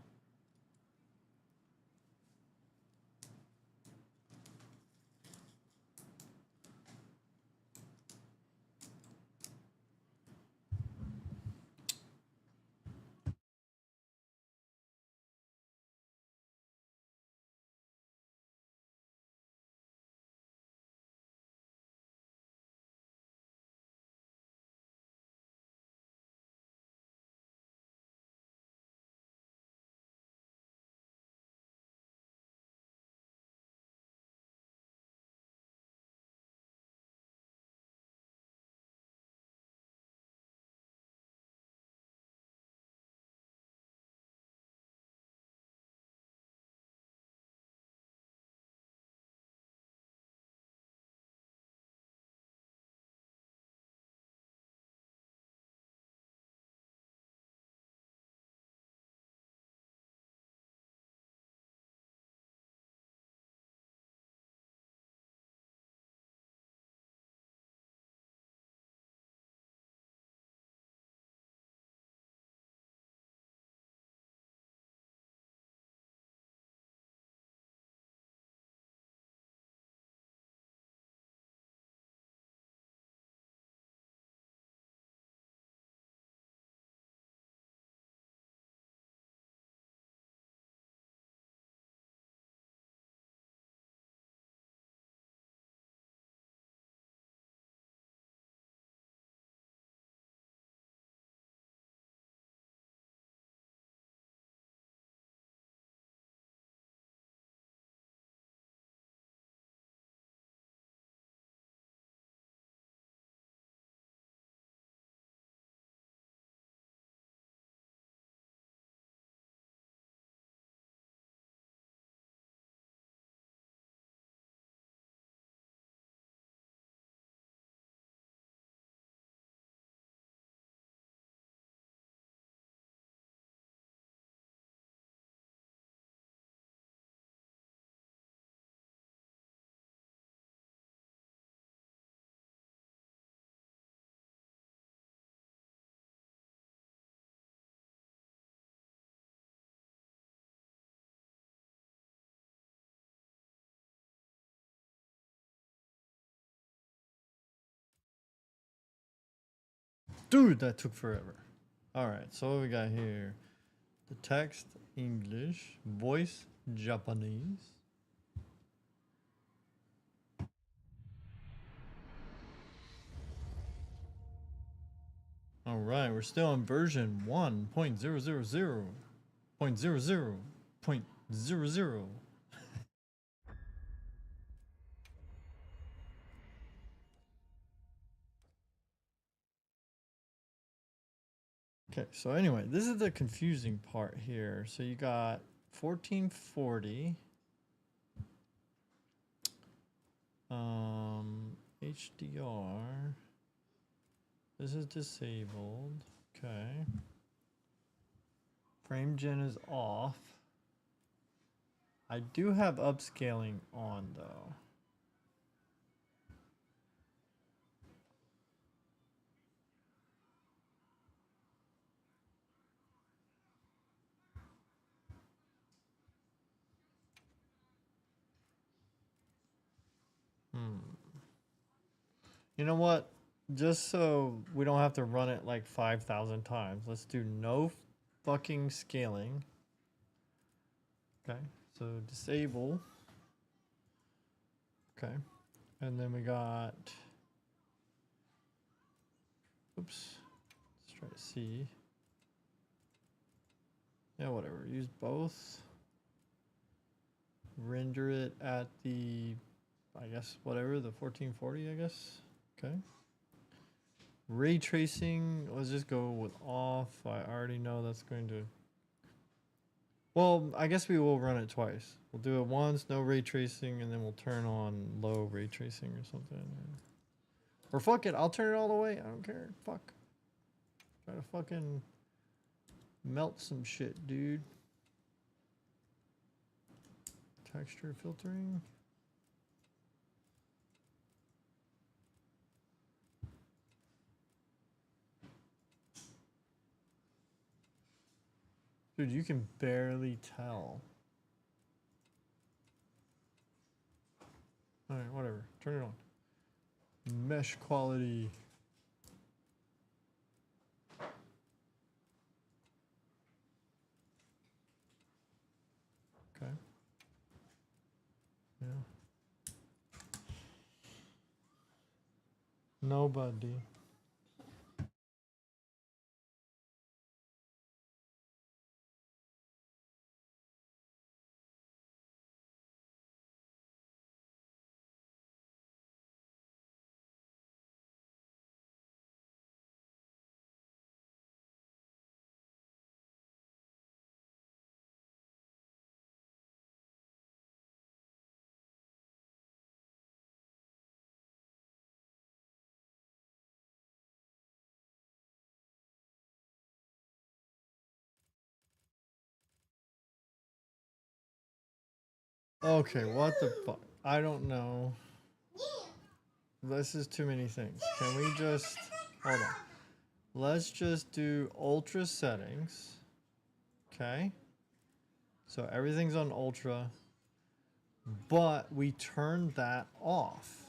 Dude, that took forever. Alright, so what we got here? The text, English. Voice, Japanese. Alright, we're still on version 1.000.00.00. Okay, so anyway, this is the confusing part here. So you got 1440. HDR. This is disabled. Okay. Frame gen is off. I do have upscaling on though. You know what? Just so we don't have to run it like 5,000 times, let's do no fucking scaling. Okay, so disable. Okay, and then we got, oops, let's try to see. Yeah, whatever, use both. Render it at the, I guess, whatever, the 1440, I guess. Okay. Ray tracing, let's just go with off. I already know that's going to... Well, I guess we will run it twice. We'll do it once, no ray tracing, and then we'll turn on low ray tracing or something. Or fuck it, I'll turn it all the way. I don't care. Fuck. Try to fucking melt some shit, dude. Texture filtering. Dude, you can barely tell. Alright, whatever. Turn it on. Mesh quality. Okay. Yeah. Nobody. Okay, what the fuck? I don't know. This is too many things. Can we just... Hold on. Let's just do ultra settings. Okay. So everything's on ultra. But we turned that off.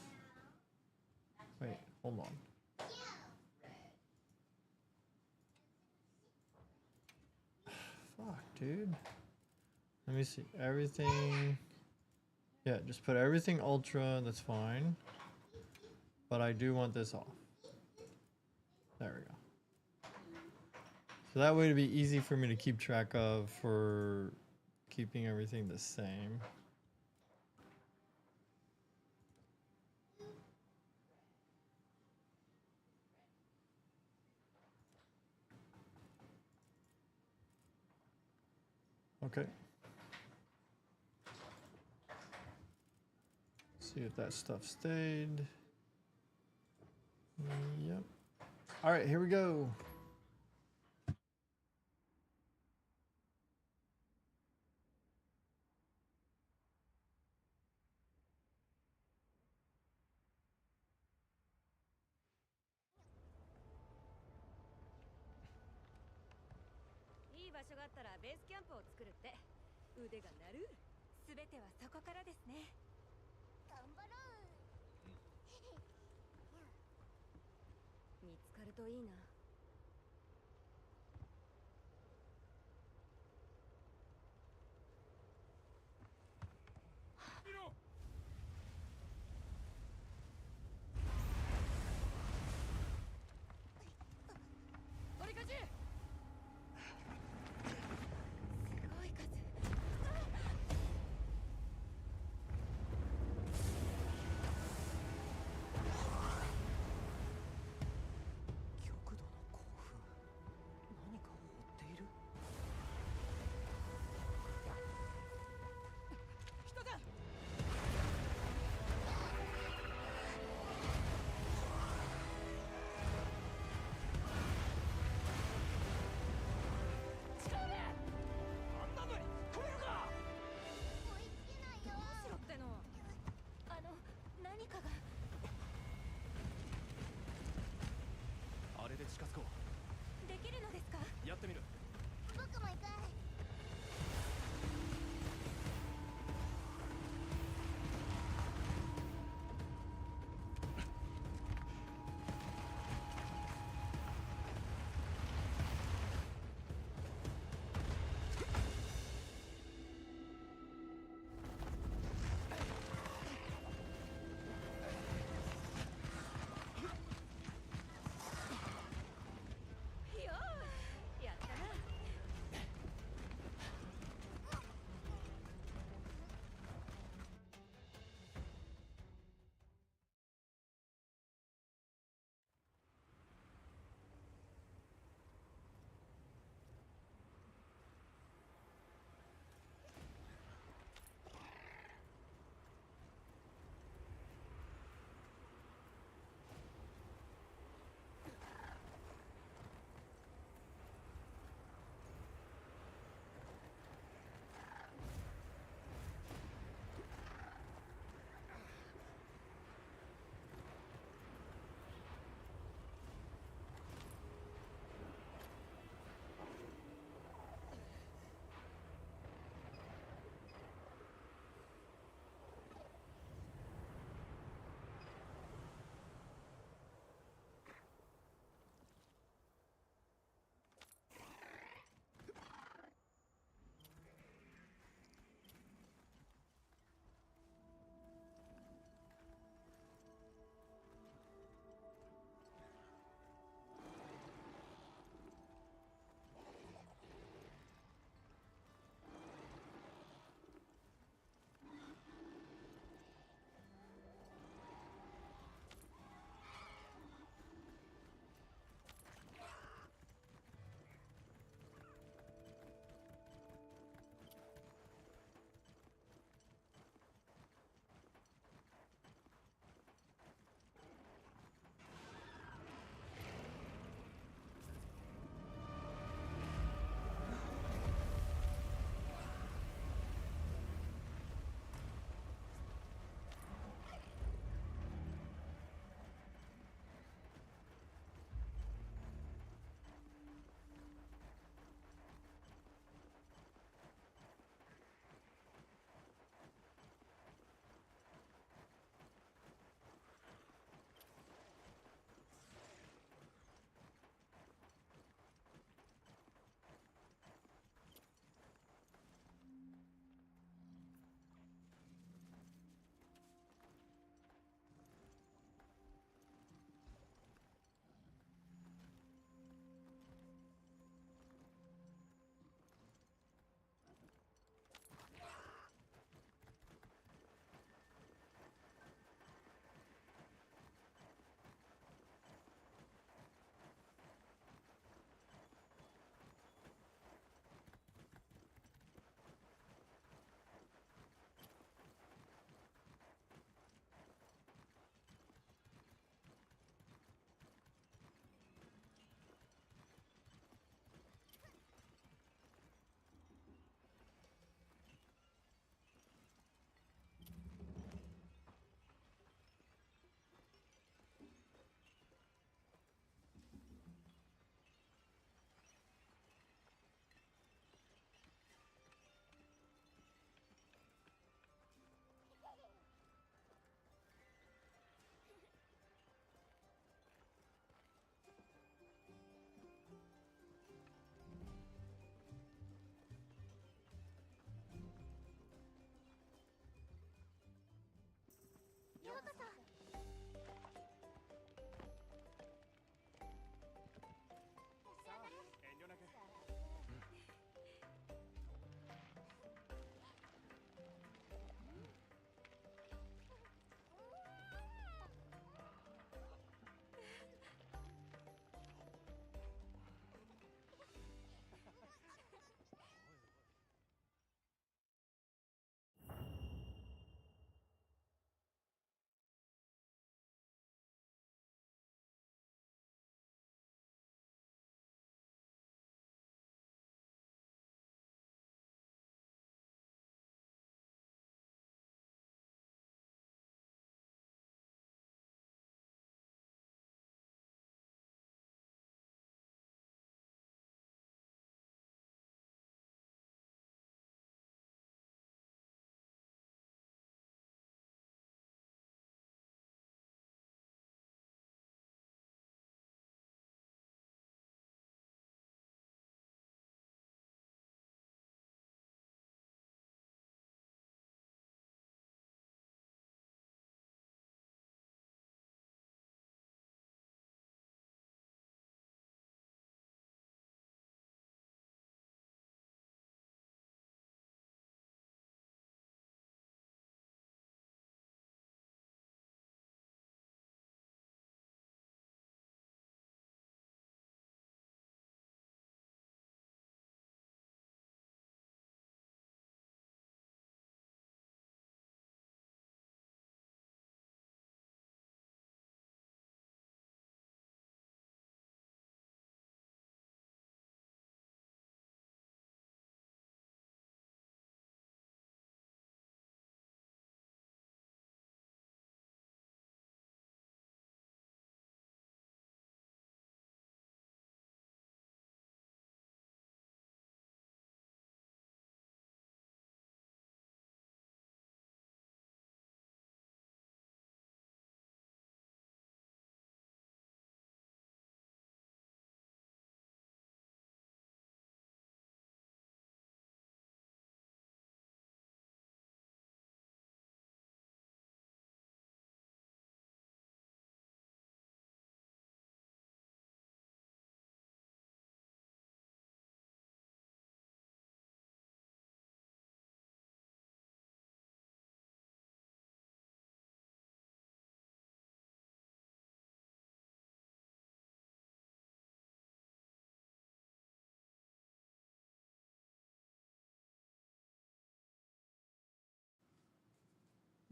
Wait, hold on. Fuck, dude. Let me see. Everything... Yeah, just put everything ultra. That's fine. But I do want this off. There we go. So that way it'd be easy for me to keep track of for keeping everything the same. Okay. See if that stuff stayed. Yep. All right, here we go.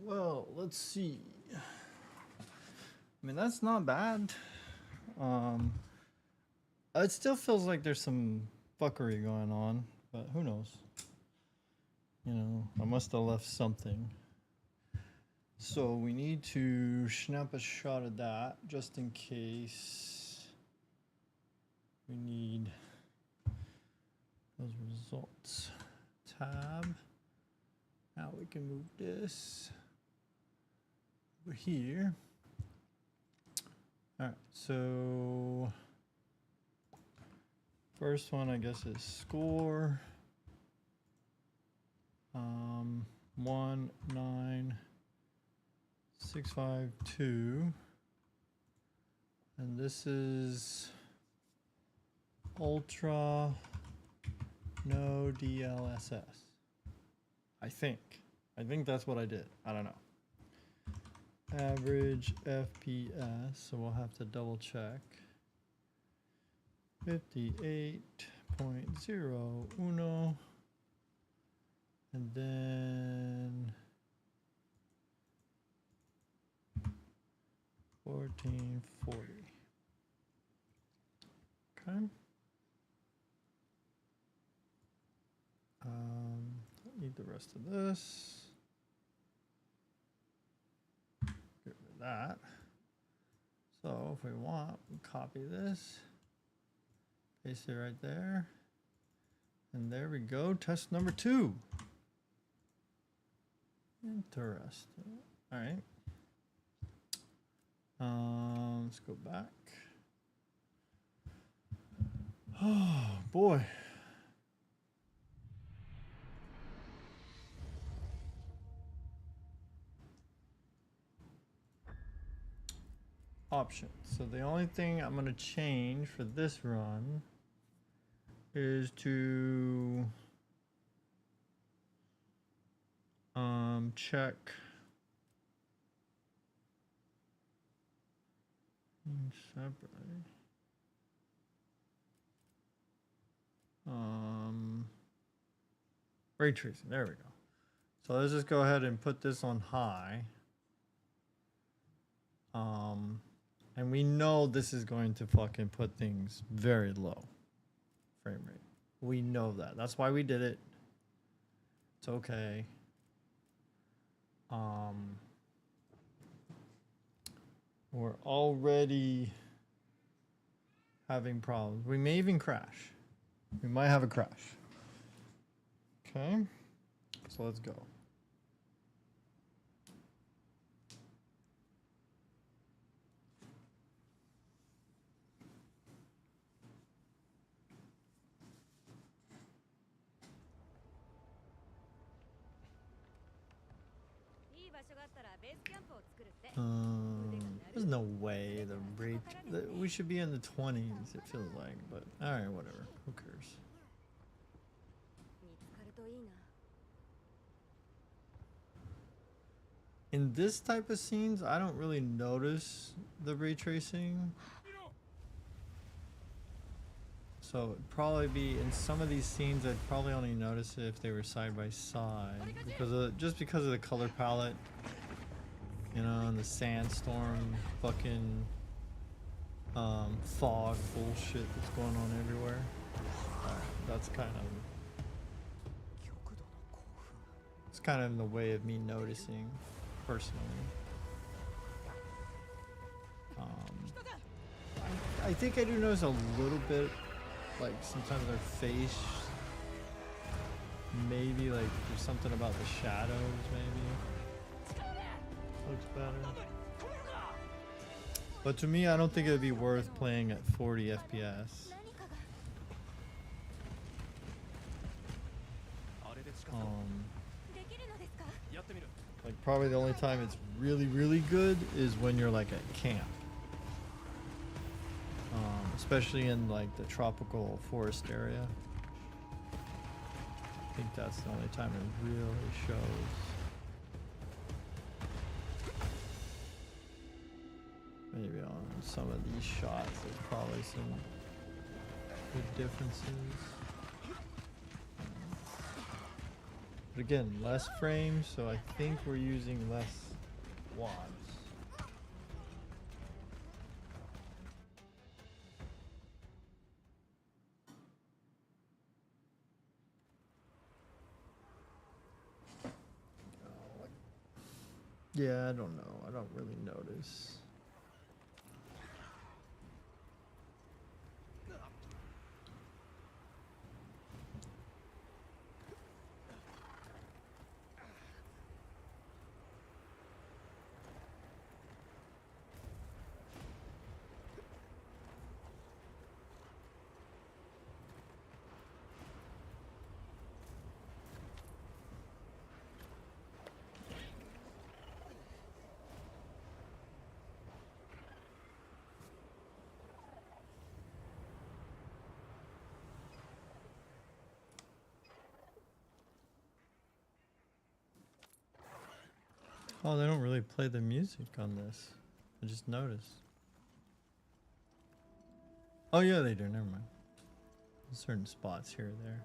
well, let's see. I mean, that's not bad. It still feels like there's some fuckery going on, but who knows? You know, I must have left something. So we need to snap a shot of that just in case we need those results. Tab. Now we can move this over here. All right, so first one I guess is score. 19652, and this is ultra no DLSS. I think that's what I did. I don't know. Average FPS, so we'll have to double check. 58.01, and then 1440. Okay. Need the rest of this. Get rid of that. So if we want, we copy this, paste it right there, and there we go. Test number 2. Interesting. All right. Let's go back. Oh boy. Options. So the only thing I'm going to change for this run is to check separately. Ray tracing. There we go. So let's just go ahead and put this on high. And we know this is going to fucking put things very low frame rate. We know that. That's why we did it. It's okay. We're already having problems. We may even crash. We might have a crash. Okay. So let's go. There's no way the rate we should be in the 20s, it feels like, but all right, whatever. Who cares? In this type of scenes, I don't really notice the ray tracing. So it'd probably be in some of these scenes, I'd probably only notice it if they were side by side, just because of the color palette, you know, and the sandstorm, fucking fog bullshit that's going on everywhere. That's kind of in the way of me noticing personally. I think I do notice a little bit. Like sometimes their face, maybe like there's something about the shadows, maybe looks better. But to me, I don't think it would be worth playing at 40 FPS. Like probably the only time it's really good is when you're like at camp. Especially in like the tropical forest area. I think that's the only time it really shows. Maybe on some of these shots there's probably some good differences. But again, less frames, so I think we're using less watts. Yeah, I don't know. I don't really notice. Oh, they don't really play the music on this. I just noticed. Oh yeah, they do. Never mind. Certain spots here or there.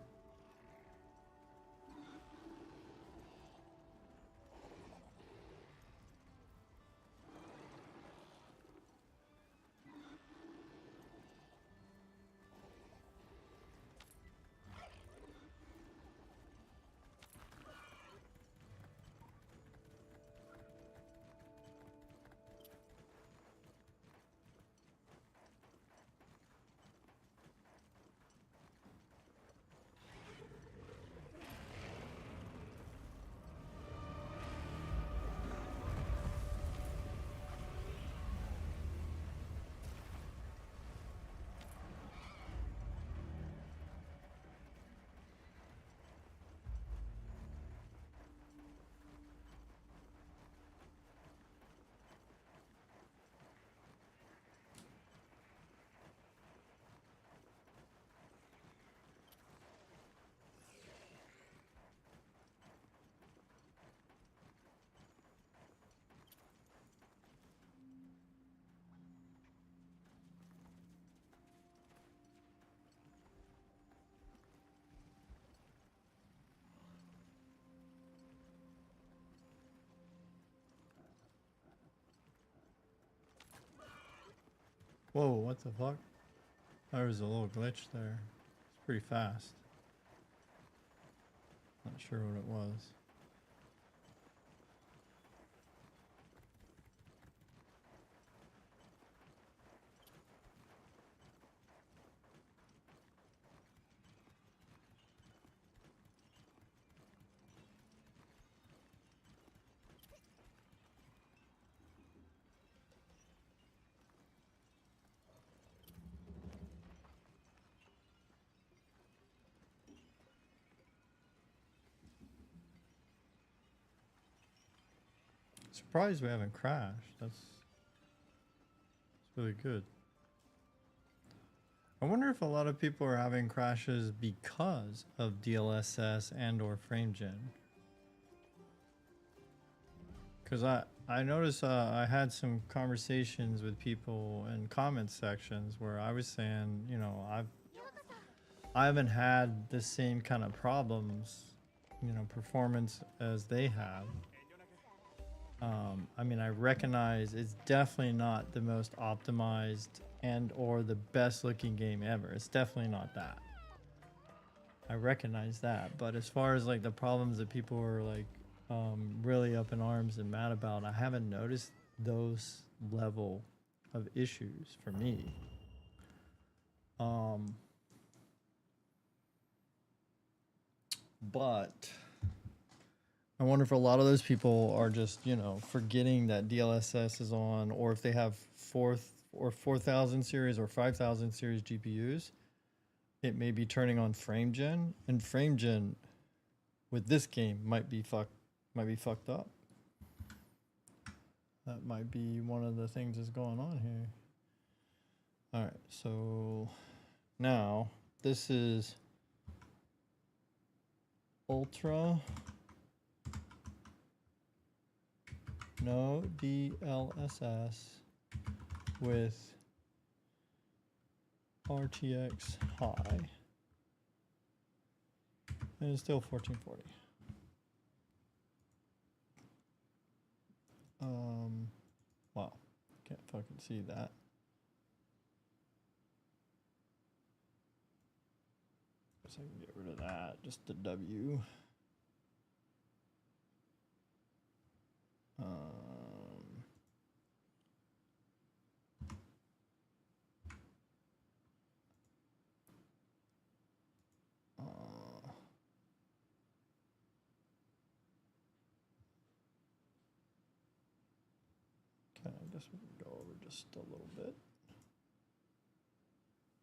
Whoa, what the fuck? There was a little glitch there. It's pretty fast. Not sure what it was. Surprised we haven't crashed. That's really good. I wonder if a lot of people are having crashes because of DLSS and or frame gen. Because I noticed I had some conversations with people in comment sections where I was saying, you know, I haven't had the same kind of problems, you know, performance as they have. I mean, I recognize it's definitely not the most optimized and or the best looking game ever. It's definitely not that. I recognize that. But as far as like the problems that people are like really up in arms and mad about, I haven't noticed those level of issues for me. But I wonder if a lot of those people are just, you know, forgetting that DLSS is on, or if they have 4000 series or 5000 series GPUs, it may be turning on frame gen, and frame gen with this game might be fucked up. That might be one of the things that's going on here. All right, so now this is ultra. No DLSS with RTX high, and it's still 1440. fucking see that. Guess I can get rid of that. Just the W. Okay, I guess we can go over just a little bit.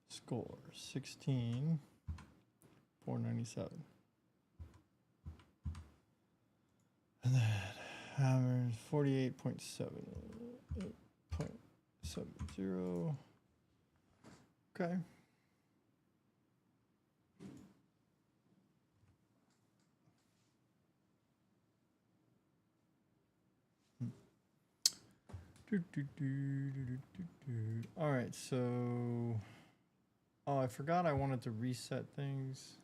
Score 16, 497. And then hammers 48.70. Okay. All right, so I forgot I wanted to reset things.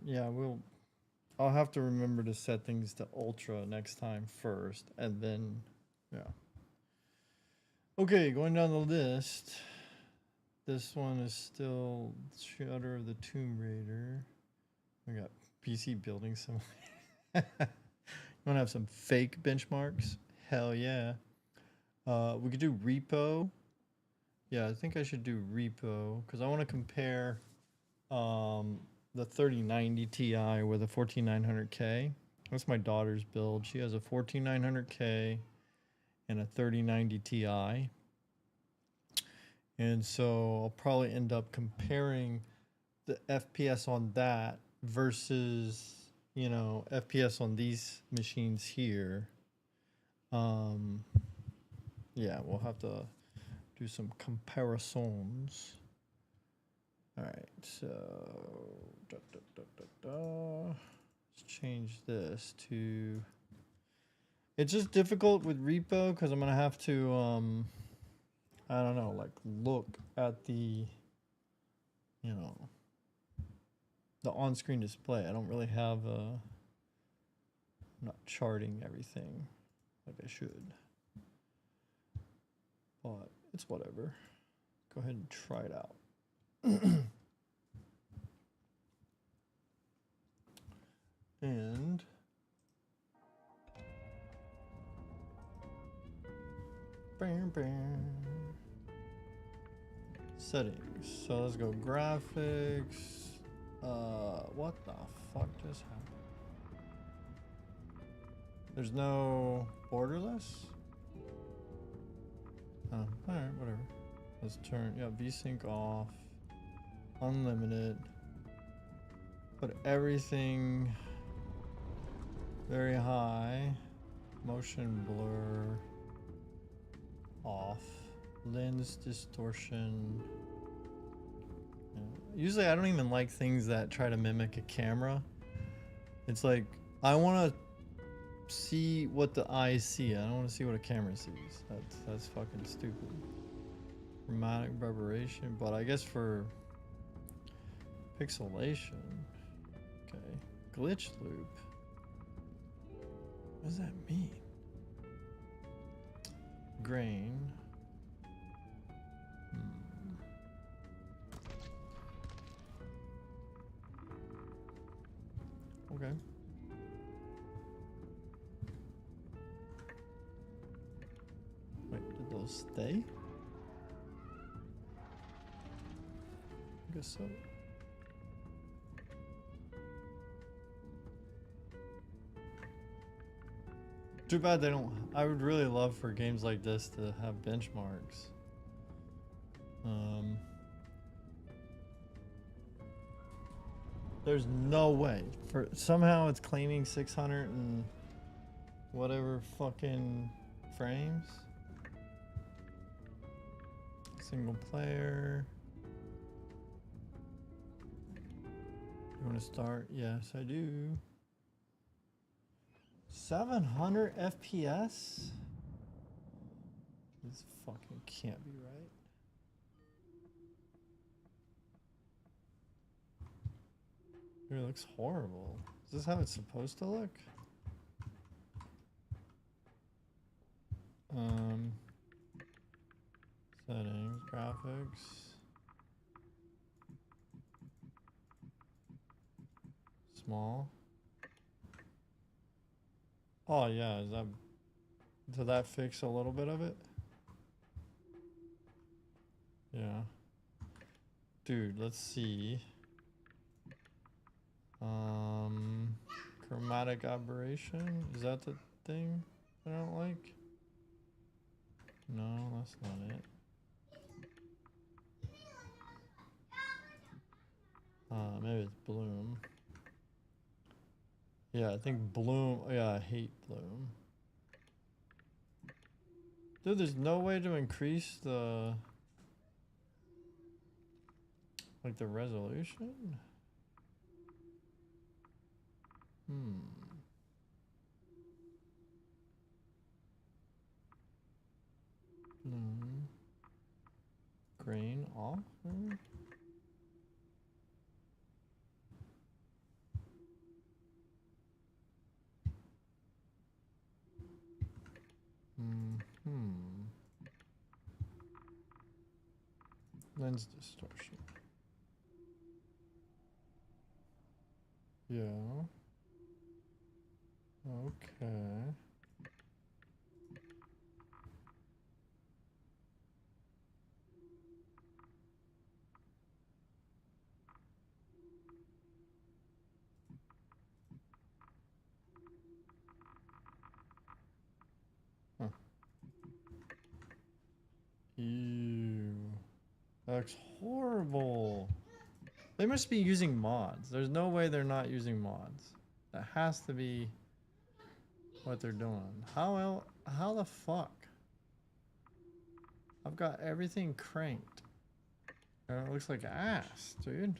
Yeah, I'll have to remember to set things to ultra next time first, and then yeah. Okay, going down the list. This one is still Shadow of the Tomb Raider. We got PC building simulator. You want to have some fake benchmarks? Hell yeah. We could do repo. Yeah, I think I should do repo because I want to compare the 3090 Ti with a 14900K. That's my daughter's build. She has a 14900K and a 3090 Ti. And so I'll probably end up comparing the FPS on that versus, you know, FPS on these machines here. Yeah, we'll have to do some comparisons. All right, so let's change this to. It's just difficult with repo because I'm gonna have to I don't know, like look at the, you know, the on-screen display. I don't really have I'm not charting everything like I should. But it's whatever. Go ahead and try it out. And bam, bam. Settings. So let's go graphics. What the fuck just happened? There's no borderless? Oh, alright, whatever. Let's turn, yeah, VSync off. Unlimited. Put everything very high. Motion blur off. Lens distortion. Yeah. Usually I don't even like things that try to mimic a camera. It's like, I want to see what the eyes see. I don't want to see what a camera sees. That's fucking stupid. Chromatic aberration, but I guess for pixelation. Okay. Glitch loop. What does that mean? Grain. Okay. Wait, did those stay? I guess so. Too bad they don't. I would really love for games like this to have benchmarks. There's no way. For somehow it's claiming 600 and whatever fucking frames. Single player. You want to start? Yes, I do. 700 FPS? This fucking can't be right. It looks horrible. Is this how it's supposed to look? Settings, graphics. Small. Oh yeah, is that, did that fix a little bit of it? Yeah. Dude, let's see. Chromatic aberration, is that the thing I don't like? No, that's not it. Maybe it's bloom. Yeah, I think bloom. Yeah, I hate bloom. Dude, there's no way to increase the, like, the resolution? Bloom. Grain off? Lens distortion. Yeah. Okay. Huh. Ew. That looks horrible. They must be using mods. There's no way they're not using mods. That has to be what they're doing. How the fuck? I've got everything cranked. And it looks like ass, dude.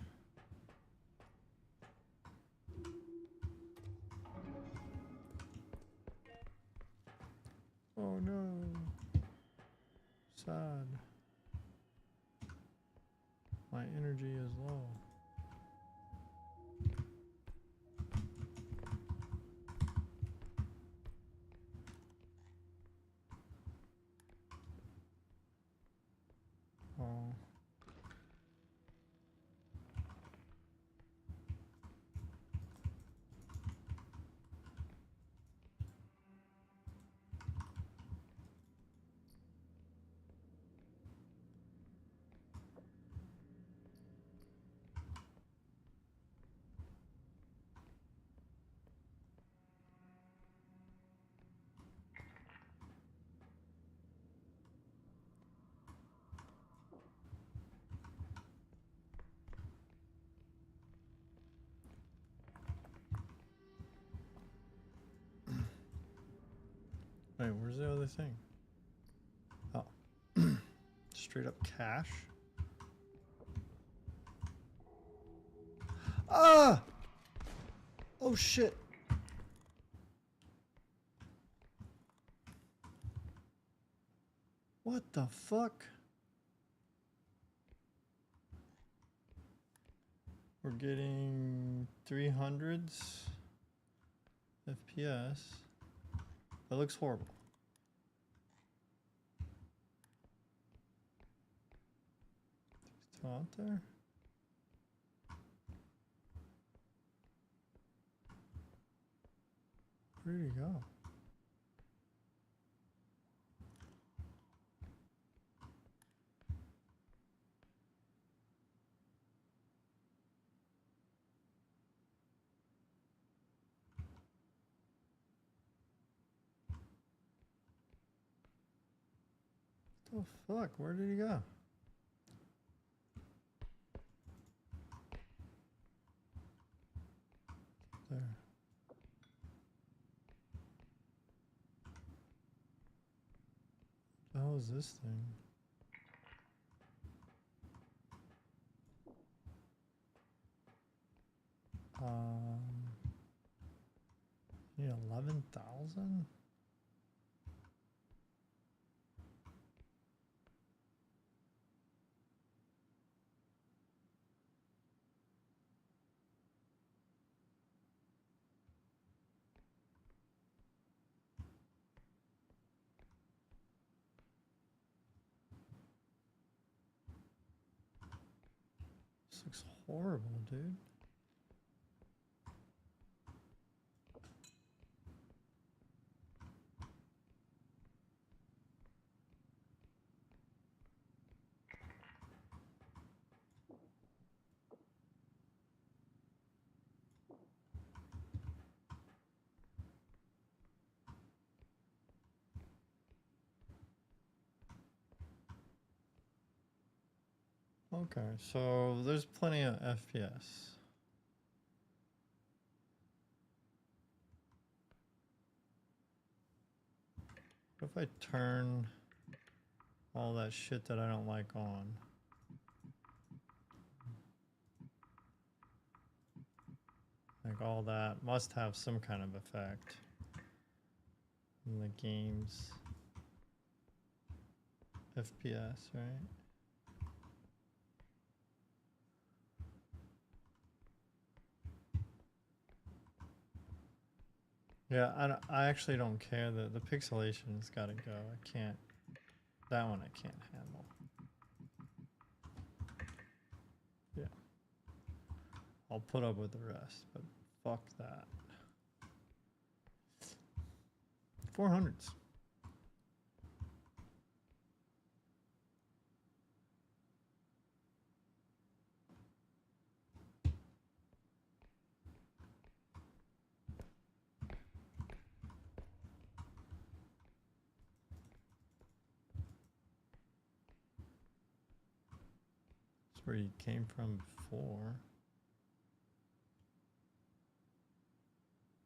Oh no. Sad. My energy is low. Oh. Wait, where's the other thing? Oh. Straight up cash? Ah! Oh shit. What the fuck? We're getting 300s FPS. That looks horrible. Still out there? Where'd he go? The fuck? Where did he go? There. What the hell is this thing? Yeah, 11,000? looks horrible, dude. Okay, so there's plenty of FPS. What if I turn all that shit that I don't like on? Like all that must have some kind of effect in the game's FPS, right? Yeah, I actually don't care. The pixelation's got to go. I can't. That one I can't handle. Yeah. I'll put up with the rest, but fuck that. 400s. That's where you came from before.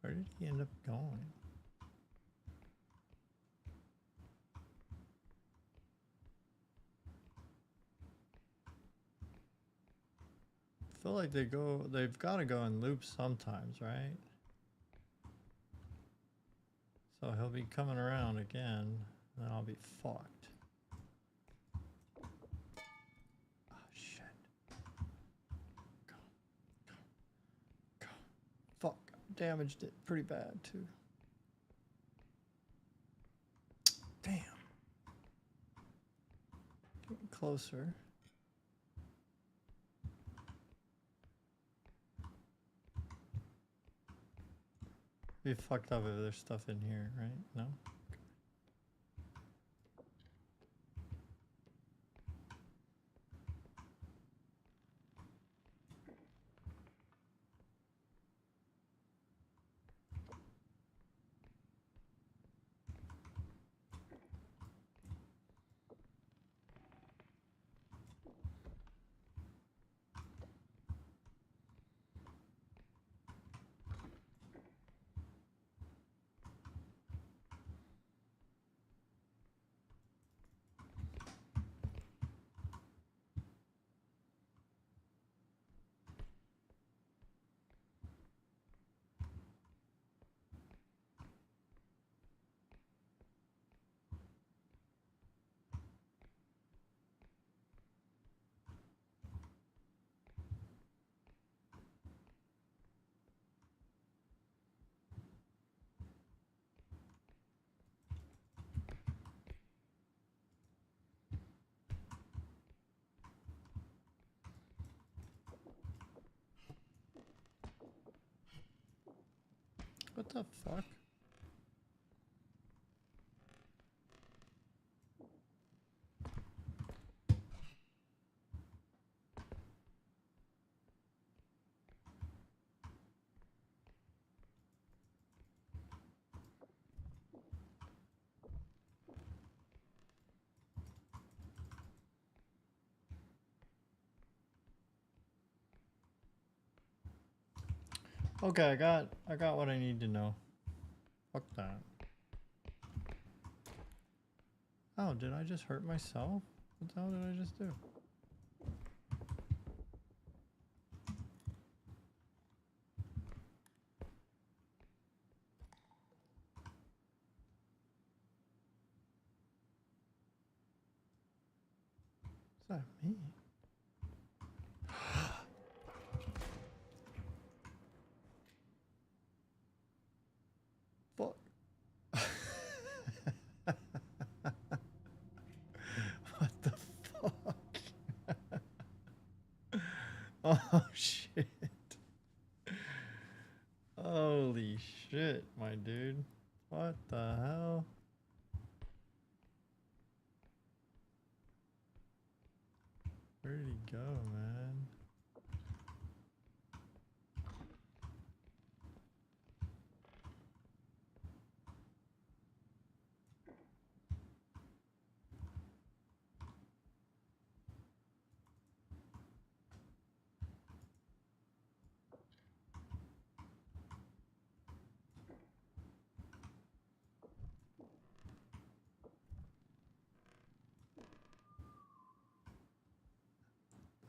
Where did he end up going? I feel like they've got to go in loops sometimes, right? So he'll be coming around again, and then I'll be fucked. Oh, shit. Go. Go. Go. Fuck. Damaged it pretty bad, too. Damn. Getting closer. Be fucked up if there's stuff in here, right? No? What the fuck? Okay, I got what I need to know. Fuck that. Oh, did I just hurt myself? What the hell did I just do? Is that me? Fuck. What the fuck? Oh shit. Holy shit, my dude. What the hell? Where did he go, man?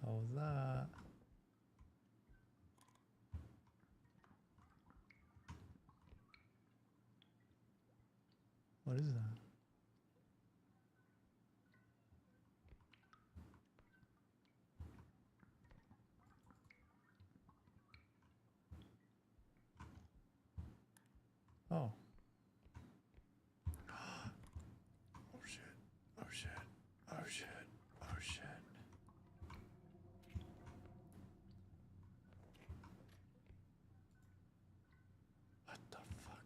How was that? What is that? Oh. Oh shit. Oh shit. Oh shit. Oh shit. What the fuck?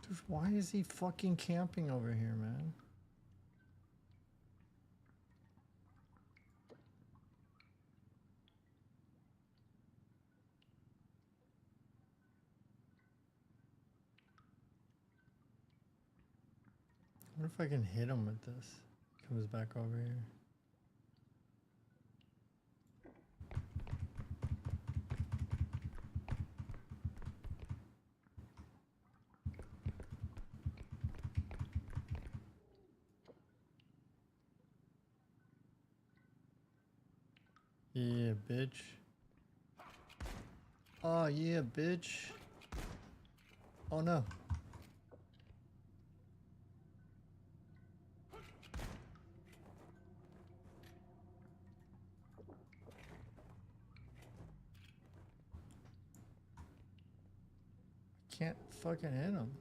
Dude, why is he fucking camping over here, man? What if I can hit him with this? Comes back over here. Yeah, bitch. Oh, yeah, bitch. Oh, no. Can't fucking hit him.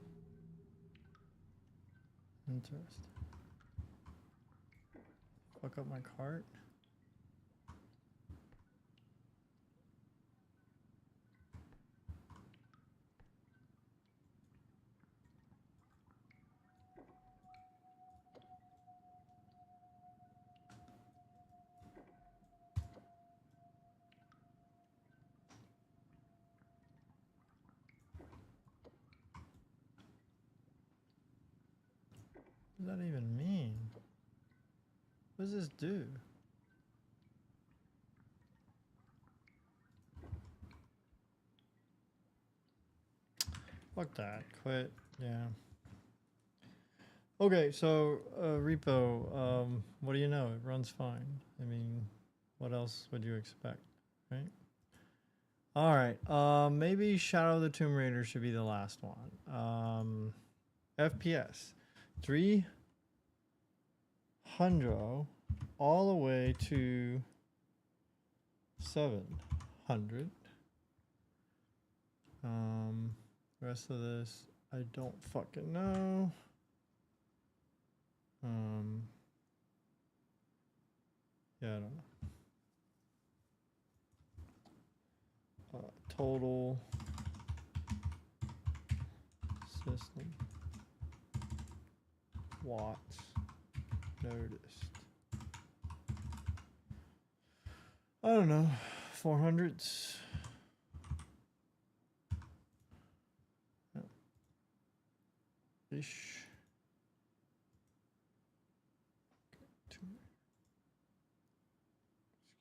Interesting. Fuck up my cart. What does that even mean? What does this do? Fuck that. Quit. Yeah. Okay, so repo, what do you know? It runs fine. I mean, what else would you expect, right? All right. Maybe Shadow of the Tomb Raider should be the last one. FPS 300 all the way to 700. Rest of this I don't fucking know. Yeah, I don't know. Total system watts noticed. I don't know. 400s. Ish.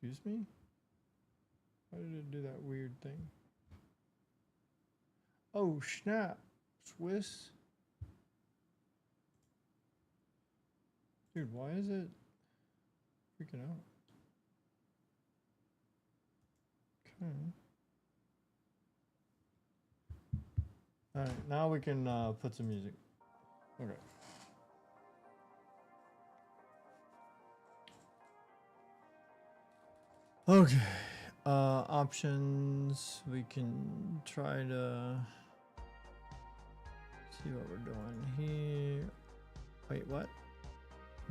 Excuse me? Why did it do that weird thing? Oh, snap. Swiss. Dude, why is it freaking out? Okay. Alright, now we can put some music. Okay. Okay. Options. We can try to see what we're doing here. Wait, what?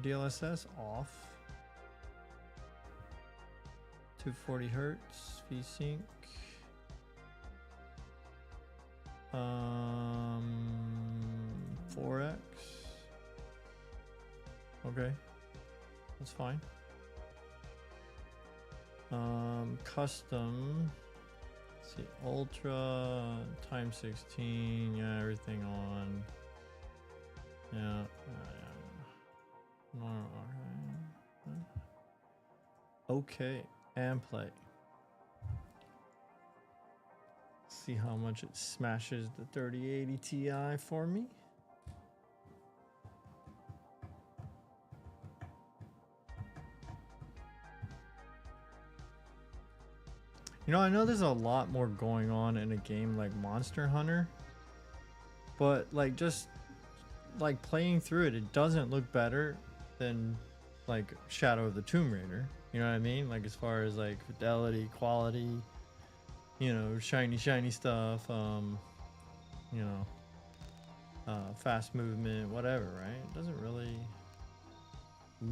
DLSS off. 240 hertz. VSync. 4x. Okay, that's fine. Custom. Let's see, ultra times 16. Yeah, everything on. Yeah. No, okay, and play. See how much it smashes the 3080 Ti for me. You know, I know there's a lot more going on in a game like Monster Hunter, but like just like playing through it, it doesn't look better than like Shadow of the Tomb Raider. You know what I mean? Like as far as like fidelity, quality, you know, shiny stuff, you know, fast movement, whatever, right? It doesn't really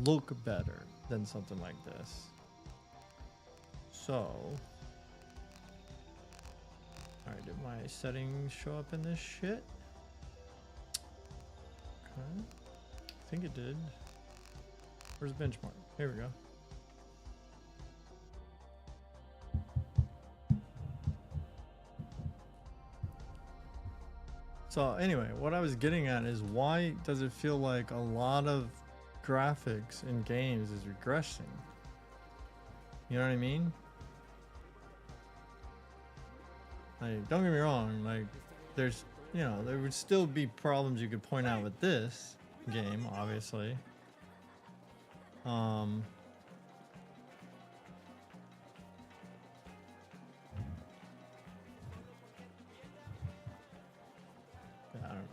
look better than something like this. So, alright, did my settings show up in this shit? Okay. I think it did. Where's the benchmark? Here we go. So anyway, what I was getting at is why does it feel like a lot of graphics in games is regressing? You know what I mean? Like, don't get me wrong, like there's, you know, there would still be problems you could point out with this game, obviously. Yeah, I don't know.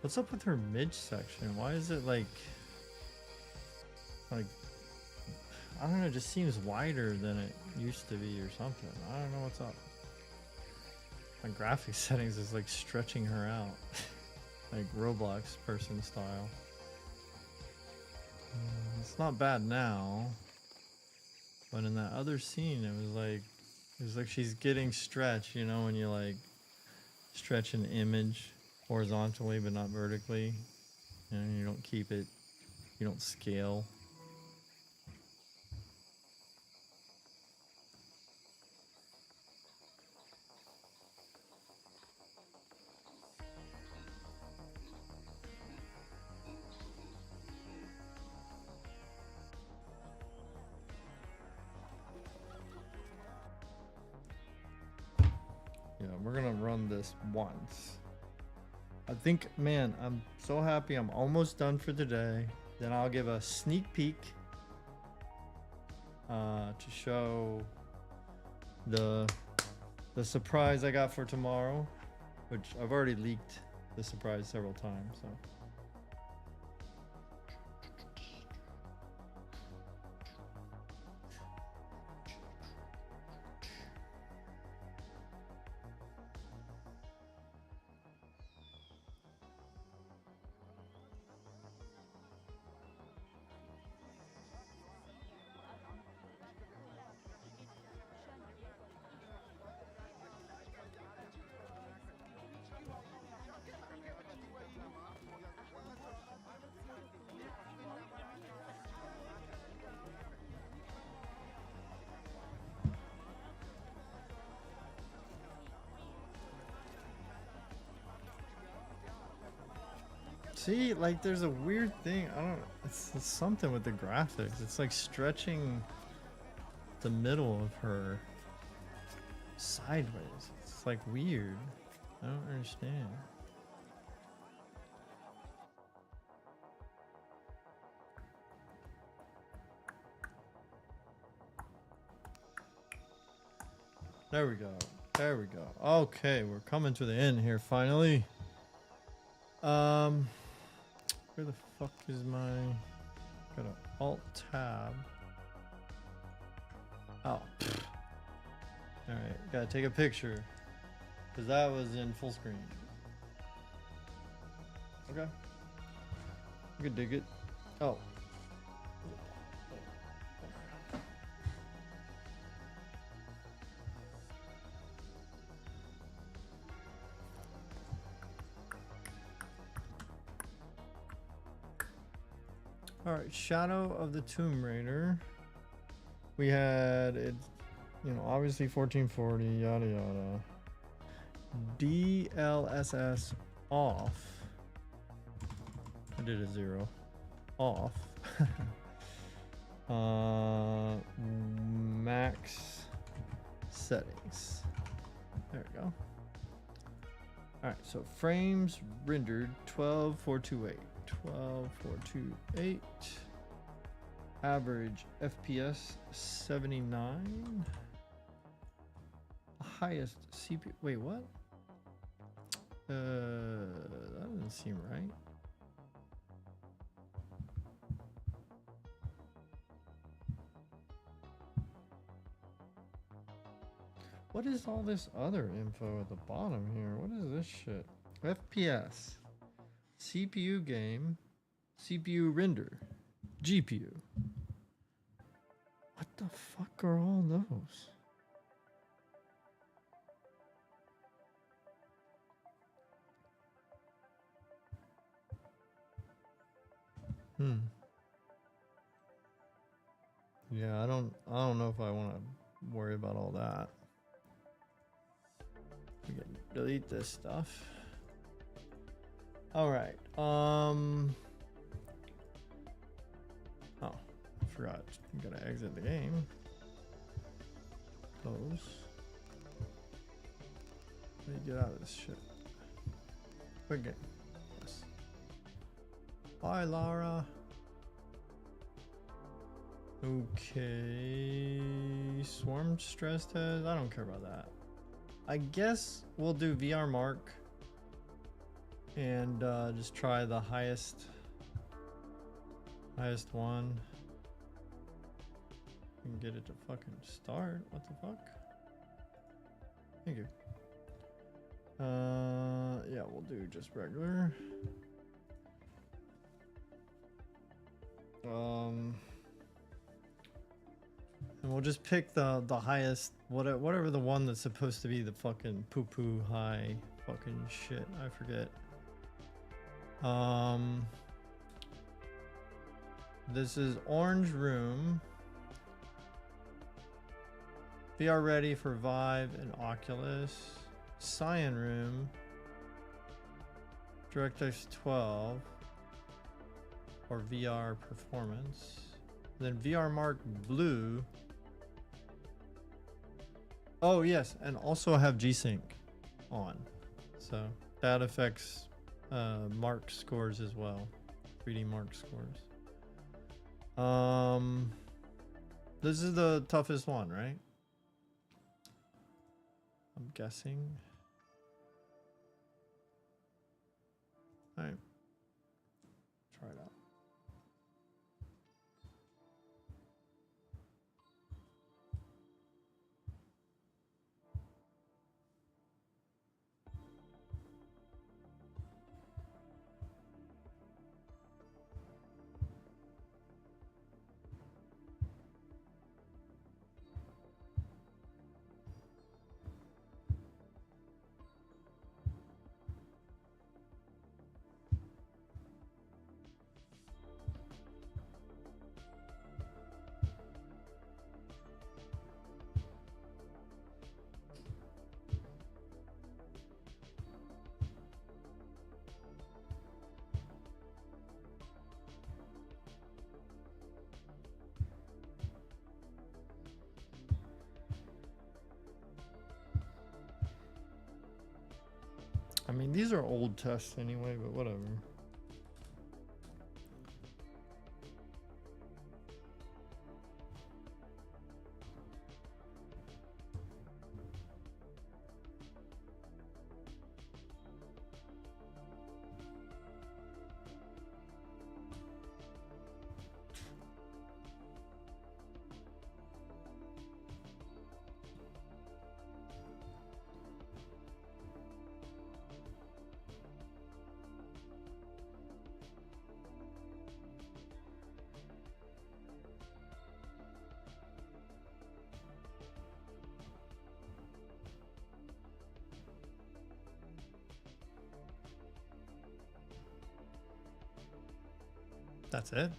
What's up with her midge section? Why is it like I don't know, it just seems wider than it used to be or something. I don't know what's up. My graphics settings is like stretching her out. Like Roblox person style. It's not bad now. But in that other scene it was like she's getting stretched, you know, when you like stretch an image horizontally but not vertically. You know, you don't keep it, you don't scale. Yeah, we're gonna run this once. I think, man, I'm so happy I'm almost done for today. Then I'll give a sneak peek to show the surprise I got for tomorrow, which I've already leaked the surprise several times. So. See, like there's a weird thing. I don't. It's something with the graphics. It's like stretching the middle of her sideways. It's like weird. I don't understand. There we go. There we go. Okay, we're coming to the end here finally. Where the fuck is my... Gotta alt tab. Oh. Alright, gotta take a picture. Because that was in full screen. Okay. You could dig it. Oh. Alright, Shadow of the Tomb Raider. We had it, you know, obviously 1440, yada yada. DLSS off. I did a 0. Off. Max settings. There we go. Alright, so frames rendered 12428. 12428. Average FPS 79. Highest CPU. Wait, what? That doesn't seem right. What is all this other info at the bottom here? What is this shit? FPS. CPU game. CPU render. GPU. What the fuck are all those? Yeah, I don't know if I want to worry about all that. We can delete this stuff. All right. Oh, I forgot. I'm gonna exit the game. Close. Let me get out of this shit. Quick game. Yes. Bye, Lara. Okay. Swarm stress test. I don't care about that. I guess we'll do VR Mark and just try the highest one. And get it to fucking start. What the fuck? Thank you. Yeah, we'll do just regular. And we'll just pick the highest, whatever the one that's supposed to be the fucking poo-poo high fucking shit. I forget. This is Orange Room. VR ready for Vive and Oculus. Cyan Room. DirectX 12. Or VR Performance. Then VR Mark Blue. Oh yes, and also have G-Sync on. So that affects mark scores as well. 3D mark scores. This is the toughest one, right? I'm guessing. All right. Try it out. I mean, these are old tests anyway, but whatever. That's it.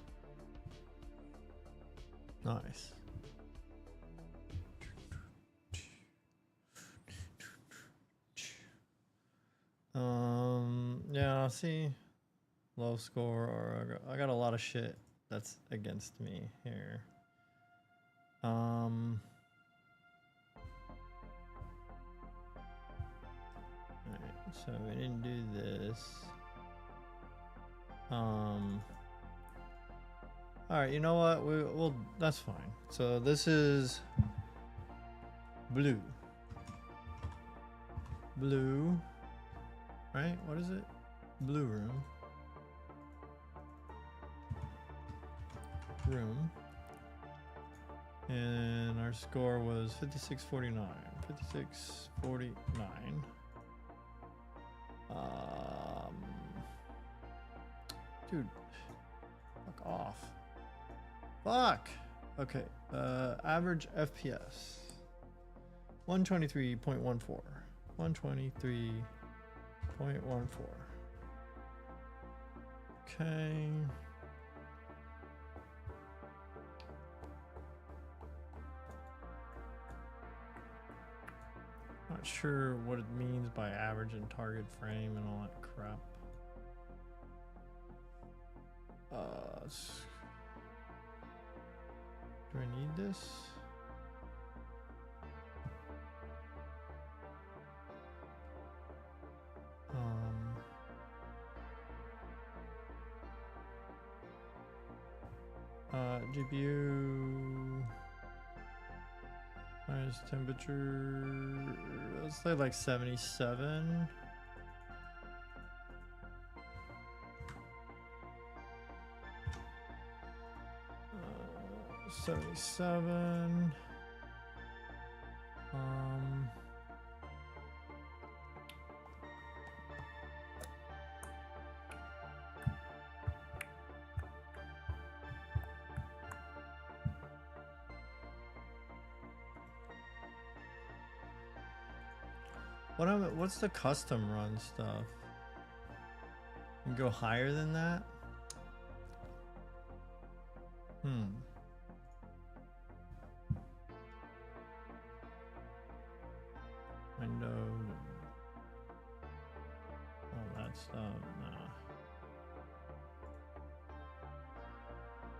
Nice. Yeah, see, low score, or I got a lot of shit that's against me here. Alright, so we didn't do this. Alright, you know what? We'll that's fine. So this is blue. Blue. Right? What is it? Blue room. Room. And our score was 5649. 5649. Dude. Fuck off. Fuck. Okay. Average FPS. 123.14. 123.14. Okay. Not sure what it means by average and target frame and all that crap. Do I need this? GPU minus temperature. Let's say like 77. 77. What's the custom run stuff? You can go higher than that? Window. All that stuff. Nah.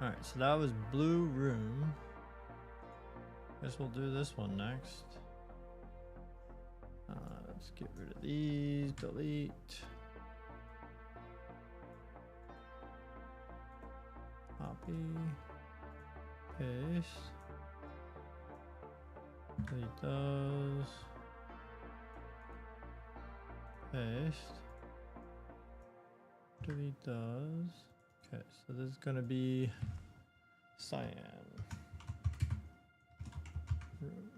Alright, so that was blue room. Guess we'll do this one next. Let's get rid of these, delete. Copy. Paste. Delete those. Paste. Delete those. Okay, so this is gonna be cyan. Room.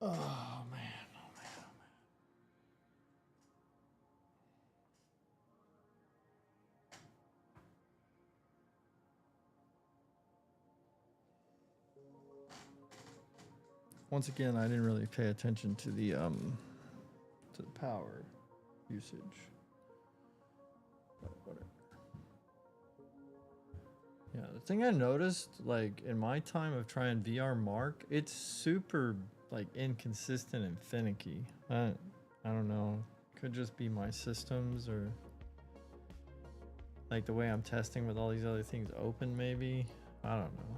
Oh man, oh man, oh man. Once again, I didn't really pay attention to the power usage. But whatever. Yeah, the thing I noticed, like in my time of trying VR Mark, it's super like inconsistent and finicky. I don't know. Could just be my systems or like the way I'm testing with all these other things open maybe. I don't know.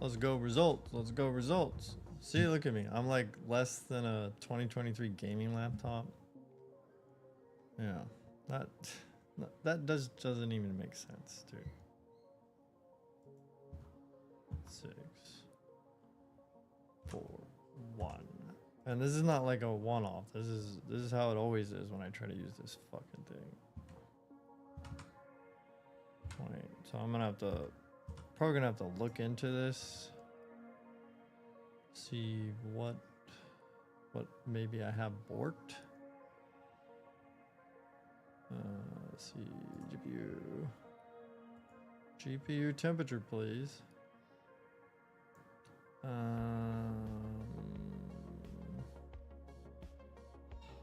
Let's go results. Let's go results. See, look at me. I'm like less than a 2023 gaming laptop. Yeah, that doesn't even make sense, dude. 6, 4, 1. And this is not like a one-off. This is how it always is when I try to use this fucking thing. 20. So I'm gonna have to probably gonna have to look into this. See what maybe I have borked. Let's see, GPU temperature, please.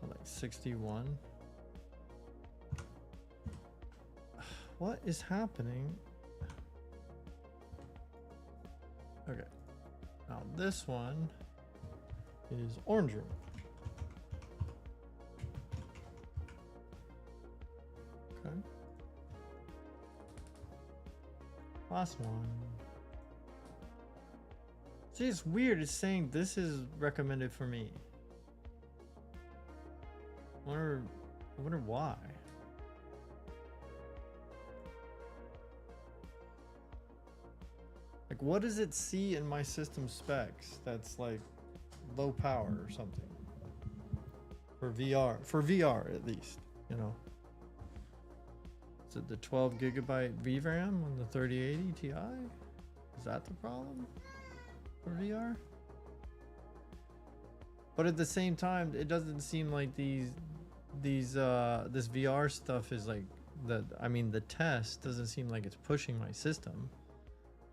Like 61. What is happening? Okay. Now this one is orange room. Okay. Last one. See, it's weird. It's saying this is recommended for me. I wonder why. Like, what does it see in my system specs that's like low power or something? For VR at least, you know. Is it the 12 gigabyte VRAM on the 3080 Ti? Is that the problem for VR? But at the same time, it doesn't seem like this VR stuff is like that. I mean, the test doesn't seem like it's pushing my system.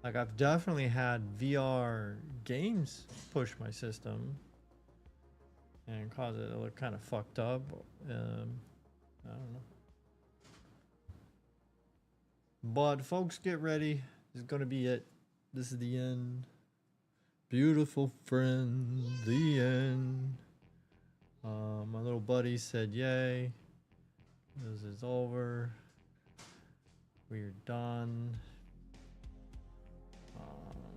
Like, I've definitely had VR games push my system and cause it to look kind of fucked up. I don't know. But folks, get ready. This is gonna be it. This is the end. Beautiful friend, the end. My little buddy said yay. This is over. We're done.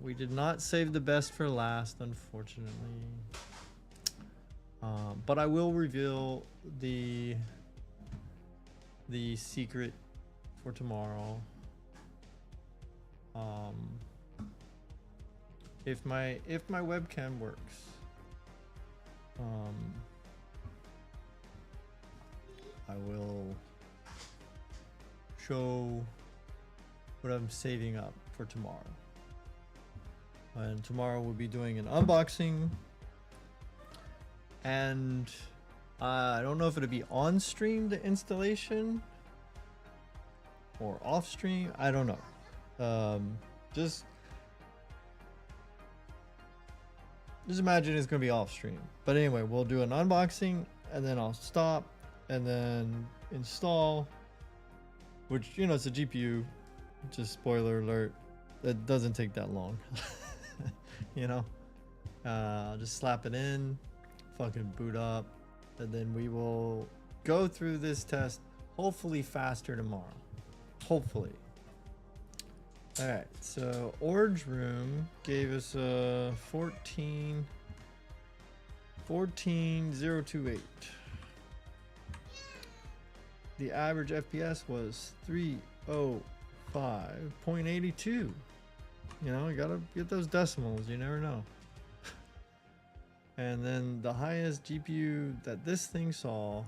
We did not save the best for last, unfortunately. But I will reveal the secret for tomorrow. If my webcam works, I will show what I'm saving up for tomorrow. And tomorrow we'll be doing an unboxing, and I don't know if it'll be on stream, the installation, or off stream. I don't know. Just imagine it's gonna be off stream. But anyway, we'll do an unboxing, and then I'll stop, and then install. Which, you know, it's a GPU. Just spoiler alert, it doesn't take that long. You know, I'll just slap it in, fucking boot up, and then we will go through this test hopefully faster tomorrow. Hopefully. All right, so Orange Room gave us a 14028. The average FPS was 305.82. You know, you gotta get those decimals, you never know. And then the highest GPU that this thing saw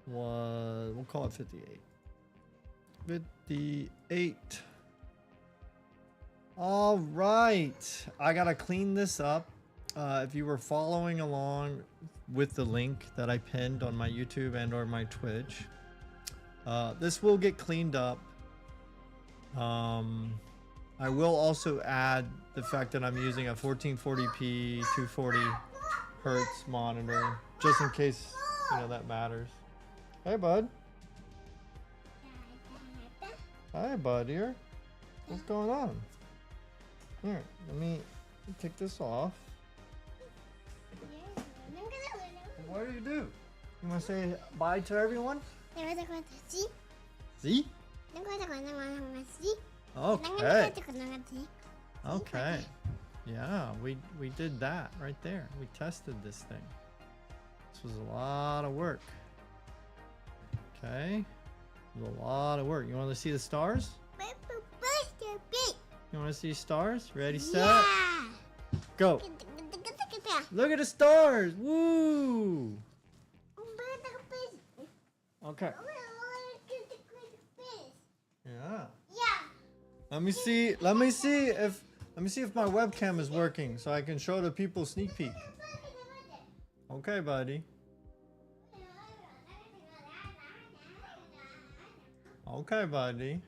was, we'll call it 58. 58. All right, I gotta clean this up. If you were following along with the link that I pinned on my YouTube and or my Twitch, this will get cleaned up. I will also add the fact that I'm using a 1440p 240 hertz monitor, just in case, you know, that matters. Hey, bud. Hi, bud. Here. What's going on? Here, let me take this off. What do? You want to say bye to everyone? See? Okay. Okay. Yeah, we did that right there. We tested this thing. This was a lot of work. Okay. It was a lot of work. You want to see the stars? You want to see stars? Ready, set, Yeah. go. Look at the stars. Woo. Okay. Yeah. Yeah. Let me see if my webcam is working so I can show the people sneak peek. Okay, buddy. Okay, buddy.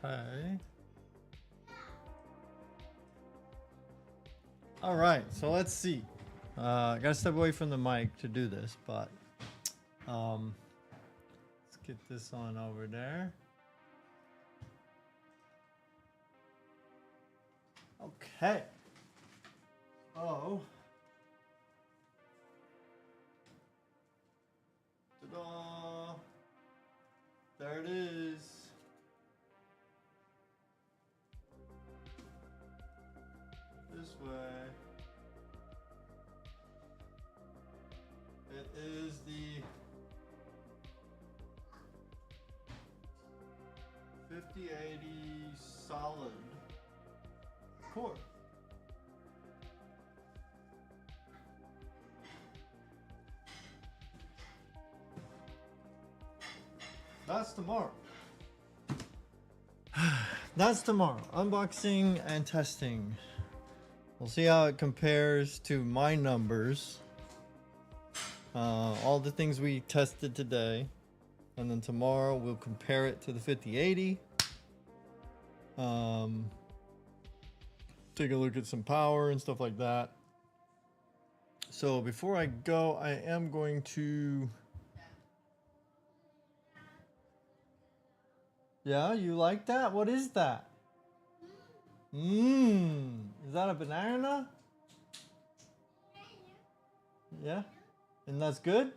Okay. All right, so let's see. I gotta step away from the mic to do this, but let's get this on over there. Okay. Oh. Ta-da! There it is. This way. It is the 5080 solid core. That's tomorrow. That's tomorrow. Unboxing and testing. We'll see how it compares to my numbers. All the things we tested today. And then tomorrow we'll compare it to the 5080. Take a look at some power and stuff like that. So before I go, I am going to... Yeah, you like that? What is that? Is that a banana? Yeah? And that's good?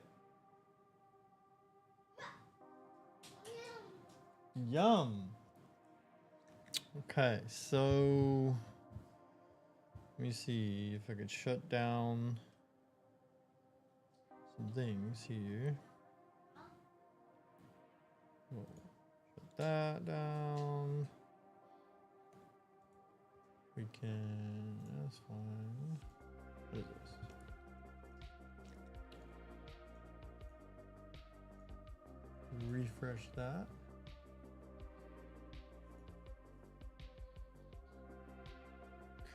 Yum. Okay, so let me see if I could shut down some things here. Whoa. Shut that down. We can, that's fine. What is this? Refresh that.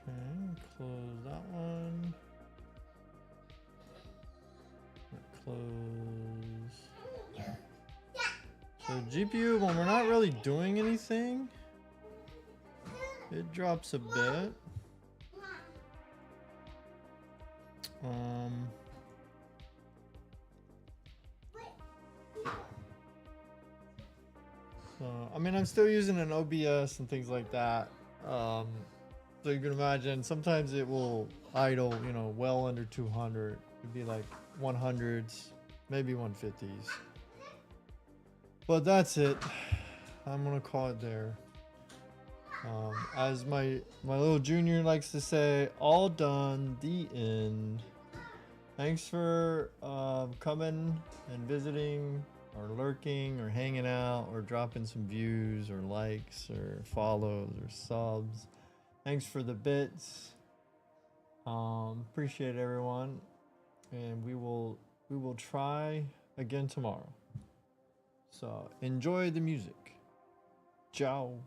Okay, close that one. Close. So GPU, when we're not really doing anything, it drops a bit. So, I mean, I'm still using an OBS and things like that. So you can imagine sometimes it will idle, you know, well under 200. It'd be like 100s, maybe 150s. But that's it. I'm gonna call it there. As my little junior likes to say, all done, the end. Thanks for coming and visiting, or lurking, or hanging out, or dropping some views, or likes, or follows, or subs. Thanks for the bits. Appreciate everyone, and we will try again tomorrow. So enjoy the music. Ciao.